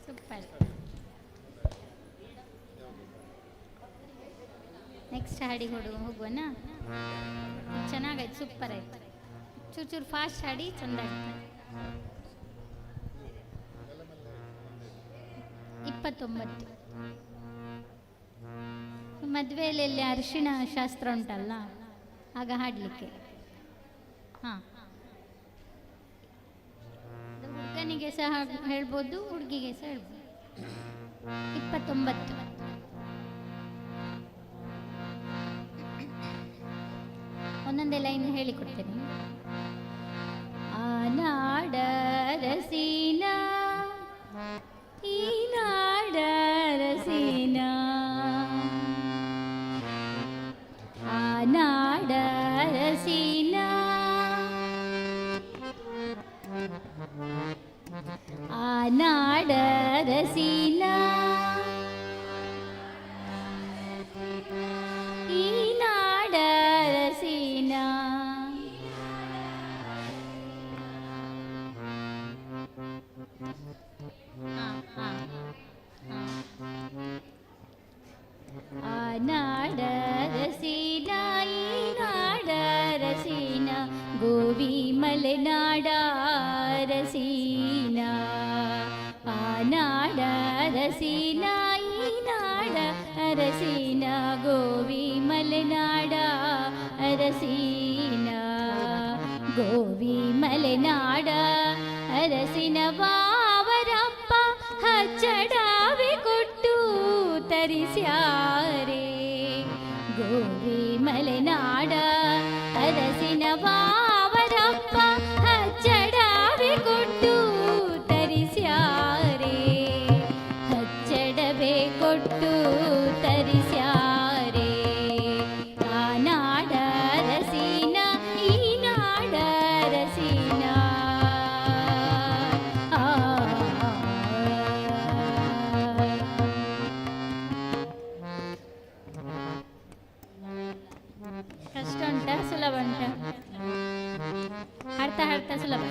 ಸೂಪರ್. ನೆಕ್ಸ್ಟ್ ಹಾಡಿಗೆ ಹೋಗುವನಾ? ಚೆನ್ನಾಗಾಯ್ತು, ಸೂಪರ್ ಆಯ್ತು. ಚೂರು ಫಾಸ್ಟ್ ಹಾಡಿ, ಚಂದ ಆಯ್ತು. 29 ಮದುವೆಯಲ್ಲಿ ಅರಿಶಿಣ ಶಾಸ್ತ್ರ ಉಂಟಲ್ಲ, ಆಗ ಹಾಡಲಿಕ್ಕೆ. ಹಾಂ, ಹುಡುಗನಿಗೆ ಸಹ ಹೇಳ್ಬೋದು, ಹುಡುಗಿಗೆ ಸಹ ಹೇಳ್ಬೋದು. 29 ಒಂದೊಂದೇ ಲೈನ್ ಹೇಳಿಕೊಡ್ತೇನೆ. ಆನಾಡ ರಸೀನ ಈ ನಾಡ ರಸೀನ ಆನಾಡ ರಸೀನ ಆನಾಡ ರಸೀನ ಈ ನಾಡ ರಸೀನ ಆನಾಡ ರಸೀನ ಈ ನಾಡ ರಸೀನ ಗೋವಿ ಮಲೆನಾಡ ರಸೀನ ಆನಾಡ ರಸೀನ ಈ ನಾಡ ರಸೀನ ಗೋವಿ ಮಲೆನಾಡ ರಸೀನ ಗೋವಿ ಮಲೆನಾಡ ಅರಸಿನ ಬಾವರಪ್ಪ ಹಚ್ಚಡಾವಿ ಕೊಟ್ಟು ತರಿಸ್ಯಾರೆ ಗೋವಿ ಮಲೆನಾಡ ಅರಸಿನ ಬಾವರಪ್ಪ ಹಚ್ಚಡಾವಿ ಕೊಟ್ಟು ತರಿಸ್ಯಾರೆ ಹಚ್ಚಡವೆ ಕೊಟ್ಟು ತರಿಸ್ಯಾರೆ ಆ ನಾಡ ರಸೀನ ಈ ನಾಡ ರಸೀನ ಕಷ್ಟ ಉಂಟಾ ಸುಲಭ ಉಂಟಾ ಹಾಡ್ತಾ ಹಾಡ್ತಾ ಸುಲಭ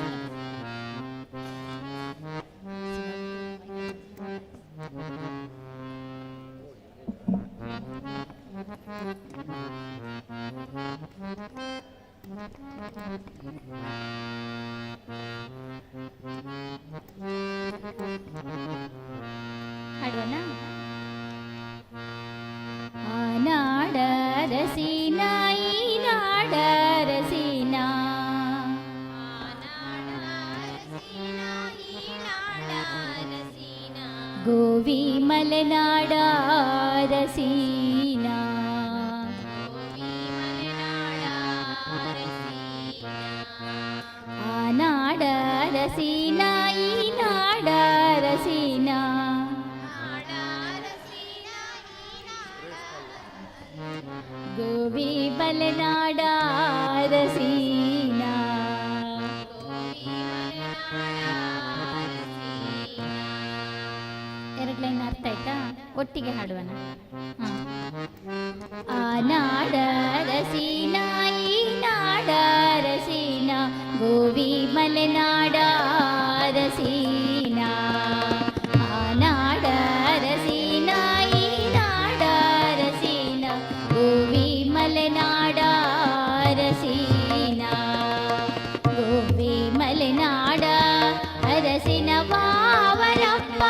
ಹಾಡುವನ ಆ ನಾಡ ರಸೀನ ಈ ನಾಡ ರಸೀನ ಗೋವಿ ಮಲೆನಾಡ ರಸೀನ ಆ ನಾಡ ರಸೀನ ಈ ನಾಡ ರಸೀನ ಗೋವಿ ಮಲೆನಾಡ ರಸೀನ ಎರಡು ಲೈನ್ ಅರ್ಥ ಆಯ್ತಾ ಒಟ್ಟಿಗೆ ಹಾಡುವನ ಆ ನಾಡ ರಸೀನ ಈ ನಾಡ ರಸೀನ ಗೋವಿ ಮಲೆನಾಡ ರಸೀನ ಆ ನಾಡ ರಸೀನ ಈ ನಾಡ ರಸೀನ ಗೋವಿ ಮಲೆನಾಡ ರಸೀನ ಗೋವಿ ಮಲೆನಾಡ ಅರಸಿನ ವಾವರಪ್ಪ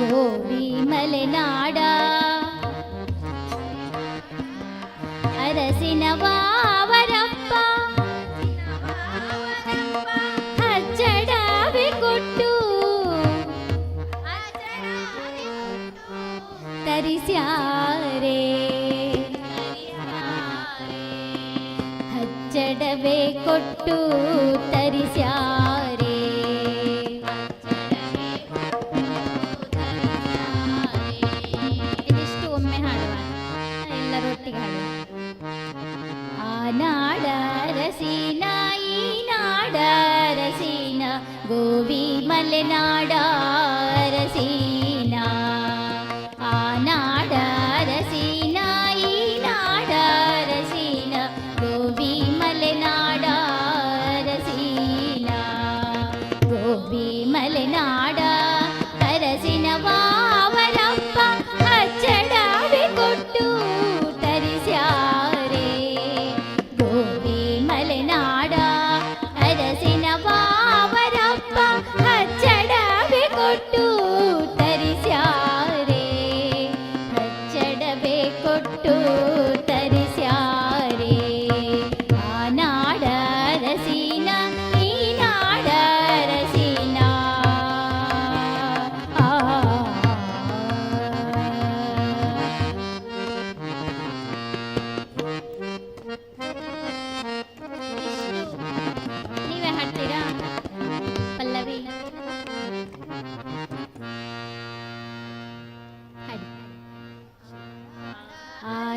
ಗೋವಿ ಮಲೆನಾಡ ಅರಸಿನ ವಾವರಪ್ಪ ಹಚ್ಚಡಾವಿ ಕೊಟ್ಟು ತರಿಸ್ಯಾರೆ ಹಚ್ಚಡವೆ ಕೊಟ್ಟು ತರಿಸ್ಯಾರೆ ಇದಿಷ್ಟು ಒಮ್ಮೆ ಹಾಡುವ ಎಲ್ಲರೊಟ್ಟಿಗೆ ಹಾಡುವ ಆ ನಾಡ ರಸೀನ ಈ ನಾಡ ರಸೀನ ಗೋವಿ ಮಲೆನಾಡ ರಸೀನ ಆ ನಾಡ ರಸೀನ ಈ ನಾಡ ರಸೀನ ಗೋವಿ ಮಲೆನಾಡ ರಸೀನ ಗೋವಿ ಮಲೆನಾಡ ಅರಸಿನ ವಾವರಪ್ಪ ಹಚ್ಚಡಾವಿ ಕೊಟ್ಟು ತರಿಸ್ಯಾರೆ ಗೋವಿ ಮಲೆನಾಡ ಅರಸಿನ ವಾವರಪ್ಪ ಹಚ್ಚಡಾವಿ ಕೊಟ್ಟು ತರಿಸ್ಯಾರೆ ಹಚ್ಚಡವೆ ಕೊಟ್ಟು ತರಿಸ್ಯಾರೆ ಆ ನಾಡ ರಸೀನ ಈ ನಾಡ ರಸೀನ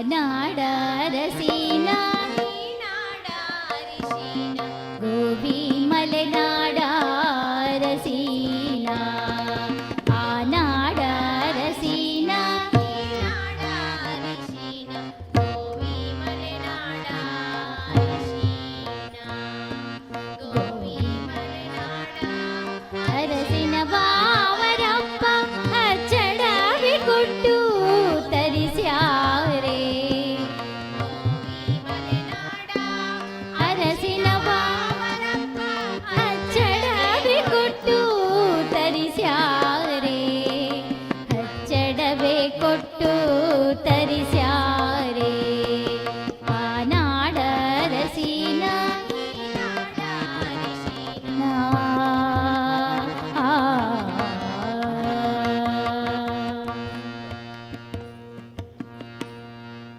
ನಾಡ ರಸೀನ ಗೋಬಿ ಮಲೆನಾಡ ರಸೀನ ಆ ನಾಡ ರಸೀನ ಅರಸಿನ ಬಾವರಪ್ಪ ಅಚ್ಚಡವಿ ಕೊಟ್ಟು ತರಿಸ್ಯಾರೆ ಅರಸಿನ ಬಾವರಪ್ಪ ಅಚ್ಚಡವಿ ಕೊಟ್ಟು ತರಿಸ್ಯಾರೆ ಅಚ್ಚಡವೆ ಕೊಟ್ಟು ತರಿಸ್ಯಾರೆ ಆ ನಾಡ ರಸೀನ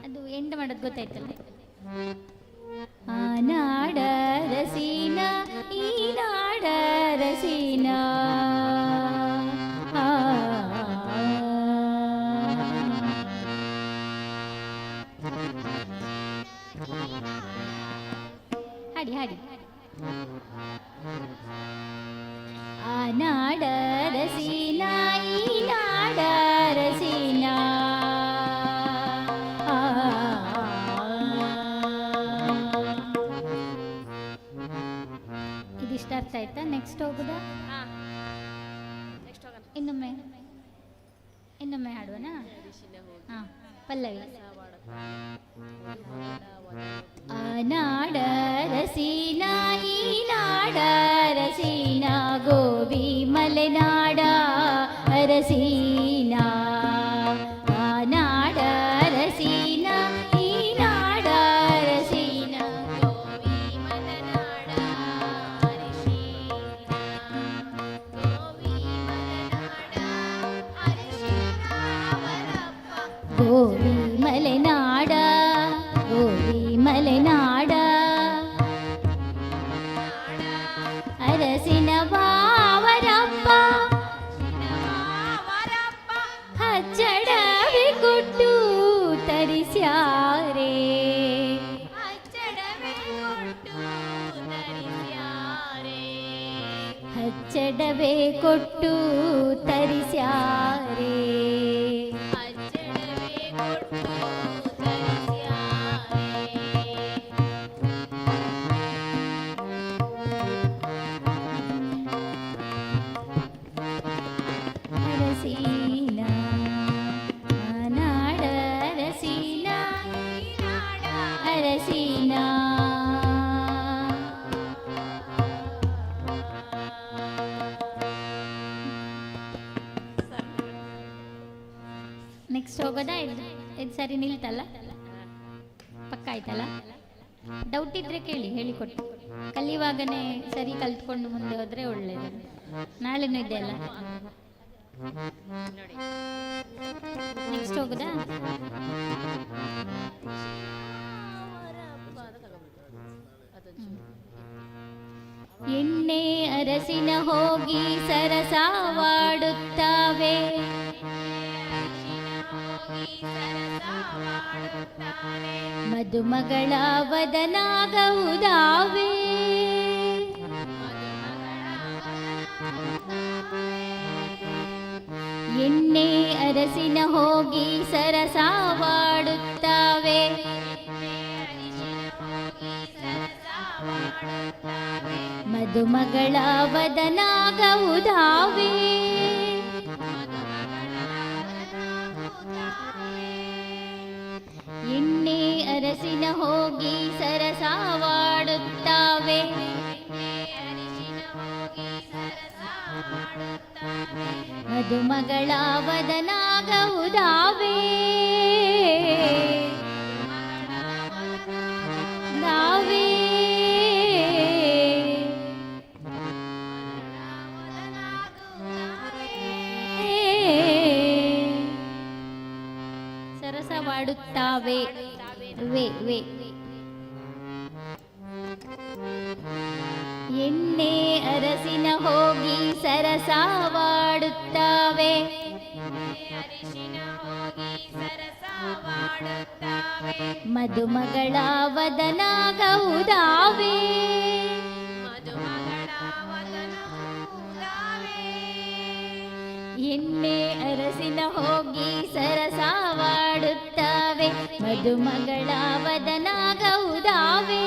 ಅದು ಎಂಡ್ ಮಾಡೋದು ಗೊತ್ತಾಯ್ತಲ್ಲ. ಆ ನಾಡ ರಸೀನ ಈ ನಾಡ ರಸೀನ ಹಾಡಿ ಹಾಡಿ. ಆ ನಾಡ ರಸೀನ ಈ ನಾಡ ರಸೀನ ಇದಿಷ್ಟ ಅರ್ಥ ಆಯ್ತಾ? ನೆಕ್ಸ್ಟ್ ಹೋಗುದಾ? ಇನ್ನೊಮ್ಮೆ ಹಾಡುವನ? ಹಾಂ, ಪಲ್ಲವಿ. ಆ ನಾಡ ರಸೀನ ಈ ನಾಡ ರಸೀನ ಗೋಬಿ ಮಲೆನಾಡ ಅರಸೀನ ಆ ನಾಡ ರಸೀನ ಈ ನಾಡ ರಸೀನ ಗೋಬಿ ಮಲೆನಾಡ ಗೋಬಿ ಮಲೆನಾಡ ಗೋಬಿ ಮಲೆನಾಡ ಅರಸಿನ ಬಾವರಪ್ಪ ಹಚ್ಚಡವಿ ಕೊಟ್ಟು ತರಿಸ್ಯಾರೆ ಹಚ್ಚಡವೆ ಕೊಟ್ಟು ತರಿಸ್ಯಾರೆ ಅರಸೀನ ಆ ನಾಡ ಅರಸೀನ ಅರಸೀನ ನೆಕ್ಸ್ಟ್ ಹೋಗೋದಾ? ಇದು ಸರಿ ನಿಲ್ತಲ್ಲ? ಪಕ್ಕ ಆಯ್ತಲ್ಲ? ಡೌಟ್ ಇದ್ರೆ ಕೇಳಿ, ಹೇಳಿಕೊಟ್ಟು. ಕಲಿಯುವಾಗನೇ ಸರಿ ಕಲ್ತ್ಕೊಂಡು ಮುಂದೆ ಹೋದರೆ ಒಳ್ಳೆಯದು. ನಾಳೆನೂ ಇದೆ ಅಲ್ಲ? ನೆಕ್ಸ್ಟ್ ಹೋಗುದಾ? ಎಣ್ಣೆ ಅರಸಿನ ಹೋಗಿ ಸರಸವಾಡುತ್ತಾವೆ ಮದುಮಗಳ ವದನಾಗವುದಾವೆ ಎಣ್ಣೆ ಅರಸಿನ ಹೋಗಿ ಸರಸವಾಡುತ್ತಾವೆ ಮದುಮಗಳ ವದನಾಗವುದಾವೆ ಎಣ್ಣೆ ಅರಸಿನ ಹೋಗಿ ಸರಸವಾಡುತ್ತಾವೆ ಮದುಮಗಳ ವದನಾಗವುದಾವೆ ನಾವೇ ಸರಸವಾಡುತ್ತಾವೆ ವೇ ವೇ ಎಣ್ಣೆ ಅರಸಿನ ಹೋಗಿ ಸರಸವಾಡುತ್ತಾವೆ ಅರಿಶಿನ ಹೋಗಿ ಸರಸವಾಡುತ್ತಾವೆ ಮದುಮಗಳ ವದನ ಗೌದಾವೆ ಎಣ್ಣೆ ಅರಸಿನ ಹೋಗಿ ಸರಸವಾಡುತ್ತವೆ ಮದುಮಗಳ ವದನ ಗೌದಾವೆ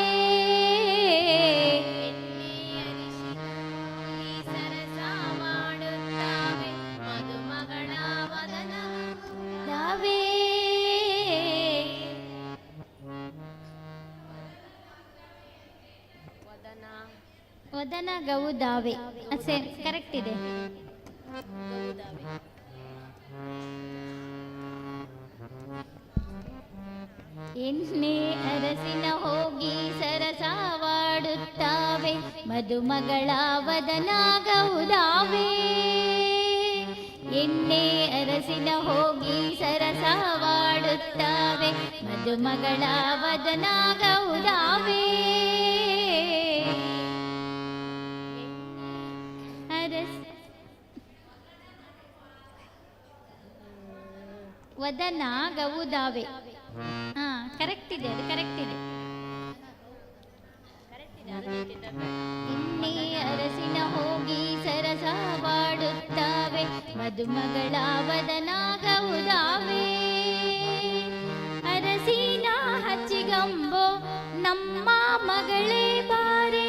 ವದನ ಗೌದಾವೆ ಕರೆಕ್ಟ್ ಇದೆ. ಎಣ್ಣೆ ಅರಸಿನ ಹೋಗಿ ಸರಸವಾಡುತ್ತವೆ ಮದುಮಗಳ ವದನ ಗೌದಾವೆ ಎಣ್ಣೆ ಅರಸಿನ ಹೋಗಿ ಸರಸವಾಡುತ್ತವೆ ಮದುಮಗಳ ವದನ ಗೌದಾವೆ ವದನ ಗೌದಾವೆ ಕರೆಕ್ಟ್ ಇದೆ, ಅದು ಕರೆಕ್ಟ್ ಇದೆ. ಎಣ್ಣೆ ಅರಸಿನ ಹೋಗಿ ಸರಸವಾಡುತ್ತವೆ ಮದುಮಗಳ ವದನ ಗೌದಾವೆ ಅರಸಿನ ಹಚ್ಚಿಗಂಬೋ ನಮ್ಮ ಮಗಳೇ ಬಾರೆ.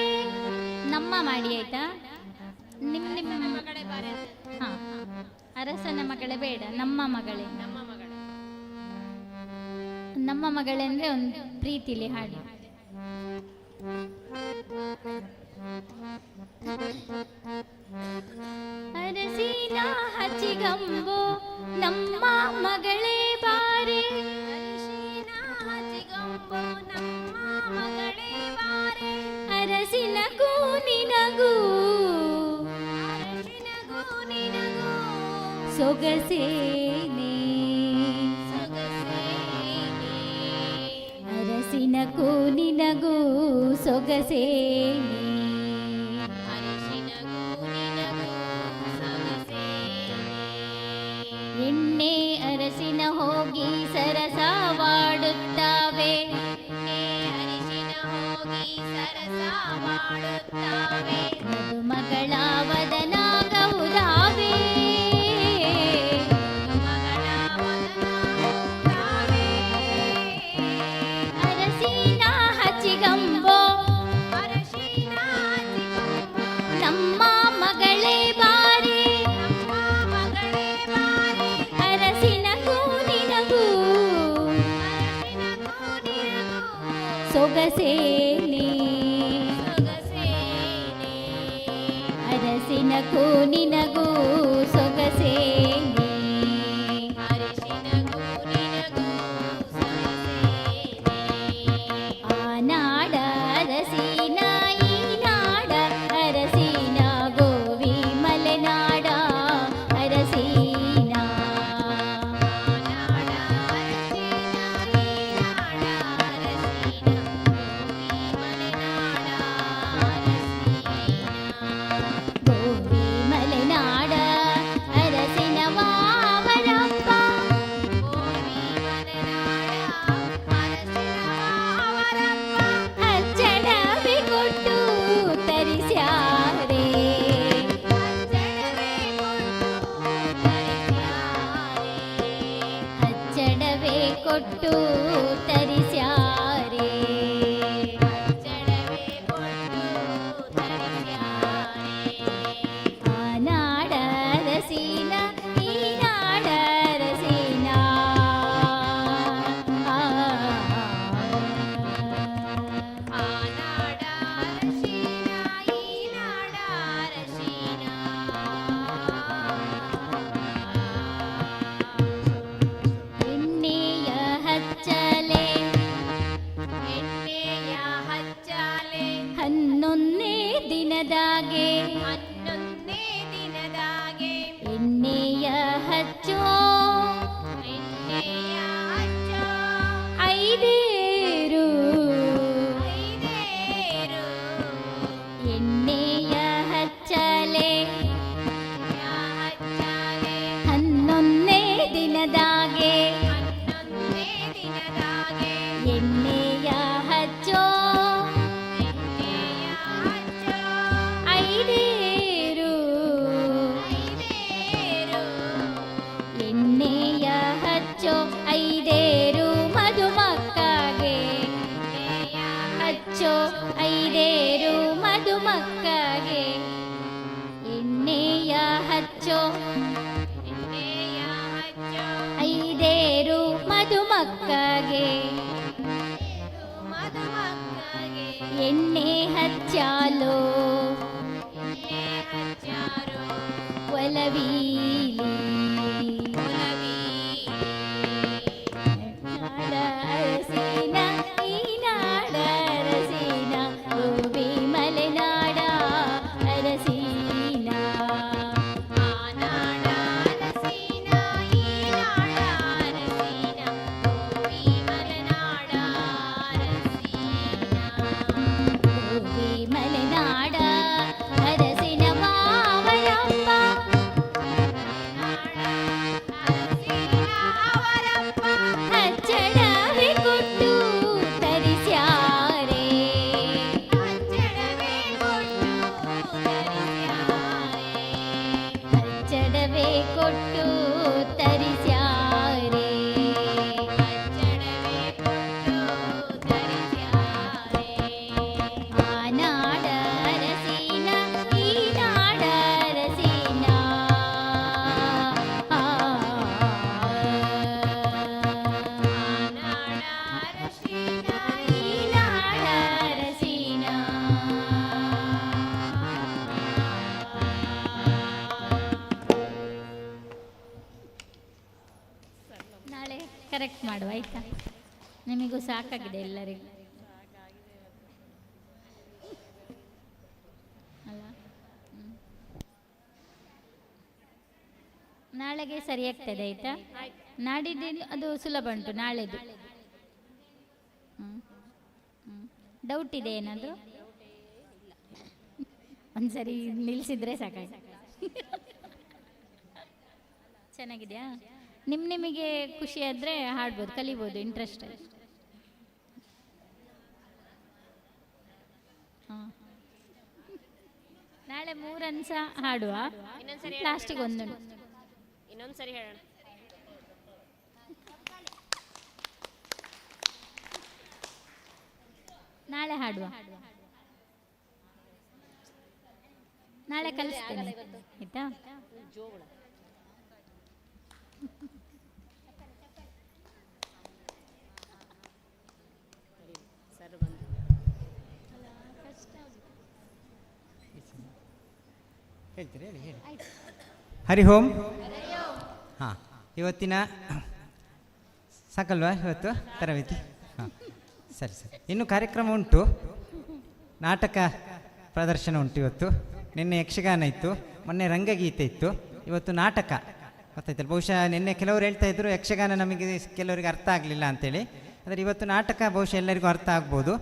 ನಮ್ಮ ಮಾಡಿ ಆಯ್ತಾ, ನಿಮ್ಮ ಮಗಳೇ ಬಾರೆ. ಅರಸನ ಮಗಳೇ ಬೇಡ, ನಮ್ಮ ಮಗಳೇ. ನಮ್ಮ ಮಗಳೇ ಅಂದ್ರೆ ಒಂದು ಪ್ರೀತಿಲಿ ಹಾಡಿ. ಅರಸಿನ ಹಚ್ಚಿಗಂಬೋ ನಮ್ಮ ಮಗಳೇ ಬಾರೆ ಅರಸಿನ ಕೂನಿನಗೂ ಸೊಗಸೇನೆ ಅರಸಿನ ಕೂನಿನಗೂ ಸೊಗಸೇನೆ ಎಣ್ಣೆ ಅರಸಿನ ಹೋಗಿ ಸರಸವಾಡುತ್ತವೆ ಮದುಮಗಳ ವದನ ಗೌದಾವೆ ಅರಸಿನ ಹಚ್ಚಿಗಂಬೋ ನಮ್ಮ ಮಗಳೇ ಬಾರೆ ಅರಸಿನ ಕೂನಿನಗೂ ಸೊಗಸೇನೆ ಅರಸಿನ ಕೂನಿನಗೂ ಸೊಗಸೇನೆ ಆ ನಾಡ ಅರಸಿನ ಈ ನಾಡ ಅರಸಿನ ಗೋವಿ ಮಲೆನಾಡ ಅರಸಿನ ಗೋವಿ ಮಲೆನಾಡ ಅರಸಿನ ವಾವರಪ್ಪ ಅಚ್ಚಡವೆ ಕೊಟ್ಟು ತರಿಸ್ಯಾರೆ ಅಚ್ಚಡವೆ ಕೊಟ್ಟು ತರಿಸ್ಯಾರೆ ಆ ನಾಡ ಅರಸಿನ ಈ ನಾಡ ಅರಸಿನ ಎಣ್ಣೆಯ ಹಚ್ಚಲೆ ಹನ್ನೊಂದನೇ ದಿನದಾಗೆ ಎಣ್ಣೆಯ ಹಚ್ಚೋ ಐದೇರು ಎಣ್ಣೆಯ ಹಚ್ಚಲೆ ಹನ್ನೊಂದನೇ ದಿನದಾಗೆ ಎಣ್ಣೆಯ ಹಚ್ಚೋ ಐದೇರು ಎಣ್ಣೆಯ ಹಚ್ಚೋ ಐದೇರು ಮಧುಮಕ್ಕಗೆ ಹಚ್ಚೋ ಐದೇರು ಮಧುಮಕ್ಕಗೆ ಎಣ್ಣೆಯ ಹಚ್ಚೋ ಐದೇರು ಮಧುಮಕ್ಕಗೆ ಎಣ್ಣೆ ಹಚ್ಚಾಲೋ ಒಲವೀಲಿ ಅರಸಿನ ಈ ನಾಡ ಅರಸಿನ ಗೋಬಿ ಮಲೆನಾಡ ಅರಸಿನ ಗೋಬಿ ಮಲೆನಾಡ ಅರಸಿನ ಮಾವರಪ್ಪ ಹಚ್ಚಡವೆ ಕೊಟ್ಟು ತರಿಸ್ಯಾರೆ ಹಚ್ಚಡವೆ ಕೊಟ್ಟು ತರಿಸ್ಯಾರೆ ಆ ನಾಡ ಅರಸಿನ ಈ ನಾಡ ಅರಸಿನ ಈ ನಾಡ ಅರಸಿನ ನಾಳೆ ಕರೆಕ್ಟ್ ಮಾಡುವ ಆಯ್ತಾ? ನಿಮಗೂ ಸಾಕಾಗಿದೆ ಎಲ್ಲರಿಗೂ ಅಲ್ಲ? ನಾಳೆಗೆ ಸರಿಯಾಗ್ತದೆ ಆಯ್ತಾ? ನಾಡಿದ್ದು ಅದು ಸುಲಭ ಉಂಟು, ನಾಳೆದು ಡೌಟ್ ಇದೆ ಏನಾದರೂ? ಒಂದ್ಸರಿ ನಿಲ್ಲಿಸಿದ್ರೆ ಸಾಕಾಯ್ತು. ಚೆನ್ನಾಗಿದೆಯಾ? ನಿಮಗೆ ಖುಷಿ ಆದರೆ ಹಾಡ್ಬೋದು, ಕಲಿಬೋದು, ಇಂಟ್ರೆಸ್ಟ್. ಹಾಂ, ನಾಳೆ 3 ಅನ್ಸ ಹಾಡುವ, ಲಾಸ್ಟಿಗೆ ಒಂದು ಇನ್ನೊಂದ್ಸರಿ ಹೇಳೋಣ. ನಾಳೆ ಹಾಡುವ, ನಾಳೆ ಕಲಿಸ್ತೇನೆ ಆಯ್ತಾ? ಹೇಳ್ತೀರಿ? ಹೇಳಿ ಹೇಳಿ. ಹರಿ ಓಂ. ಹಾಂ, ಇವತ್ತಿನ ಸಾಕಲ್ವಾ ಇವತ್ತು ತರಬೇತಿ? ಹಾಂ, ಸರಿ ಸರಿ. ಇನ್ನು ಕಾರ್ಯಕ್ರಮ ಉಂಟು, ನಾಟಕ ಪ್ರದರ್ಶನ ಉಂಟು ಇವತ್ತು. ನಿನ್ನೆ ಯಕ್ಷಗಾನ ಇತ್ತು, ಮೊನ್ನೆ ರಂಗಗೀತೆ ಇತ್ತು, ಇವತ್ತು ನಾಟಕ. ಗೊತ್ತಾಯ್ತಲ್ಲ, ಬಹುಶಃ ನಿನ್ನೆ ಕೆಲವರು ಹೇಳ್ತಾ ಇದ್ರು ಯಕ್ಷಗಾನ ನಮಗೆ ಕೆಲವರಿಗೆ ಅರ್ಥ ಆಗಲಿಲ್ಲ ಅಂತೇಳಿ. ಆದರೆ ಇವತ್ತು ನಾಟಕ ಬಹುಶಃ ಎಲ್ಲರಿಗೂ ಅರ್ಥ ಆಗ್ಬೋದು.